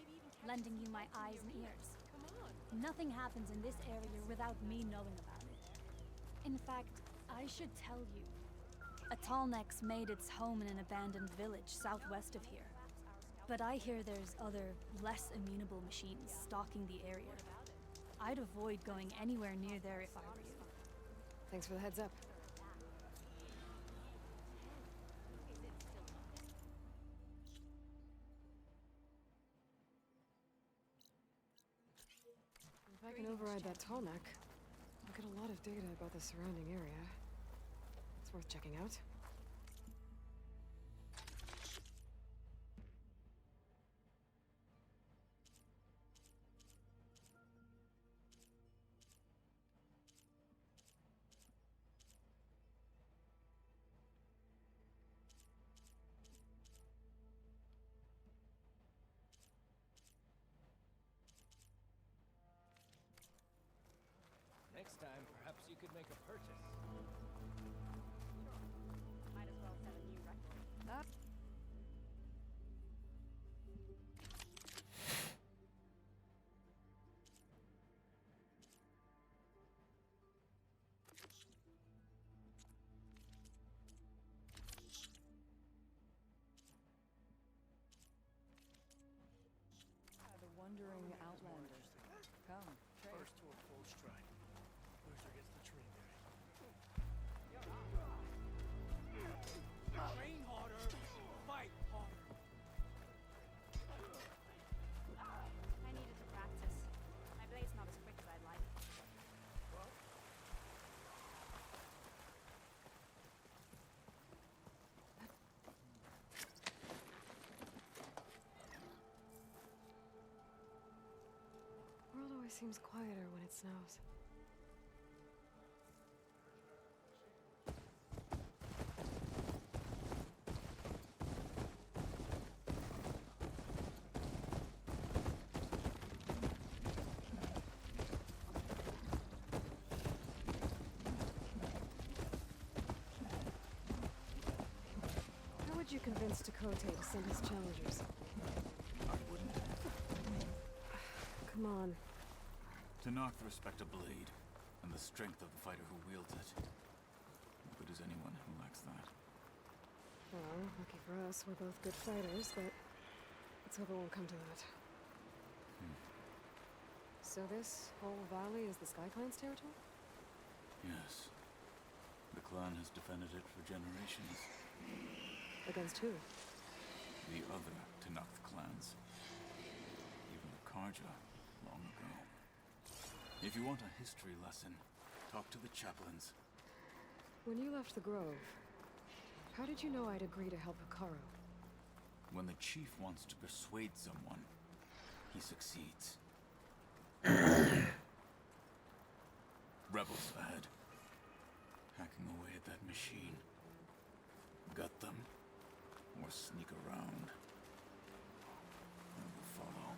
lending you my eyes and ears. Nothing happens in this area without me knowing about it. In fact, I should tell you. A Tallneck's made its home in an abandoned village southwest of here. But I hear there's other, less amenable machines stalking the area. I'd avoid going anywhere near there if I were you. Thanks for the heads up. If I can override that Tallneck, I'll get a lot of data about the surrounding area. It's worth checking out. Next time, perhaps you could make a purchase. Might as well set a new record. The wandering outlander. Come, trade. First to a full stride. Loser gets the train there. Train harder! Fight harder! I needed to practice. My blade's not as quick as I'd like. World always seems quieter when it snows. How would you convince Tekote to send his challengers? I wouldn't. Come on. Tenakth respect a blade, and the strength of the fighter who wields it. Good as anyone who lacks that. Well, lucky for us, we're both good fighters, but let's hope it won't come to that. So this whole valley is the Sky Clan's territory? Yes. The clan has defended it for generations. Against who? The other Tenakth clans. Even the Karja, long ago. If you want a history lesson, Talk to the chaplains. When you left the Grove, how did you know I'd agree to help Hikaru? When the chief wants to persuade someone, he succeeds. Rebels ahead. Hacking away at that machine. Gut them, or sneak around. I will follow.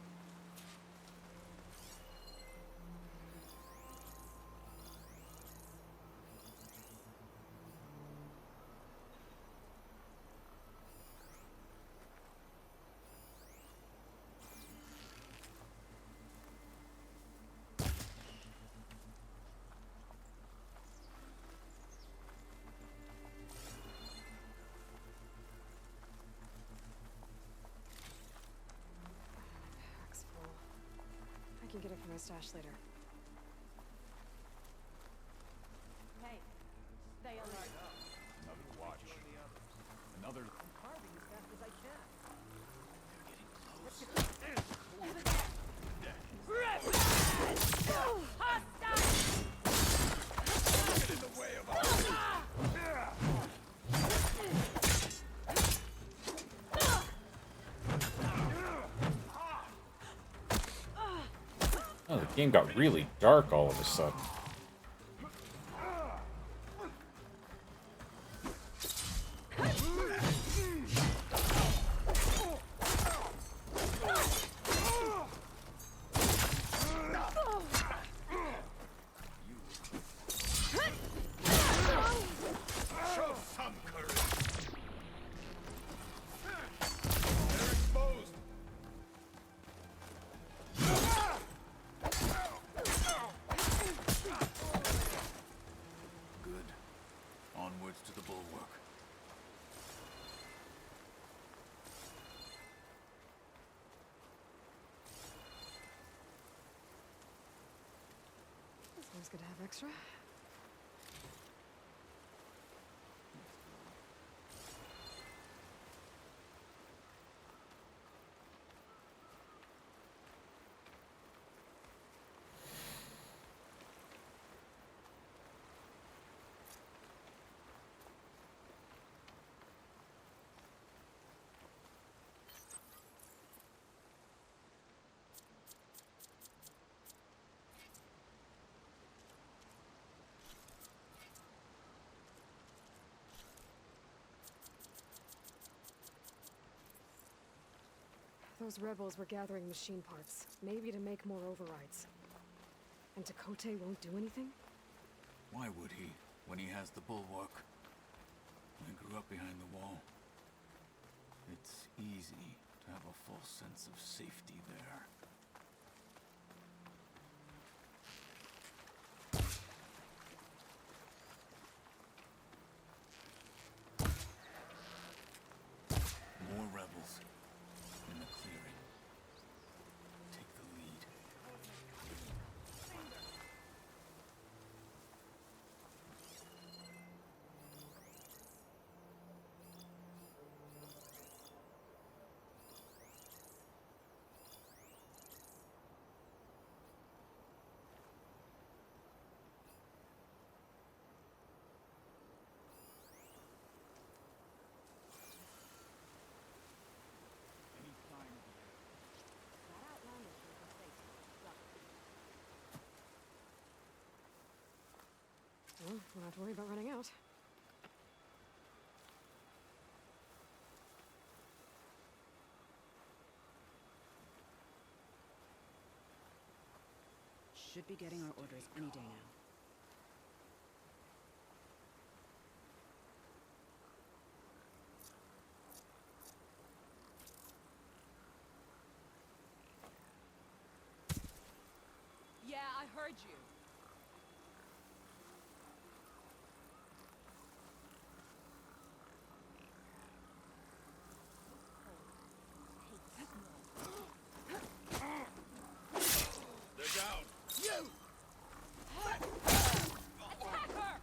Pack's full. I can get it from my stash later. Hey, stay alert. Another watch. Another. I'm carving as fast as I can. Get in the way of our... Oh, the game got really dark all of a sudden. Show some courage. They're exposed. Good. Onwards to the bulwark. This one's good to have extra. Those rebels were gathering machine parts, maybe to make more overrides. And Tekote won't do anything? Why would he, when he has the bulwark? I grew up behind the wall. It's easy to have a false sense of safety there. More rebels in the clearing. Take the lead. Well, we'll have to worry about running out. Should be getting our orders any day now. Yeah, I heard you. They're down. You! Attack her!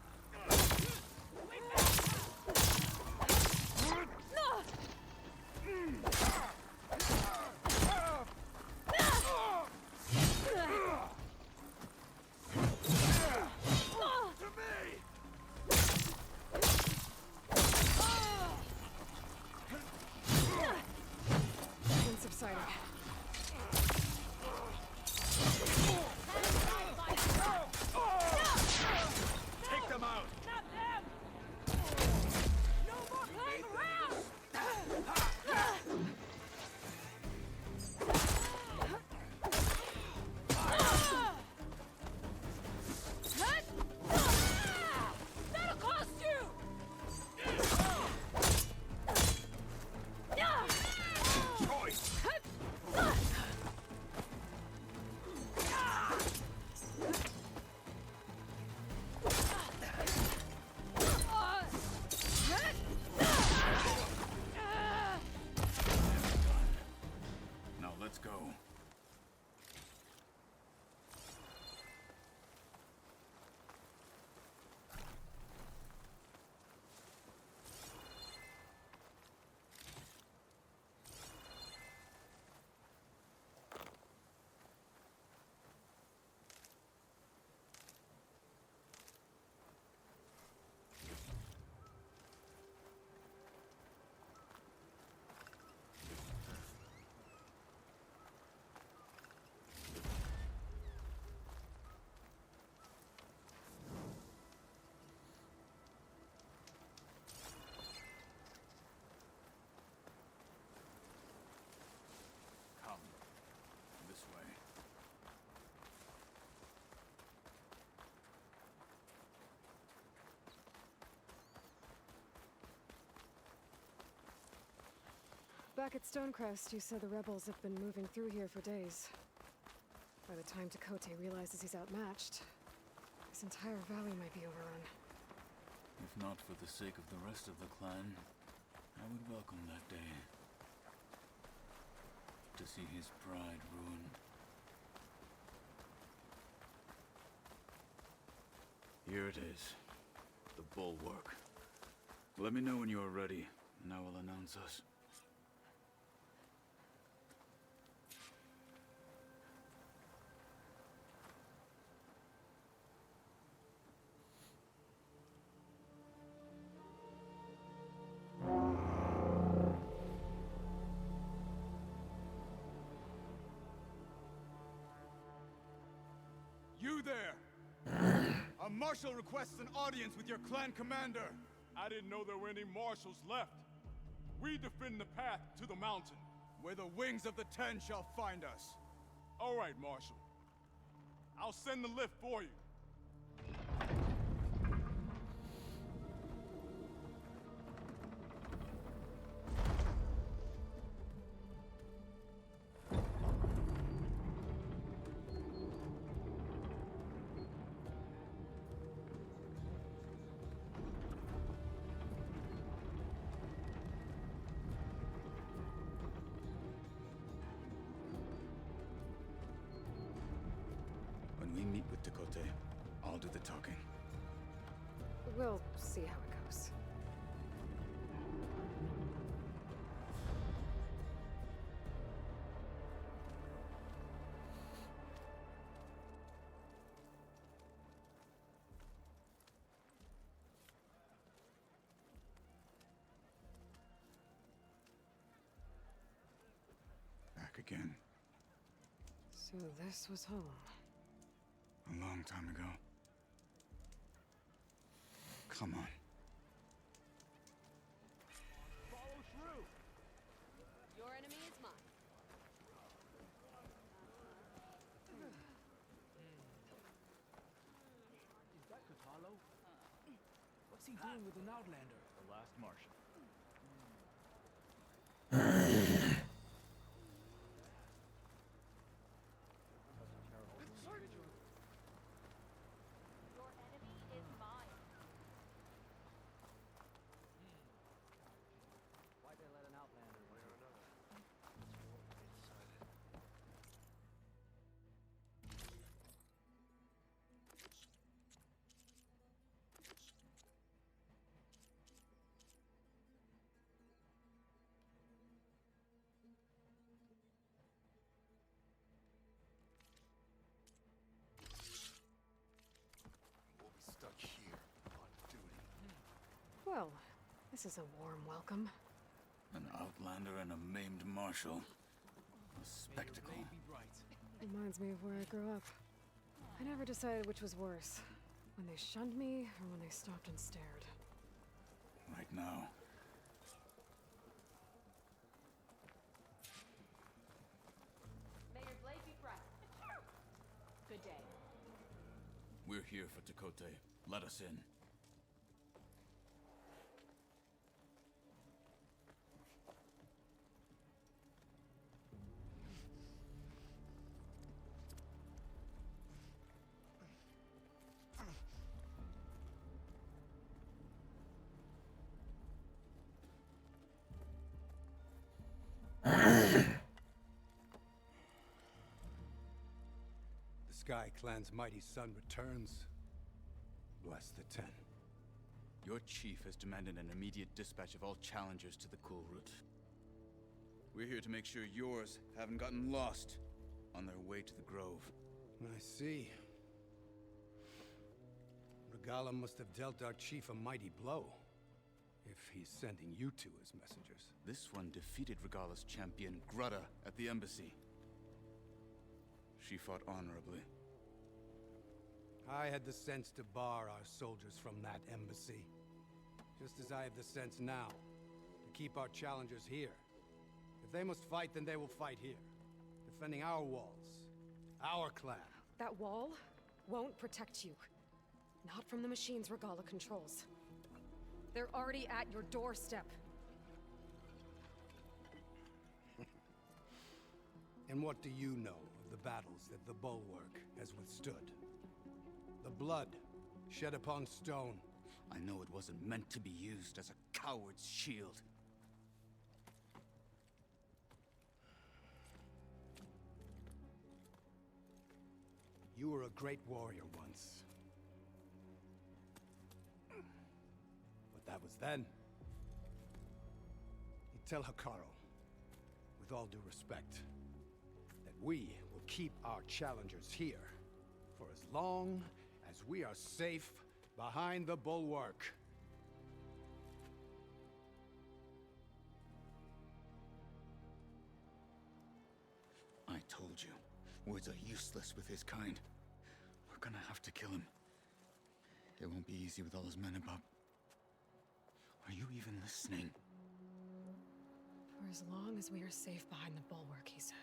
Back at Stonecrest, you said the rebels have been moving through here for days. By the time Tekote realizes he's outmatched, this entire valley might be overrun. If not for the sake of the rest of the clan, I would welcome that day. To see his pride ruined. Here it is. The bulwark. Let me know when you are ready, and I will announce us. You there! A marshal requests an audience with your clan commander. I didn't know there were any marshals left. We defend the path to the mountain. Where the wings of the Ten shall find us. All right, Marshal. I'll send the lift for you. When we meet with Tekote, I'll do the talking. We'll see how it goes. Back again. So this was home. A long time ago. Come on. Follow through. Your enemy is mine. Is that Kotallo? What's he doing with an Outlander? The last Marshal. Your enemy is mine. Why'd they let an Outlander in? We'll be stuck here on duty. Well, this is a warm welcome. An Outlander and a maimed marshal. A spectacle. Reminds me of where I grew up. I never decided which was worse. When they shunned me, or when they stopped and stared. Right now. May your blade be bright. Good day. We're here for Tekote. Let us in. The Sky Clan's mighty son returns. Bless the Ten. Your chief has demanded an immediate dispatch of all challengers to the Cool Route. We're here to make sure yours haven't gotten lost on their way to the Grove. I see. Regala must have dealt our chief a mighty blow. If he's sending you two as messengers. This one defeated Regala's champion, Grutta, at the embassy. She fought honorably. I had the sense to bar our soldiers from that embassy. Just as I have the sense now to keep our challengers here. If they must fight, then they will fight here. Defending our walls. Our clan. That wall won't protect you. Not from the machines Regala controls. They're already at your doorstep. And what do you know of the battles that the Bulwark has withstood? The blood shed upon stone. I know it wasn't meant to be used as a coward's shield. You were a great warrior once. But that was then. You tell Hekarro, with all due respect, that we will keep our challengers here for as long as we are safe behind the Bulwark. I told you, words are useless with his kind. We're gonna have to kill him. It won't be easy with all his men about. Are you even listening? For as long as we are safe behind the bulwark, he said.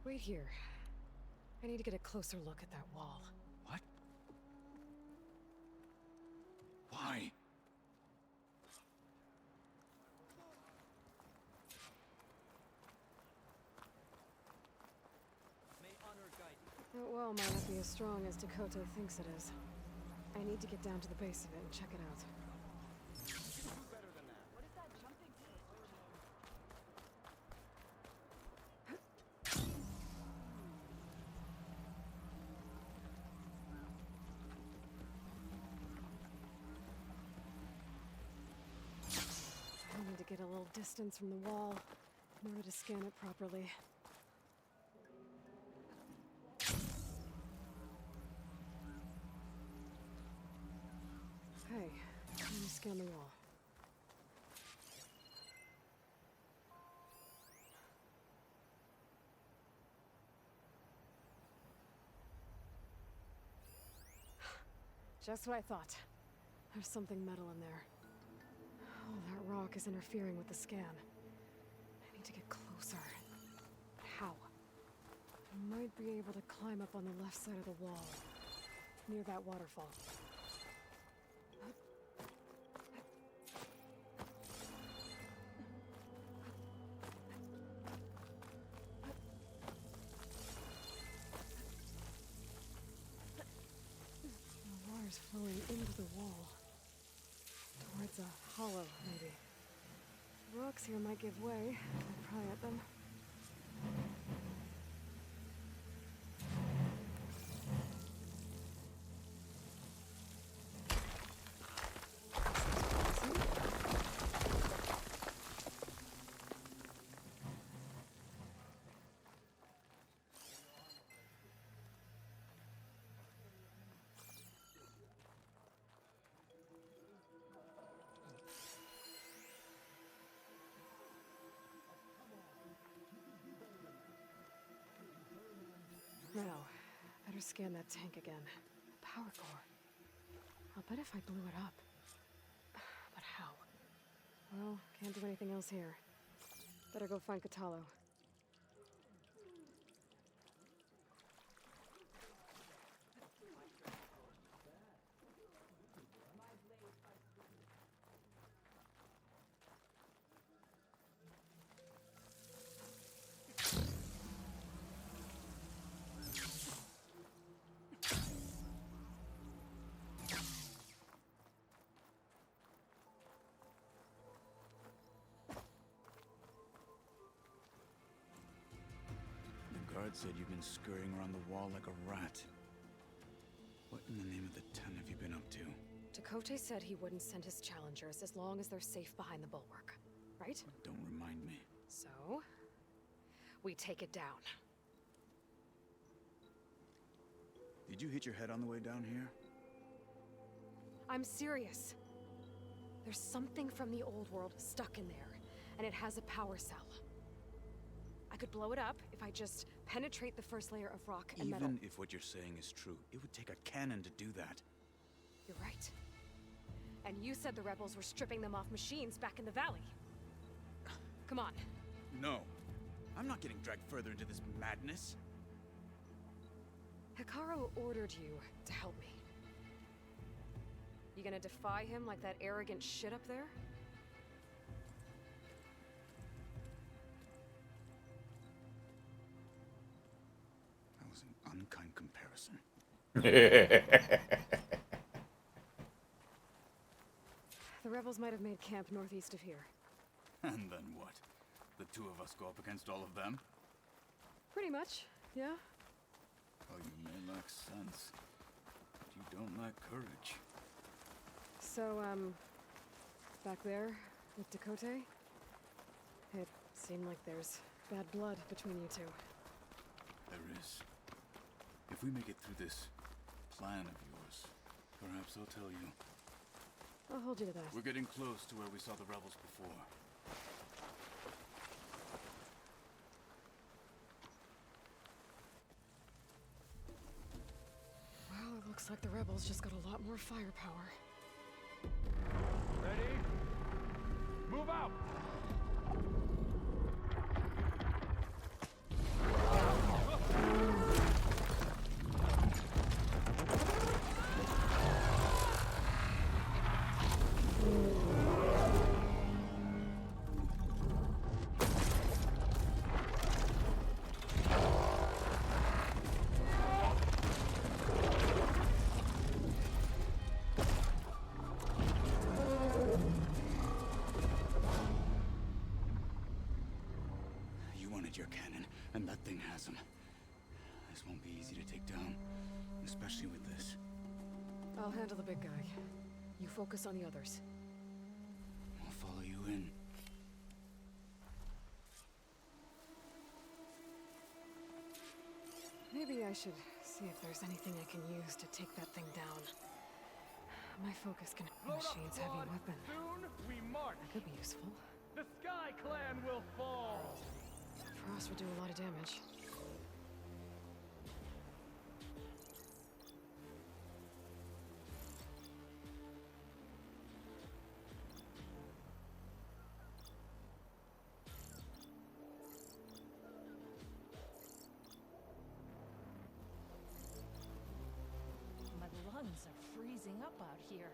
Wait here. I need to get a closer look at that wall. What? Why? That wall might not be as strong as Dakota thinks it is. I need to get down to the base of it and check it out. I need to get a little distance from the wall in order to scan it properly. Okay, let me scan the wall. Just what I thought. There's something metal in there. Oh, that rock is interfering with the scan. I need to get closer. But how? I might be able to climb up on the left side of the wall, near that waterfall. The water's flowing into the wall. Towards a hollow, maybe. The rocks here might give way if I pry at them. Now, better scan that tank again. Power core. I'll bet if I blew it up. But how? Well, can't do anything else here. Better go find Kotallo. The guard said you've been scurrying around the wall like a rat. What in the name of the ten have you been up to? Dakota said he wouldn't send his challengers as long as they're safe behind the bulwark, right? Don't remind me. So, we take it down. Did you hit your head on the way down here? I'm serious. There's something from the old world stuck in there, and it has a power cell. I could blow it up if I just penetrate the first layer of rock and metal. Even if what you're saying is true, it would take a cannon to do that. You're right. And you said the rebels were stripping them off machines back in the valley. Come on. No. I'm not getting dragged further into this madness. Hekarro ordered you to help me. You gonna defy him like that arrogant shit up there? The rebels might have made camp northeast of here. And then what? The two of us go up against all of them? Pretty much, yeah. Oh, you may lack sense, but you don't lack courage. So, back there with Dakota, it seemed like there's bad blood between you two. There is. If we make it through this plan of yours, perhaps I'll tell you. I'll hold you to that. We're getting close to where we saw the rebels before. Well, it looks like the rebels just got a lot more firepower. Ready? Move out! You wanted your cannon, and that thing has them. This won't be easy to take down, especially with this. I'll handle the big guy. You focus on the others. I'll follow you in. Maybe I should see if there's anything I can use to take that thing down. My focus can machine's heavy weapon. Soon we march. That could be useful. The Sky Clan will fall. Frost would do a lot of damage. My lungs are freezing up out here.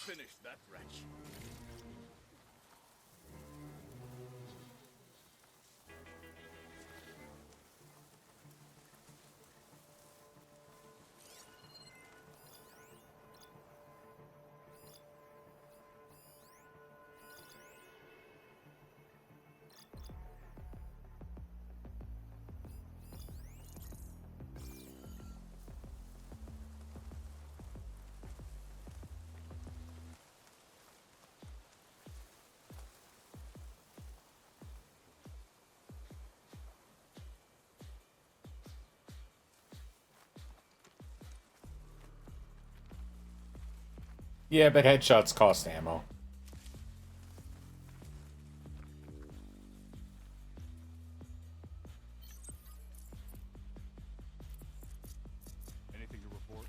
Finish that wretch. Yeah, but headshots cost ammo. Anything to report?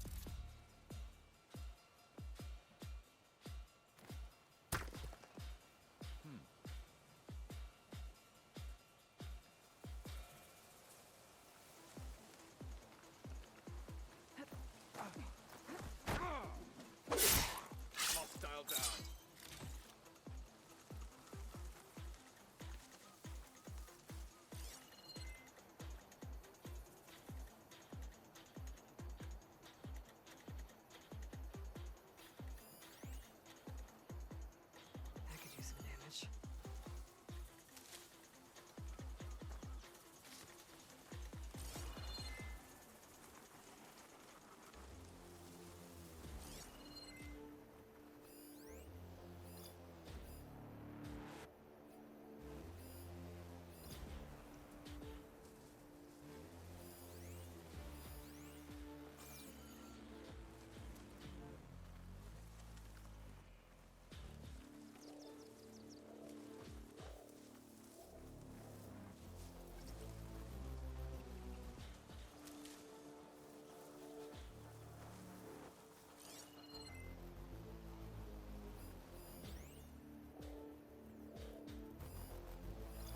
Hostile down.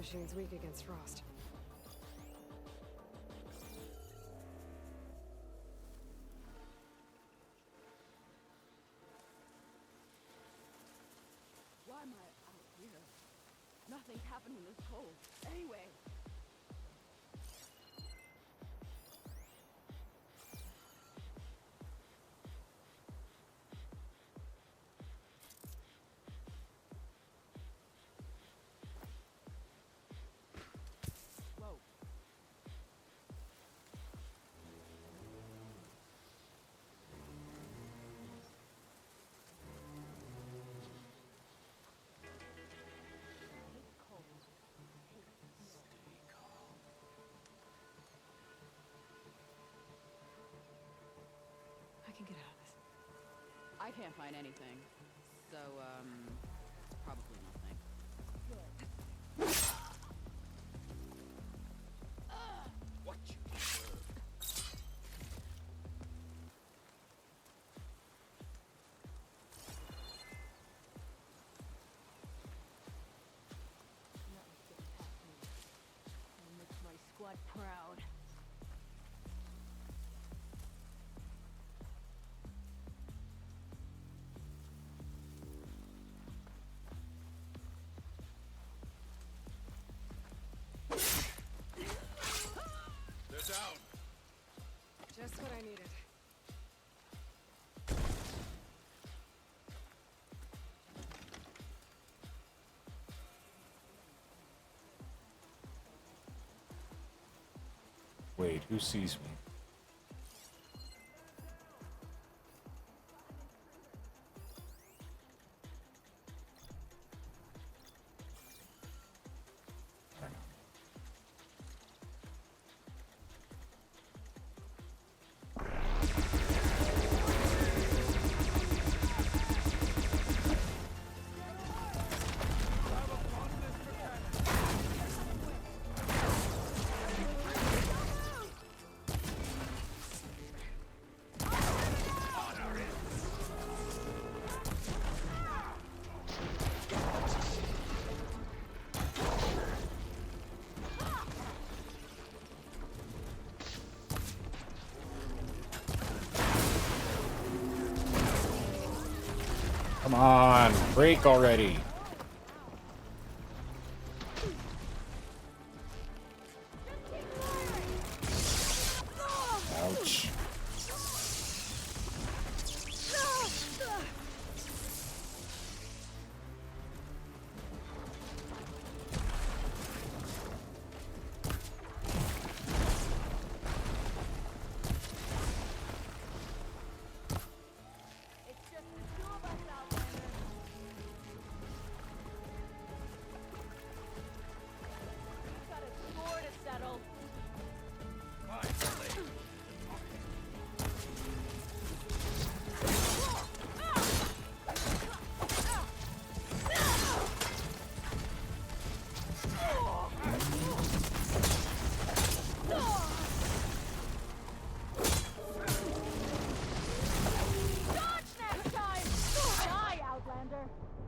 machine's weak against frost. Why am I out here? Nothing's happening this cold. Anyway. Whoa. I can get out of this. I can't find anything. So, probably nothing. What you deserve. That makes my squad proud. They're down. Just what I needed. Wait, who sees me? Come on, break already. Ouch.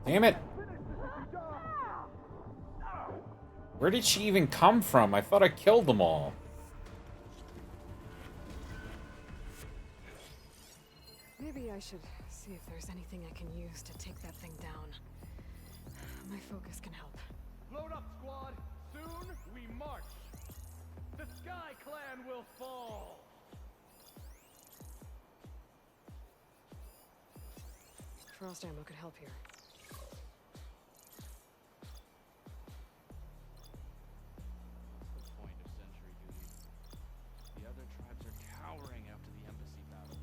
Damn it! Where did she even come from? I thought I killed them all. Maybe I should see if there's anything I can use to take that thing down. My focus can help. Load up, squad. Soon we march. The Sky Clan will fall. Frost ammo could help here. What's the point of sentry duty? The other tribes are cowering after the embassy battle.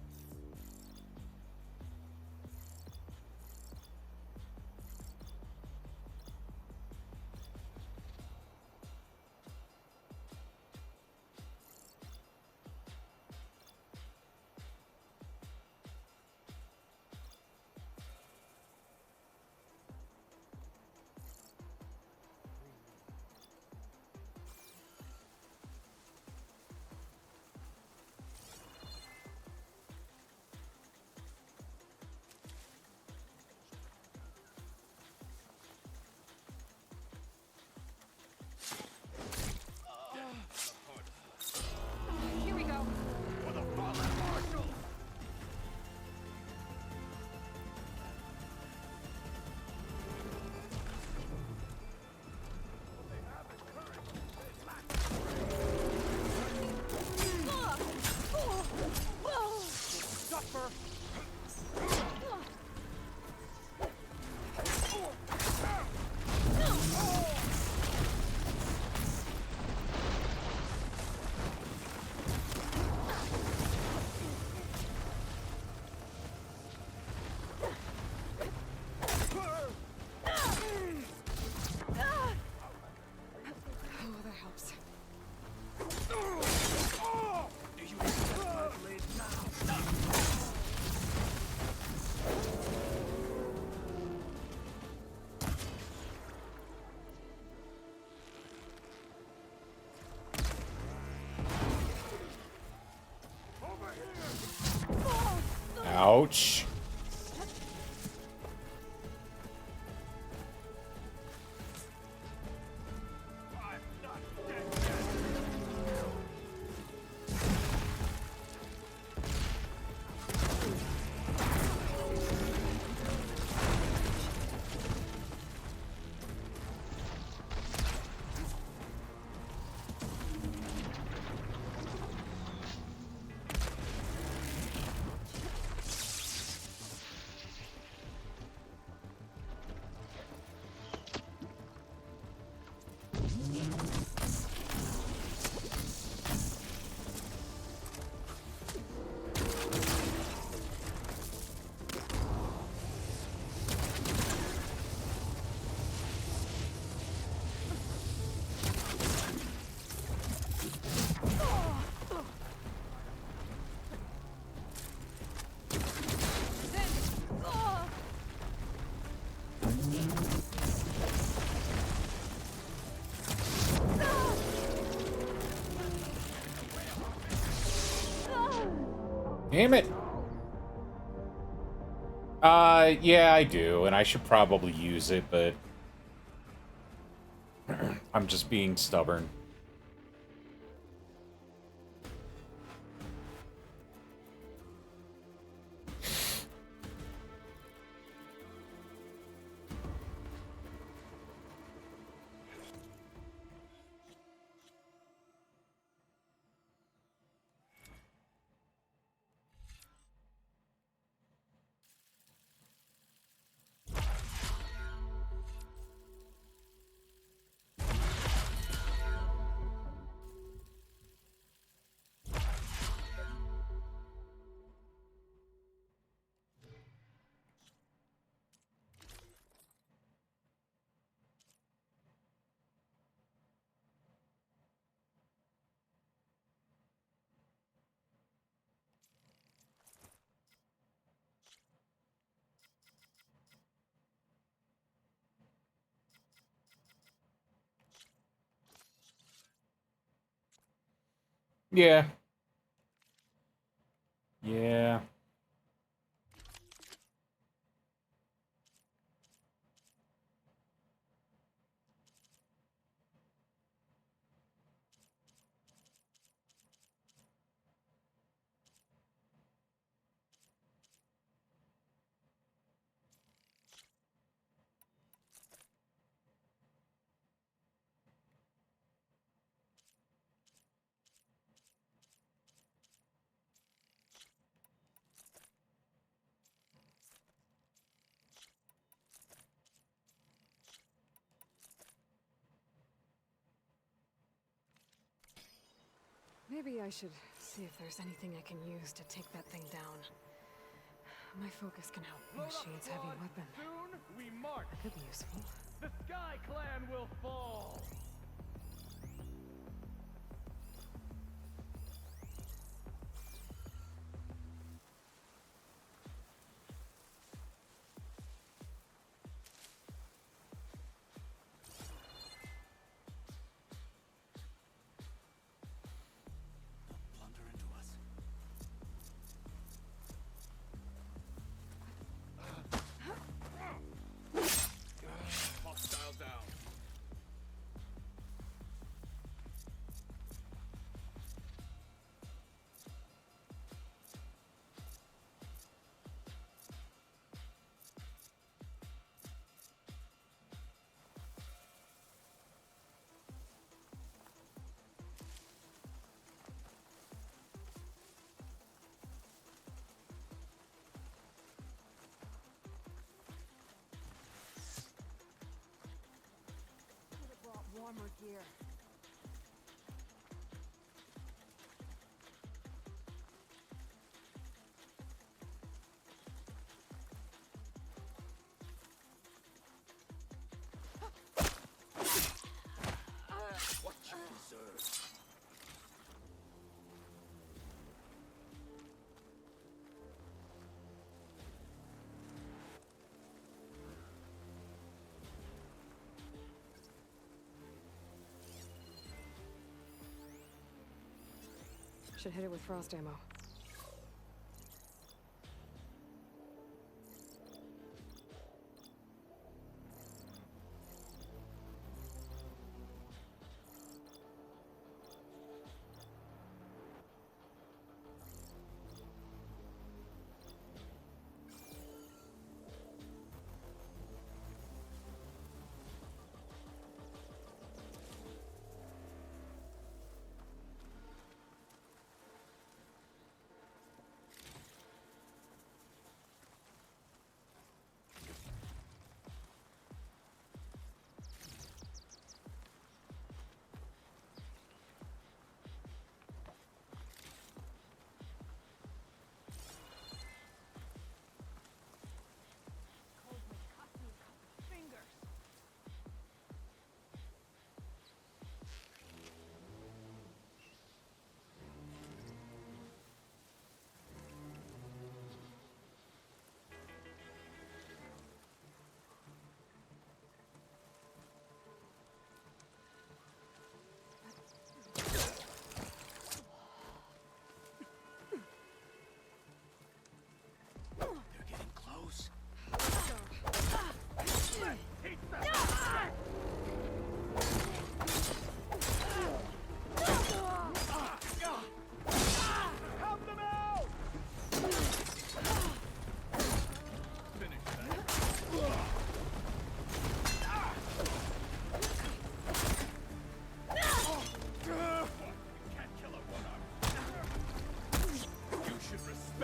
Ouch. Damn it. Yeah, I do, and I should probably use it, but I'm just being stubborn. Yeah. Yeah. Maybe I should see if there's anything I can use to take that thing down. My focus can help Load up, Machine's heavy squad. weapon. Soon we march. That could be useful. The Sky Clan will fall. Blunder into us. Hostile down. Could have brought warmer gear. What you deserve. Should hit it with frost ammo.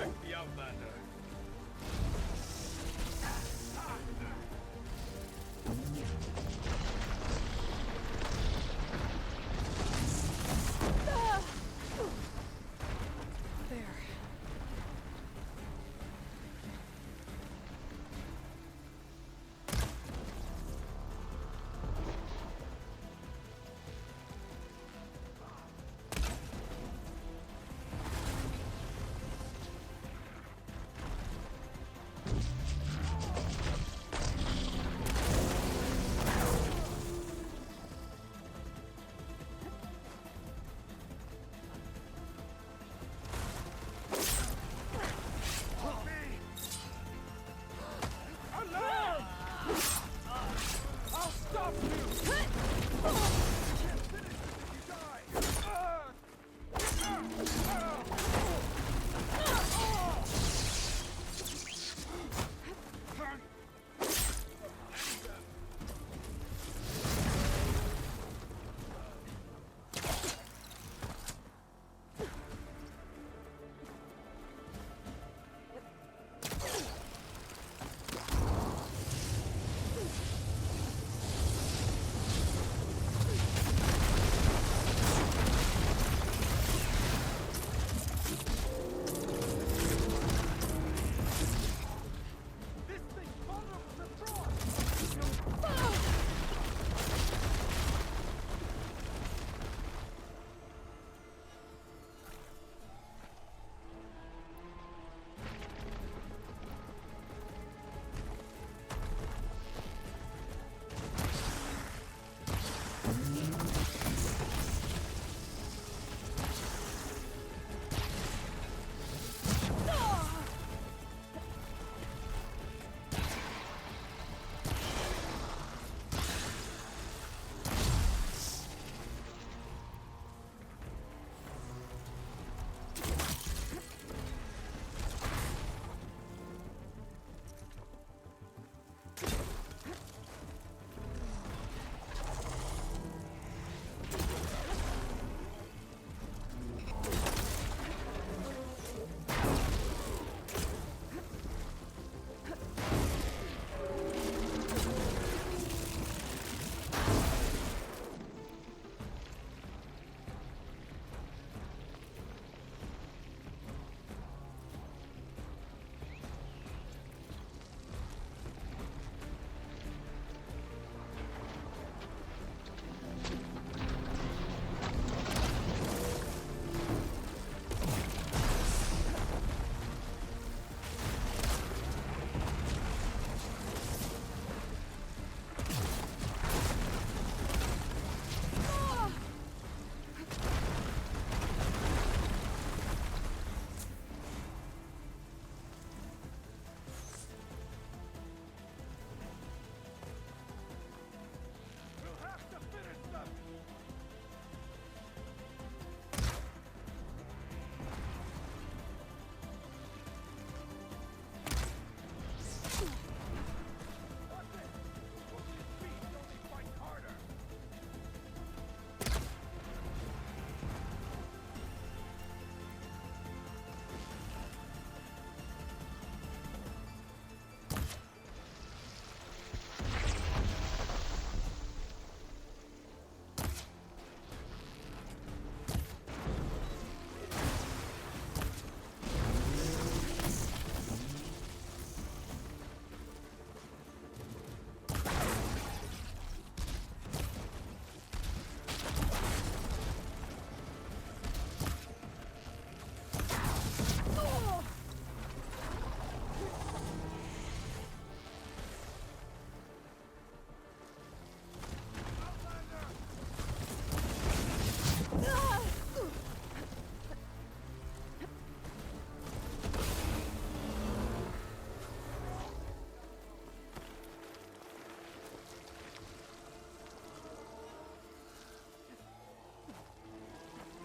respect the Outlander. There. I'll stop you!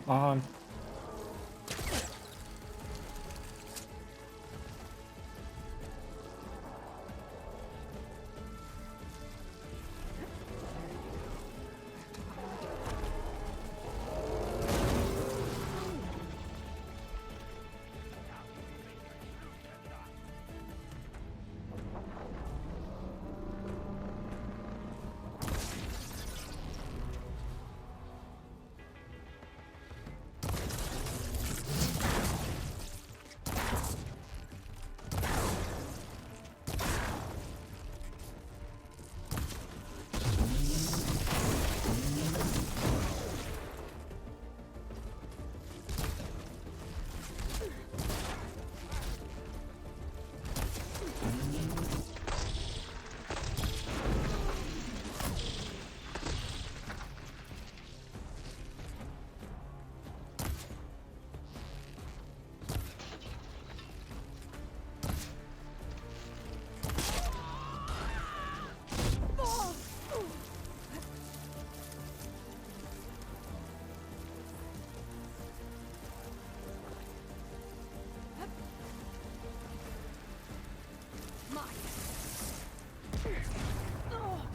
On.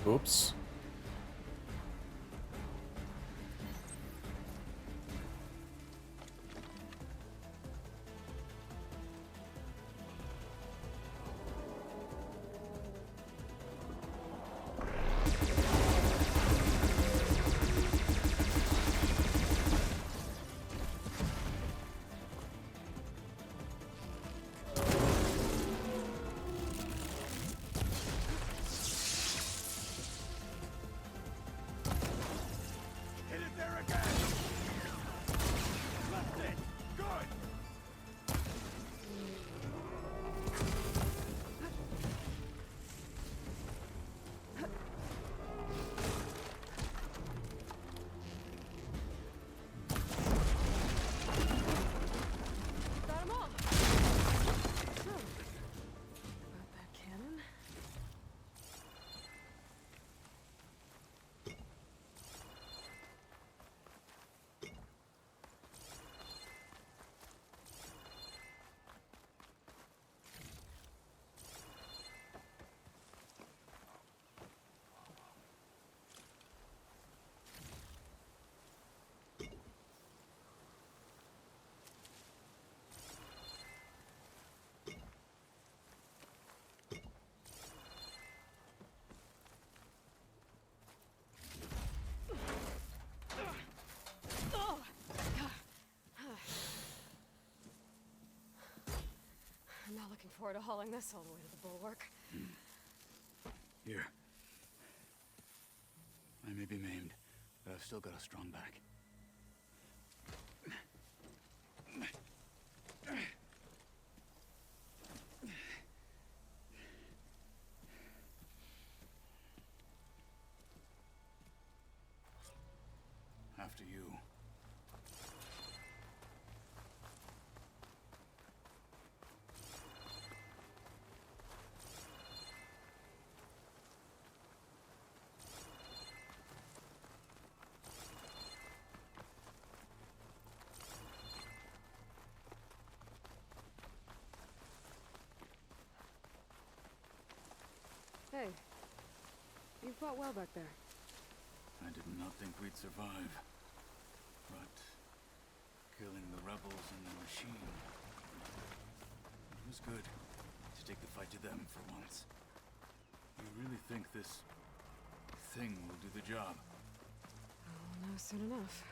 Oops. Hit it there again! Left it! Good! Got 'em all. So, about that cannon. I'm not looking forward to hauling this all the way to the bulwark. Here. I may be maimed, but I've still got a strong back. After you. Hey, you fought well back there. I did not think we'd survive. But killing the rebels and the machine, it was good to take the fight to them for once. You really think this thing will do the job? I'll know soon enough.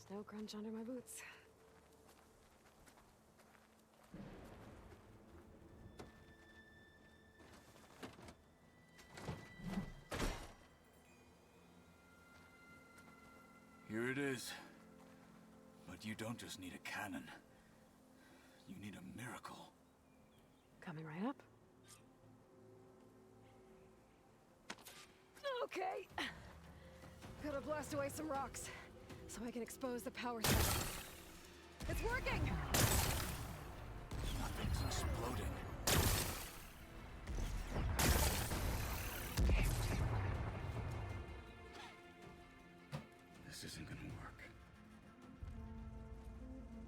Snow crunch under my boots. Here it is. But you don't just need a cannon. You need a miracle. Coming right up. Okay. Gotta blast away some rocks so I can expose the power cell. It's working! Nothing's exploding. This isn't gonna work.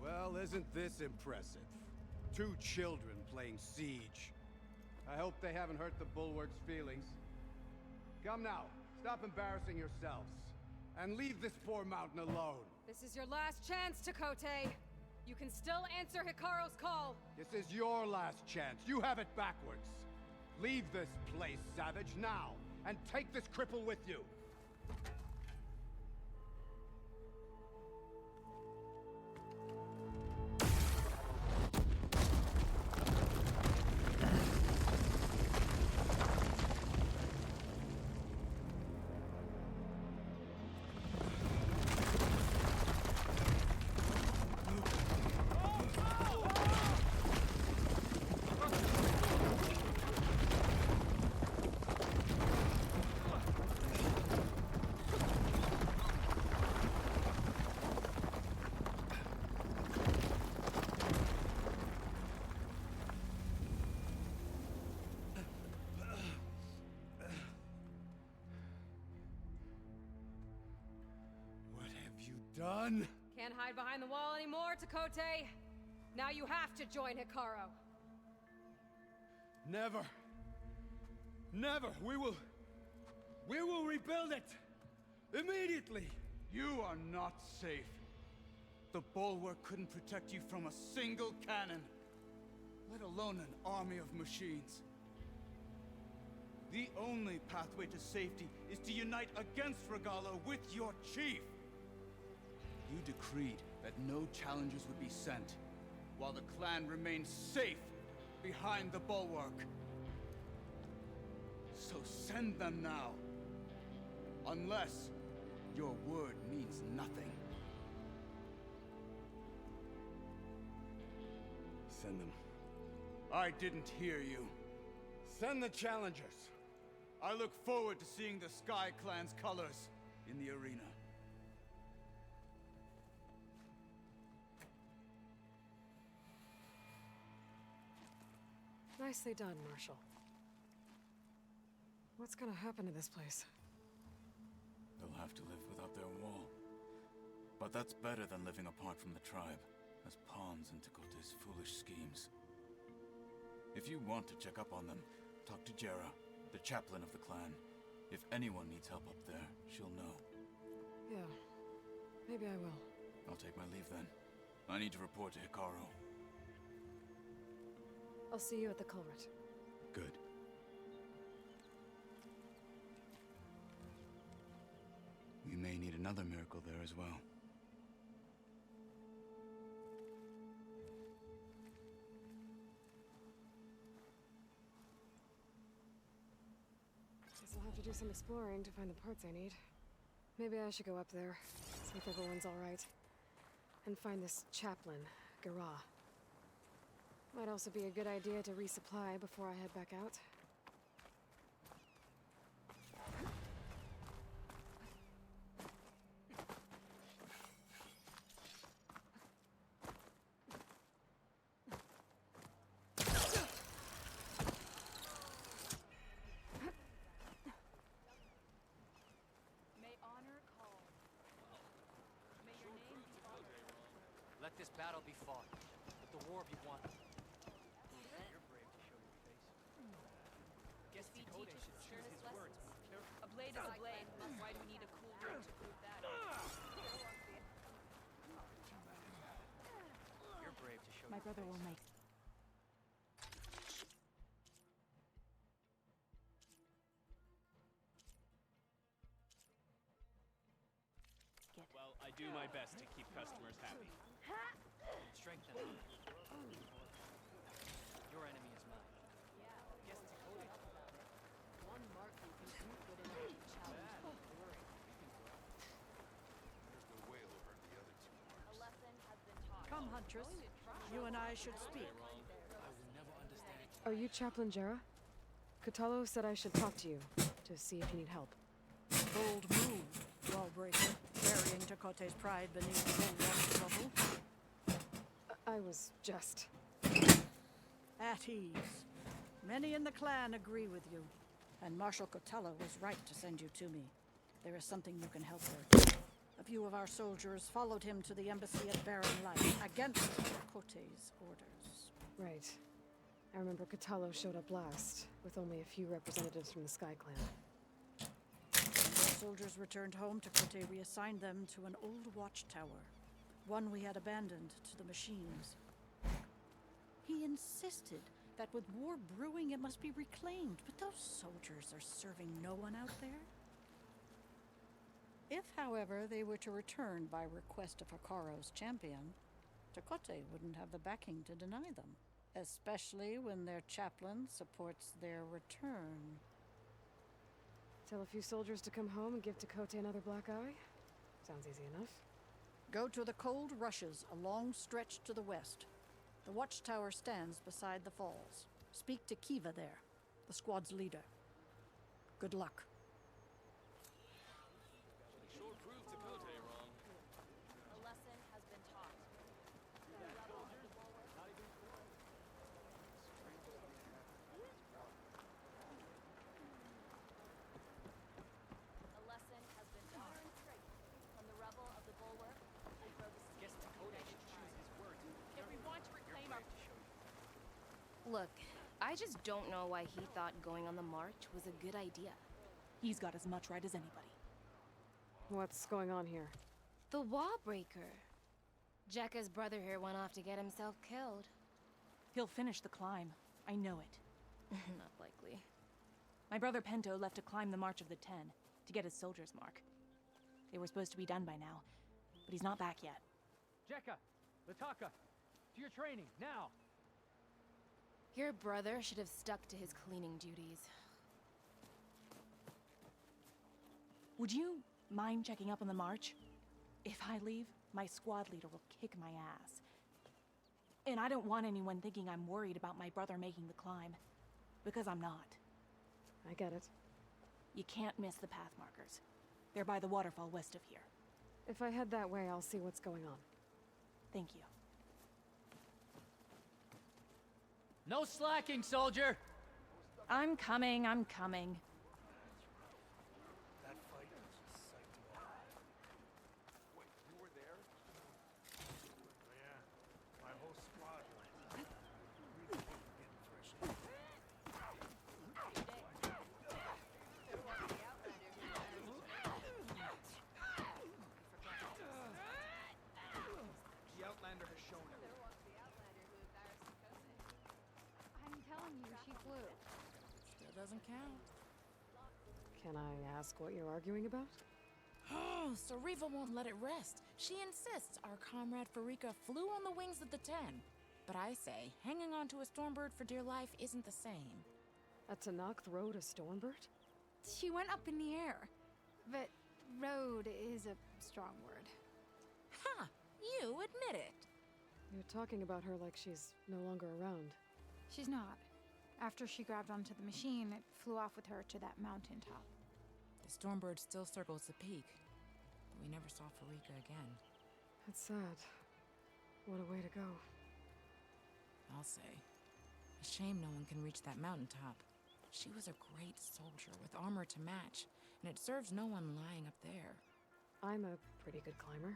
Well, isn't this impressive? 2 children playing siege. I hope they haven't hurt the Bulwark's feelings. Come now, stop embarrassing yourselves. And leave this poor mountain alone. This is your last chance, Chakotay. You can still answer Hikaru's call. This is your last chance. You have it backwards. Leave this place, Savage, now. And take this cripple with you. done? Can't hide behind the wall anymore, Takote. Now you have to join Hikaru. Never. Never. We will rebuild it. Immediately. You are not safe. The bulwark couldn't protect you from a single cannon, let alone an army of machines. The only pathway to safety is to unite against Regalo with your chief. You decreed that no challengers would be sent, while the clan remained safe behind the bulwark. So send them now. Unless your word means nothing. Send them. I didn't hear you. Send the challengers. I look forward to seeing the Sky Clan's colors in the arena. Nicely done, Marshal. What's gonna happen to this place? They'll have to live without their wall. But that's better than living apart from the tribe, as pawns in Takote's foolish schemes. If you want to check up on them, talk to Jera, the chaplain of the clan. If anyone needs help up there, she'll know. Yeah, maybe I will. I'll take my leave then. I need to report to Hikaru. I'll see you at the culvert. Good. We may need another miracle there as well. Guess I'll have to do some exploring to find the parts I need. Maybe I should go up there, see if everyone's alright. And find this chaplain, Garah. Might also be a good idea to resupply before I head back out. May honor call. May your name be honored. Let this battle be fought. Let the war be won. You're brave to show your face. Guess he teaches his sternest lessons. A blade is a blade. Why do we need a cool word to prove that? You're brave to show My your brother face. will make. Well, I do my best to keep customers happy. Strengthen. Your enemy is mine. Guess Takote. One mark you can do good enough to challenge the glory. There's no whale over the other two marks. A lesson has been taught. Come, Huntress. You and I should speak. I will never understand. Are you Chaplain Jera? Katalo said I should talk to you, to see if you need help. Bold move, Lawbreaker. Burying Takote's pride beneath the bulwark rubble. I was just... At ease. Many in the clan agree with you. And Marshal Kotalo was right to send you to me. There is something you can help with. A few of our soldiers followed him to the embassy at Barren Light, against Takote's orders. Right. I remember Katalo showed up last, with only a few representatives from the Sky Clan. When their soldiers returned home, Takote reassigned them to an old watchtower, one we had abandoned to the machines. He insisted that with war brewing it must be reclaimed, but those soldiers are serving no one out there. If, however, they were to return by request of Hikaru's champion, Takote wouldn't have the backing to deny them, especially when their chaplain supports their return. Tell a few soldiers to come home and give Takote another black eye? Sounds easy enough. Go to the Cold Rushes, a long stretch to the west. The watchtower stands beside the falls. Speak to Kiva there, the squad's leader. Good luck. Sure proved Takote wrong. A lesson has been taught. The rebel of the bulwark. A lesson has been taught. From the rebel of the bulwark Look, I just don't know why he thought going on the march was a good idea. He's got as much right as anybody. What's going on here? The Wallbreaker. Jekka's brother here went off to get himself killed. He'll finish the climb. I know it. Not likely. My brother Pento left to climb the March of the Ten, to get his soldier's mark. They were supposed to be done by now, but he's not back yet. Jekka! Lataka! To your training, now! Your brother should have stuck to his cleaning duties. Would you mind checking up on the march? If I leave, my squad leader will kick my ass. And I don't want anyone thinking I'm worried about my brother making the climb. Because I'm not. I get it. You can't miss the path markers. They're by the waterfall west of here. If I head that way, I'll see what's going on. Thank you. No slacking, soldier! I'm coming, I'm coming. That fight was a sight to behold. Wait, you were there? Yeah, my whole squad went. Really getting fresh air. The Outlander has shown it. I'm telling you, she flew. Still doesn't count. Can I ask what you're arguing about? Oh, so Riva won't let it rest. She insists our comrade Farika flew on the wings of the Ten. But I say, hanging on to a Stormbird for dear life isn't the same. A Tanakh rode a Stormbird? She went up in the air. But road is a strong word. Ha! You admit it. You're talking about her like she's no longer around. She's not. After she grabbed onto the machine, it flew off with her to that mountaintop. The Stormbird still circles the peak, but we never saw Farika again. That's sad. What a way to go. I'll say. A shame no one can reach that mountaintop. She was a great soldier with armor to match, and it serves no one lying up there. I'm a pretty good climber.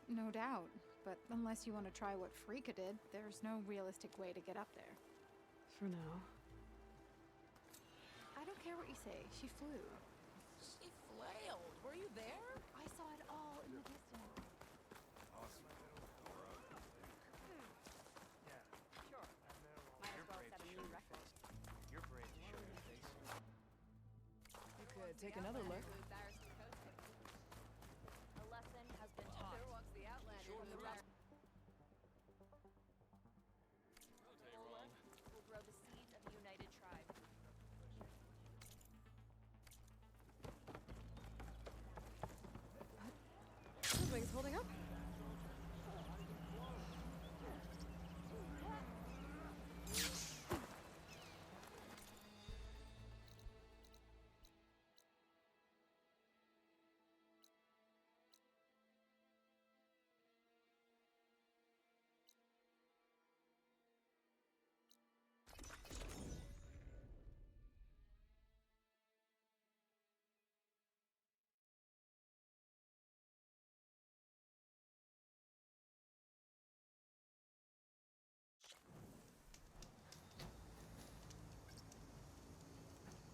No doubt, but unless you want to try what Farika did, there's no realistic way to get up there. For now. I don't care what you say, she flew. She flailed. Were you there? I saw it all in the distance. Awesome. Yeah, sure. Might as well set a new record. You're brave to show your face. You could take another look. A lesson has been taught. There walks the Outlander from the rest. Bulwark will grow the seeds of a united tribe. Hoodwing's holding up?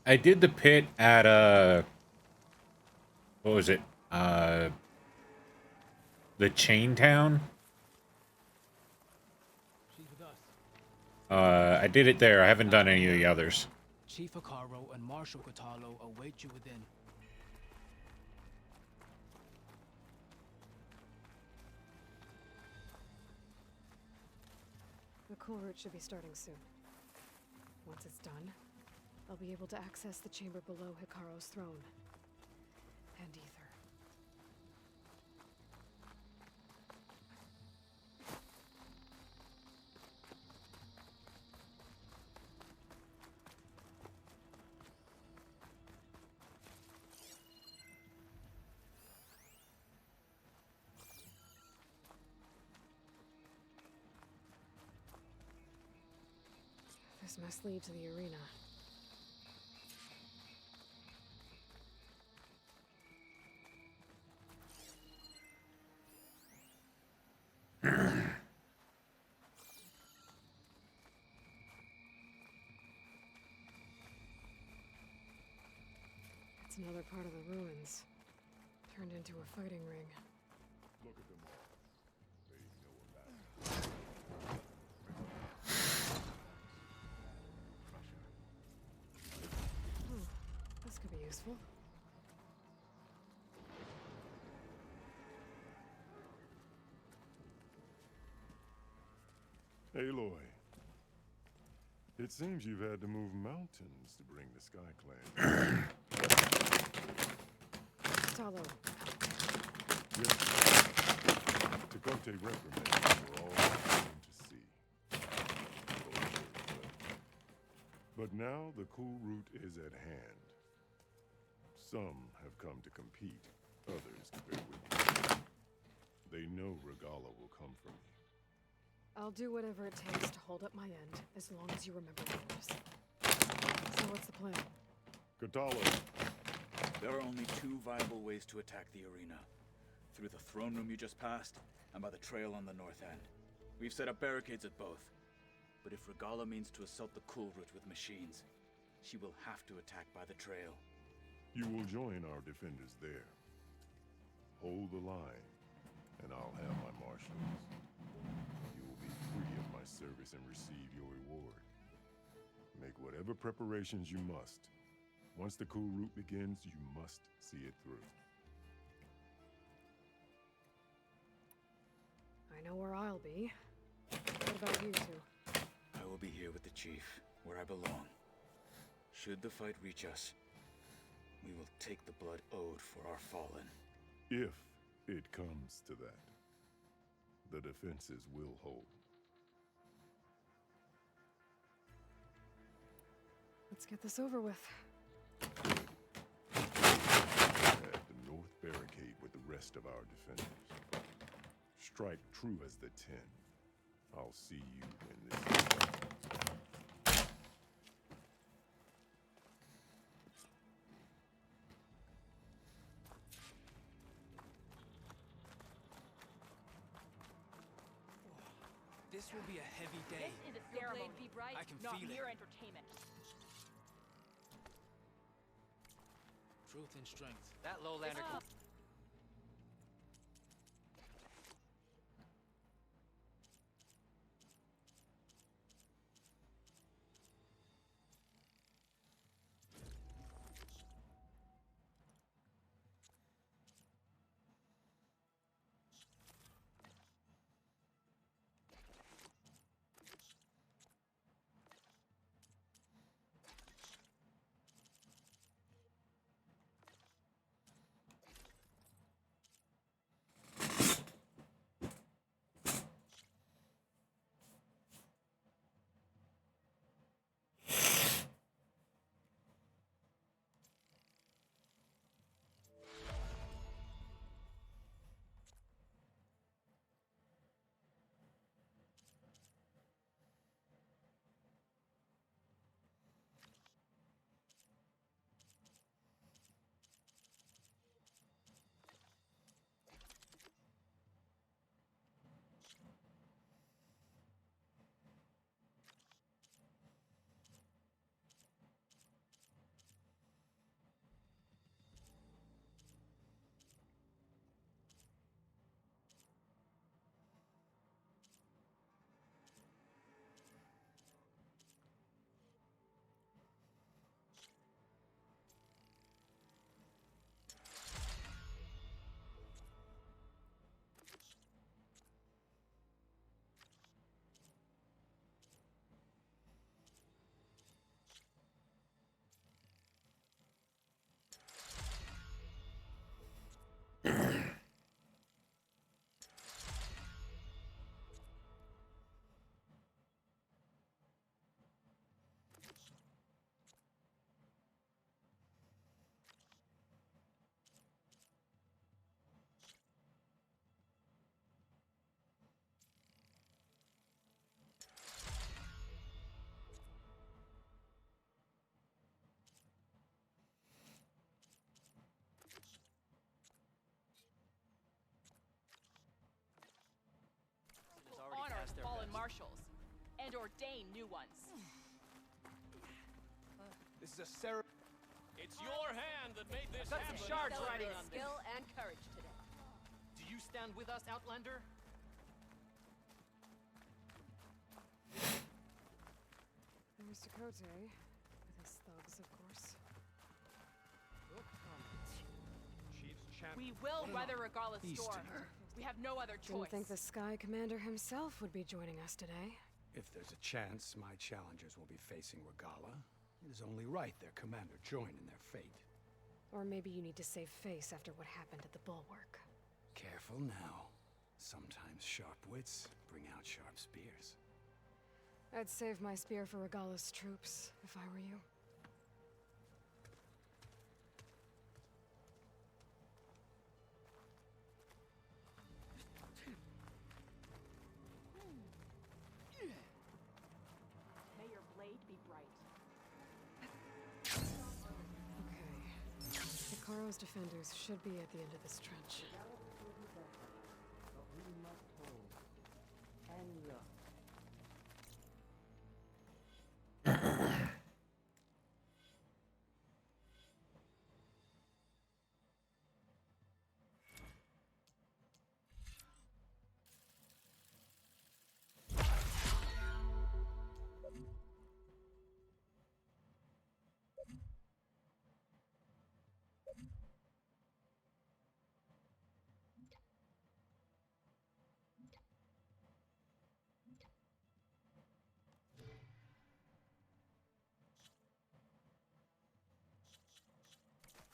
I did the pit at what was it? The Chain Town. She's with us. I did it there. I haven't done any of the others. Chief Hikaru and Marshal Katalo await you within. The cool route should be starting soon. Once it's done, I'll be able to access the chamber below Hikaru's throne. And Ether. This must lead to the arena. That's another part of the ruins. Turned into a fighting ring. Look at them all. They know about it. Oh, this could be useful. Aloy. It seems you've had to move mountains to bring the Sky Clan. Talo. Yes. Tekote reprimanded for all came to see. But now the cool route is at hand. Some have come to compete, others to bear witness. They know Regalla will come for me. I'll do whatever it takes to hold up my end, as long as you remember yours. So what's the plan? Kotallo. There are only two viable ways to attack the arena. Through the throne room you just passed, and by the trail on the north end. We've set up barricades at both. But if Regalla means to assault the cool route with machines, she will have to attack by the trail. You will join our defenders there. Hold the line, and I'll have my marshals. You will be free of my service and receive your reward. Make whatever preparations you must. Once the cool route begins, you must see it through. I know where I'll be. What about you two? I will be here with the chief, where I belong. Should the fight reach us, we will take the blood owed for our fallen. If it comes to that, the defenses will hold. Let's get this over with. At the north barricade with the rest of our defenders. Strike true as the 10. I'll see you in this. This will be a heavy day. This is a ceremony. Be bright, I can not feel mere it. entertainment. Truth and strength. That lowlander. Honor fallen marshals and ordain new ones. This is a ceremony. It's your hand that made this Got happen. some shards riding on this. Skill and courage today. Do you stand with us, Outlander? There's Dakota, with his thugs, of course. We will weather Regala's storm. We have no other Didn't choice. think the Sky Commander himself would be joining us today. If there's a chance my challengers will be facing Regala, it is only right their commander join in their fate. Or maybe you need to save face after what happened at the Bulwark. Careful now. Sometimes sharp wits bring out sharp spears. I'd save my spear for Regala's troops, if I were you. May your blade be bright. Okay. Hikaro's defenders should be at the end of this trench. But we must hold and look.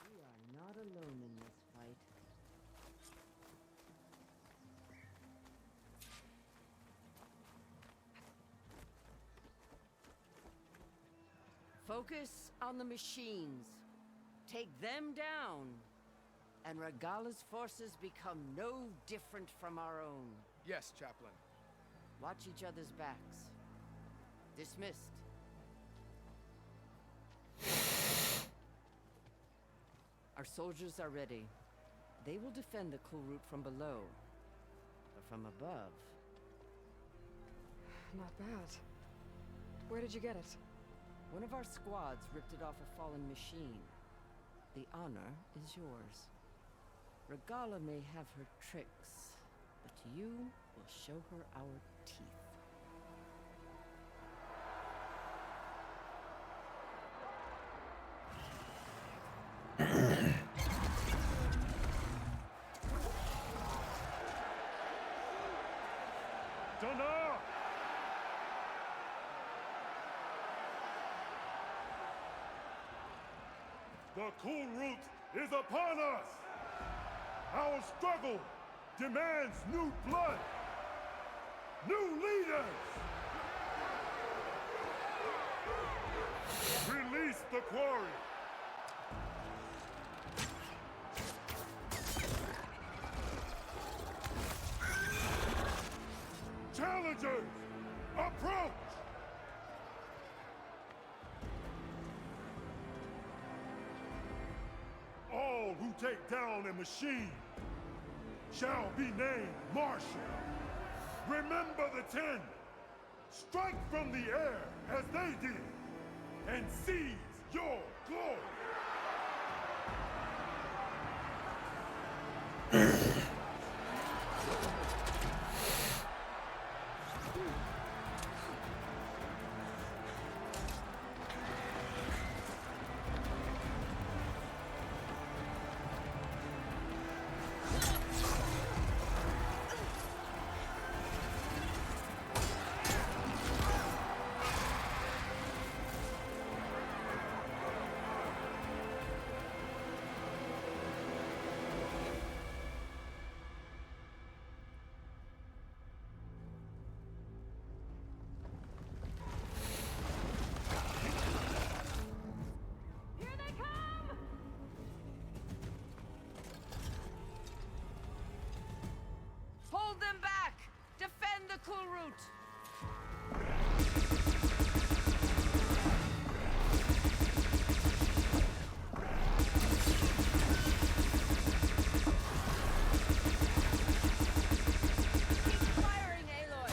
We are not alone in this fight. Focus on the machines. Take them down, and Regala's forces become no different from our own. Yes, Chaplain. Watch each other's backs. Dismissed. Our soldiers are ready. They will defend the cool route from below. But from above... Not bad. Where did you get it? One of our squads ripped it off a fallen machine. The honor is yours. Regala may have her tricks, but you will show her our teeth. Dana! The cool route is upon us! Our struggle demands new blood! New leaders! Release the quarry! Challengers, approach! All who take down a machine shall be named Marshal. Remember the 10. Strike from the air as they did, and seize your glory. Hold them back! Defend the cool route! Keep firing, Aloy!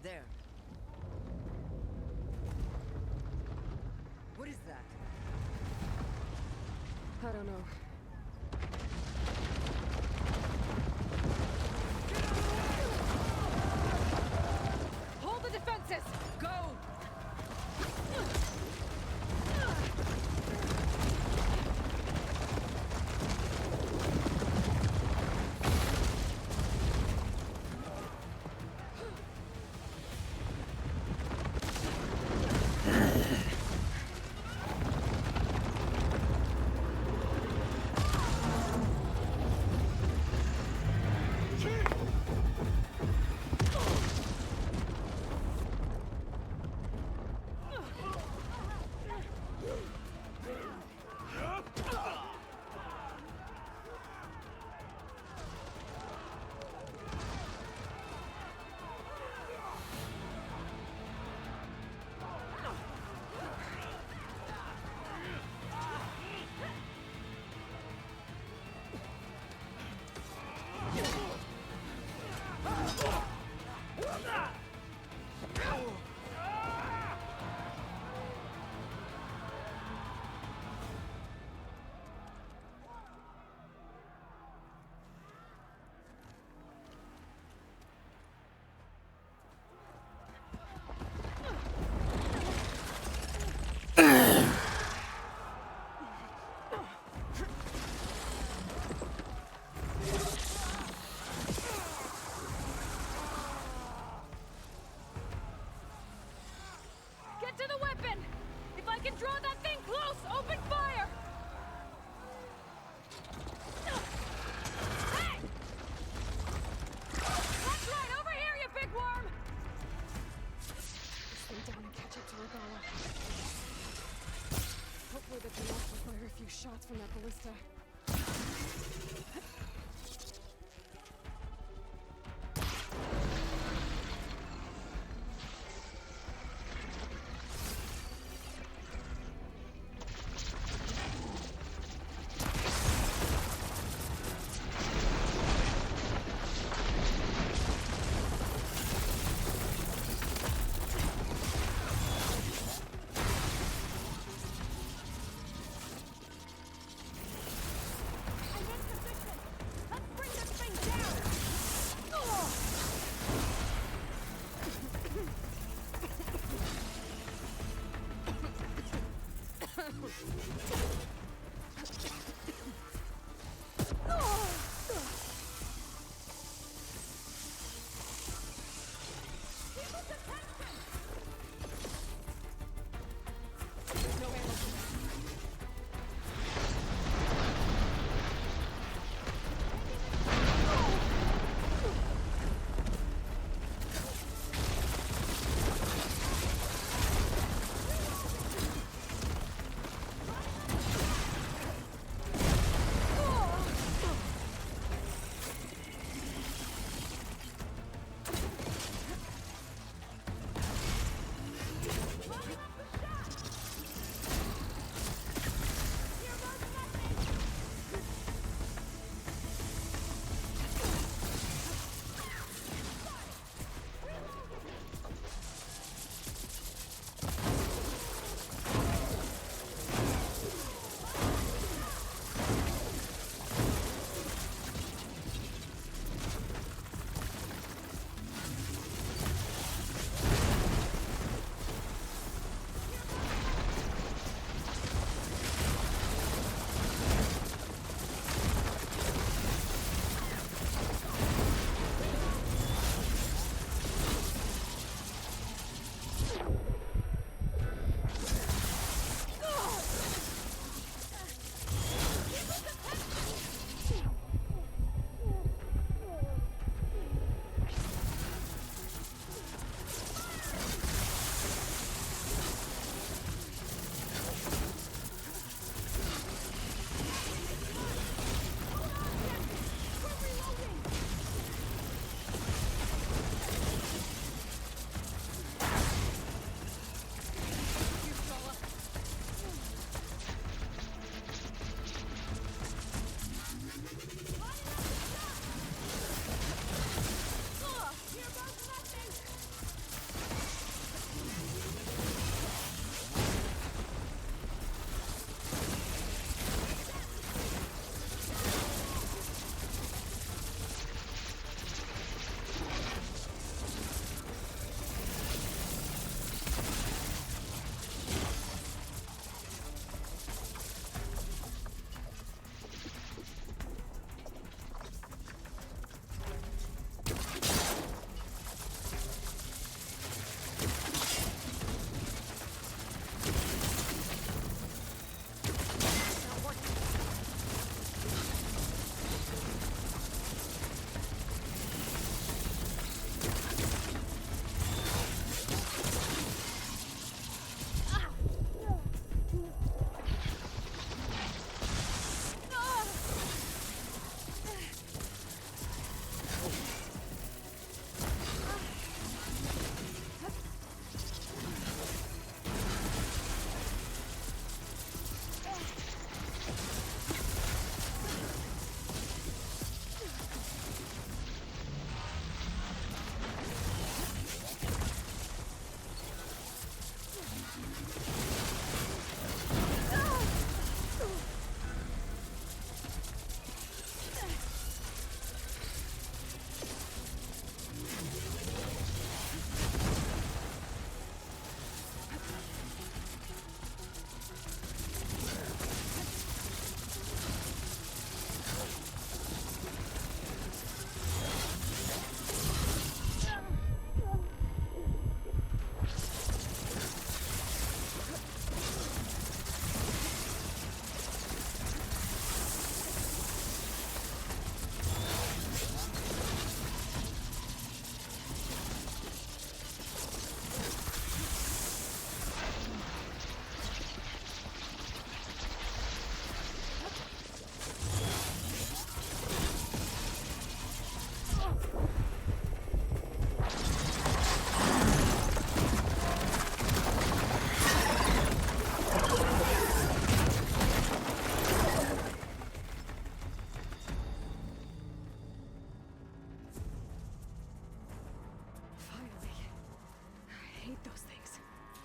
There. What is that? I don't know. Hold the defenses! Go! Get to the weapon! If I can draw that thing close, open fire! Hey! That's right, over here, you big worm! Stay down and catch up to Regala. Hopefully the Gnomes will fire a few shots from that ballista.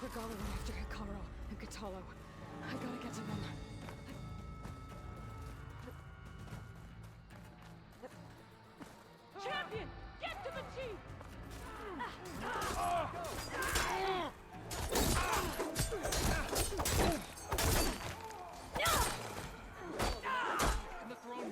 Regala went after Hikaru and Katalo. I gotta get to them. Champion, get to the chief! In the throne room.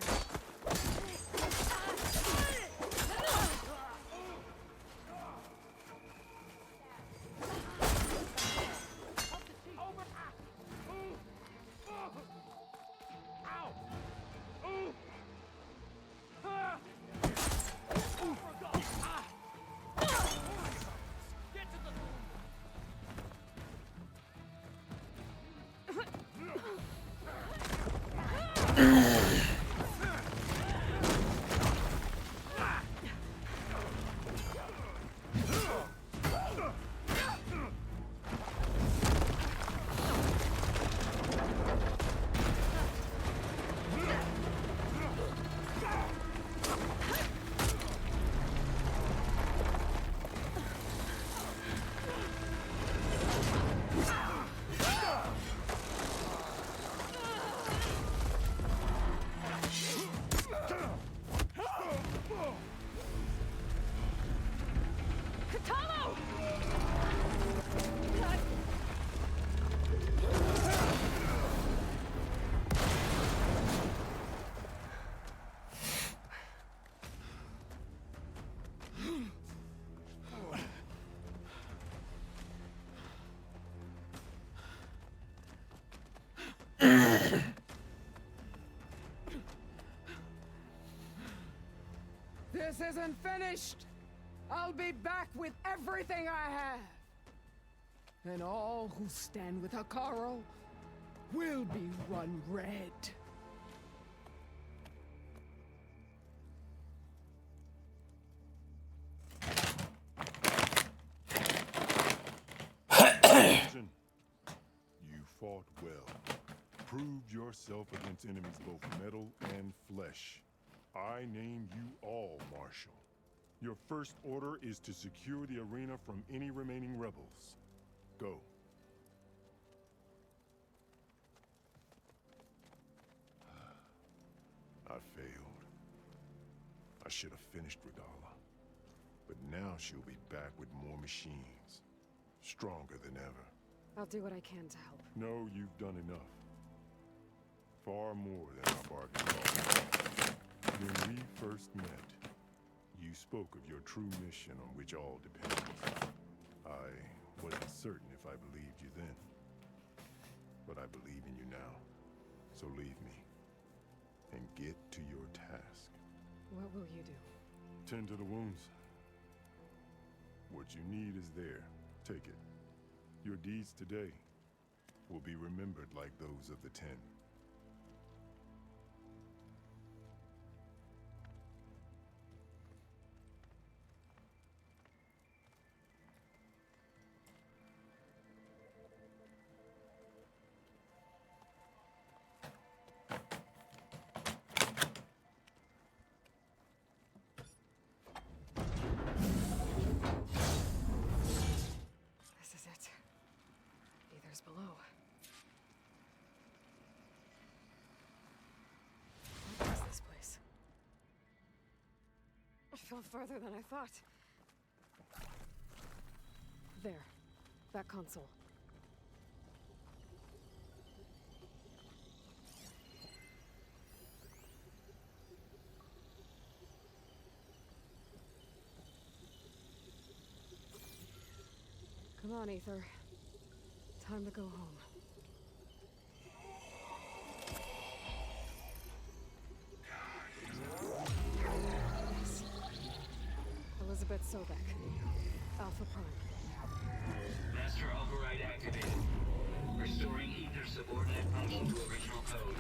This isn't finished! I'll be back with everything I have! And all who stand with Hikaru will be run red. Captain, you fought well. Proved yourself against enemies both metal and flesh. I name you all Marshal. Your first order is to secure the arena from any remaining rebels. Go. I failed. I should have finished Regala. But now she'll be back with more machines. Stronger than ever. I'll do what I can to help. No, you've done enough. Far more than our bargain called. When we first met, you spoke of your true mission on which all depends. I wasn't certain if I believed you then. But I believe in you now. So leave me. And get to your task. What will you do? Tend to the wounds. What you need is there. Take it. Your deeds today will be remembered like those of the 10. This is it. Aether's below. What is this place? I fell farther than I thought. There. That console. Come on, Aether. Time to go home. Yes. Elizabeth Sobek. Alpha Prime. Master override activated. Restoring Ether subordinate function to original code.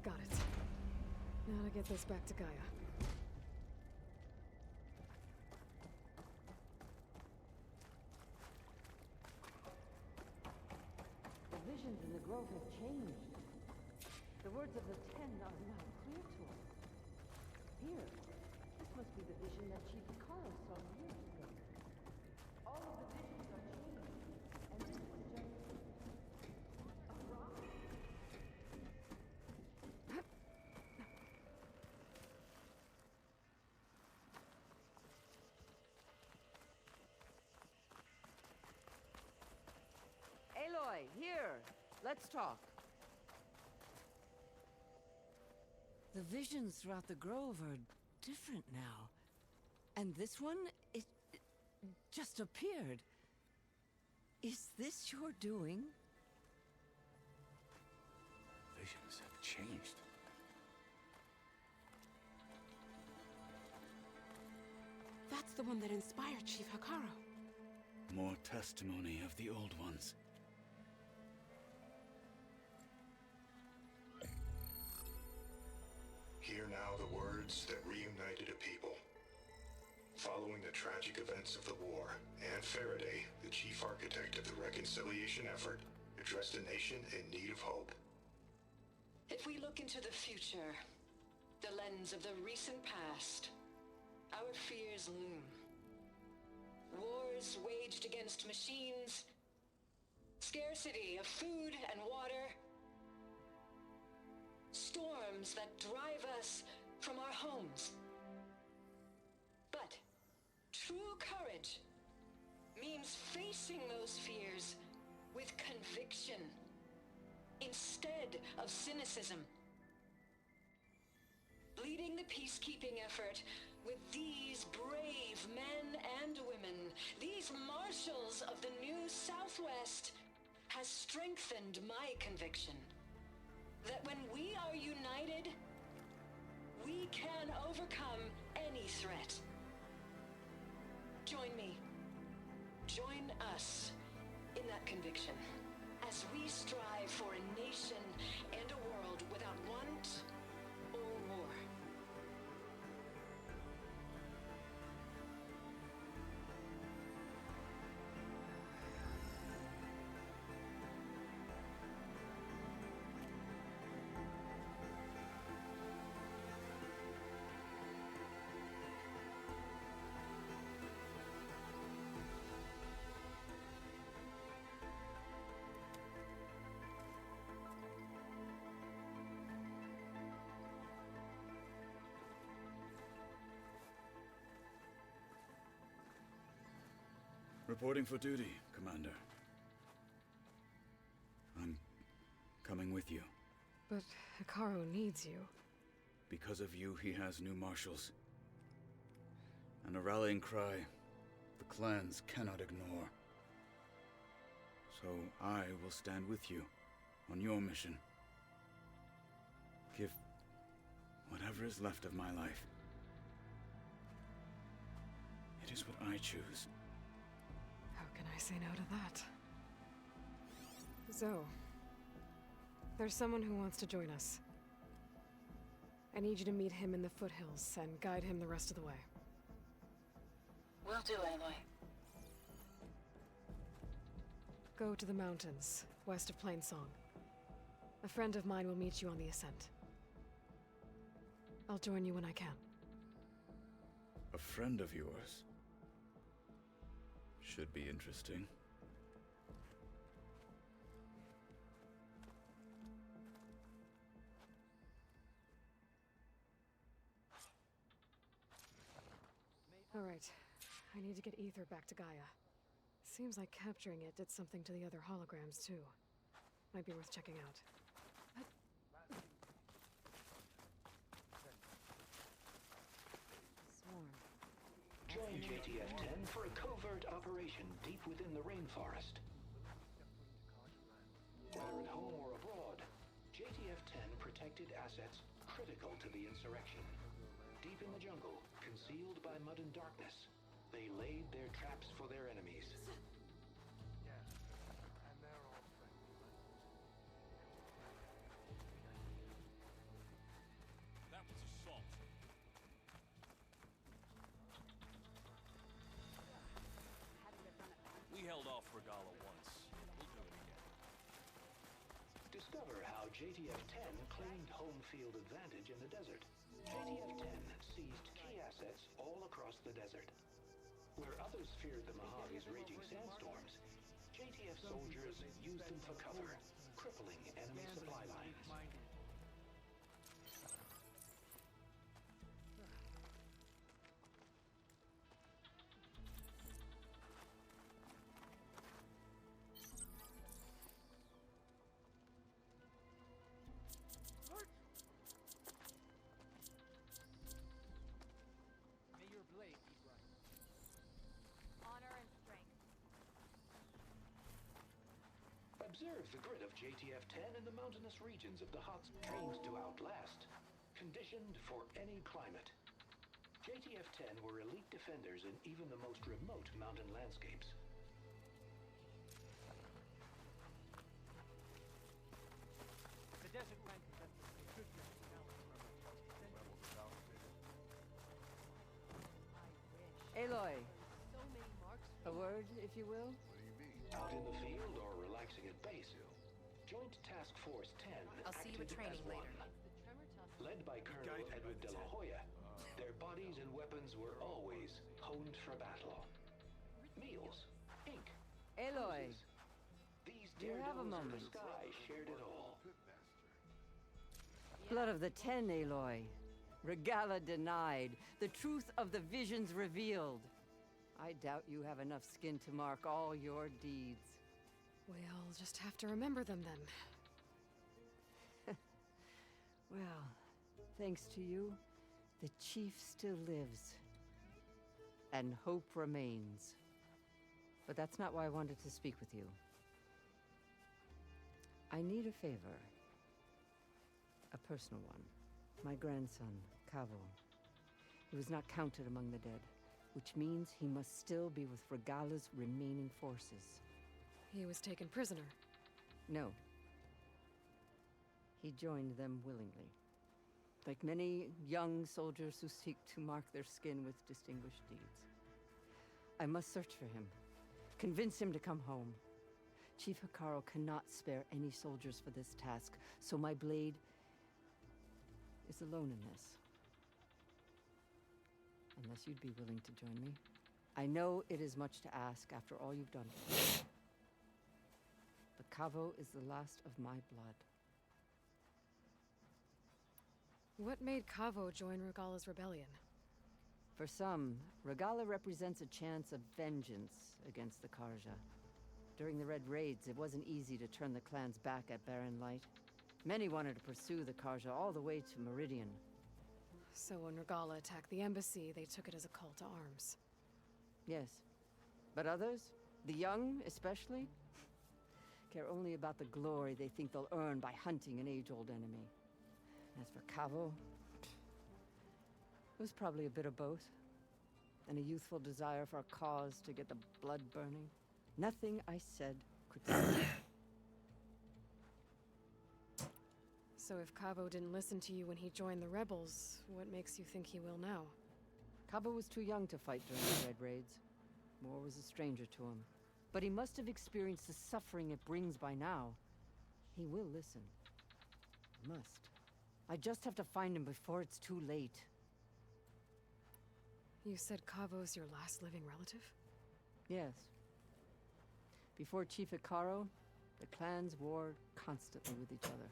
Got it. Now to get this back to Gaia. The visions in the grove have changed. The words of the 10 are now clear to us. Here, must be the vision that Chief Carl saw years ago. All of the visions are changing, and this was just a rock. Aloy, here. Let's talk. The visions throughout the grove are different now. And this one, it just appeared. Is this your doing? Visions have changed. That's the one that inspired Chief Hekarro. More testimony of the old ones. Hear now the words that reunited a people. Following the tragic events of the war, Anne Faraday, the chief architect of the reconciliation effort, addressed a nation in need of hope. If we look into the future, the lens of the recent past, our fears loom. Wars waged against machines, scarcity of food and water, storms that drive us from our homes. But true courage means facing those fears with conviction instead of cynicism. Leading the peacekeeping effort with these brave men and women, these marshals of the new Southwest, has strengthened my conviction that when we are united, we can overcome any threat. Join me. Join us in that conviction as we strive for a nation and a world without want or war. Reporting for duty, Commander. I'm coming with you. But Hekarro needs you. Because of you, he has new marshals. And a rallying cry the clans cannot ignore. So I will stand with you on your mission. Give whatever is left of my life. It is what I choose. How can I say no to that? Zoe, there's someone who wants to join us. I need you to meet him in the foothills and guide him the rest of the way. Will do, Aloy. Go to the mountains, west of Plainsong. A friend of mine will meet you on the ascent. I'll join you when I can. A friend of yours? Should be interesting. All right. I need to get Ether back to Gaia. Seems like capturing it did something to the other holograms, too. Might be worth checking out. Join JTF-10 for a covert operation deep within the rainforest. Whether at home or abroad, JTF-10 protected assets critical to the insurrection. Deep in the jungle, concealed by mud and darkness, they laid their traps for their enemies. That was assault. We held off Regala once. We'll do it again. Discover how JTF-10 claimed home field advantage in the desert. JTF-10 seized key assets all across the desert. Where others feared the Mojave's raging sandstorms, JTF soldiers used them for cover, crippling enemy supply lines. May your blade be bright. Honor and strength. Observe the grit of JTF-10 in the mountainous regions of the hot trained to outlast, conditioned for any climate. JTF-10 were elite defenders in even the most remote mountain landscapes. The desert land possesses a good balance from Aloy, So many marks. a word, if you will? Out in the field or relaxing at base, Joint Task Force 10 I'll see you at acted training as one. later. Led by Colonel Edward De La Hoya, their bodies and weapons were always honed for battle. Meals, ink, Aloy, cruises. These do you have a daredevils of the moment? sky shared it all. Blood of the Ten, Aloy. Regala denied. The truth of the visions revealed. I doubt you have enough skin to mark all your deeds. We'll just have to remember them then. Well, thanks to you, the chief still lives. And hope remains. But that's not why I wanted to speak with you. I need a favor. A personal one. My grandson, Cavo. He was not counted among the dead, which means he must still be with Regala's remaining forces. He was taken prisoner. No. He joined them willingly. Like many young soldiers who seek to mark their skin with distinguished deeds. I must search for him. Convince him to come home. Chief Hekarro cannot spare any soldiers for this task, so my blade is alone in this. Unless you'd be willing to join me. I know it is much to ask after all you've done for me. But Cavo is the last of my blood. What made Cavo join Regala's rebellion? For some, Regala represents a chance of vengeance against the Karja. During the Red Raids, it wasn't easy to turn the clan's back at Barren Light. Many wanted to pursue the Karja all the way to Meridian. So when Regala attacked the embassy, they took it as a call to arms. Yes. But others, the young especially, care only about the glory they think they'll earn by hunting an age-old enemy. As for Cavo, it was probably a bit of both. And a youthful desire for a cause to get the blood burning. Nothing I said could stop. So if Cavo didn't listen to you when he joined the rebels, what makes you think he will now? Cavo was too young to fight during the Red Raids. War was a stranger to him. But he must have experienced the suffering it brings by now. He will listen. Must. I just have to find him before it's too late. You said Cavo's your last living relative? Yes. Before Chief Hekarro, the clans warred constantly with each other.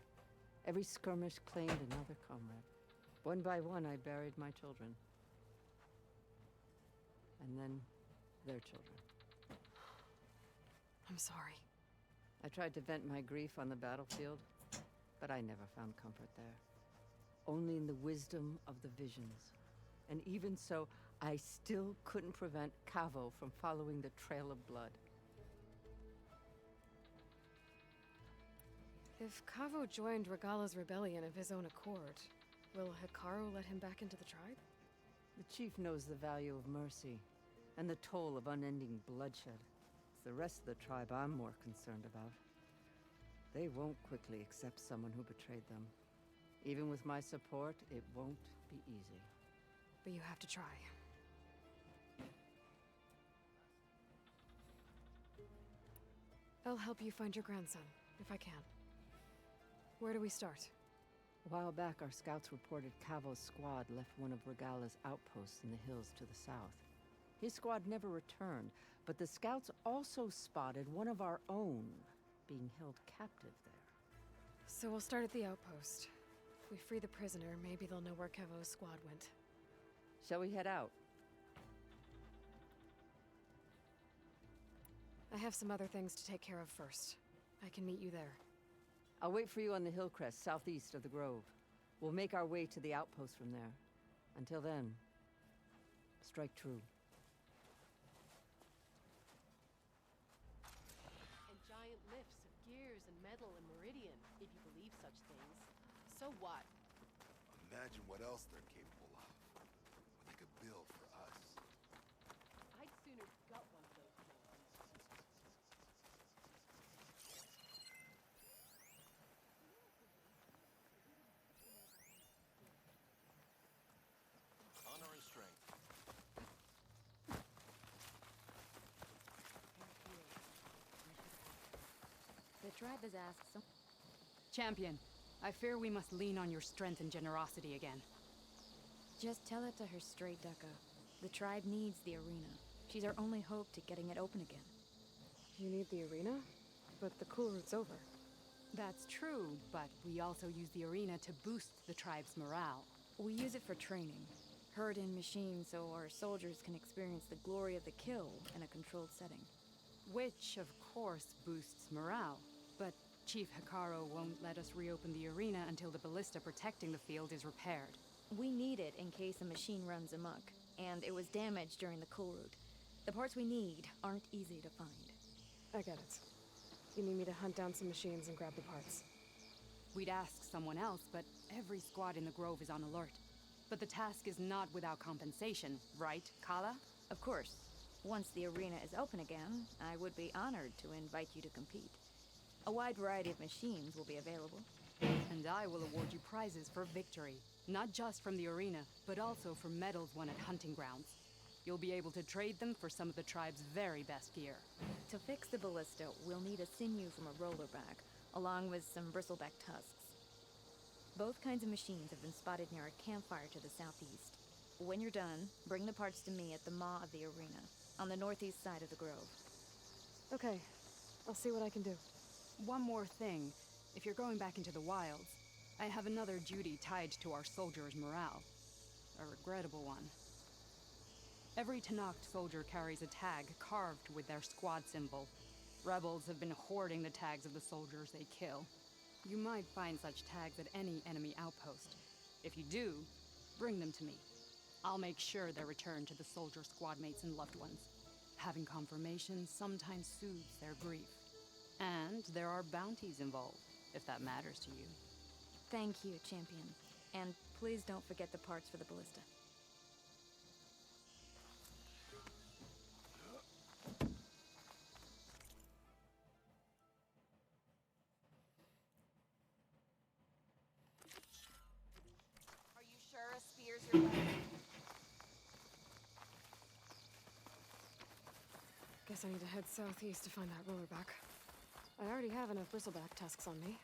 Every skirmish claimed another comrade. One by one, I buried my children. And then their children. I'm sorry. I tried to vent my grief on the battlefield, but I never found comfort there. Only in the wisdom of the visions. And even so, I still couldn't prevent Cavo from following the trail of blood. If Cavo joined Regala's rebellion of his own accord, will Hekarro let him back into the tribe? The chief knows the value of mercy, and the toll of unending bloodshed. It's the rest of the tribe I'm more concerned about. They won't quickly accept someone who betrayed them. Even with my support, it won't be easy. But you have to try. I'll help you find your grandson, if I can. Where do we start? A while back, our scouts reported Cavo's squad left one of Regala's outposts in the hills to the south. His squad never returned, but the scouts also spotted one of our own being held captive there. So we'll start at the outpost. If we free the prisoner, maybe they'll know where Kevo's squad went. Shall we head out? I have some other things to take care of first. I can meet you there. I'll wait for you on the hill crest southeast of the grove. We'll make our way to the outpost from there. Until then, strike true. And giant lifts of gears and metal and meridian, if you believe such things. So what? Imagine what else they're capable of. What they could build for us. I'd sooner gut one of those things. Honor and strength. The tribe has asked some... Champion, I fear we must lean on your strength and generosity again. Just tell it to her straight, Ducka. The tribe needs the arena. She's our only hope to getting it open again. You need the arena? But the cool route's over. That's true, but we also use the arena to boost the tribe's morale. We use it for training. Herd in machines so our soldiers can experience the glory of the kill in a controlled setting. Which, of course, boosts morale. But Chief Hekarro won't let us reopen the arena until the ballista protecting the field is repaired. We need it in case a machine runs amok, and it was damaged during the cool route. The parts we need aren't easy to find. I get it. You need me to hunt down some machines and grab the parts. We'd ask someone else, but every squad in the Grove is on alert. But the task is not without compensation, right, Kala? Of course. Once the arena is open again, I would be honored to invite you to compete. A wide variety of machines will be available. And I will award you prizes for victory. Not just from the arena, but also for medals won at hunting grounds. You'll be able to trade them for some of the tribe's very best gear. To fix the ballista, we'll need a sinew from a rollerback, along with some bristleback tusks. Both kinds of machines have been spotted near a campfire to the southeast. When you're done, bring the parts to me at the maw of the arena, on the northeast side of the grove. Okay, I'll see what I can do. One more thing. If you're going back into the wilds, I have another duty tied to our soldiers' morale. A regrettable one. Every Tenakth soldier carries a tag carved with their squad symbol. Rebels have been hoarding the tags of the soldiers they kill. You might find such tags at any enemy outpost. If you do, bring them to me. I'll make sure they're returned to the soldier squad mates and loved ones. Having confirmation sometimes soothes their grief. And there are bounties involved, if that matters to you. Thank you, Champion. And please don't forget the parts for the ballista. Are you sure a spear's your weapon? Guess I need to head southeast to find that rollerback. I already have enough bristleback tusks on me.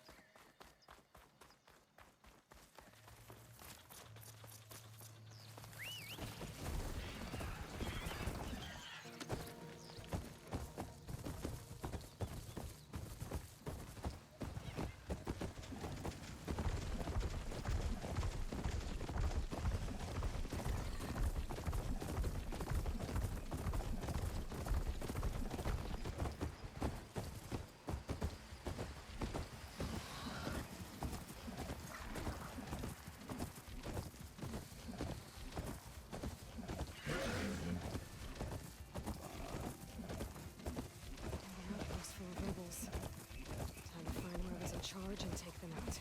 Charge and take them out.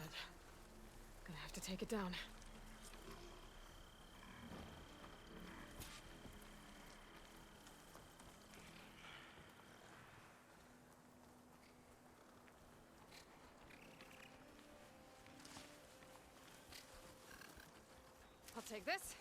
it. Gonna have to take it down. I'll take this.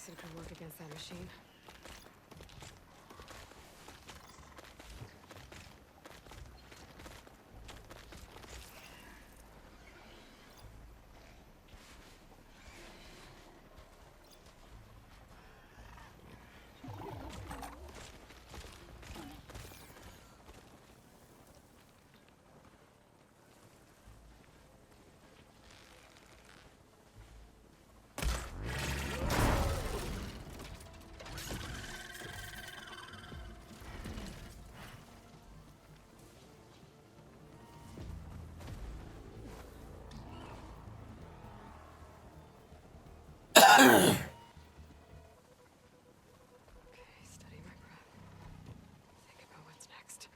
Acid could work against that machine. Steady my breath. Think about what's next.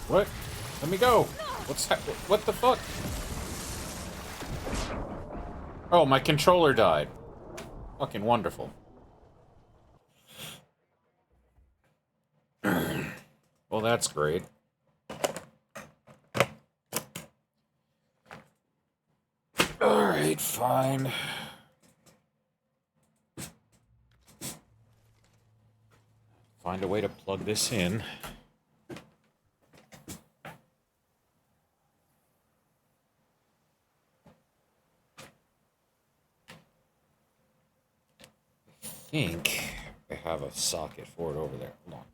What? Let me go. What the fuck? Oh, my controller died. Fucking wonderful. Well, that's great. Alright, fine. Find a way to plug this in. I think I have a socket for it over there. Hold on.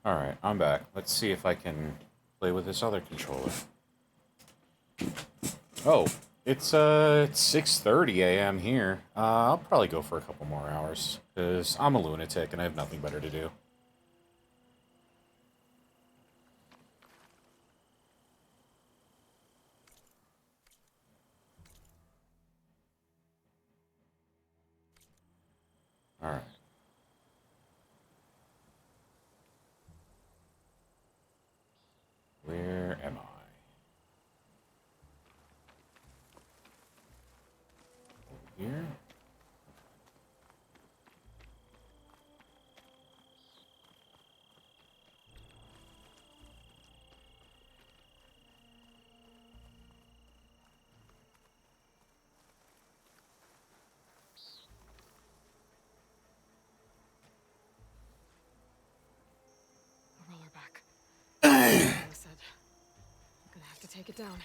Alright, I'm back. Let's see if I can play with this other controller. Oh, it's 6:30 a.m. here. I'll probably go for a couple more hours, because I'm a lunatic and I have nothing better to do. Alright. Where am I? Over here? A roller back. I said, I'm gonna have to take it down.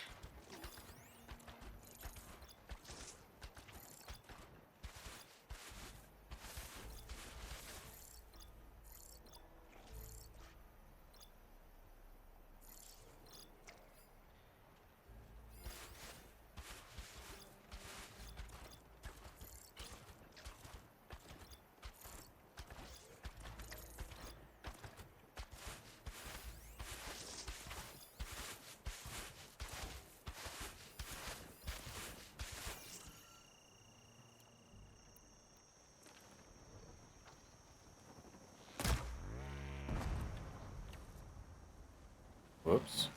Whoops.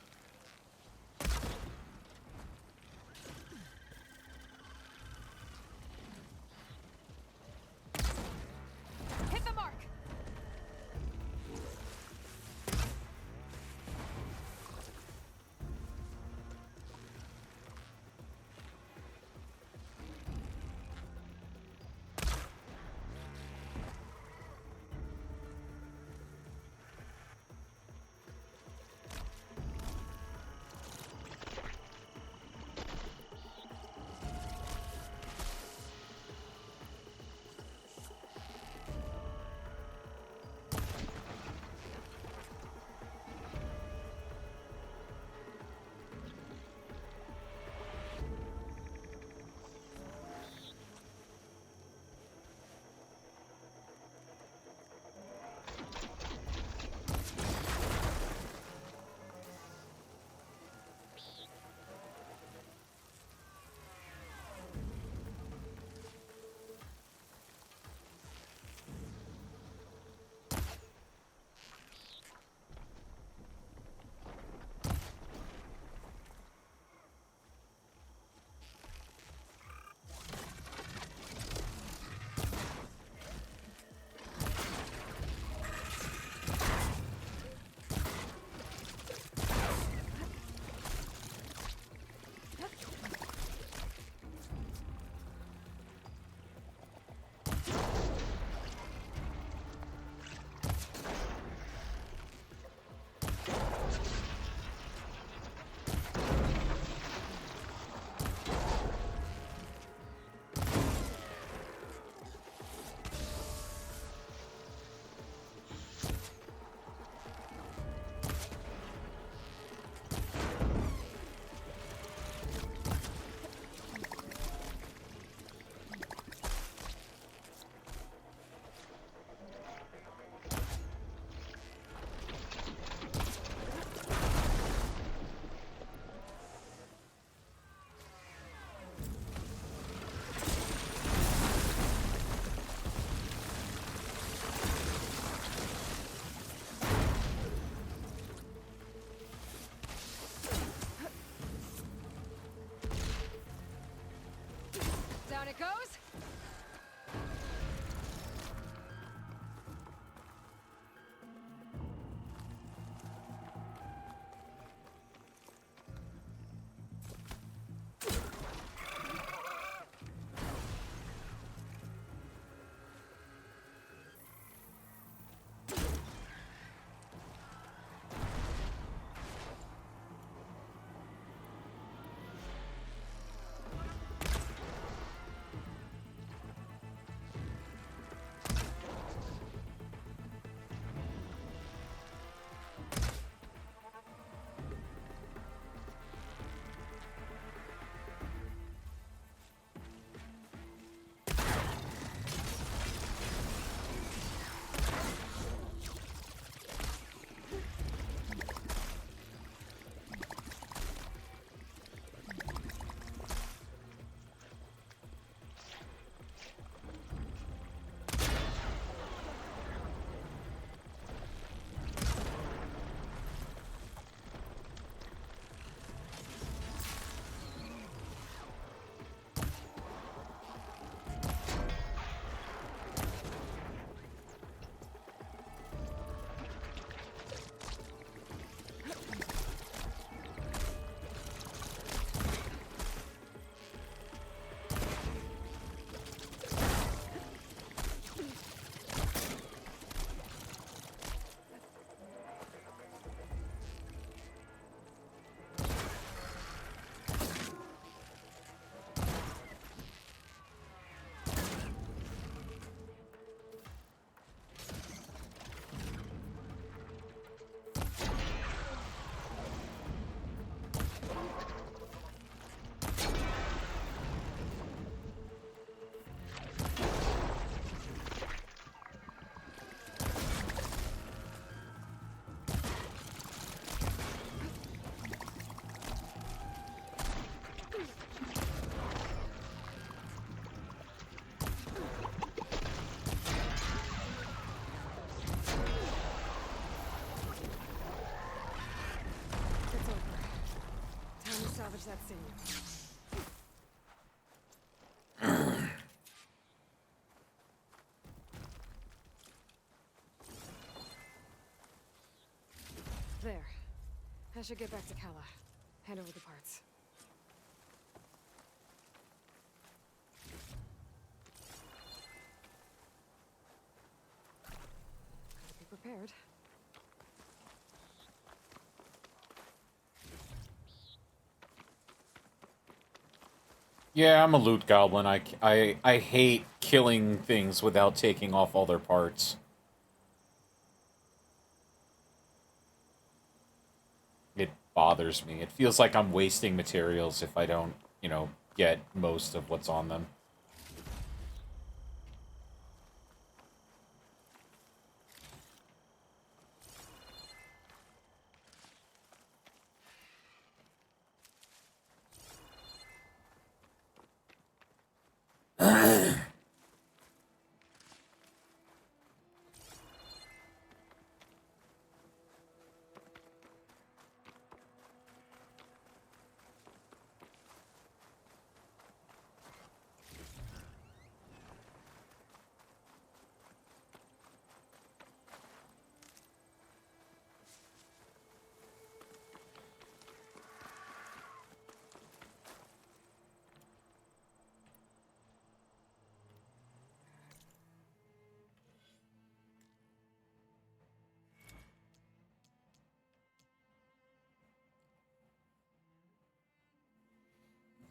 Hit the mark! Down it goes. that sinew. There. I should get back to Kala. Hand over the parts. Gotta be prepared. Yeah, I'm a loot goblin. I hate killing things without taking off all their parts. It bothers me. It feels like I'm wasting materials if I don't, you know, get most of what's on them.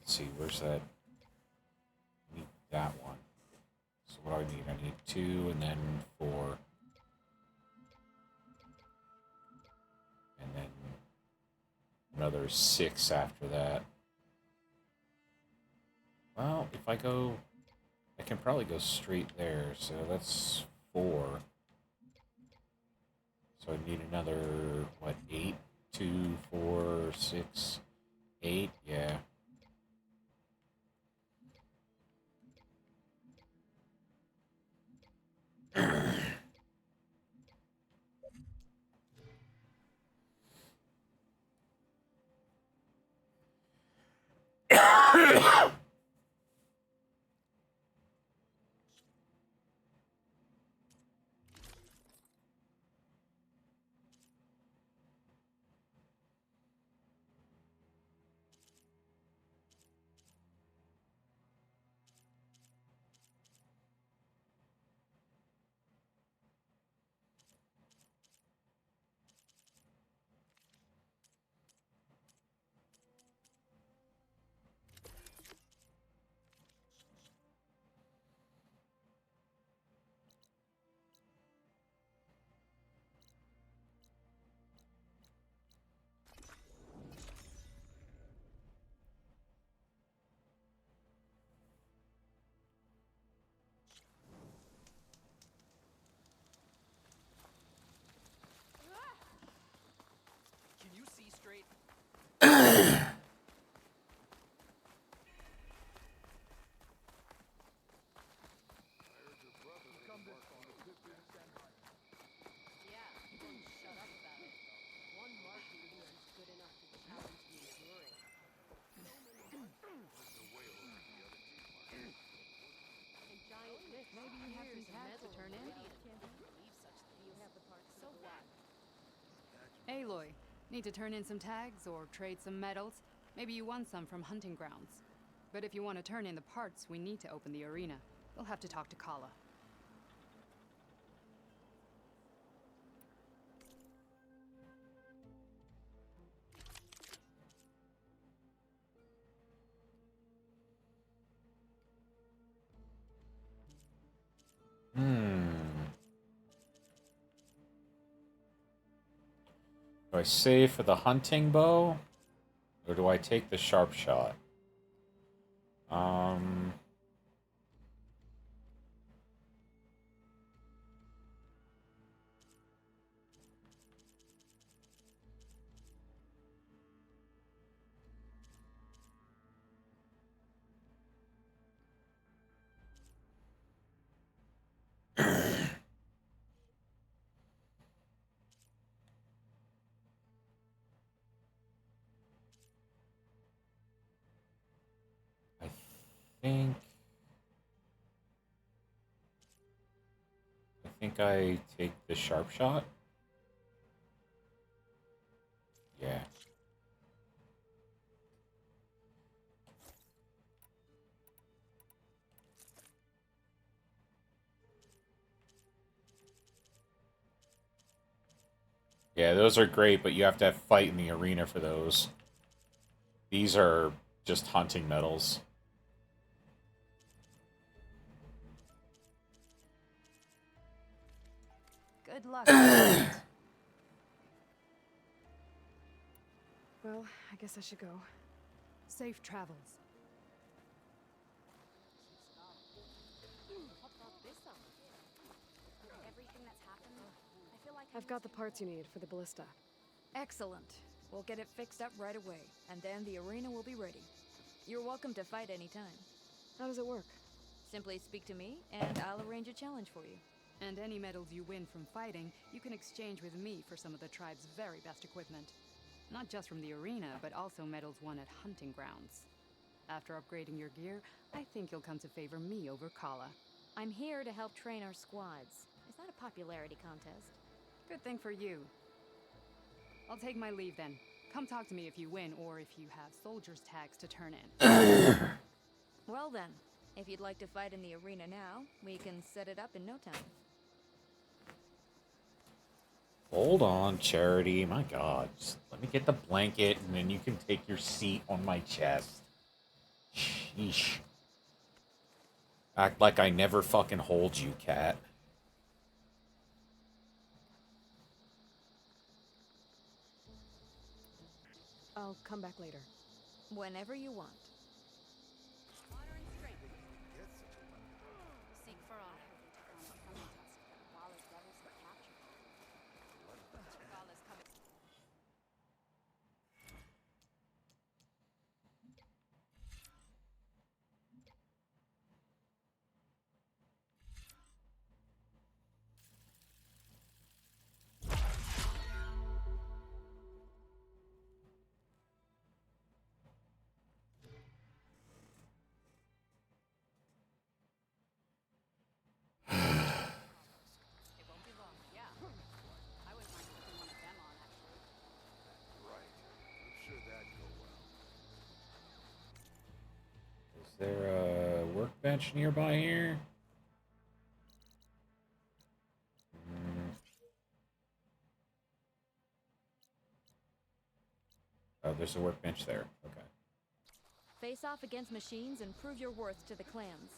Let's see, where's that? I need that one. So what do I need? I need 2 and then 4. And then another 6 after that. Well, if I go... I can probably go straight there, so that's 4. So I need another, what, 8? 2, 4, 6, 8? Yeah. Can you see straight? Maybe you have some tags to turn in? So what? Aloy, need to turn in some tags or trade some medals? Maybe you won some from hunting grounds. But if you want to turn in the parts, we need to open the arena. We'll have to talk to Kala. Do I save for the hunting bow? Or do I take the sharp shot? think I take the sharp shot. Yeah. Yeah, those are great, but you have to have fight in the arena for those. These are just hunting medals. Good luck. Well, I guess I should go. Safe travels. I've got the parts you need for the ballista. Excellent. We'll get it fixed up right away, and then the arena will be ready. You're welcome to fight anytime. How does it work? Simply speak to me, and I'll arrange a challenge for you. And any medals you win from fighting, you can exchange with me for some of the tribe's very best equipment. Not just from the arena, but also medals won at hunting grounds. After upgrading your gear, I think you'll come to favor me over Kala. I'm here to help train our squads. Is that a popularity contest? Good thing for you. I'll take my leave then. Come talk to me if you win, or if you have soldiers' tags to turn in. Well then, if you'd like to fight in the arena now, we can set it up in no time. Hold on, Charity. My God. Just let me get the blanket, and then you can take your seat on my chest. Sheesh. Act like I never fucking hold you, cat. I'll come back later. Whenever you want. Seek for honor. Is there a workbench nearby here? Oh, there's a workbench there. Okay. Face off against machines and prove your worth to the clans.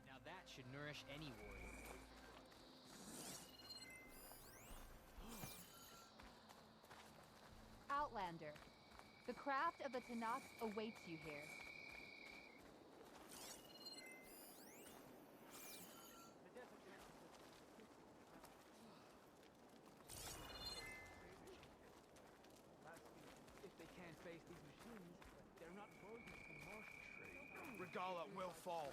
Now that should nourish any warrior. Outlander, the craft of the Tanakh awaits you here. If they can't face these machines, they're not worthy to be marshal. Regala will fall.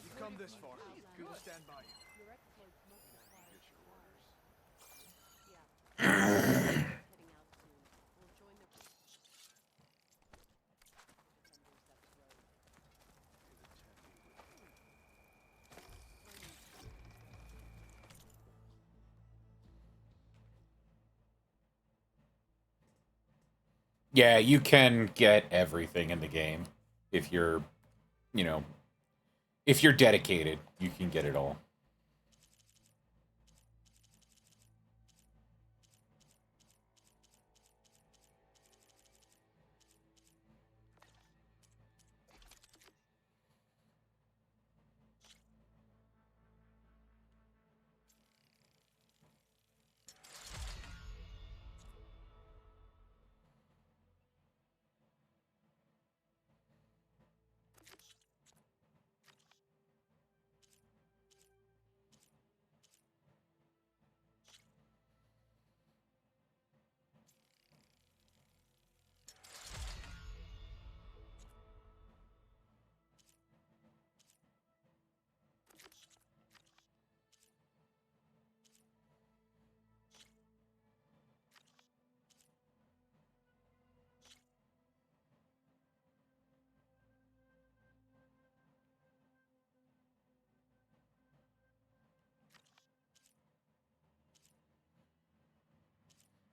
You've come this far. We will stand by you. Yeah, you can get everything in the game. If you're, if you're dedicated, you can get it all.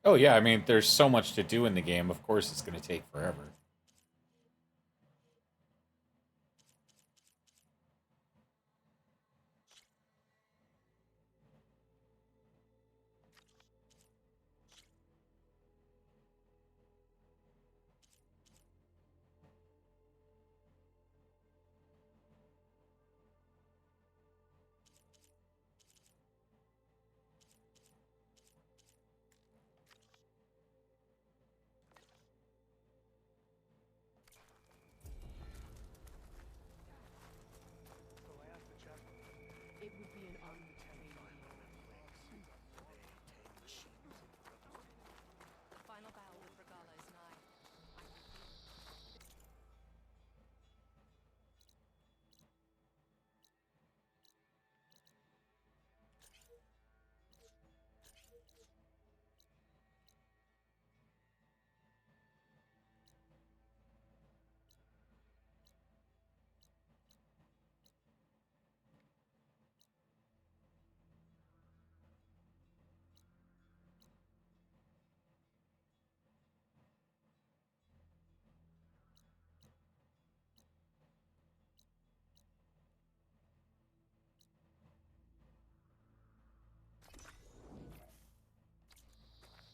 Oh yeah, I mean, there's so much to do in the game. Of course, it's going to take forever. It would be an honor to meet you. The final battle with Regala is nigh.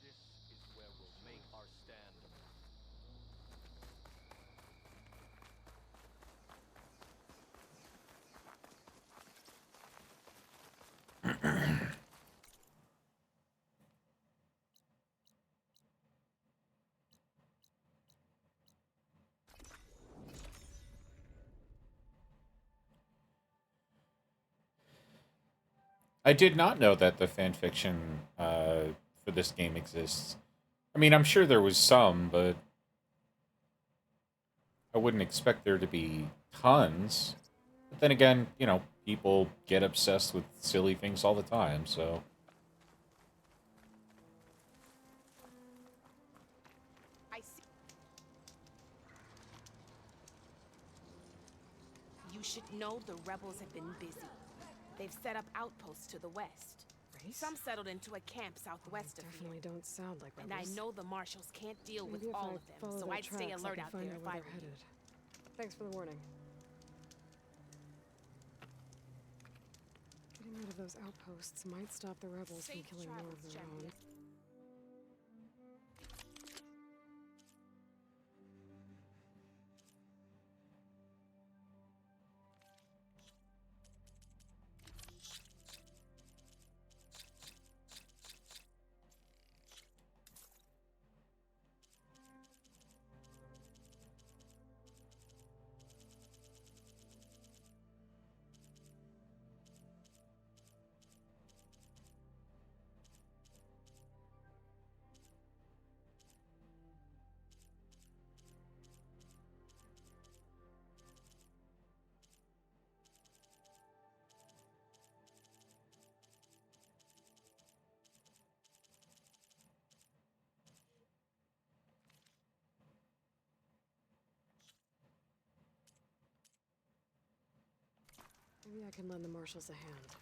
This is where we'll make our stand. I did not know that the fanfiction for this game exists. I mean, I'm sure there was some, but I wouldn't expect there to be tons. But then again, you know, people get obsessed with silly things all the time, so... I see. You should know the rebels have been busy. They've set up outposts to the west. Right? Some settled into a camp southwest of here. Definitely don't sound like And rebels. I know the marshals can't deal Maybe with if all I of them, follow so their I'd stay tracks, alert I out can there find if out I where were they're you. headed. Thanks for the warning. Getting rid of those outposts might stop the rebels from Safe killing more of travels, their own. champion. Maybe I can lend the marshals a hand.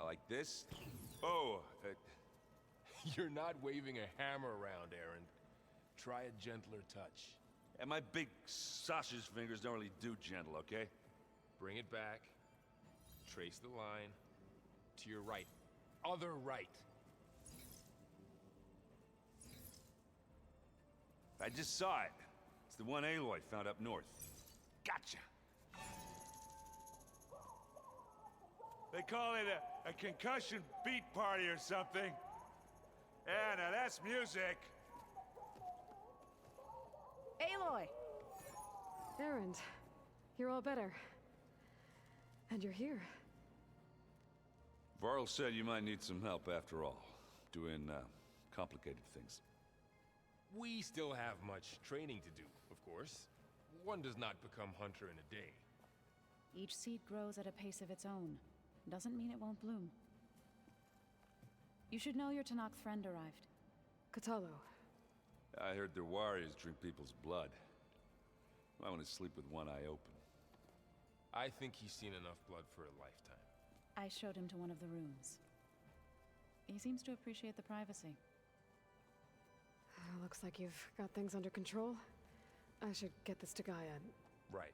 Like this? Oh, You're not waving a hammer around, Aaron. Try a gentler touch. and my big sausage fingers don't really do gentle, okay? Bring it back. Trace the line. To your right. Other right. I just saw it. It's the one Aloy found up north. Gotcha. They call it a concussion beat party or something. Yeah, now that's music. Aloy! Erend, you're all better. And you're here. Varl said you might need some help after all, doing complicated things. We still have much training to do, of course. One does not become hunter in a day. Each seed grows at a pace of its own. Doesn't mean it won't bloom. You should know your Tanakh friend arrived. Katalo. I heard their warriors drink people's blood. I want to sleep with one eye open. I think he's seen enough blood for a lifetime. I showed him to one of the rooms. He seems to appreciate the privacy. Looks like you've got things under control. I should get this to Gaia. Right.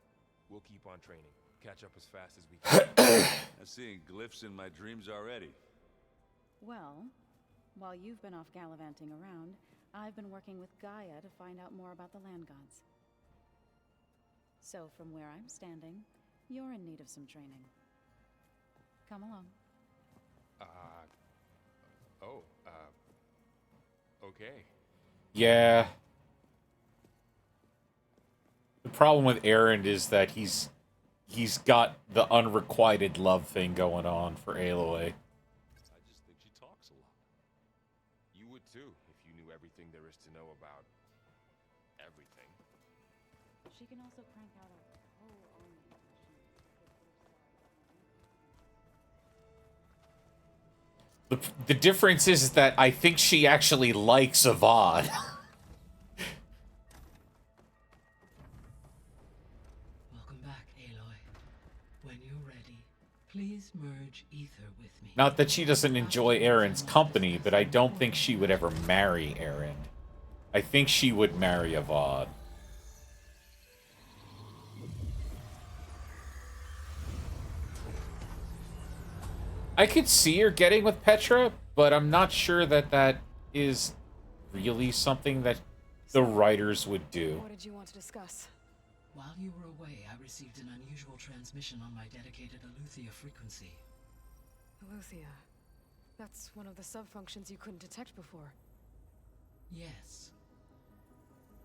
We'll keep on training. Catch up as fast as we can. I'm seeing glyphs in my dreams already. Well, while you've been off gallivanting around, I've been working with Gaia to find out more about the land gods. So from where I'm standing, you're in need of some training. Come along. Okay. Yeah. The problem with Erend is that he's got the unrequited love thing going on for Aloy. I just think she talks a lot. You would too, if you knew everything there is to know about everything. She can also crank out a whole army of The difference is that I think she actually likes Avad. Welcome back, Aloy. When you're ready, please merge ether with me. Not that she doesn't enjoy Erend's company, but I don't think she would ever marry Erend. I think she would marry Avad. I could see her getting with Petra, but I'm not sure that that is really something that the writers would do. What did you want to discuss? While you were away, I received an unusual transmission on my dedicated Eleuthia frequency. Eleuthia. That's one of the sub-functions you couldn't detect before. Yes.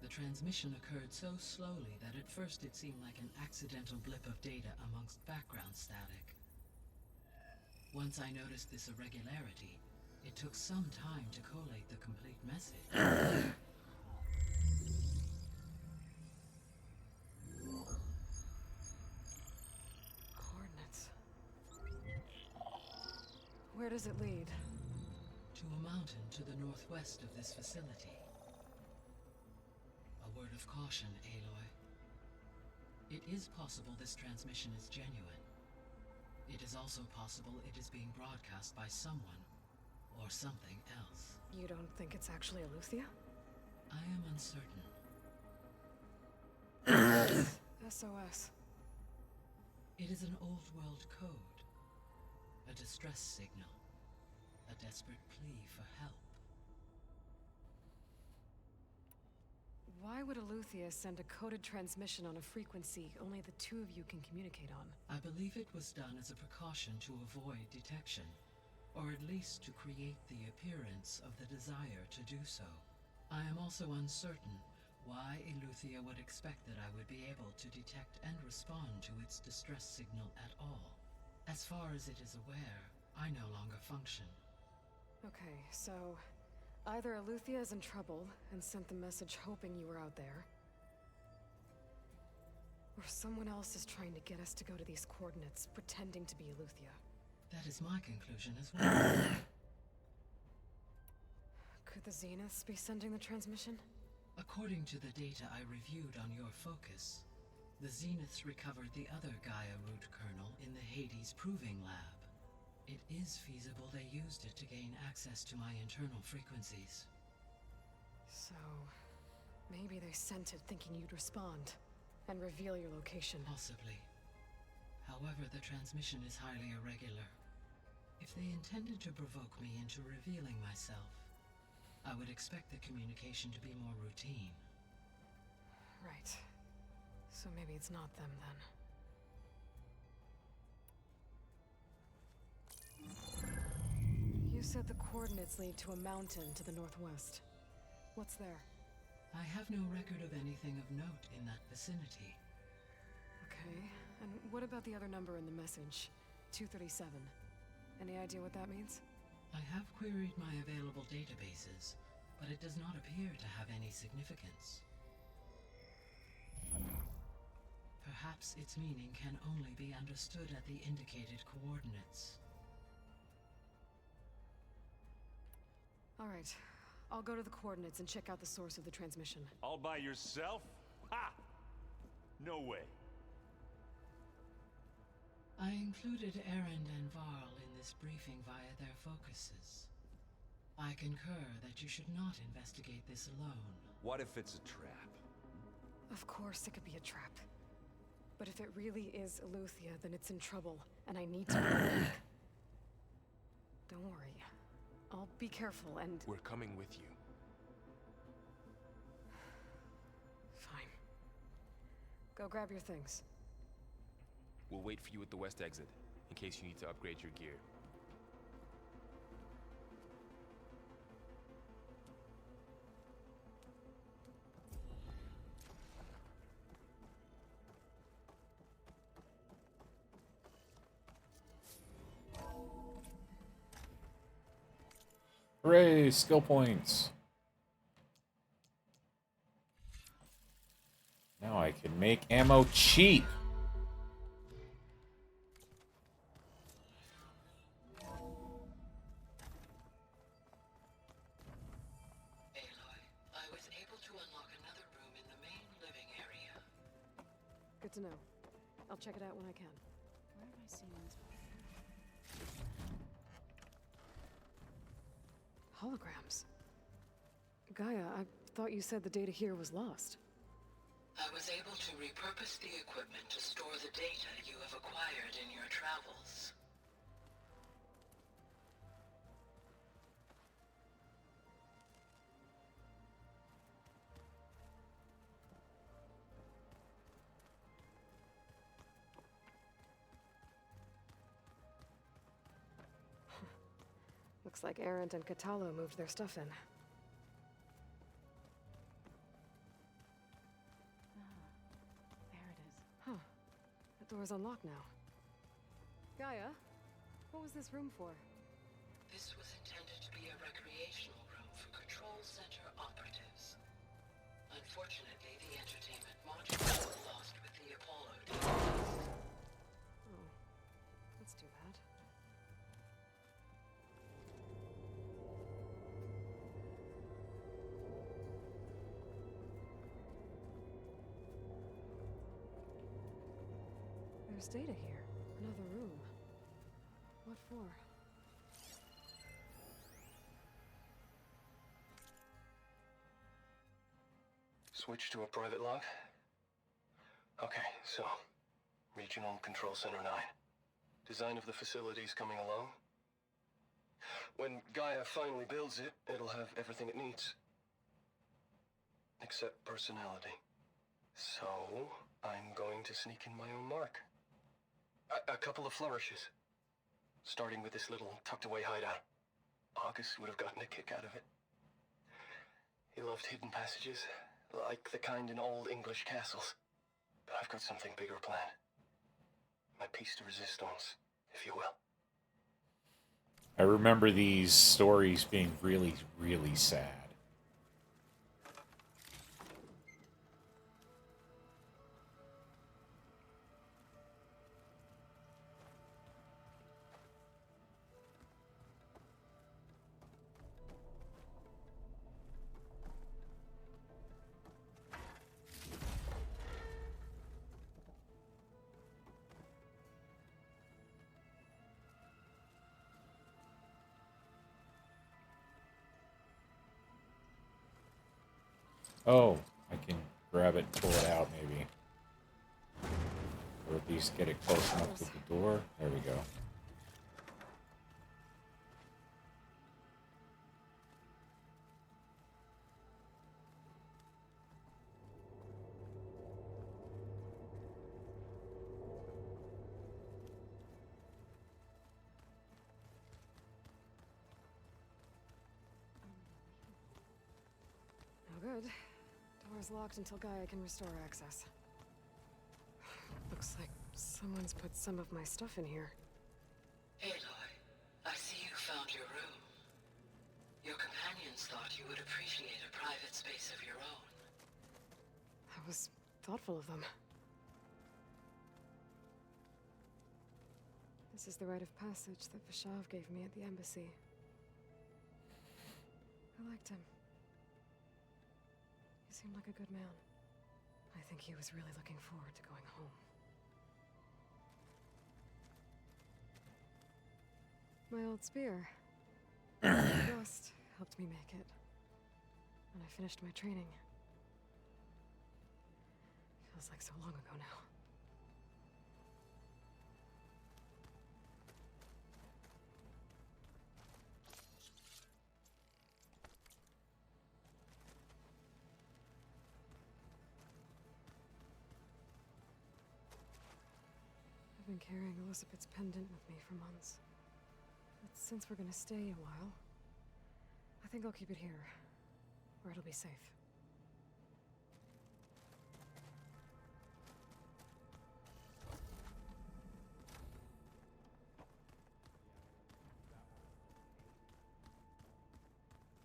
The transmission occurred so slowly that at first it seemed like an accidental blip of data amongst background static. Once I noticed this irregularity, it took some time to collate the complete message. Coordinates. Where does it lead? To a mountain to the northwest of this facility. A word of caution, Aloy. It is possible this transmission is genuine. It is also possible it is being broadcast by someone or something else. You don't think it's actually Eleuthia? I am uncertain. SOS. It is an old world code. A distress signal. A desperate plea for help. Why would Eleuthia send a coded transmission on a frequency only the two of you can communicate on? I believe it was done as a precaution to avoid detection, or at least to create the appearance of the desire to do so. I am also uncertain why Eleuthia would expect that I would be able to detect and respond to its distress signal at all. As far as it is aware, I no longer function. Okay, so either Eleuthia is in trouble and sent the message hoping you were out there, or someone else is trying to get us to go to these coordinates, pretending to be Eleuthia. That is my conclusion as well. Could the Zeniths be sending the transmission? According to the data I reviewed on your focus, the Zeniths recovered the other Gaia root kernel in the Hades Proving Lab. It is feasible they used it to gain access to my internal frequencies. So, maybe they sent it thinking you'd respond and reveal your location. Possibly. However, the transmission is highly irregular. If they intended to provoke me into revealing myself, I would expect the communication to be more routine. Right. So maybe it's not them then. You said the coordinates lead to a mountain to the northwest. What's there? I have no record of anything of note in that vicinity. Okay. what about the other number in the message? 237. Any idea what that means? I have queried my available databases, but it does not appear to have any significance. Perhaps its meaning can only be understood at the indicated coordinates. All right. I'll go to the coordinates and check out the source of the transmission. All by yourself? Ha! No way. I included Erend and Varl in this briefing via their focuses. I concur that you should not investigate this alone. What if it's a trap? Of course it could be a trap. But if it really is Eleuthia, then it's in trouble, and I need to go back. Don't worry. I'll be careful and... We're coming with you. Fine. Go grab your things. We'll wait for you at the west exit, in case you need to upgrade your gear. Hooray, skill points. Now I can make ammo cheap. I was able to unlock another room in the main living area. Good to know. I'll check it out when I can. Where have I seen this? Holograms. Gaia, I thought you said the data here was lost. I was able to repurpose the equipment to store the data you have acquired in your travels. Looks like Erend and Katalo moved their stuff in. There it is. Huh. That door's unlocked now. Gaia, what was this room for? This was intended to be a recreational room for Control Center operatives. Unfortunately, the entertainment modules were lost with the Apollo database. Oh, that's too bad. There's data here. Another room. What for? Switch to a private log? Okay, so... Regional Control Center 9. Design of the facility's coming along. When Gaia finally builds it, it'll have everything it needs. Except personality. So, I'm going to sneak in my own mark. A couple of flourishes. Starting with this little tucked-away hideout. August would have gotten a kick out of it. He loved hidden passages, like the kind in old English castles. But I've got something bigger planned. My piece de resistance, if you will. I remember these stories being really, really sad. Oh, I can grab it, pull it out maybe. Or at least get it close enough to the door. There we go. No good. Door's locked until Gaia can restore access. Looks like Someone's put some of my stuff in here. Aloy, I see you found your room. Your companions thought you would appreciate a private space of your own. That was thoughtful of them. This is the rite of passage that Vashav gave me at the embassy. I liked him. He seemed like a good man. I think he was really looking forward to going home. My old spear. Rust helped me make it. And I finished my training. Feels like so long ago now. I've been carrying Elizabeth's pendant with me for months. But since we're gonna stay a while, I think I'll keep it here, where it'll be safe.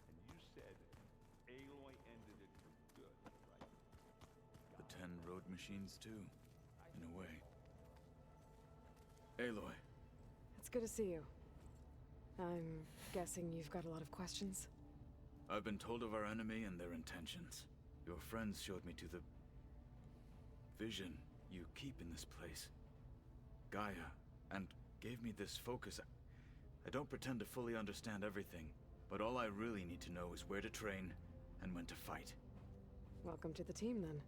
And you said Aloy ended it for good, right? The 10 road machines too, in a way. Aloy. It's good to see you. I'm guessing you've got a lot of questions? I've been told of our enemy and their intentions. Your friends showed me to the vision you keep in this place, Gaia, and gave me this focus. I don't pretend to fully understand everything, but all I really need to know is where to train and when to fight. Welcome to the team, then.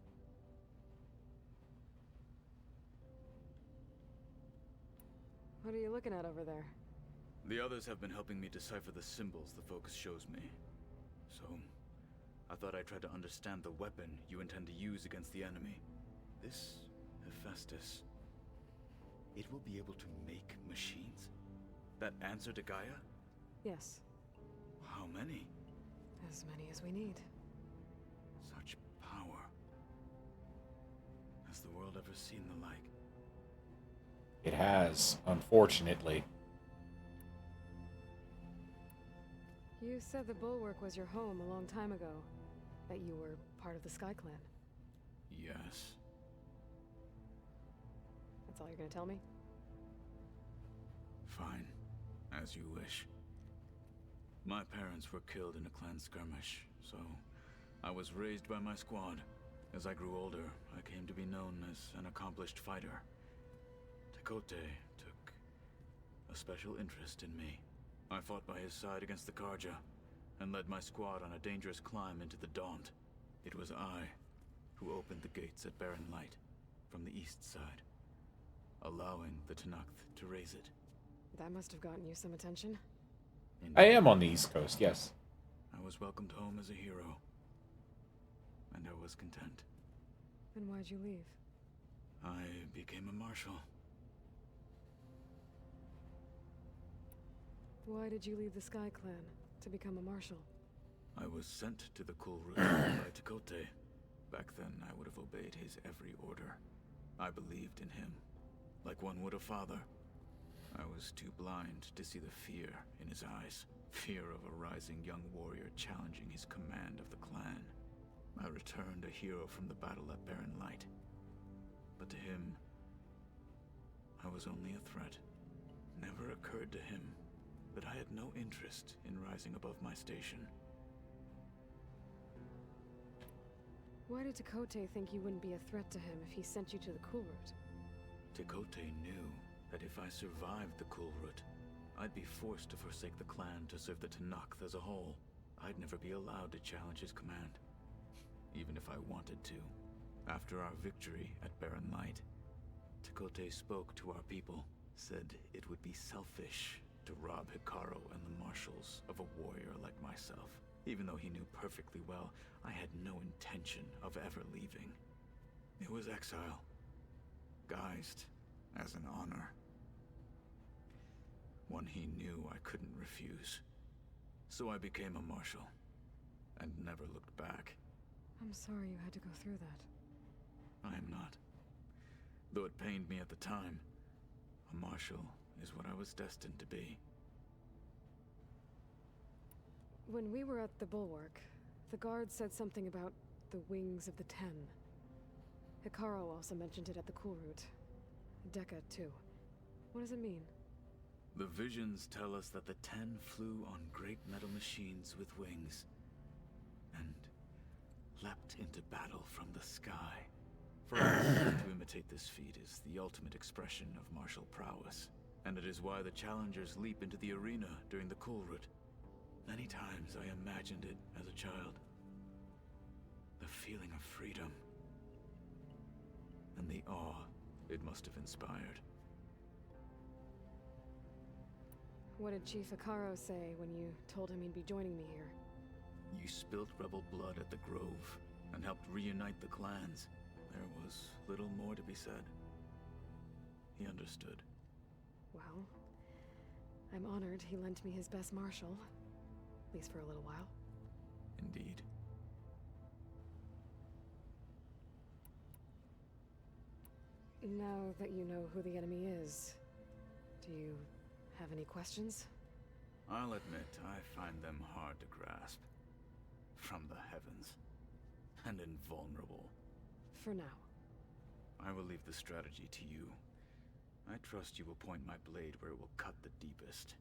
What are you looking at over there? The others have been helping me decipher the symbols the focus shows me. So, I thought I'd try to understand the weapon you intend to use against the enemy. This Hephaestus, it will be able to make machines that answer to Gaia? Yes. How many? As many as we need. Such power. Has the world ever seen the like? It has, unfortunately. You said the Bulwark was your home a long time ago. That you were part of the Sky Clan. Yes. That's all you're gonna tell me? Fine. As you wish. My parents were killed in a clan skirmish, so I was raised by my squad. As I grew older, I came to be known as an accomplished fighter. Tekote took a special interest in me. I fought by his side against the Karja, and led my squad on a dangerous climb into the Daunt. It was I who opened the gates at Barren Light, from the east side, allowing the Tenakth to raise it. That must have gotten you some attention. I am on the East Coast, yes. I was welcomed home as a hero, and I was content. Then why'd you leave? I became a marshal. Why did you leave the Sky Clan to become a marshal? I was sent to the Kulrut by Tekote. Back then, I would have obeyed his every order. I believed in him, like one would a father. I was too blind to see the fear in his eyes. Fear of a rising young warrior challenging his command of the clan. I returned a hero from the battle at Barren Light. But to him, I was only a threat. Never occurred to him that I had no interest in rising above my station. Why did Tekote think you wouldn't be a threat to him if he sent you to the Kulrut? Tekote knew that if I survived the Kulrut, I'd be forced to forsake the clan to serve the Tenakth as a whole. I'd never be allowed to challenge his command, even if I wanted to. After our victory at Barren Light, Tekote spoke to our people, said it would be selfish to rob Hikaru and the marshals of a warrior like myself. Even though he knew perfectly well I had no intention of ever leaving. It was exile, guised as an honor. One he knew I couldn't refuse. So I became a marshal, and never looked back. I'm sorry you had to go through that. I am not. Though it pained me at the time, a marshal is what I was destined to be. When we were at the Bulwark, the guard said something about the Wings of the Ten. Hikaru also mentioned it at the Cool Route. Dekka, too. What does it mean? The visions tell us that the Ten flew on great metal machines with wings, and leapt into battle from the sky. For us, to imitate this feat is the ultimate expression of martial prowess, and it is why the challengers leap into the arena during the Cool Route. Many times I imagined it as a child. The feeling of freedom, and the awe it must have inspired. What did Chief Hikaru say when you told him he'd be joining me here? You spilt rebel blood at the Grove, and helped reunite the clans. There was little more to be said. He understood. Well, I'm honored he lent me his best marshal. At least for a little while. Indeed. Now that you know who the enemy is, do you have any questions? I'll admit, I find them hard to grasp. From the heavens. And invulnerable. For now. I will leave the strategy to you. I trust you will point my blade where it will cut the deepest.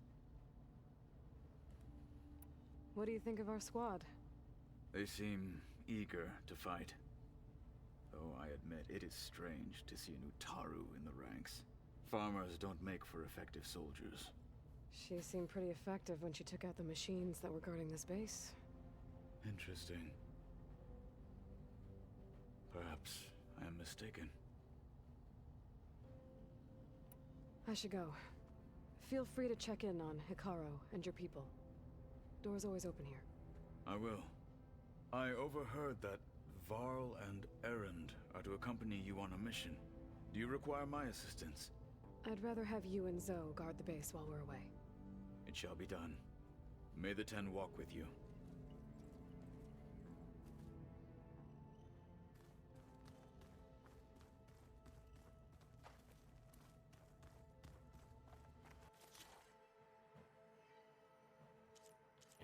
What do you think of our squad? They seem eager to fight. Though I admit, it is strange to see an Utaru in the ranks. Farmers don't make for effective soldiers. She seemed pretty effective when she took out the machines that were guarding this base. Interesting. Perhaps I am mistaken. I should go. Feel free to check in on Hikaru and your people. Door's always open here. I will. I overheard that Varl and Erend are to accompany you on a mission. Do you require my assistance? I'd rather have you and Zoe guard the base while we're away. It shall be done. May the Ten walk with you.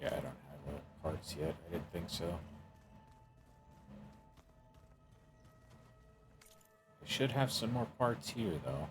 Yeah, I don't have parts yet. I didn't think so. I should have some more parts here, though.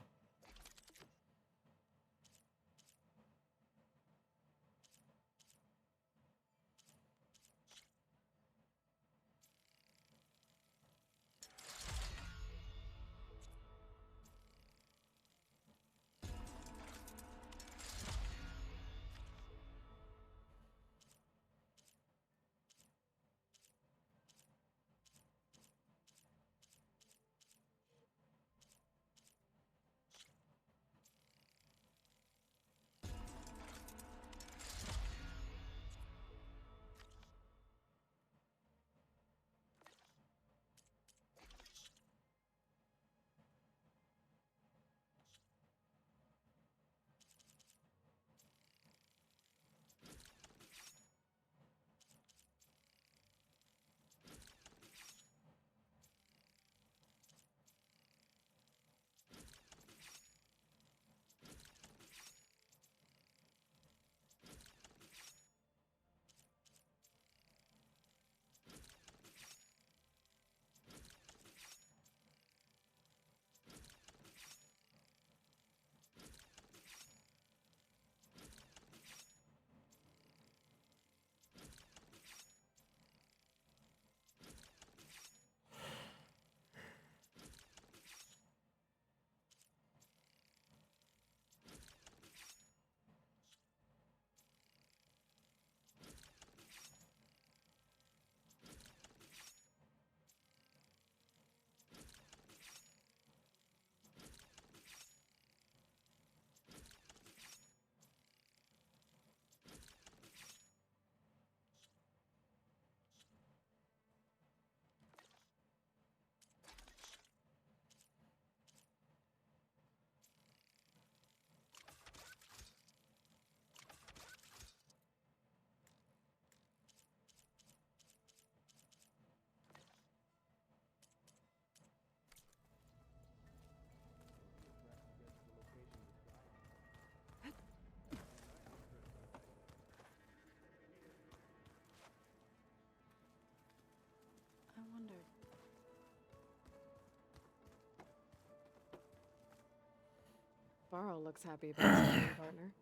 Varl looks happy about his training partner.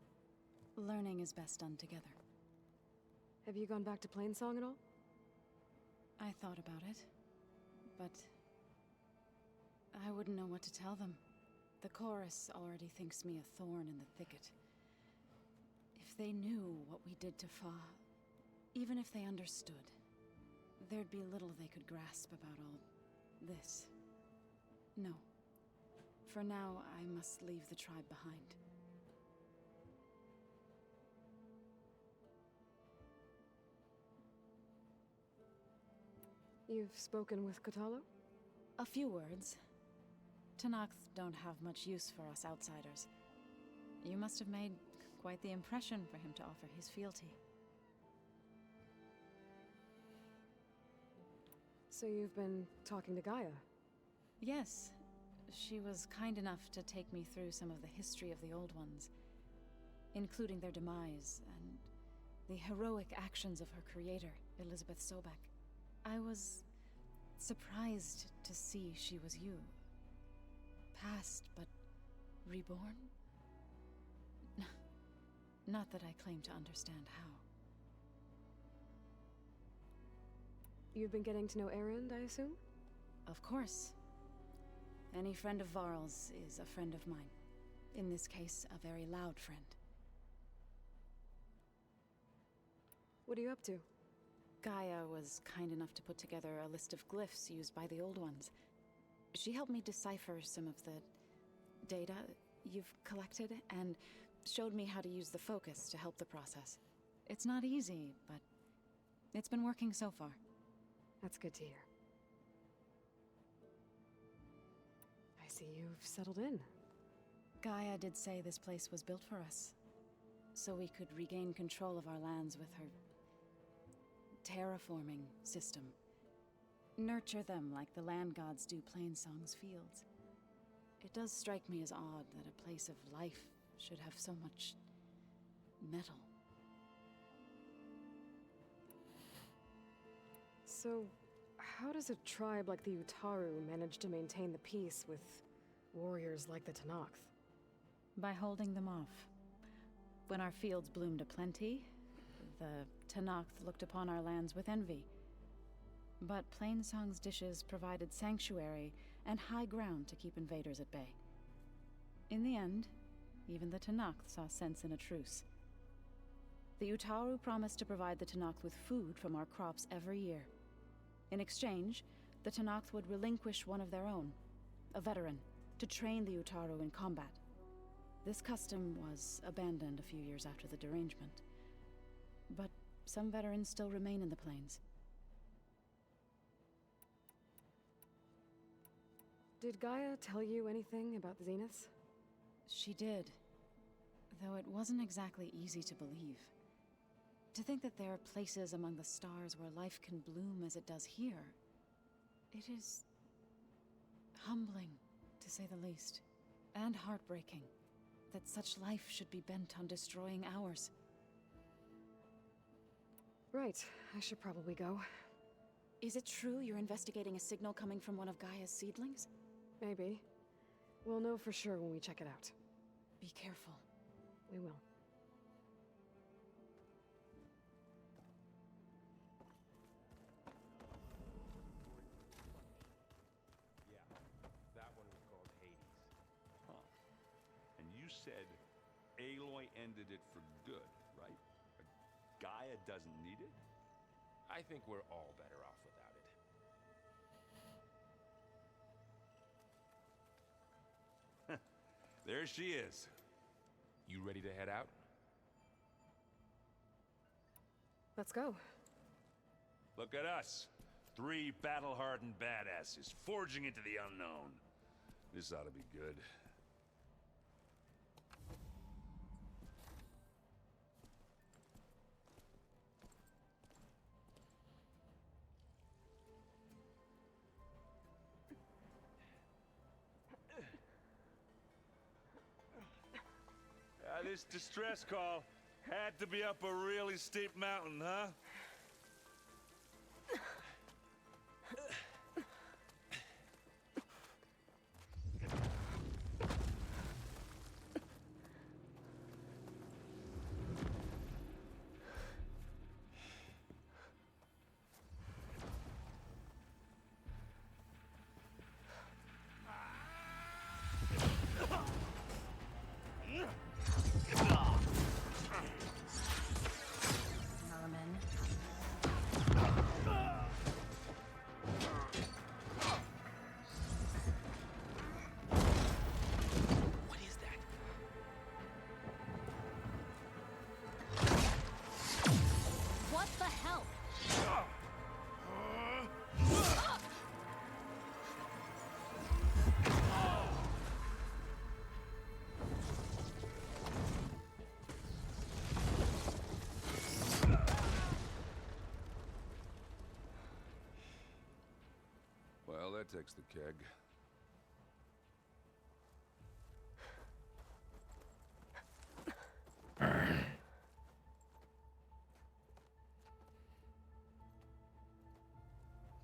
Learning is best done together. Have you gone back to Plainsong at all? I thought about it, but I wouldn't know what to tell them. The chorus already thinks me a thorn in the thicket. If they knew what we did to Fa, even if they understood, there'd be little they could grasp about all this. No. For now, I must leave the tribe behind. You've spoken with Kotallo? A few words. Tenakth don't have much use for us outsiders. You must have made quite the impression for him to offer his fealty. So you've been talking to Gaia? Yes. She was kind enough to take me through some of the history of the Old Ones, including their demise and the heroic actions of her creator, Elizabeth Sobek. I was surprised to see she was you. Past, but reborn? Not that I claim to understand how. You've been getting to know Erend, I assume? Of course. Any friend of Varl's is a friend of mine. In this case, a very loud friend. What are you up to? Gaia was kind enough to put together a list of glyphs used by the Old Ones. She helped me decipher some of the data you've collected, and showed me how to use the focus to help the process. It's not easy, but it's been working so far. That's good to hear. I see you've settled in. Gaia did say this place was built for us, so we could regain control of our lands with her terraforming system. Nurture them like the land gods do Plainsong's fields. It does strike me as odd that a place of life should have so much metal. So, how does a tribe like the Utaru manage to maintain the peace with warriors like the Tenakth? By holding them off. When our fields bloomed aplenty, the Tenakth looked upon our lands with envy. But Plainsong's dishes provided sanctuary and high ground to keep invaders at bay. In the end, even the Tenakth saw sense in a truce. The Utaru promised to provide the Tenakth with food from our crops every year. In exchange, the Tenakth would relinquish one of their own, a veteran, to train the Utaru in combat. This custom was abandoned a few years after the derangement. But some veterans still remain in the plains. Did Gaia tell you anything about the Zeniths? She did, though it wasn't exactly easy to believe. To think that there are places among the stars where life can bloom as it does here, it is humbling, to say the least, and heartbreaking that such life should be bent on destroying ours. Right, I should probably go. Is it true you're investigating a signal coming from one of Gaia's seedlings? Maybe. We'll know for sure when we check it out. Be careful. We will. Yeah, that one was called Hades. Huh. And you said Aloy ended it for good, right? Gaia doesn't need it? I think we're all better off without it. There she is. You ready to head out? Let's go. Look at us. 3 battle-hardened badasses forging into the unknown. This ought to be good. This distress call had to be up a really steep mountain, huh? fix the keg.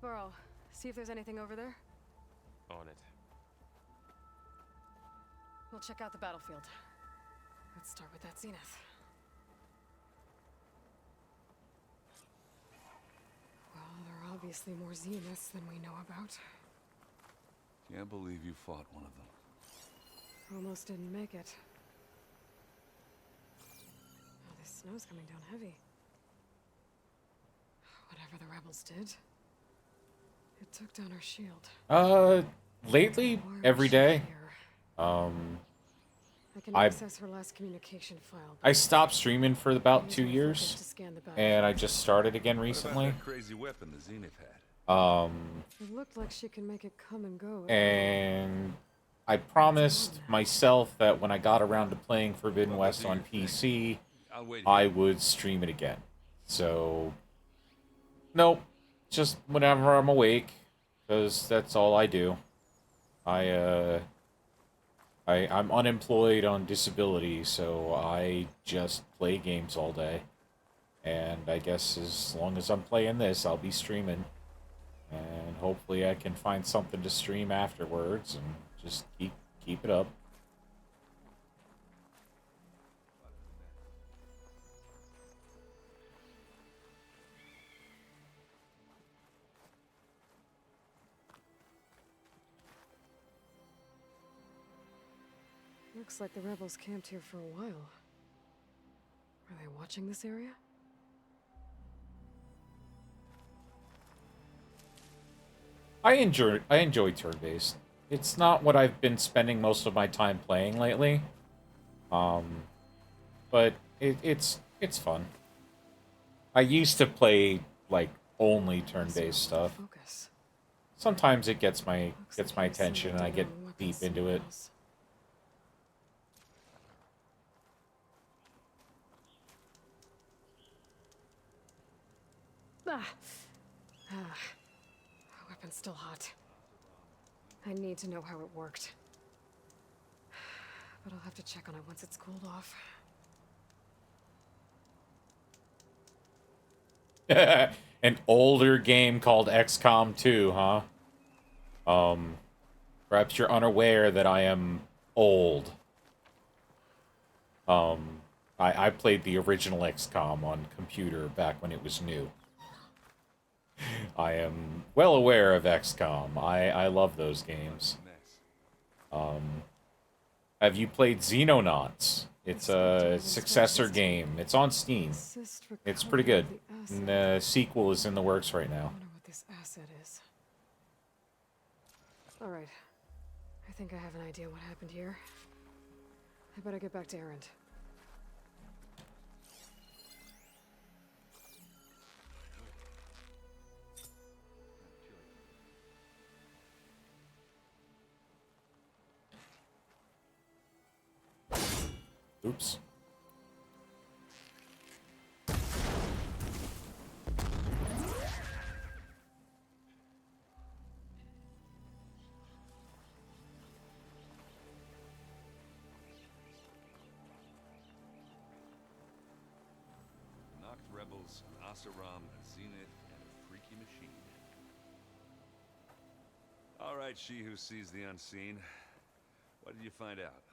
Burrow, see if there's anything over there. On it. We'll check out the battlefield. Let's start with that zenith. Well, there are obviously more zeniths than we know about. Can't believe you fought one of them. Almost didn't make it. Oh, this snow's coming down heavy. Whatever the rebels did, it took down our shield. Lately, every day. I can access her last communication file. I stopped streaming for about 2 years, and I just started again recently. What about that crazy weapon the Zenith had? It looked like she can make it come and go. And I promised myself that when I got around to playing Forbidden West on PC, I would stream it again. So, nope, just whenever I'm awake, because that's all I do. I'm unemployed on disability, so I just play games all day. And I guess as long as I'm playing this, I'll be streaming. And hopefully I can find something to stream afterwards and just keep it up. Looks like the rebels camped here for a while. Are they watching this area? I enjoy turn-based. It's not what I've been spending most of my time playing lately. But it's fun. I used to play like only turn-based stuff. Sometimes it gets my attention and I get deep into it. Weapon's still hot. I need to know how it worked. But I'll have to check on it once it's cooled off. An older game called XCOM 2, huh? Perhaps you're unaware that I am old. I played the original XCOM on computer back when it was new. I am well aware of XCOM. I love those games. Have you played Xenonauts? It's a successor game. It's on Steam. It's pretty good. And the sequel is in the works right now. I wonder what this asset is. All right. I think I have an idea what happened here. I better get back to Erend. Oops. Knocked rebels, Asaram, Zenith, and a freaky machine. All right, she who sees the unseen. What did you find out?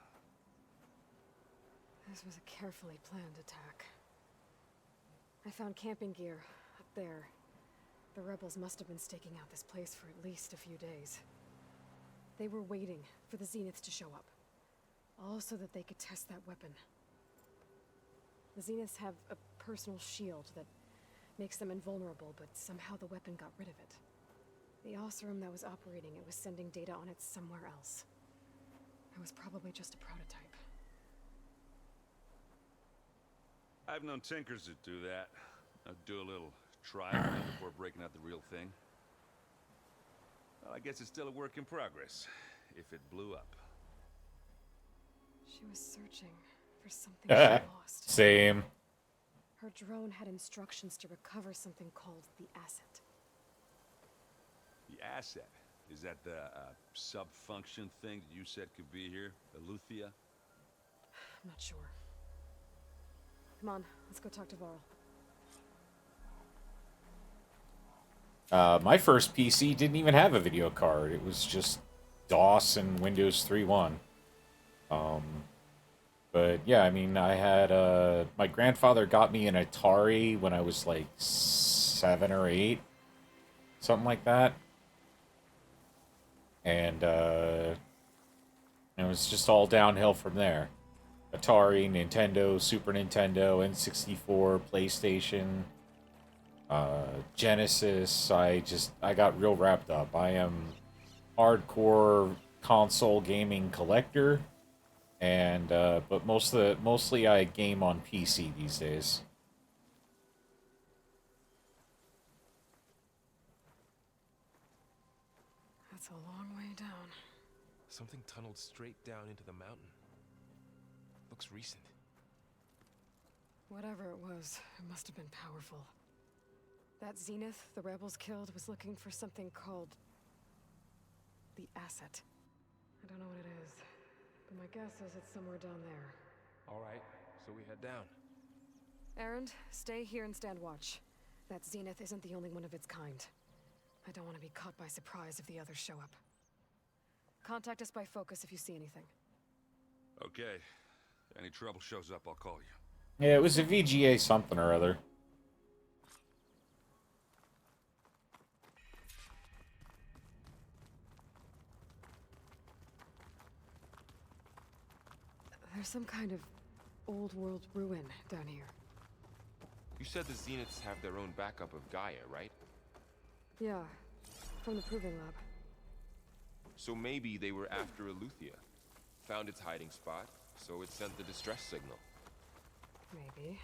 This was a carefully planned attack. I found camping gear up there. The rebels must have been staking out this place for at least a few days. They were waiting for the Zeniths to show up, all so that they could test that weapon. The Zeniths have a personal shield that makes them invulnerable, but somehow the weapon got rid of it. The Oseram that was operating it was sending data on it somewhere else. It was probably just a prototype. I've known tinkers that do that. Do a little trial before breaking out the real thing. Well, I guess it's still a work in progress, if it blew up. She was searching for something she lost. Same. Her drone had instructions to recover something called the asset. The asset? Is that the sub-function thing that you said could be here? Eleuthia? I'm not sure. Come on, let's go talk to Varl. My first PC didn't even have a video card. It was just DOS and Windows 3.1. But yeah, I mean, I had my grandfather got me an Atari when I was like 7 or 8, something like that, and it was just all downhill from there. Atari, Nintendo, Super Nintendo, N64, PlayStation, Genesis. I got real wrapped up. I am hardcore console gaming collector, and but mostly I game on PC these days. That's a long way down. Something tunneled straight down into the mountain. Looks recent. Whatever it was, it must have been powerful. That Zenith the rebels killed was looking for something called the Asset. I don't know what it is, but my guess is it's somewhere down there. All right, so we head down. Erend, stay here and stand watch. That Zenith isn't the only one of its kind. I don't want to be caught by surprise if the others show up. Contact us by focus if you see anything. Okay. Any trouble shows up, I'll call you. Yeah, it was a VGA something or other. There's some kind of old world ruin down here. You said the Zeniths have their own backup of Gaia, right? Yeah, from the Proving Lab. So maybe they were after Eleuthia. Found its hiding spot, so it sent the distress signal. Maybe.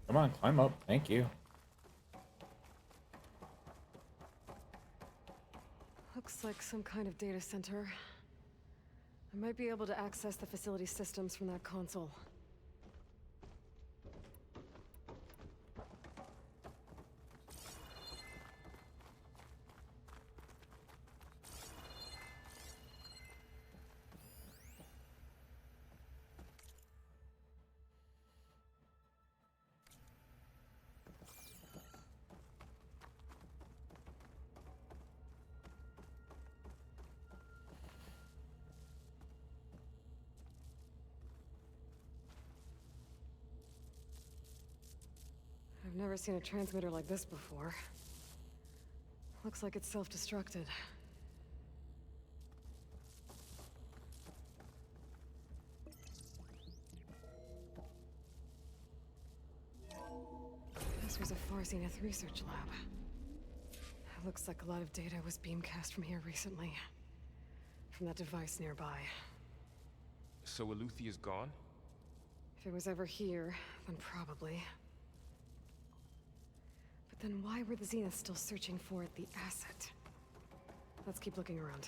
Come on, climb up. Thank you. Looks like some kind of data center. I might be able to access the facility systems from that console. I've never seen a transmitter like this before. Looks like it's self-destructed. This was a Far Zenith research lab. It looks like a lot of data was beamcast from here recently. From that device nearby. So Eleuthia's gone? If it was ever here, then probably. But then why were the Zeniths still searching for the asset? Let's keep looking around.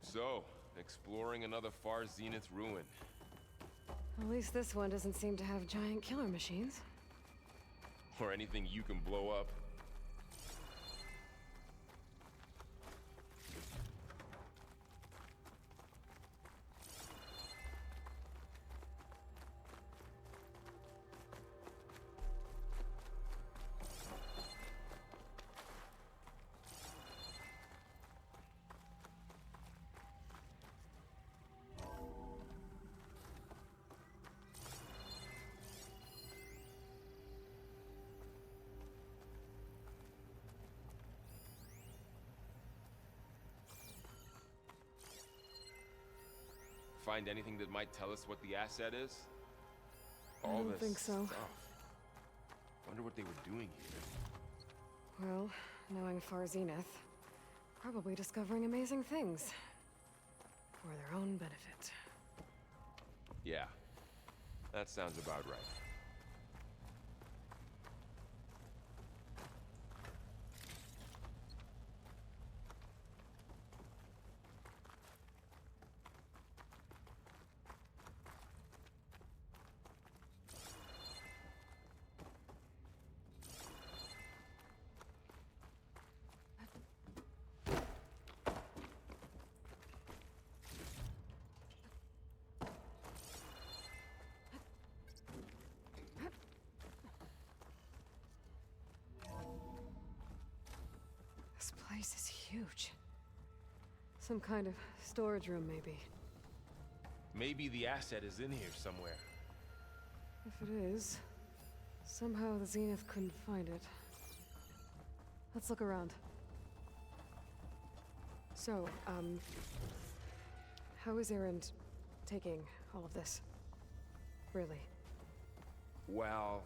So, exploring another Far Zenith ruin. At least this one doesn't seem to have giant killer machines. Or anything you can blow up. find anything that might tell us what the asset is? I All don't this think so. stuff. Wonder what they were doing here. Well, knowing Far Zenith, probably discovering amazing things. For their own benefit. Yeah, that sounds about right. This place is huge. Some kind of storage room, maybe. Maybe the asset is in here somewhere. If it is, somehow the Zenith couldn't find it. Let's look around. So, how is Erend taking all of this? Really? Well,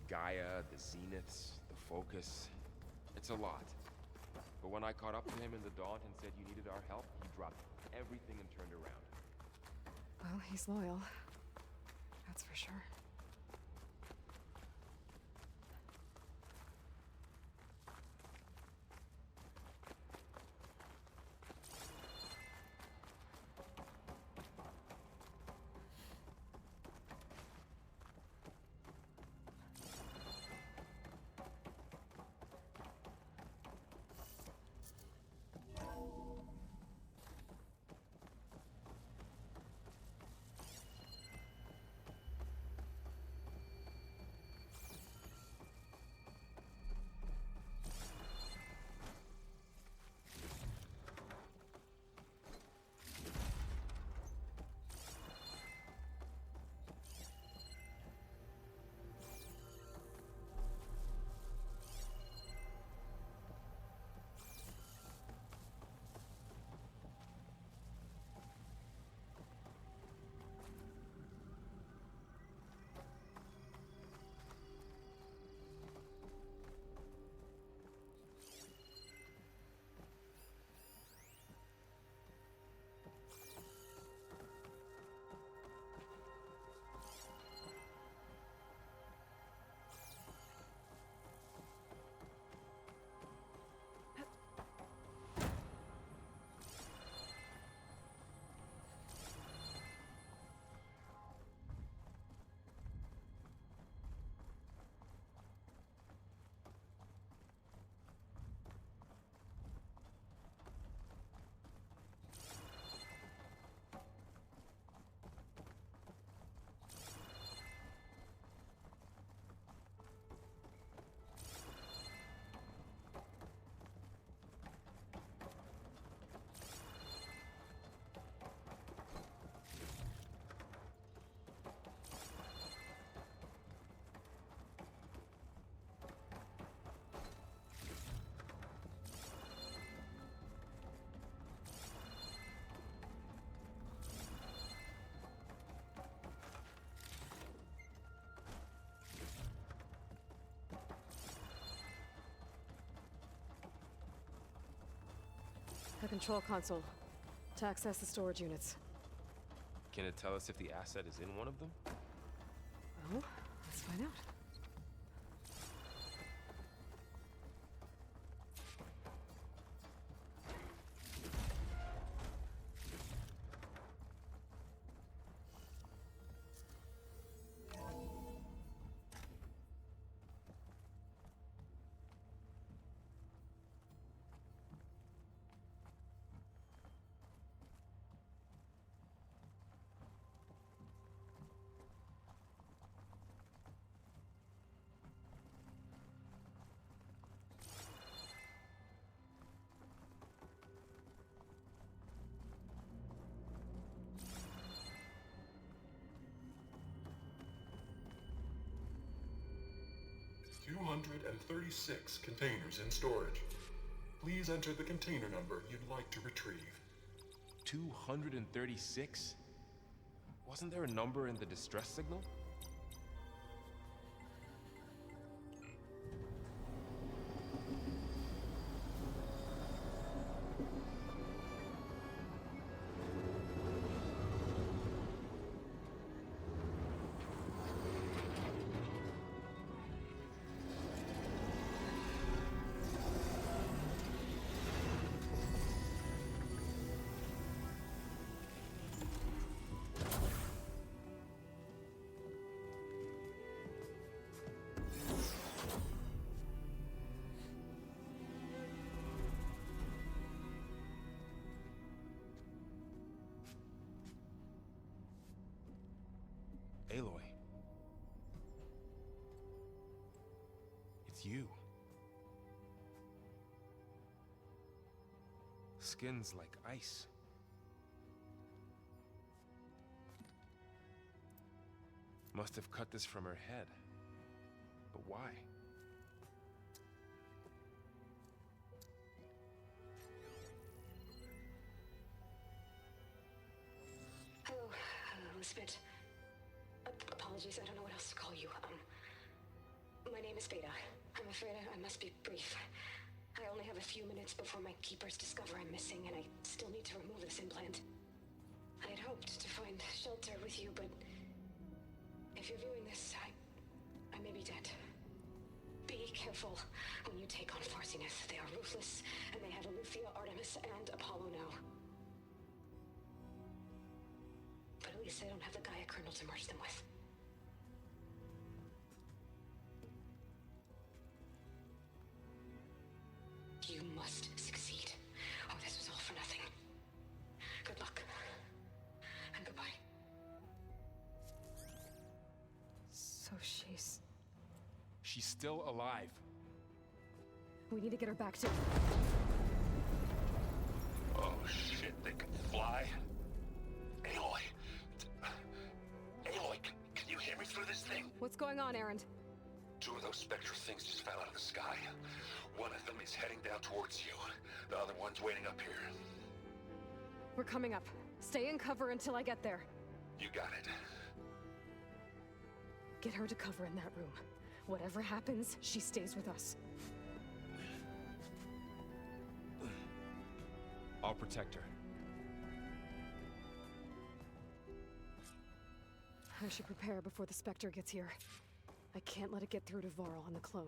Gaia, the Zeniths, the Focus. It's a lot. But when I caught up to him in the Daunt and said you needed our help, he dropped everything and turned around. Well, he's loyal. That's for sure. The control console. To access the storage units. Can it tell us if the asset is in one of them? Well, let's find out. $236 containers in storage. Please enter the container number you'd like to retrieve. 236? Wasn't there a number in the distress signal? Aloy. It's you. Skin's like ice. Must have cut this from her head. But why? Hello, Elizabeth. Apologies, I don't know what else to call you. My name is Beta. I'm afraid I must be brief. I only have a few minutes before my keepers discover I'm missing, and I still need to remove this implant. I had hoped to find shelter with you, but if you're viewing this, I may be dead. Be careful when you take on Far Zenith. They are ruthless, and they have Eleuthia, Artemis, and Apollo now. But at least they don't have the Gaia kernel to merge them with. You must succeed, or this was all for nothing. Good luck. And goodbye. So she's... She's still alive. We need to get her back to... Oh shit, they can fly? Aloy. Aloy, can you hear me through this thing? What's going on, Erend? Two of those spectral things just fell out of the sky. One of them is heading down towards you. The other one's waiting up here. We're coming up. Stay in cover until I get there. You got it. Get her to cover in that room. Whatever happens, she stays with us. I'll protect her. I should prepare before the Spectre gets here. I can't let it get through to Varl on the clone.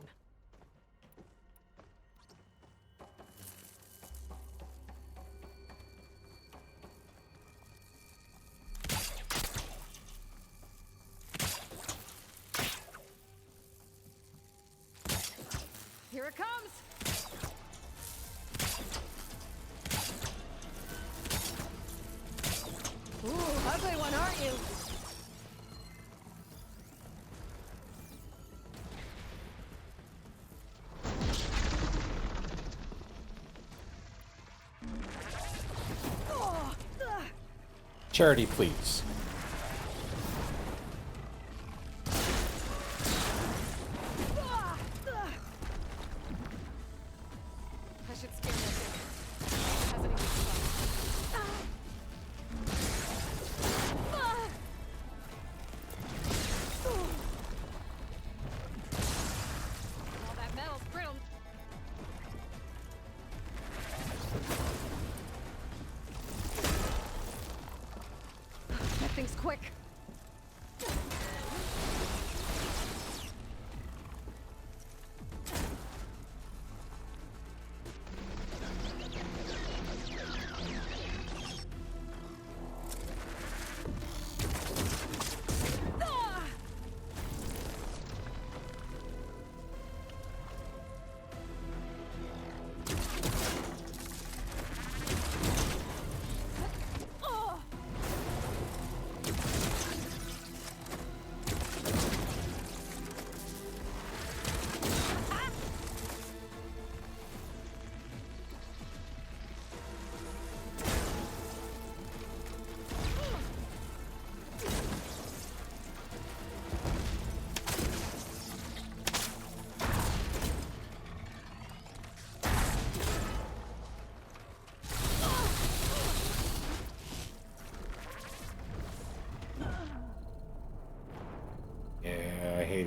Here it comes! Ooh, ugly one, aren't you? Charity, please. I should scare that thing. It hasn't even all that metal's brittle. That thing's quick.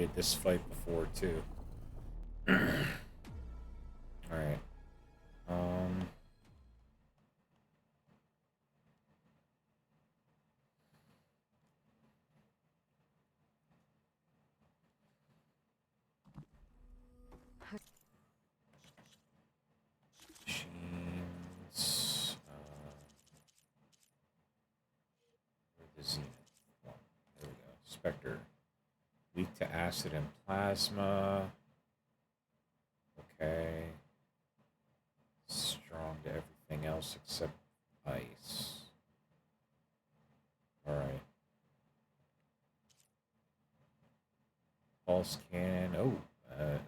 played this fight before too. Alright. Machines. The Zenith one. There we go. Spectre. Weak to acid and plasma. Okay. Strong to everything else except ice. Alright. Pulse cannon. Oh,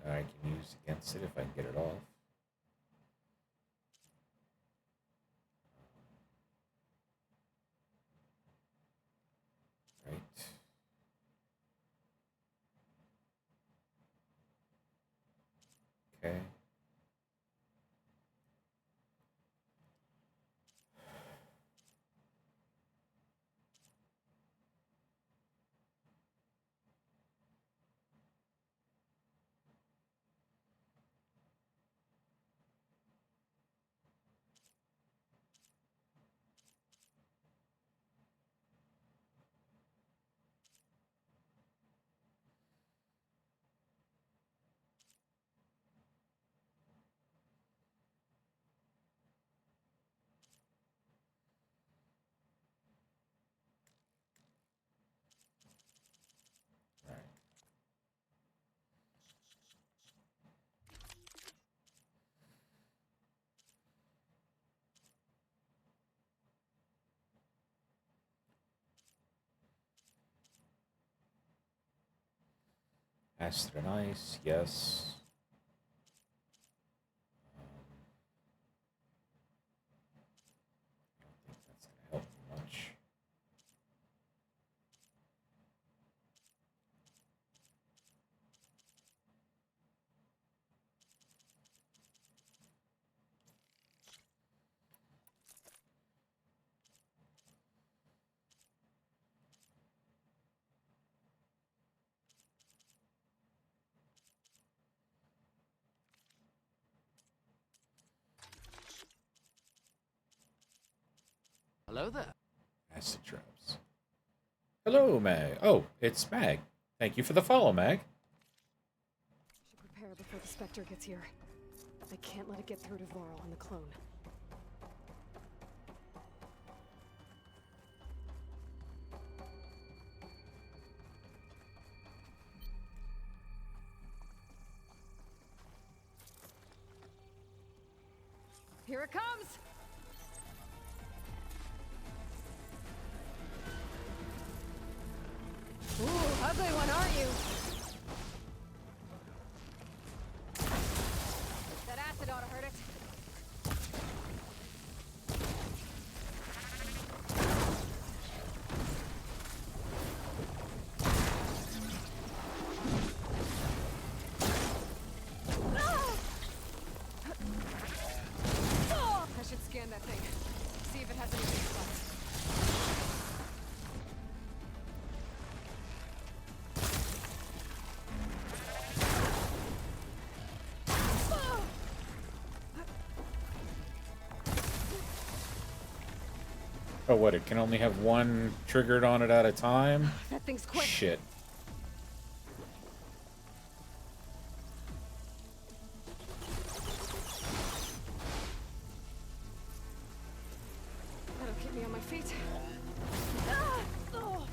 I can use against it if I can get it off. Right. Okay. Acid and ice, yes. I don't think that's going to help me much. Hello there. Acid traps. Hello, Mag. Oh, it's Mag. Thank you for the follow, Mag. Should prepare before the Spectre gets here. I can't let it get through to Varl and the clone. Here it comes! Ooh, ugly one, aren't you? That acid ought to hurt it. I should scan that thing. See if it has any weak spots. Oh, what? It can only have one triggered on it at a time? That thing's quick. Shit. That'll keep me on my feet. Ah! Oh.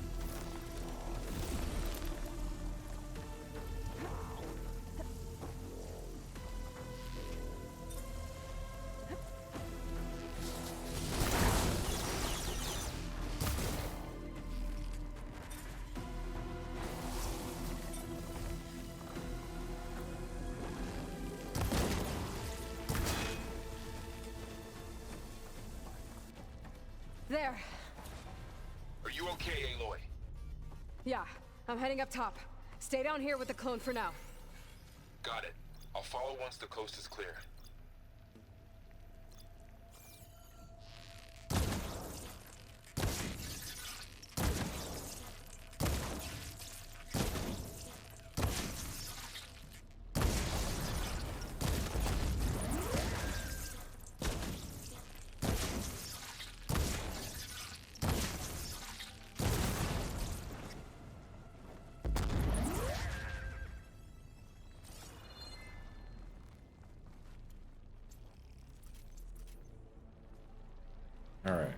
There. Are you okay, Aloy? Yeah, I'm heading up top. Stay down here with the clone for now. Got it. I'll follow once the coast is clear. Alright.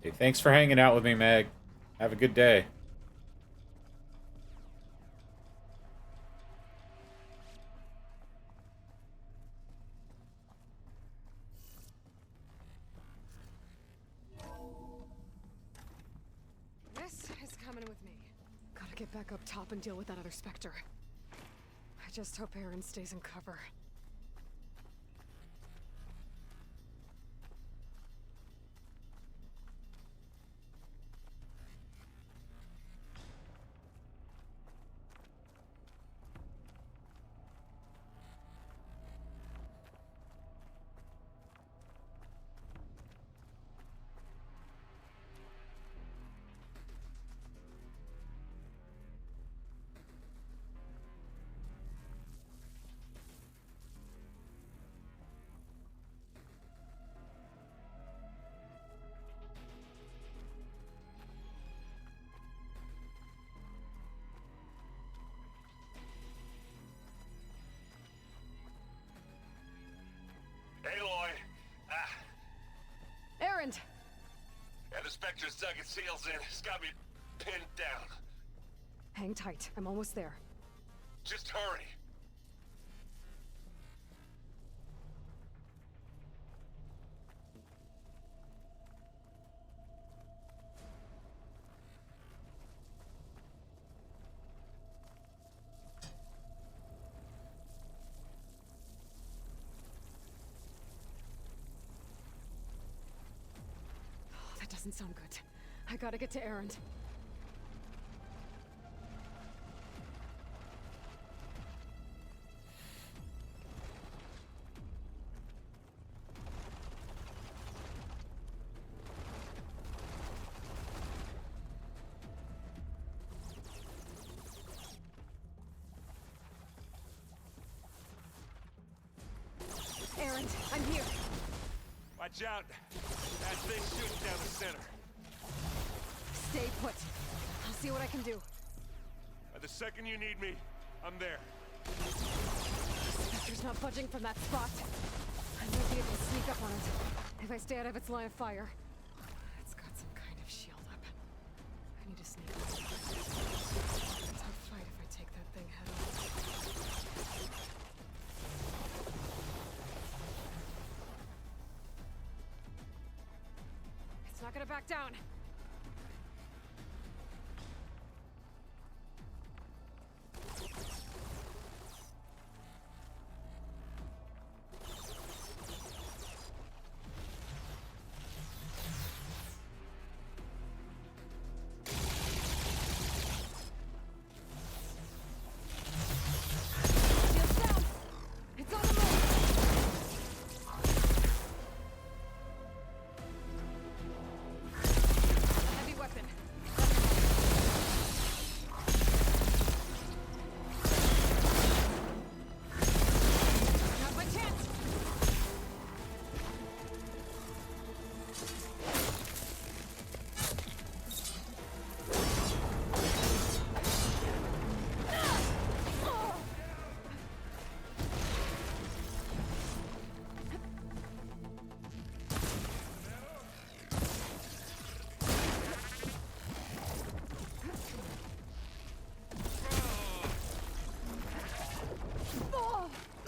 Hey, thanks for hanging out with me, Meg. Have a good day. This is coming with me. Gotta get back up top and deal with that other Spectre. I just hope Aaron stays in cover. Aloy! Aaron! And the Spectre's dug its heels in. It's got me pinned down. Hang tight. I'm almost there. Just hurry. That doesn't sound good. I gotta get to Aaron. Aaron, I'm here. Watch out. That thing's shooting down the center. Stay put. I'll see what I can do. The second you need me, I'm there. Spectre's not budging from that spot. I might be able to sneak up on it if I stay out of its line of fire. It's got some kind of shield up. I need to sneak up. It's a tough fight if I take that thing head on. It's not gonna back down. It's on the move! A heavy weapon. Not my chance!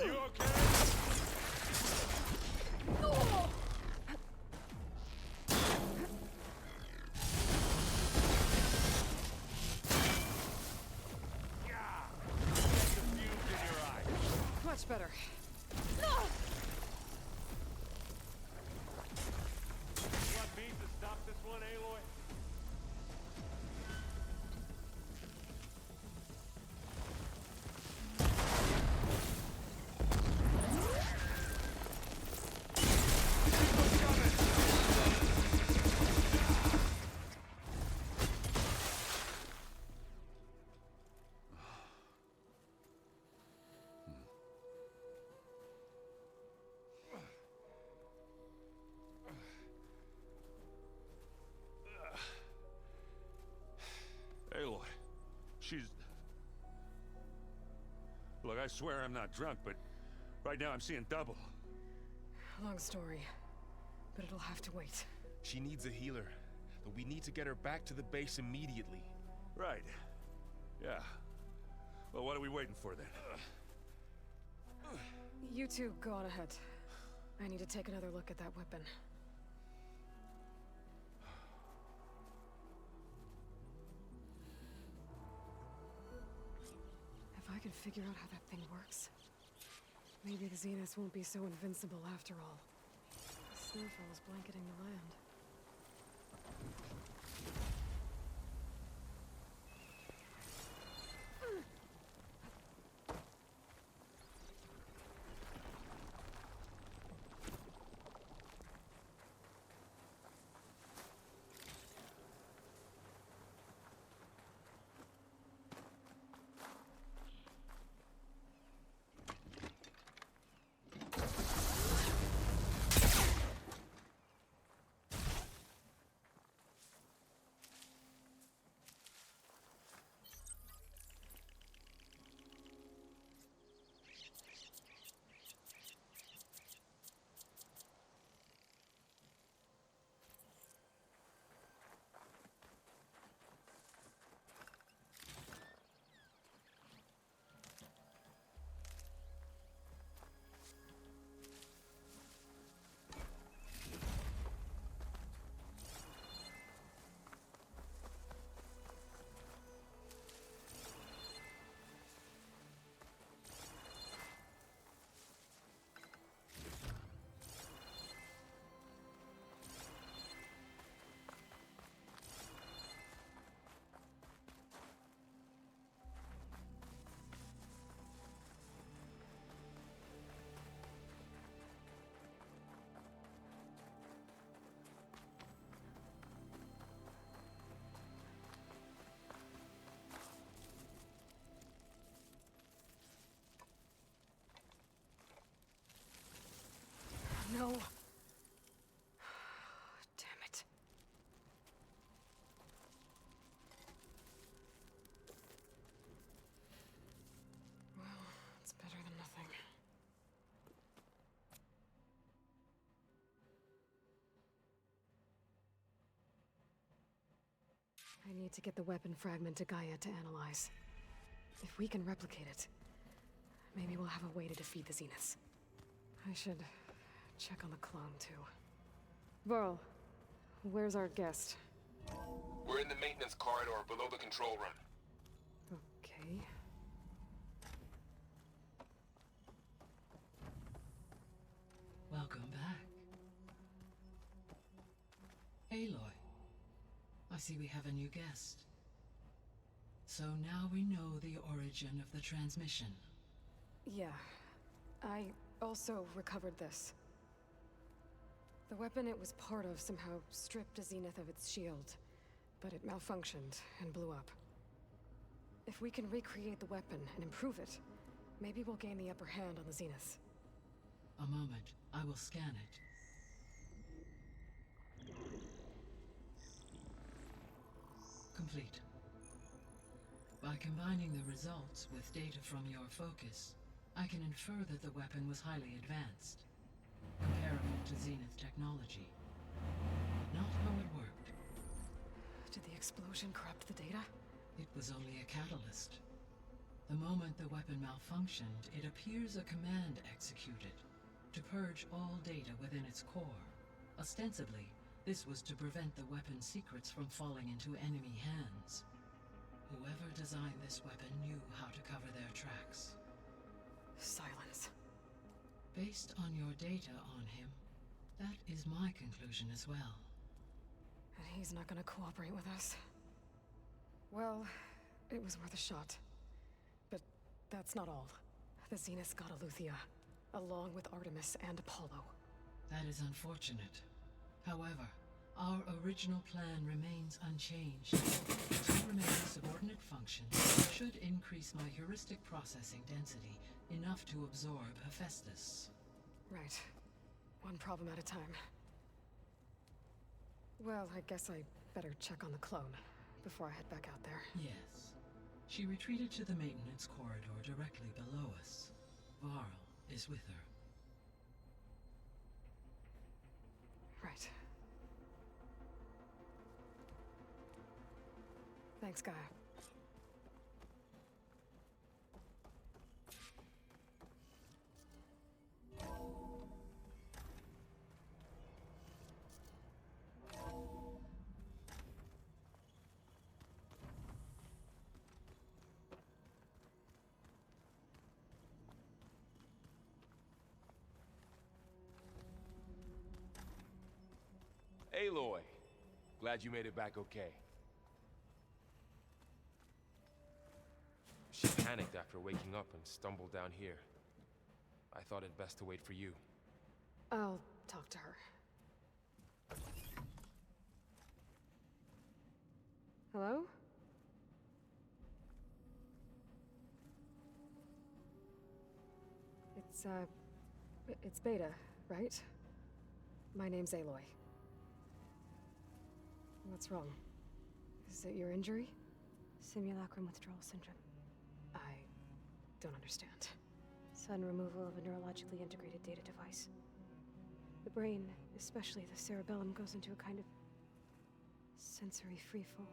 You okay? Much better. You want me to stop this one, Aloy? she's... Look, I swear I'm not drunk, but right now I'm seeing double. Long story, but it'll have to wait. She needs a healer, but we need to get her back to the base immediately. Right. Yeah. Well, what are we waiting for then? You two go on ahead. I need to take another look at that weapon. If I can figure out how that thing works, maybe the Zeniths won't be so invincible after all. The snowfall's blanketing the land. No. Damn it. Well, it's better than nothing. I need to get the weapon fragment to Gaia to analyze. If we can replicate it, maybe we'll have a way to defeat the Zeniths. I should check on the clone, too. Varl, where's our guest? We're in the maintenance corridor below the control room. Okay. Welcome back. Aloy, I see we have a new guest. So now we know the origin of the transmission. Yeah. I also recovered this. The weapon it was part of somehow stripped a Zenith of its shield, but it malfunctioned and blew up. If we can recreate the weapon and improve it, maybe we'll gain the upper hand on the Zeniths. A moment, I will scan it. Complete. By combining the results with data from your focus, I can infer that the weapon was highly advanced, comparable to Zenith technology. Not how it worked. Did the explosion corrupt the data? It was only a catalyst. The moment the weapon malfunctioned, it appears a command executed to purge all data within its core. Ostensibly, this was to prevent the weapon's secrets from falling into enemy hands. Whoever designed this weapon knew how to cover their tracks. Silence. Based on your data on him, that is my conclusion as well. And he's not gonna cooperate with us. Well, it was worth a shot. But that's not all. The Zeniths got Eleuthia, along with Artemis and Apollo. That is unfortunate. However, our original plan remains unchanged. To remain subordinate functions should increase my heuristic processing density enough to absorb Hephaestus. Right. One problem at a time. Well, I guess I better check on the clone before I head back out there. Yes. She retreated to the maintenance corridor directly below us. Varl is with her. Right. Thanks, Gaia. Aloy, glad you made it back okay. She panicked after waking up and stumbled down here. I thought it best to wait for you. I'll talk to her. Hello? It's Beta, right? My name's Aloy. What's wrong? Is it your injury? Simulacrum withdrawal syndrome. I don't understand. Sudden removal of a neurologically integrated data device. The brain, especially the cerebellum, goes into a kind of sensory freefall.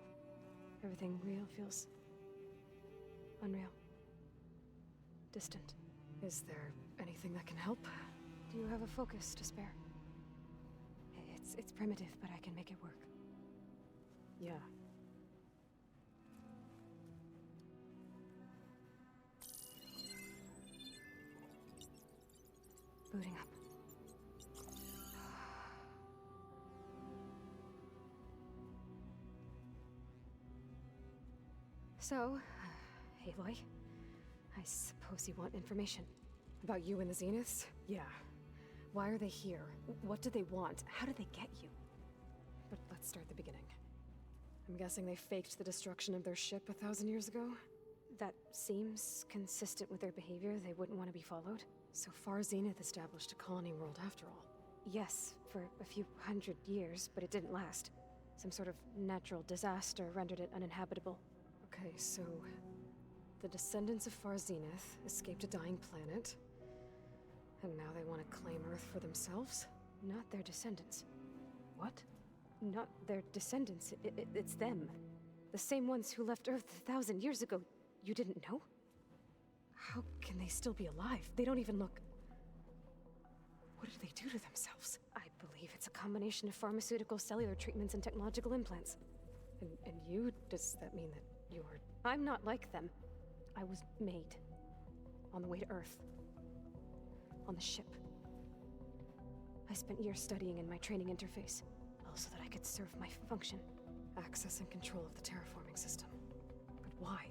Everything real feels unreal. Distant. Is there anything that can help? Do you have a focus to spare? It's primitive, but I can make it work. Yeah. Booting up. So, Aloy, I suppose you want information. About you and the Zeniths? Yeah. Why are they here? What do they want? How did they get you? But let's start at the beginning. I'm guessing they faked the destruction of their ship 1,000 years ago? That seems consistent with their behavior. They wouldn't want to be followed. So far, Zenith established a colony world after all. Yes, for a few hundred years, but it didn't last. Some sort of natural disaster rendered it uninhabitable. Okay, so the descendants of Far Zenith escaped a dying planet, and now they want to claim Earth for themselves? Not their descendants. What? Not their descendants. It's them. The same ones who left Earth 1,000 years ago. You didn't know? How can they still be alive? They don't even look... What did they do to themselves? I believe it's a combination of pharmaceutical, cellular treatments, and technological implants. And you? Does that mean that you're... I'm not like them. I was made. On the way to Earth. On the ship. I spent years studying in my training interface, so that I could serve my function. Access and control of the terraforming system. But why?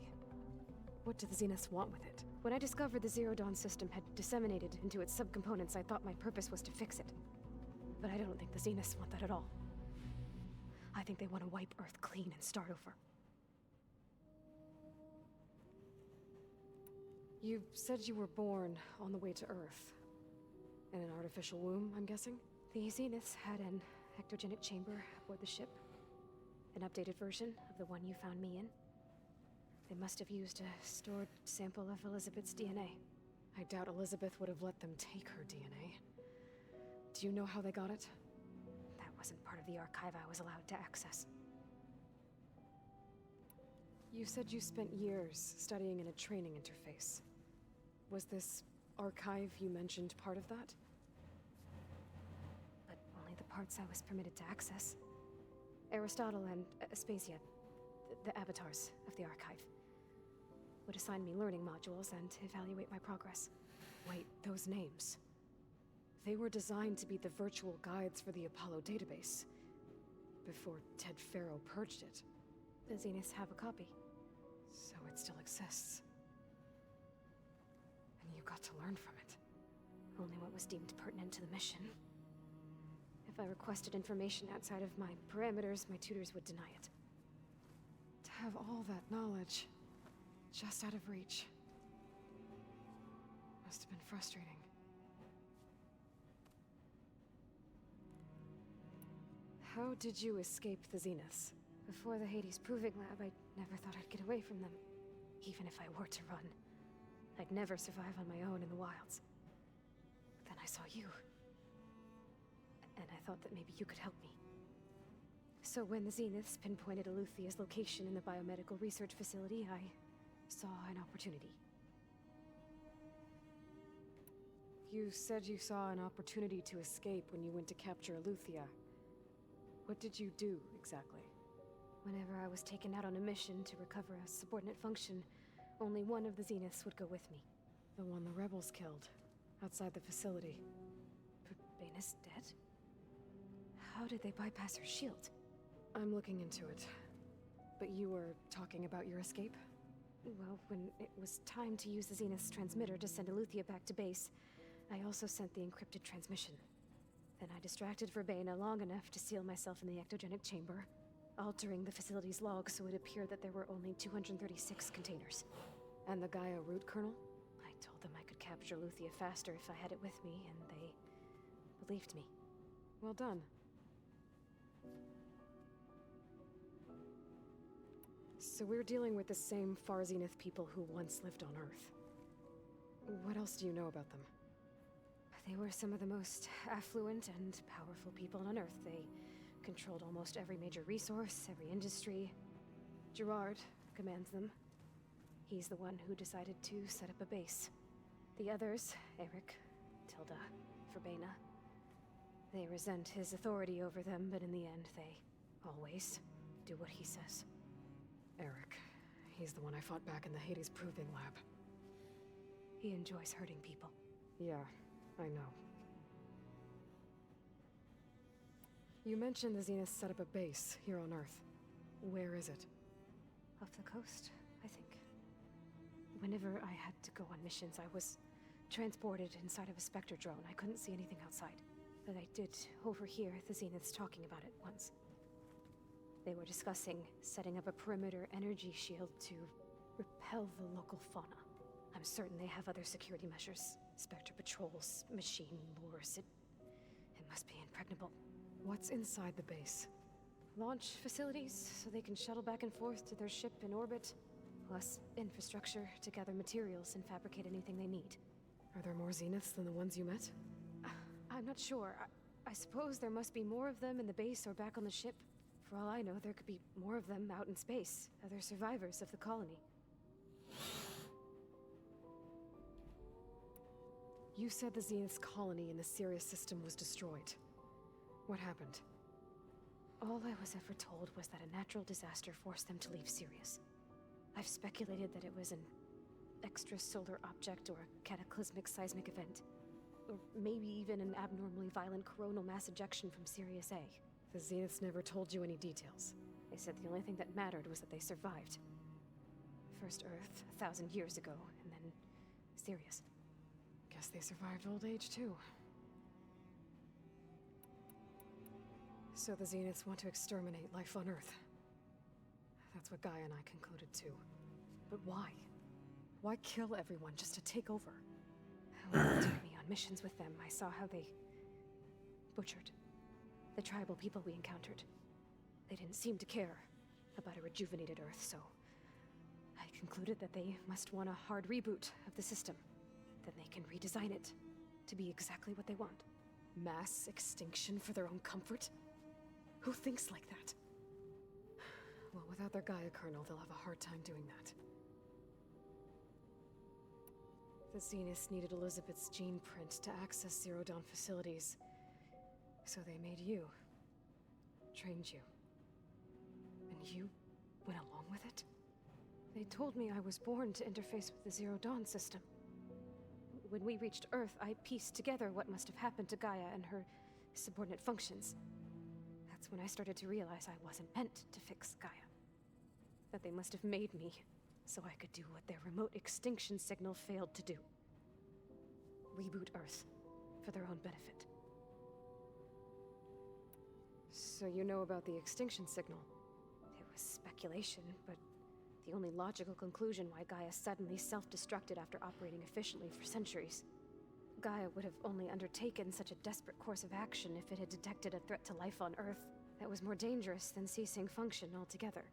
What do the Zeniths want with it? When I discovered the Zero Dawn system had disseminated into its subcomponents, I thought my purpose was to fix it. But I don't think the Zeniths want that at all. I think they want to wipe Earth clean and start over. You said you were born on the way to Earth. In an artificial womb, I'm guessing? The Zeniths had an ectogenic chamber aboard the ship. An updated version of the one you found me in. They must have used a stored sample of Elizabeth's DNA. I doubt Elizabeth would have let them take her DNA. Do you know how they got it? That wasn't part of the archive I was allowed to access. You said you spent years studying in a training interface. Was this archive you mentioned part of that? But only the parts I was permitted to access. Aristotle and Aspasia, the avatars of the archive, would assign me learning modules and evaluate my progress. Wait, those names. They were designed to be the virtual guides for the Apollo database. Before Ted Faro purged it. The Zeniths have a copy. So it still exists. And you got to learn from it. Only what was deemed pertinent to the mission. If I requested information outside of my parameters, my tutors would deny it. To have all that knowledge, just out of reach. Must have been frustrating. How did you escape the Zeniths? Before the Hades Proving Lab, I never thought I'd get away from them. even if I were to run. I'd never survive on my own in the wilds. But then I saw you. And I thought that maybe you could help me. So when the Zeniths pinpointed Eluthia's location in the biomedical research facility, I saw an opportunity. You said you saw an opportunity to escape when you went to capture Eluthia. What did you do, exactly? Whenever I was taken out on a mission to recover a subordinate function, only one of the Zeniths would go with me. The one the rebels killed, outside the facility. But Baina's dead? How did they bypass her shield? I'm looking into it. But you were talking about your escape? Well, when it was time to use the Zenith's transmitter to send Eluthia back to base, I also sent the encrypted transmission. Then I distracted Verbena long enough to seal myself in the ectogenic chamber, altering the facility's log so it appeared that there were only 236 containers. And the Gaia root kernel? I told them I could capture Eluthia faster if I had it with me, and they believed me. Well done. So we're dealing with the same Far Zenith people who once lived on Earth. What else do you know about them? They were some of the most affluent and powerful people on Earth. They controlled almost every major resource, every industry. Gerard commands them. He's the one who decided to set up a base. The others, Eric, Tilda, Verbena, they resent his authority over them, but in the end, they always do what he says. Eric. He's the one I fought back in the Hades Proving Lab. He enjoys hurting people. Yeah, I know. You mentioned the Zenith set up a base here on Earth. Where is it? Off the coast, I think. Whenever I had to go on missions, I was transported inside of a Spectre drone. I couldn't see anything outside. But I did overhear the Zeniths talking about it once. They were discussing setting up a perimeter energy shield to repel the local fauna. I'm certain they have other security measures. Spectre patrols, machine lures. It must be impregnable. What's inside the base? Launch facilities, so they can shuttle back and forth to their ship in orbit. Plus infrastructure to gather materials and fabricate anything they need. Are there more Zeniths than the ones you met? I'm not sure. I suppose there must be more of them in the base or back on the ship. For all I know, there could be more of them out in space, other survivors of the colony. You said the Zenith's colony in the Sirius system was destroyed. What happened? All I was ever told was that a natural disaster forced them to leave Sirius. I've speculated that it was an extrasolar object or a cataclysmic seismic event. Or maybe even an abnormally violent coronal mass ejection from Sirius A. The Zeniths never told you any details. They said the only thing that mattered was that they survived. First Earth, 1,000 years ago, and then Sirius. Guess they survived old age, too. So the Zeniths want to exterminate life on Earth. That's what Gaia and I concluded, too. But why? Why kill everyone just to take over? When they took me on missions with them, I saw how they butchered the tribal people we encountered. They didn't seem to care about a rejuvenated Earth, so I concluded that they must want a hard reboot of the system. Then they can redesign it to be exactly what they want. Mass extinction for their own comfort? Who thinks like that? Well, without their Gaia kernel, they'll have a hard time doing that. The Zeniths needed Elizabeth's gene print to access Zero Dawn facilities. So they made you. Trained you. And you went along with it? They told me I was born to interface with the Zero Dawn system. When we reached Earth, I pieced together what must have happened to Gaia and her subordinate functions. That's when I started to realize I wasn't meant to fix Gaia. That they must have made me so I could do what their remote extinction signal failed to do. Reboot Earth for their own benefit. So you know about the extinction signal? It was speculation, but the only logical conclusion why Gaia suddenly self-destructed after operating efficiently for centuries. Gaia would have only undertaken such a desperate course of action if it had detected a threat to life on Earth that was more dangerous than ceasing function altogether.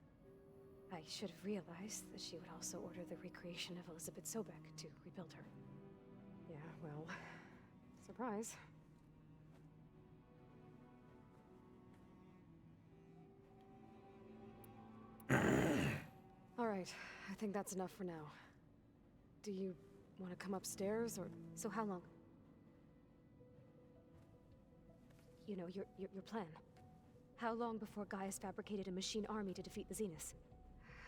I should have realized that she would also order the recreation of Elizabeth Sobek to rebuild her. Yeah, well, surprise. All right, I think that's enough for now. Do you want to come upstairs, or... So how long? You know, your plan. How long before Gaius fabricated a machine army to defeat the Zeniths?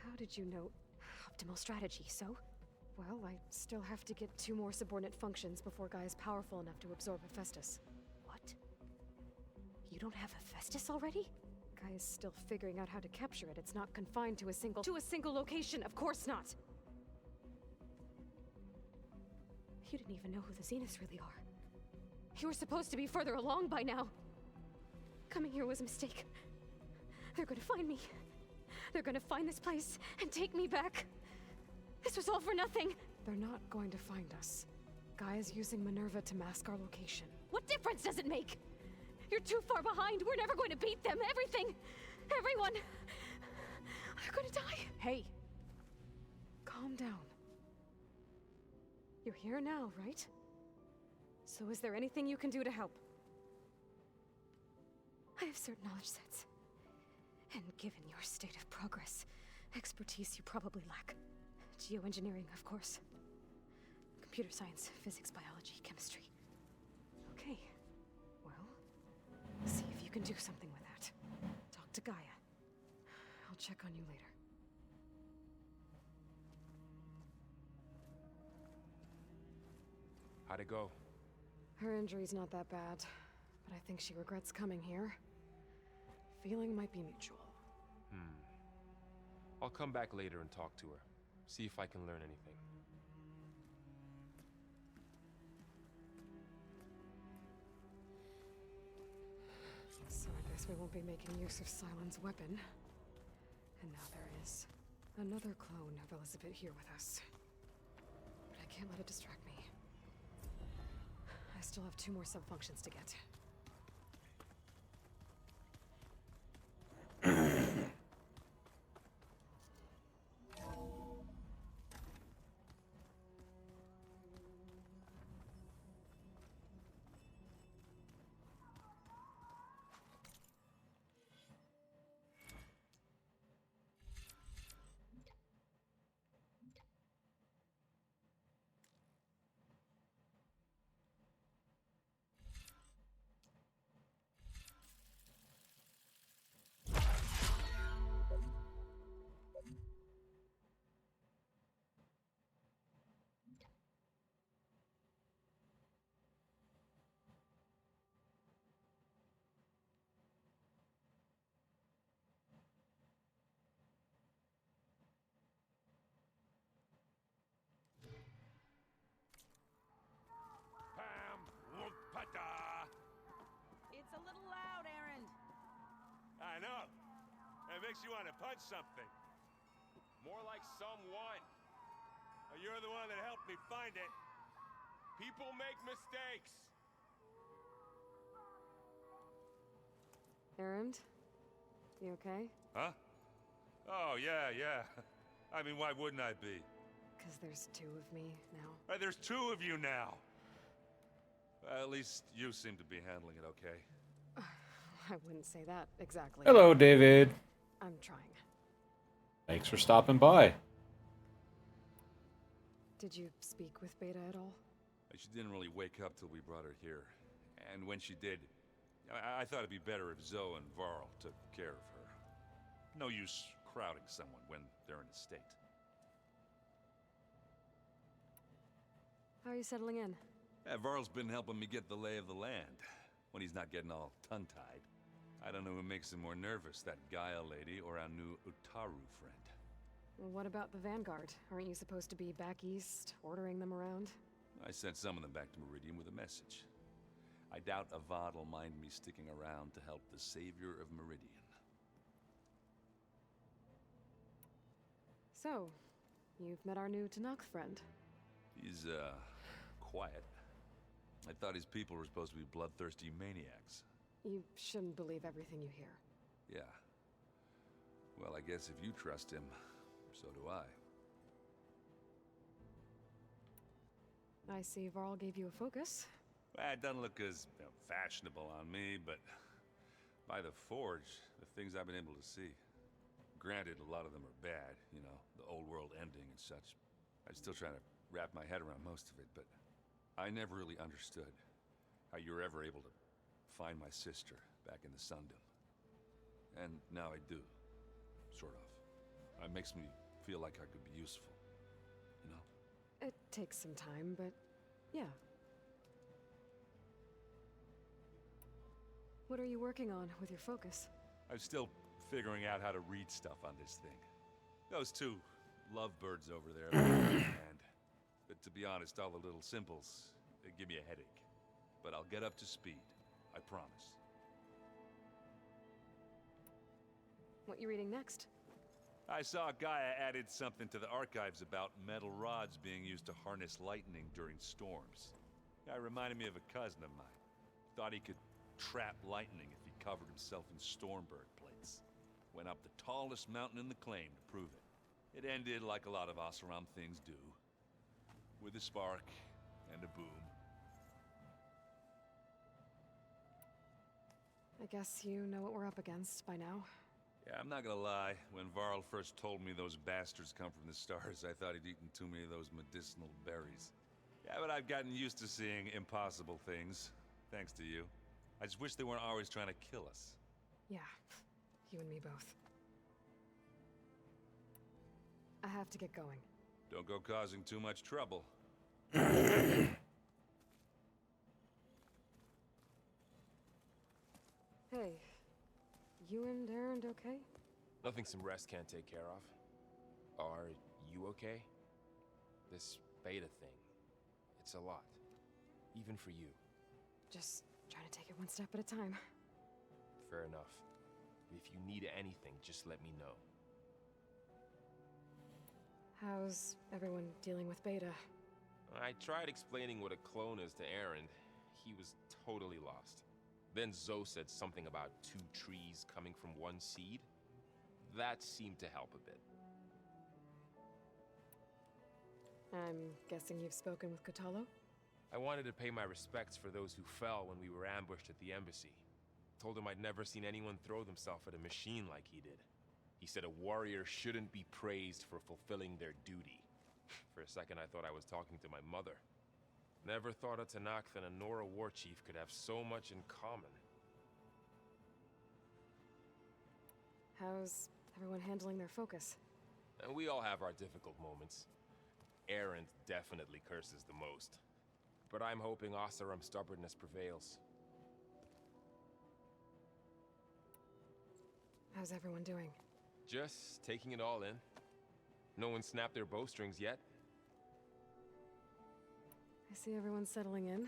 How did you know? Optimal strategy, so? Well, I still have to get 2 more subordinate functions before Gaia's powerful enough to absorb Hephaestus. What? You don't have Hephaestus already? Gaia's still figuring out how to capture it. It's not confined to a single location, of course not! You didn't even know who the Zeniths really are. You were supposed to be further along by now. Coming here was a mistake. They're gonna find me. They're gonna find this place and take me back. This was all for nothing. They're not going to find us. Gaia's using Minerva to mask our location. What difference does it make? You're too far behind. We're never going to beat them. Everything, everyone, are gonna die. Hey, calm down. You're here now, right? So is there anything you can do to help? I have certain knowledge sets. And given your state of progress, expertise you probably lack. Geoengineering, of course. Computer science, physics, biology, chemistry. Okay. Well, see if you can do something with that. Talk to Gaia. I'll check on you later. How'd it go? Her injury's not that bad, but I think she regrets coming here. Feeling might be mutual. I'll come back later and talk to her. See if I can learn anything. So I guess we won't be making use of Sylens' weapon. And now there is another clone of Elizabeth here with us. But I can't let it distract me. I still have 2 more sub-functions to get. It's a little loud, Erend. I know. It makes you want to punch something. More like someone. You're the one that helped me find it. People make mistakes. Erend? You okay? Huh? Oh, yeah. I mean, why wouldn't I be? Because there's 2 of me now. There's 2 of you now. At least you seem to be handling it okay. I wouldn't say that exactly. Hello, David. I'm trying. Thanks for stopping by. Did you speak with Beta at all? She didn't really wake up till we brought her here. And when she did, I thought it'd be better if Zoe and Varl took care of her. No use crowding someone when they're in a state. How are you settling in? Yeah, Varl's been helping me get the lay of the land, when he's not getting all tongue-tied. I don't know who makes him more nervous, that Gaia lady or our new Utaru friend. Well, what about the Vanguard? Aren't you supposed to be back east, ordering them around? I sent some of them back to Meridian with a message. I doubt Avad will mind me sticking around to help the savior of Meridian. So, you've met our new Tanakh friend. He's, quiet. I thought his people were supposed to be bloodthirsty maniacs. You shouldn't believe everything you hear. Yeah. Well, I guess if you trust him, So do I. I see Varl gave you a focus. Well, it doesn't look as fashionable on me, but by the Forge, the things I've been able to see. Granted, a lot of them are bad, you know, the old world ending and such. I'm still trying to wrap my head around most of it, but I never really understood how you were ever able to find my sister back in the Sundom. And now I do, sort of. It makes me feel like I could be useful, you know? It takes some time, but yeah. What are you working on with your focus? I'm still figuring out how to read stuff on this thing. Those two lovebirds over there, and but to be honest, all the little symbols, they give me a headache. But I'll get up to speed, I promise. What you reading next? I saw Gaia added something to the archives about metal rods being used to harness lightning during storms. Guy reminded me of a cousin of mine. Thought he could trap lightning if he covered himself in Stormbird plates. Went up the tallest mountain in the claim to prove it. It ended like a lot of Oseram things do. With a spark and a boom. I guess you know what we're up against by now. Yeah, I'm not gonna lie. When Varl first told me those bastards come from the stars, I thought he'd eaten too many of those medicinal berries. Yeah, but I've gotten used to seeing impossible things. Thanks to you. I just wish they weren't always trying to kill us. Yeah, you and me both. I have to get going. Don't go causing too much trouble. Hey, you and Erend okay? Nothing some rest can't take care of. Are you okay? This beta thing, it's a lot. Even for you. Just trying to take it one step at a time. Fair enough. If you need anything, just let me know. How's everyone dealing with Beta? I tried explaining what a clone is to Erend. He was totally lost. Then Zoe said something about 2 trees coming from 1 seed. That seemed to help a bit. I'm guessing you've spoken with Kotallo? I wanted to pay my respects for those who fell when we were ambushed at the embassy. Told him I'd never seen anyone throw themselves at a machine like he did. He said a warrior shouldn't be praised for fulfilling their duty. For a second I thought I was talking to my mother. Never thought a Tenakth and a Nora war chief could have so much in common. How's everyone handling their focus? And we all have our difficult moments. Erend definitely curses the most. But I'm hoping Oseram's stubbornness prevails. How's everyone doing? Just taking it all in. No one snapped their bowstrings yet. I see everyone settling in.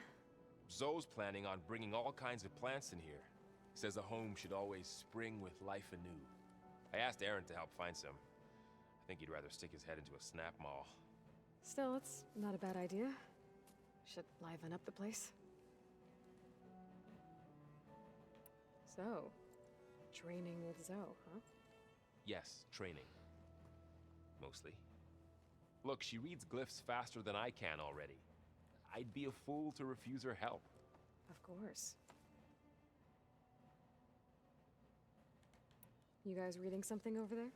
Zoe's planning on bringing all kinds of plants in here. Says a home should always spring with life anew. I asked Erend to help find some. I think he'd rather stick his head into a snap maw. Still, it's not a bad idea. Should liven up the place. So, training with Zoe, huh? Yes, training. Mostly. Look, she reads glyphs faster than I can already. I'd be a fool to refuse her help. Of course. You guys reading something over there?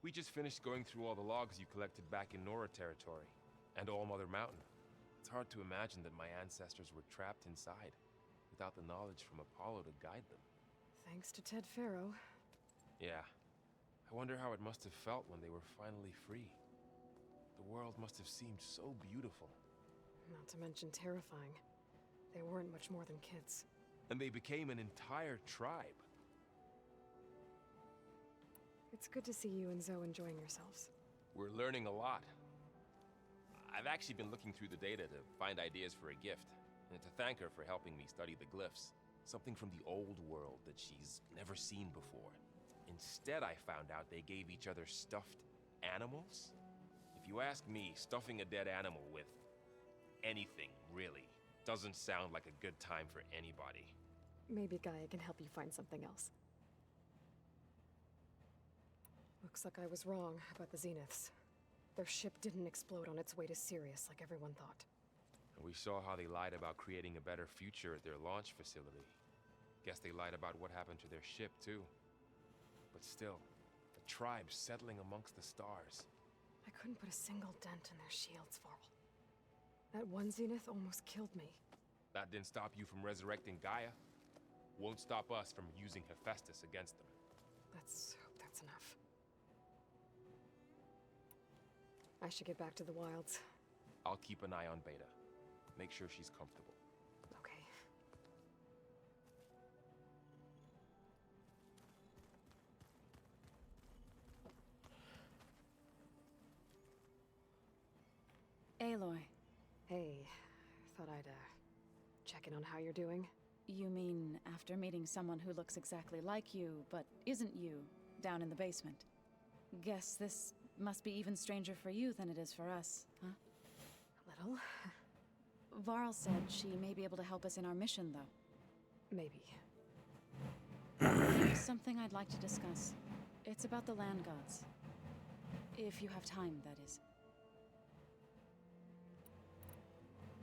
We just finished going through all the logs you collected back in Nora territory, and All Mother Mountain. It's hard to imagine that my ancestors were trapped inside, without the knowledge from Apollo to guide them. Thanks to Ted Faro. Yeah. I wonder how it must have felt when they were finally free. The world must have seemed so beautiful. Not to mention terrifying. They weren't much more than kids. And they became an entire tribe. It's good to see you and Zoe enjoying yourselves. We're learning a lot. I've actually been looking through the data to find ideas for a gift, and to thank her for helping me study the glyphs. Something from the old world that she's never seen before. Instead, I found out they gave each other stuffed animals. If you ask me, stuffing a dead animal with anything, really, doesn't sound like a good time for anybody. Maybe Gaia can help you find something else. Looks like I was wrong about the Zeniths. Their ship didn't explode on its way to Sirius like everyone thought. And we saw how they lied about creating a better future at their launch facility. Guess they lied about what happened to their ship, too. But still, the tribe's settling amongst the stars. I couldn't put a single dent in their shields, Varl. That one Zenith almost killed me. That didn't stop you from resurrecting Gaia. Won't stop us from using Hephaestus against them. Let's hope that's enough. I should get back to the wilds. I'll keep an eye on Beta. Make sure she's comfortable. Okay. Aloy. Hey, thought I'd, check in on how you're doing. You mean after meeting someone who looks exactly like you, but isn't you, down in the basement? Guess this must be even stranger for you than it is for us, huh? A little. Varl said she may be able to help us in our mission, though. Maybe. There's something I'd like to discuss. It's about the land gods. If you have time, that is.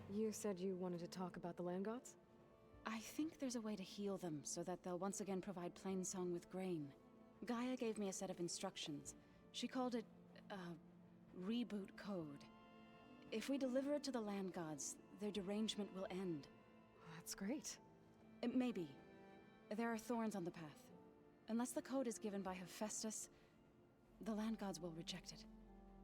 You said you wanted to talk about the land gods? I think there's a way to heal them so that they'll once again provide Plainsong with grain. Gaia gave me a set of instructions. She called it a reboot code. If we deliver it to the land gods, their derangement will end. That's great. Maybe. There are thorns on the path. Unless the code is given by Hephaestus, the land gods will reject it.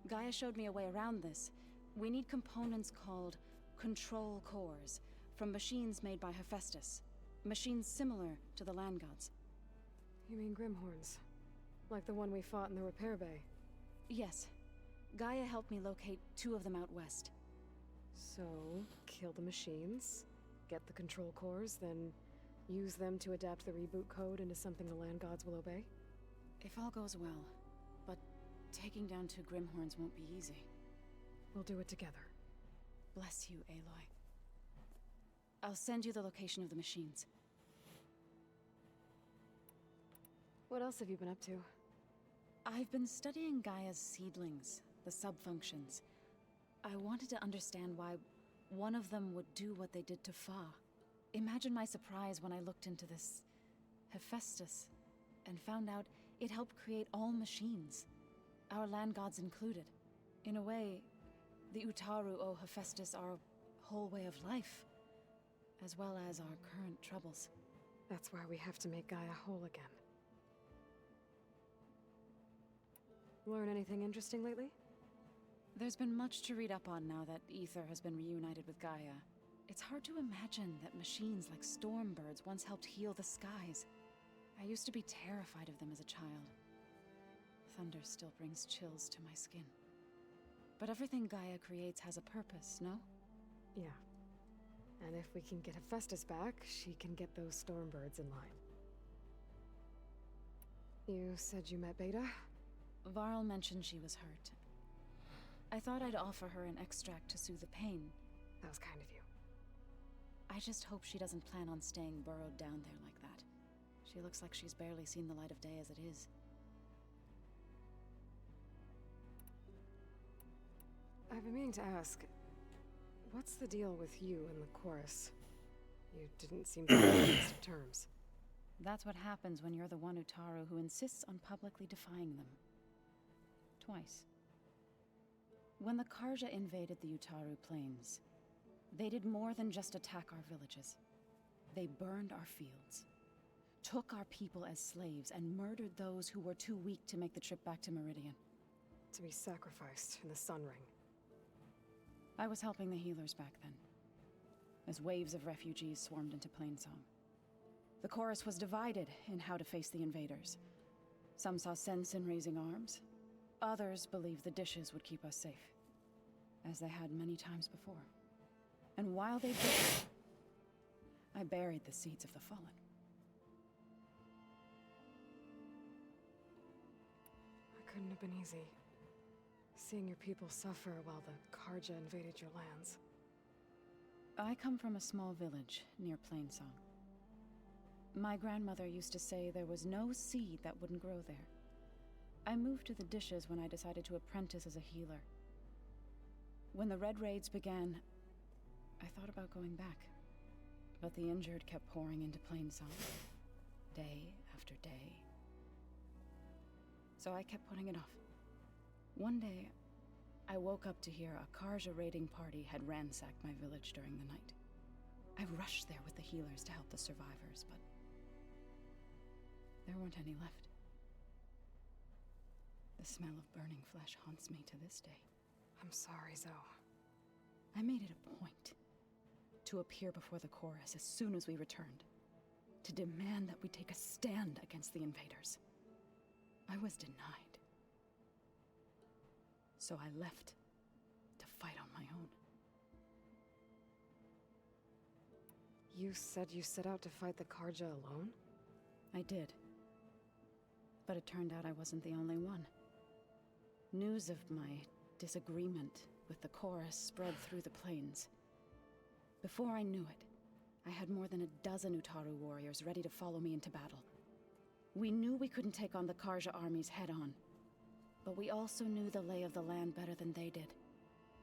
Gaia showed me a way around this. We need components called control cores from machines made by Hephaestus. Machines similar to the land gods. You mean Grimhorns? Like the one we fought in the repair bay? Yes. Gaia helped me locate 2 of them out west. So, kill the machines, get the control cores, then use them to adapt the reboot code into something the land gods will obey? If all goes well. But taking down 2 Grimhorns won't be easy. We'll do it together. Bless you, Aloy. I'll send you the location of the machines. What else have you been up to? I've been studying Gaia's seedlings, the subfunctions. I wanted to understand why one of them would do what they did to Fa. Imagine my surprise when I looked into this Hephaestus and found out it helped create all machines, our land gods included. In a way, the Utaru owe Hephaestus our whole way of life, as well as our current troubles. That's why we have to make Gaia whole again. Learn anything interesting lately? There's been much to read up on now that Aether has been reunited with Gaia. It's hard to imagine that machines like Stormbirds once helped heal the skies. I used to be terrified of them as a child. Thunder still brings chills to my skin. But everything Gaia creates has a purpose, no? Yeah. And if we can get Hephaestus back, she can get those Stormbirds in line. You said you met Beta? Varl mentioned she was hurt. I thought I'd offer her an extract to soothe the pain. That was kind of you. I just hope she doesn't plan on staying burrowed down there like that. She looks like she's barely seen the light of day as it is. I've been meaning to ask, what's the deal with you and the chorus? You didn't seem to be on the best of terms. That's what happens when you're the one Utaru who insists on publicly defying them. Twice. When the Karja invaded the Utaru plains, they did more than just attack our villages. They burned our fields, took our people as slaves, and murdered those who were too weak to make the trip back to Meridian. To be sacrificed in the Sun Ring. I was helping the healers back then, as waves of refugees swarmed into Plainsong. The chorus was divided in how to face the invaders. Some saw sense in raising arms. Others believed the dishes would keep us safe, as they had many times before. And while they did, I buried the seeds of the fallen. It couldn't have been easy. Seeing your people suffer while the Karja invaded your lands. I come from a small village near Plainsong. My grandmother used to say there was no seed that wouldn't grow there. I moved to the dishes when I decided to apprentice as a healer. When the Red Raids began, I thought about going back. But the injured kept pouring into Plainsong, day after day. So I kept putting it off. One day, I woke up to hear a Karja raiding party had ransacked my village during the night. I rushed there with the healers to help the survivors, but there weren't any left. The smell of burning flesh haunts me to this day. I'm sorry, Zoe. I made it a point to appear before the chorus as soon as we returned, to demand that we take a stand against the invaders. I was denied. So I left to fight on my own. You said you set out to fight the Karja alone? I did. But it turned out I wasn't the only one. News of my disagreement with the chorus spread through the plains. Before I knew it, I had more than a dozen Utaru warriors ready to follow me into battle. We knew we couldn't take on the Karja armies head-on, but we also knew the lay of the land better than they did.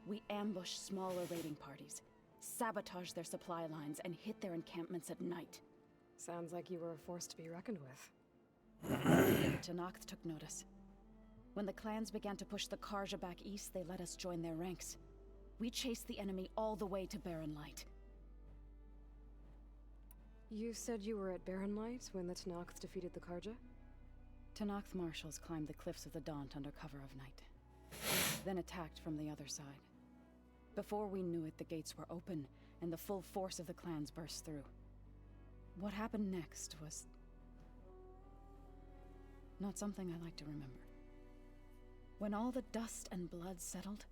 We ambushed smaller raiding parties, sabotaged their supply lines, and hit their encampments at night. Sounds like you were a force to be reckoned with. The Tenakth took notice. When the clans began to push the Karja back east, they let us join their ranks. We chased the enemy all the way to Barren Light. You said you were at Barren Light when the Tenakth defeated the Karja? Tenakth marshals climbed the cliffs of the Daunt under cover of night, then attacked from the other side. Before we knew it, the gates were open, and the full force of the clans burst through. What happened next was not something I like to remember. When all the dust and blood settled,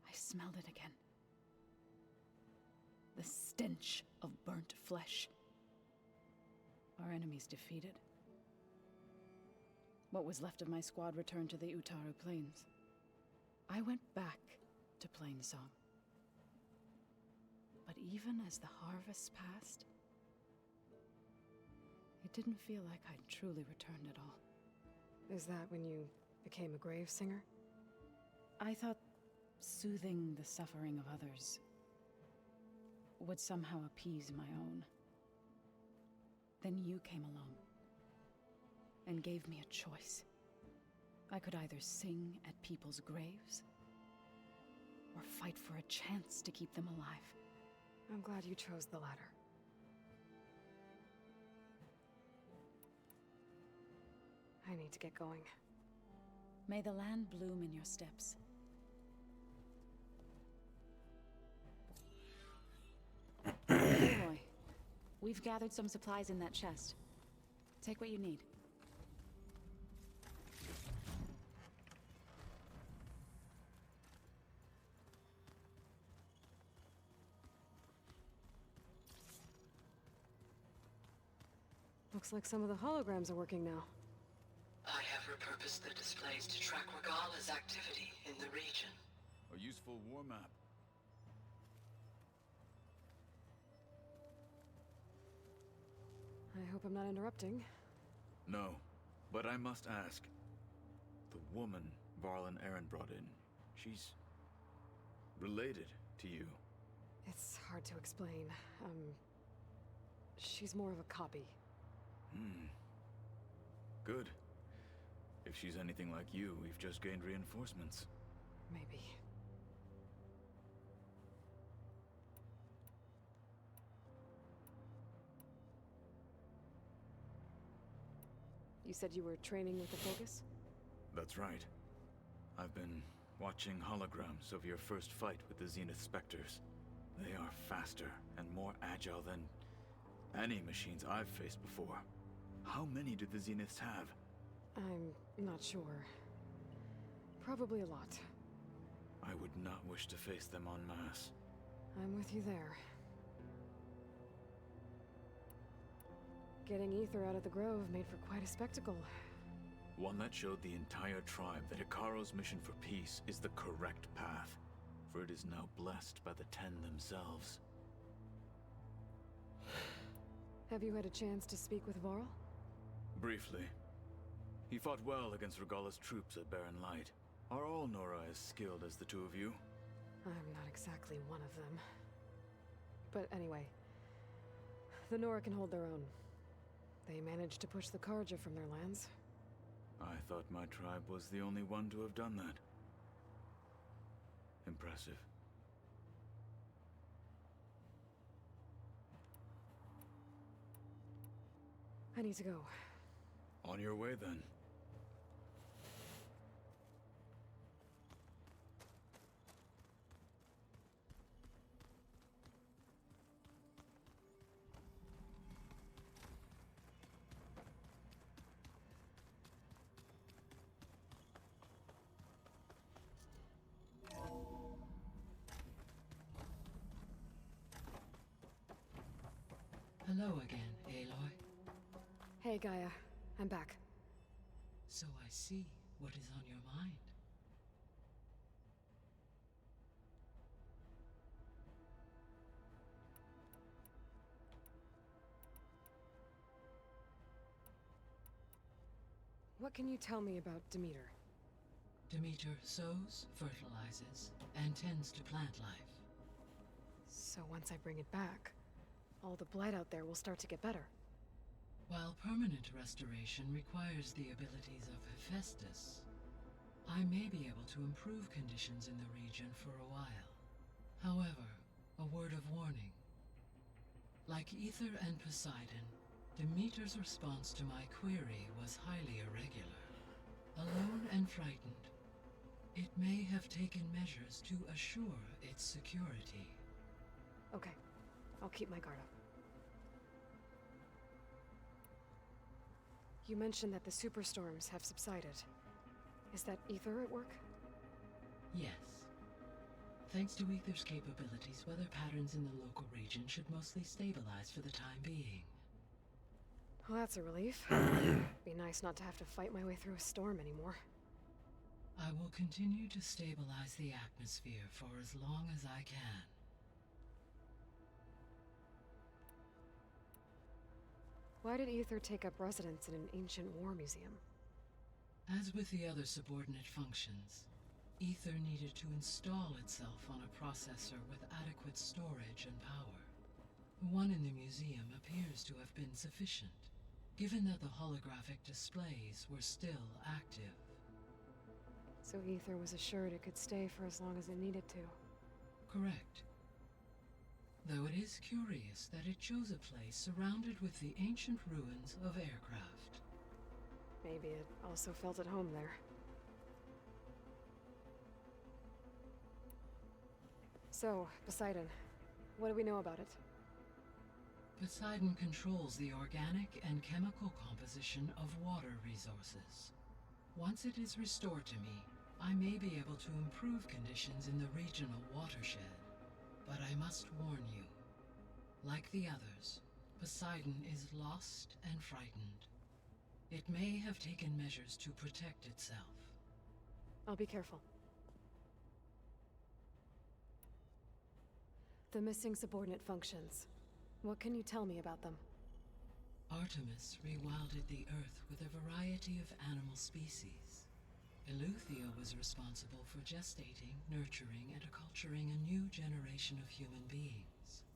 I smelled it again. The stench of burnt flesh. Our enemies defeated. What was left of my squad returned to the Utaru Plains. I went back to Plainsong. But even as the harvest passed, it didn't feel like I'd truly returned at all. Is that when you became a grave singer? I thought soothing the suffering of others would somehow appease my own. Then you came along and gave me a choice. I could either sing at people's graves or fight for a chance to keep them alive. I'm glad you chose the latter. I need to get going. May the land bloom in your steps. Leroy, we've gathered some supplies in that chest. Take what you need. Looks like some of the holograms are working now. I have repurposed the displays to track Regala's activity in the region. A useful war map. I hope I'm not interrupting. No, but I must ask. The woman Varl and Aaron brought in, she's related to you. It's hard to explain. She's more of a copy. Good. If she's anything like you, we've just gained reinforcements. Maybe. You said you were training with the Focus? That's right. I've been watching holograms of your first fight with the Zenith Spectres. They are faster and more agile than any machines I've faced before. How many do the Zeniths have? I'm not sure. Probably a lot. I would not wish to face them en masse. I'm with you there. Getting Ether out of the Grove made for quite a spectacle. One that showed the entire tribe that Ikaro's mission for peace is the correct path, for it is now blessed by the Ten themselves. Have you had a chance to speak with Varl? Briefly. He fought well against Regalla's troops at Barren Light. Are all Nora as skilled as the two of you? I'm not exactly one of them. But anyway, the Nora can hold their own. They managed to push the Karja from their lands. I thought my tribe was the only one to have done that. Impressive. I need to go. On your way, then. Hello again, Aloy. Hey, Gaia. I'm back. So I see what is on your mind. What can you tell me about Demeter? Demeter sows, fertilizes, and tends to plant life. So once I bring it back, all the blight out there will start to get better. While permanent restoration requires the abilities of Hephaestus, I may be able to improve conditions in the region for a while. However, a word of warning. Like Aether and Poseidon, Demeter's response to my query was highly irregular. Alone and frightened, it may have taken measures to assure its security. Okay, I'll keep my guard up. You mentioned that the superstorms have subsided. Is that Aether at work? Yes. Thanks to Aether's capabilities, weather patterns in the local region should mostly stabilize for the time being. Well, that's a relief. Be nice not to have to fight my way through a storm anymore. I will continue to stabilize the atmosphere for as long as I can. Why did Aether take up residence in an ancient war museum? As with the other subordinate functions, Aether needed to install itself on a processor with adequate storage and power. The one in the museum appears to have been sufficient, given that the holographic displays were still active. So Aether was assured it could stay for as long as it needed to. Correct. Though it is curious that it chose a place surrounded with the ancient ruins of aircraft. Maybe it also felt at home there. So, Poseidon, what do we know about it? Poseidon controls the organic and chemical composition of water resources. Once it is restored to me, I may be able to improve conditions in the regional watershed. But I must warn you, like the others, Poseidon is lost and frightened. It may have taken measures to protect itself. I'll be careful. The missing subordinate functions. What can you tell me about them? Artemis rewilded the Earth with a variety of animal species. Eleuthia was responsible for gestating, nurturing, and acculturating a new generation of human beings.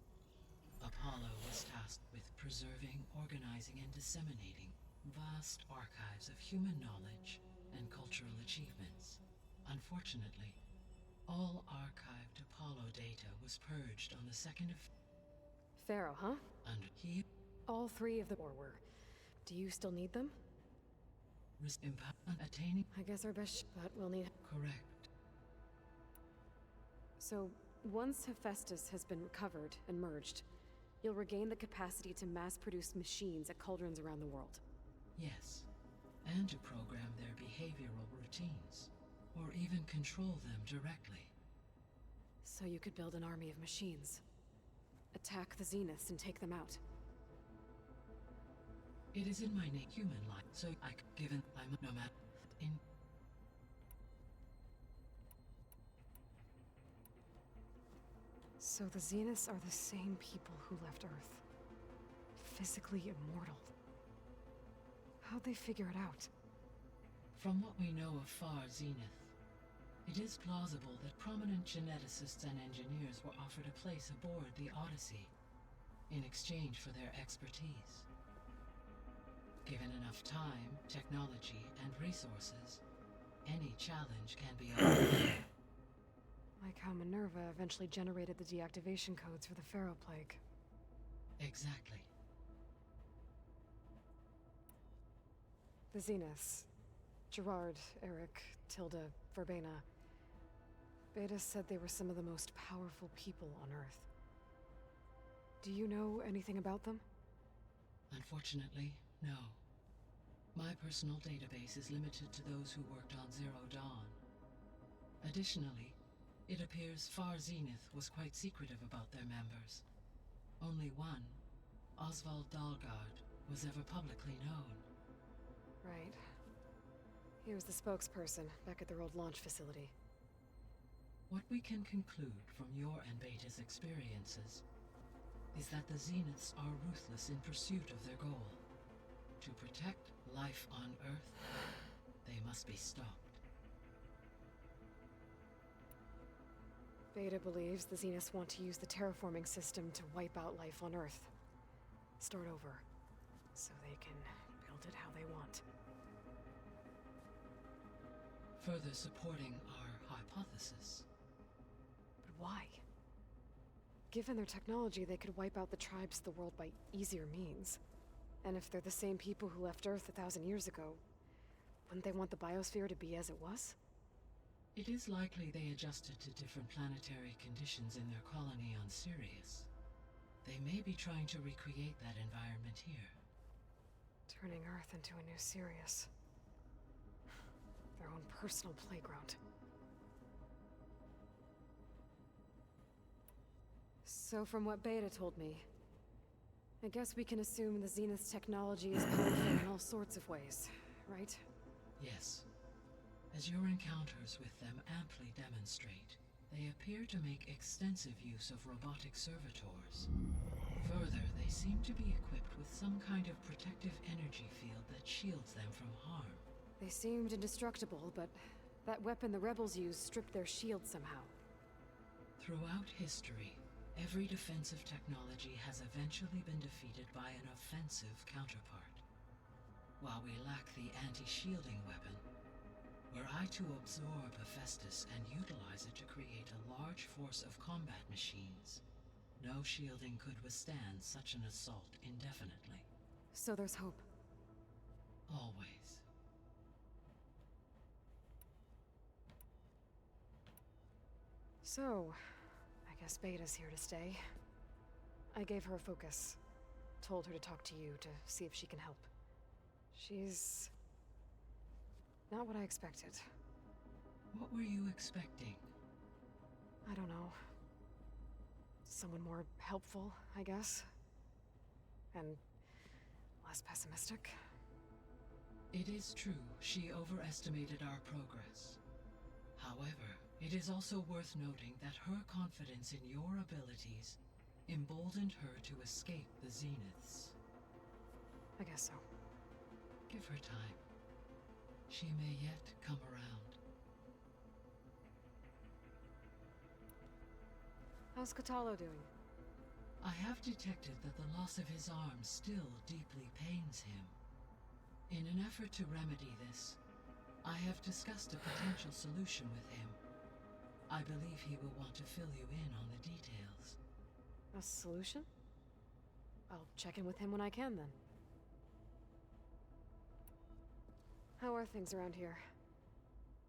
Apollo was tasked with preserving, organizing, and disseminating vast archives of human knowledge and cultural achievements. Unfortunately, all archived Apollo data was purged on the 2nd of... Pharaoh, huh? And he... All three of them were. Do you still need them? Attaining... I guess our best but we'll need... Correct. So, once Hephaestus has been recovered and merged, you'll regain the capacity to mass-produce machines at cauldrons around the world. Yes. And to program their behavioral routines. Or even control them directly. So you could build an army of machines. Attack the Zeniths and take them out. It is in my human life, so given I'm no matter in... So the Zeniths are the same people who left Earth. Physically immortal. How'd they figure it out? From what we know of Far Zenith, it is plausible that prominent geneticists and engineers were offered a place aboard the Odyssey in exchange for their expertise. Given enough time, technology, and resources, any challenge can be overcome. Like how Minerva eventually generated the deactivation codes for the Pharaoh Plague. Exactly. The Zeniths. Gerard, Eric, Tilda, Verbena. Beta said they were some of the most powerful people on Earth. Do you know anything about them? Unfortunately, no. My personal database is limited to those who worked on Zero Dawn. Additionally, it appears Far Zenith was quite secretive about their members. Only one, Oswald Dahlgard, was ever publicly known. Right. He was the spokesperson back at their old launch facility. What we can conclude from your and Beta's experiences is that the Zeniths are ruthless in pursuit of their goal. To protect life on Earth, they must be stopped. Beta believes the Zeniths want to use the terraforming system to wipe out life on Earth. Start over, so they can build it how they want. Further supporting our hypothesis. But why? Given their technology, they could wipe out the tribes of the world by easier means. And if they're the same people who left Earth 1,000 years ago, wouldn't they want the biosphere to be as it was? It is likely they adjusted to different planetary conditions in their colony on Sirius. They may be trying to recreate that environment here. Turning Earth into a new Sirius. Their own personal playground. So from what Beta told me, I guess we can assume the Zenith's technology is powerful in all sorts of ways, right? Yes. As your encounters with them amply demonstrate, they appear to make extensive use of robotic servitors. Further, they seem to be equipped with some kind of protective energy field that shields them from harm. They seemed indestructible, but that weapon the rebels used stripped their shield somehow. Throughout history, every defensive technology has eventually been defeated by an offensive counterpart. While we lack the anti-shielding weapon, were I to absorb Hephaestus and utilize it to create a large force of combat machines, no shielding could withstand such an assault indefinitely. So there's hope. Always. So, I guess Beta's here to stay. I gave her a focus. Told her to talk to you to see if she can help. She's not what I expected. What were you expecting? I don't know. Someone more helpful, I guess. And less pessimistic. It is true, she overestimated our progress. However, it is also worth noting that her confidence in your abilities emboldened her to escape the Zeniths. I guess so. Give her time. She may yet come around. How's Kotallo doing? I have detected that the loss of his arm still deeply pains him. In an effort to remedy this, I have discussed a potential solution with him. I believe he will want to fill you in on the details. A solution? I'll check in with him when I can, then. How are things around here?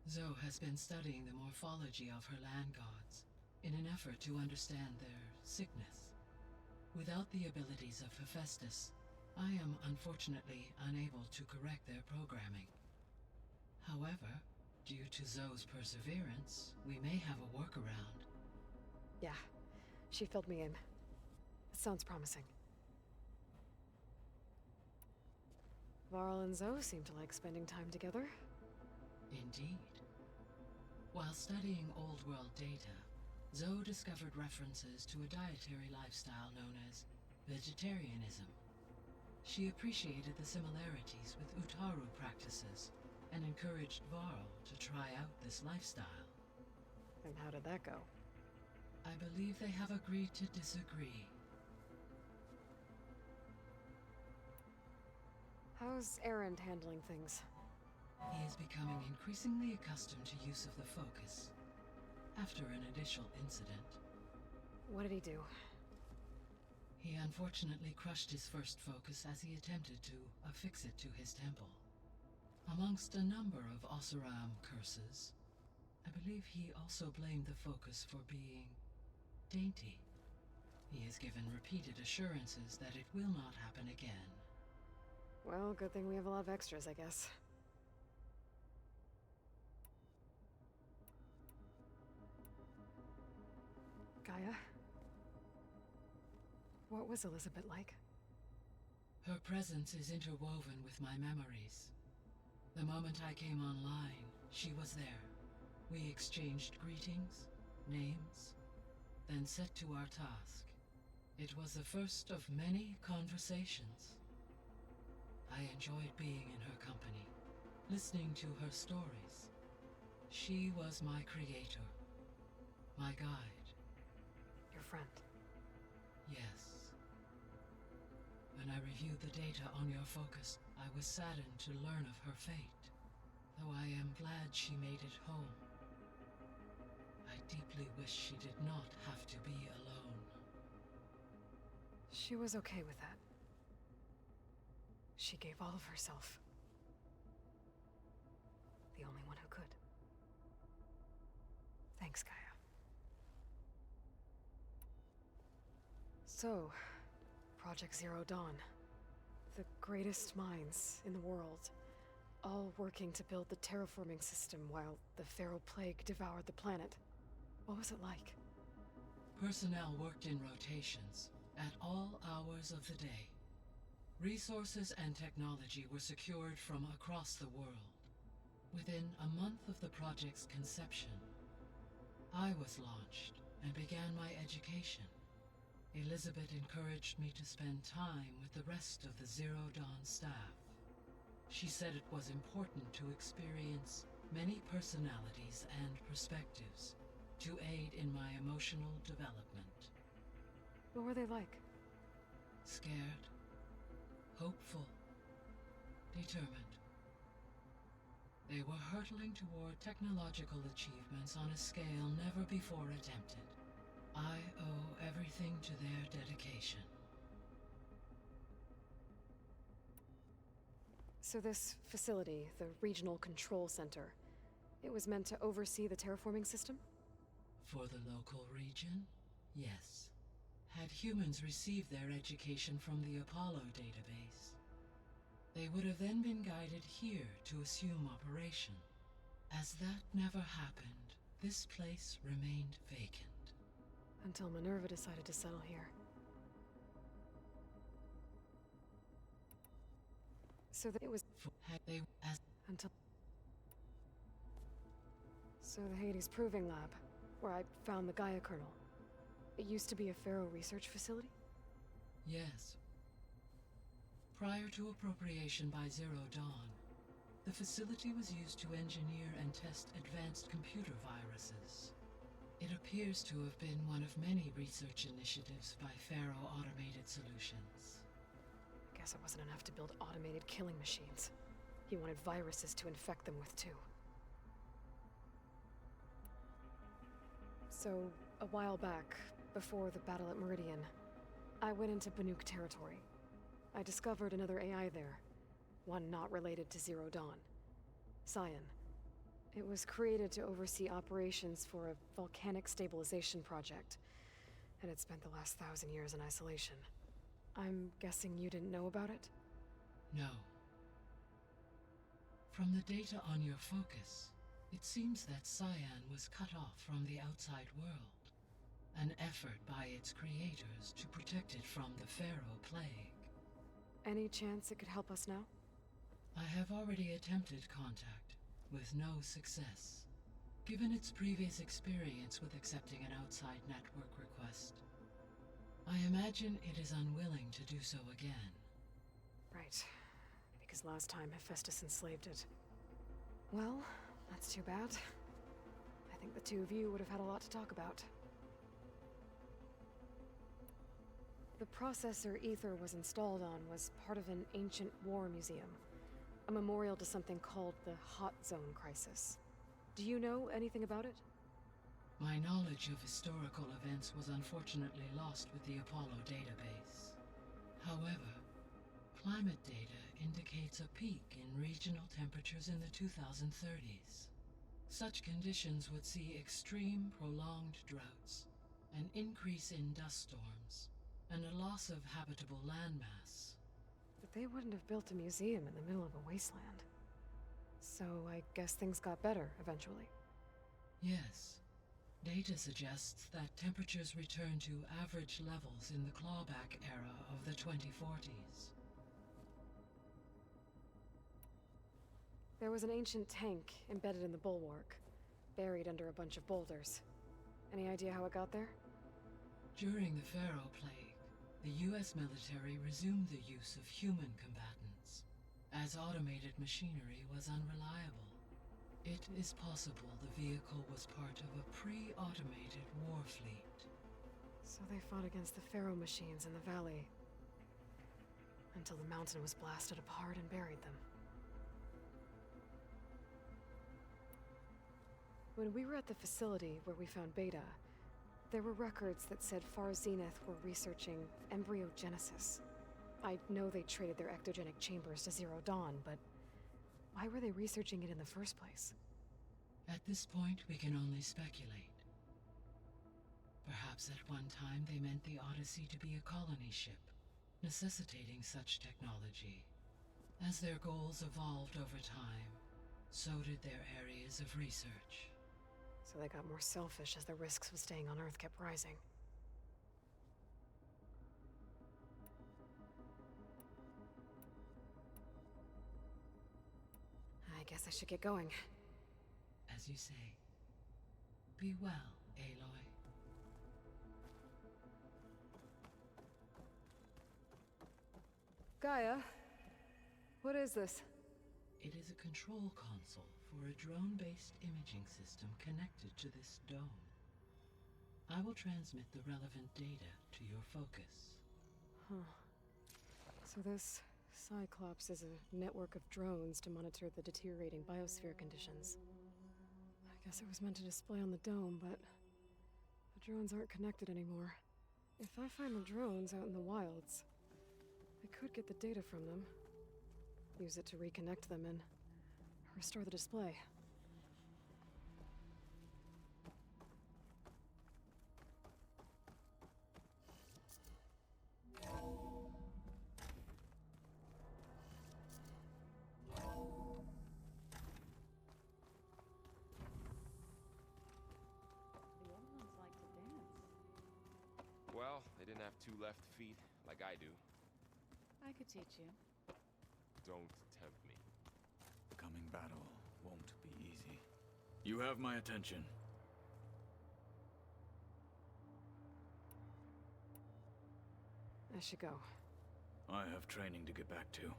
Zoe has been studying the morphology of her land gods in an effort to understand their sickness. Without the abilities of Hephaestus, I am unfortunately unable to correct their programming. However, due to Zoe's perseverance, we may have a workaround. Yeah, she filled me in. It sounds promising. Varl and Zoe seem to like spending time together. Indeed. While studying Old World data, Zoe discovered references to a dietary lifestyle known as vegetarianism. She appreciated the similarities with Utaru practices and encouraged Varl to try out this lifestyle. And how did that go? I believe they have agreed to disagree. How's Erend handling things? He is becoming increasingly accustomed to use of the focus, after an initial incident. What did he do? He unfortunately crushed his first focus as he attempted to affix it to his temple. Amongst a number of Oseram curses, I believe he also blamed the focus for being dainty. He has given repeated assurances that it will not happen again. Well, good thing we have a lot of extras, I guess. Gaia? What was Elizabeth like? Her presence is interwoven with my memories. The moment I came online, she was there. We exchanged greetings, names, then set to our task. It was the first of many conversations. I enjoyed being in her company, listening to her stories. She was my creator, my guide. Your friend? Yes. When I reviewed the data on your focus, I was saddened to learn of her fate, though I am glad she made it home. I deeply wish she did not have to be alone. She was okay with that. She gave all of herself. The only one who could. Thanks, Gaia. So, Project Zero Dawn. The greatest minds in the world, all working to build the terraforming system while the Feral Plague devoured the planet. What was it like? Personnel worked in rotations, at all hours of the day. Resources and technology were secured from across the world. Within a month of the project's conception, I was launched and began my education. Elizabeth encouraged me to spend time with the rest of the Zero Dawn staff. She said it was important to experience many personalities and perspectives to aid in my emotional development. What were they like? Scared, hopeful, determined. They were hurtling toward technological achievements on a scale never before attempted. I owe everything to their dedication. So this facility, the Regional Control Center, it was meant to oversee the terraforming system? For the local region, yes. Had humans received their education from the Apollo database, they would have then been guided here to assume operation. As that never happened, this place remained vacant. Until Minerva decided to settle here. So that it was... Until... So the Hades Proving Lab, where I found the Gaia kernel. It used to be a Pharaoh research facility? Yes. Prior to appropriation by Zero Dawn, the facility was used to engineer and test advanced computer viruses. It appears to have been one of many research initiatives by Pharaoh Automated Solutions. I guess it wasn't enough to build automated killing machines. He wanted viruses to infect them with, too. So, a while back, before the battle at Meridian, I went into Banuk territory. I discovered another AI there, one not related to Zero Dawn. Cyan. It was created to oversee operations for a volcanic stabilization project, and it spent the last 1,000 years in isolation. I'm guessing you didn't know about it? No. From the data on your focus, it seems that Cyan was cut off from the outside world. An effort by its creators to protect it from the Pharaoh Plague. Any chance it could help us now? I have already attempted contact, with no success. Given its previous experience with accepting an outside network request, I imagine it is unwilling to do so again. Right. Because last time Hephaestus enslaved it. Well, that's too bad. I think the two of you would have had a lot to talk about. The processor Ether was installed on was part of an ancient war museum, a memorial to something called the Hot Zone Crisis. Do you know anything about it? My knowledge of historical events was unfortunately lost with the Apollo database. However, climate data indicates a peak in regional temperatures in the 2030s. Such conditions would see extreme, prolonged droughts, an increase in dust storms, and a loss of habitable landmass. But they wouldn't have built a museum in the middle of a wasteland. So I guess things got better eventually. Yes. Data suggests that temperatures return to average levels in the clawback era of the 2040s. There was an ancient tank embedded in the bulwark, buried under a bunch of boulders. Any idea how it got there? During the Pharaoh Plague, the US military resumed the use of human combatants, as automated machinery was unreliable. It is possible the vehicle was part of a pre-automated war fleet. So they fought against the Pharaoh machines in the valley, until the mountain was blasted apart and buried them. When we were at the facility where we found Beta, there were records that said Far Zenith were researching embryogenesis. I know they traded their ectogenic chambers to Zero Dawn, but why were they researching it in the first place? At this point, we can only speculate. Perhaps at one time they meant the Odyssey to be a colony ship, necessitating such technology. As their goals evolved over time, so did their areas of research. So they got more selfish as the risks of staying on Earth kept rising. I guess I should get going. As you say. Be well, Aloy. Gaia, what is this? It is a control console for a drone-based imaging system connected to this dome. I will transmit the relevant data to your focus. Huh. So this Cyclops is a network of drones to monitor the deteriorating biosphere conditions. I guess it was meant to display on the dome, but the drones aren't connected anymore. If I find the drones out in the wilds, I could get the data from them, use it to reconnect them and restore the display. Well, they didn't have two left feet like I do. I could teach you. Don't tempt me. The coming battle won't be easy. You have my attention. I should go. I have training to get back to.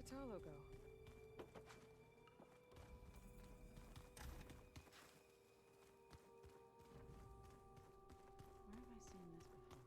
Kotallo go? Where have I seen this before?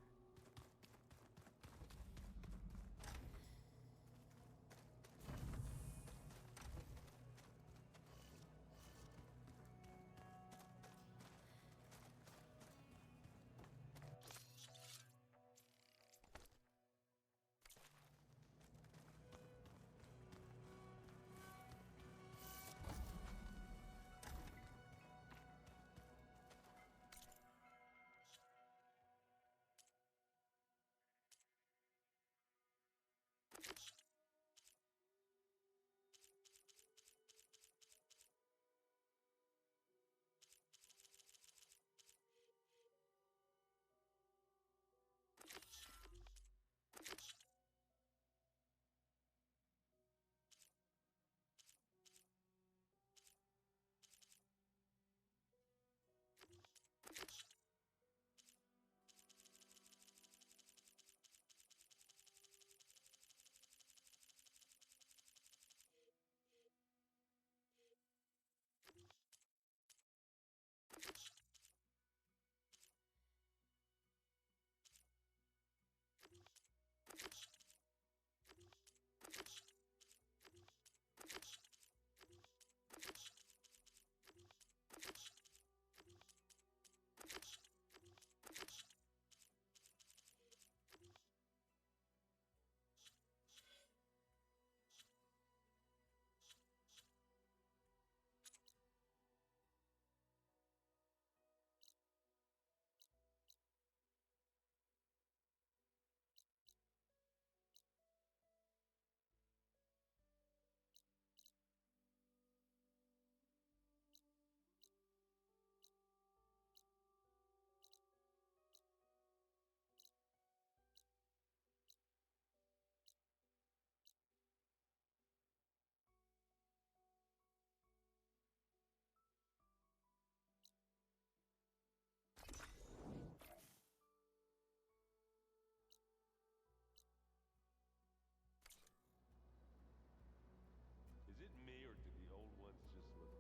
Is it me, or do the old ones just look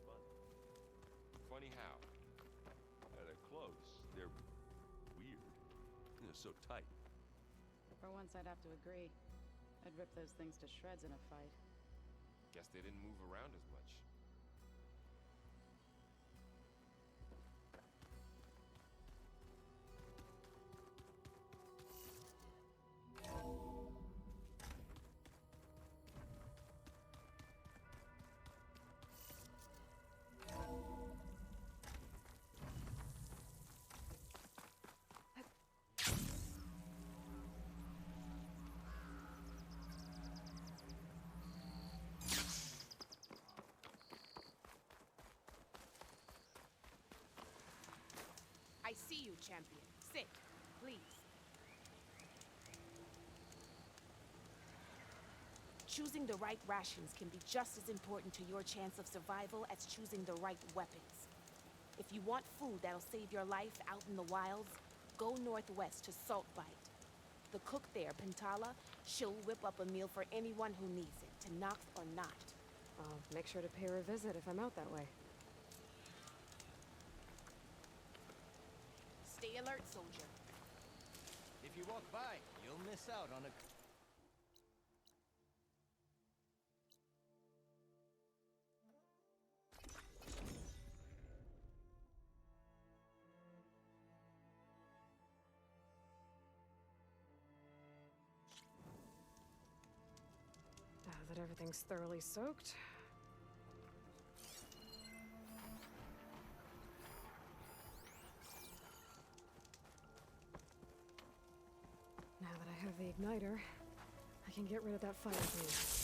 funny? Funny how? They're close. They're weird. They're so tight. For once, I'd have to agree. I'd rip those things to shreds in a fight. Guess they didn't move around as much. I see you, champion. Sit, please. Choosing the right rations can be just as important to your chance of survival as choosing the right weapons. If you want food that'll save your life out in the wilds, go northwest to Saltbite. The cook there, Pintala, she'll whip up a meal for anyone who needs it, Tenakth or not. I'll make sure to pay her a visit if I'm out that way. Stay alert, soldier. If you walk by, you'll miss out on a... Now that everything's thoroughly soaked, now that I have the igniter, I can get rid of that fire thing.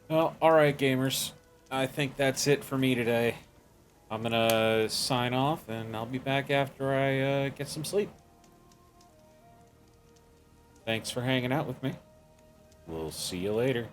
Well, alright, gamers. I think that's it for me today. I'm gonna sign off, and I'll be back after I get some sleep. Thanks for hanging out with me. We'll see you later.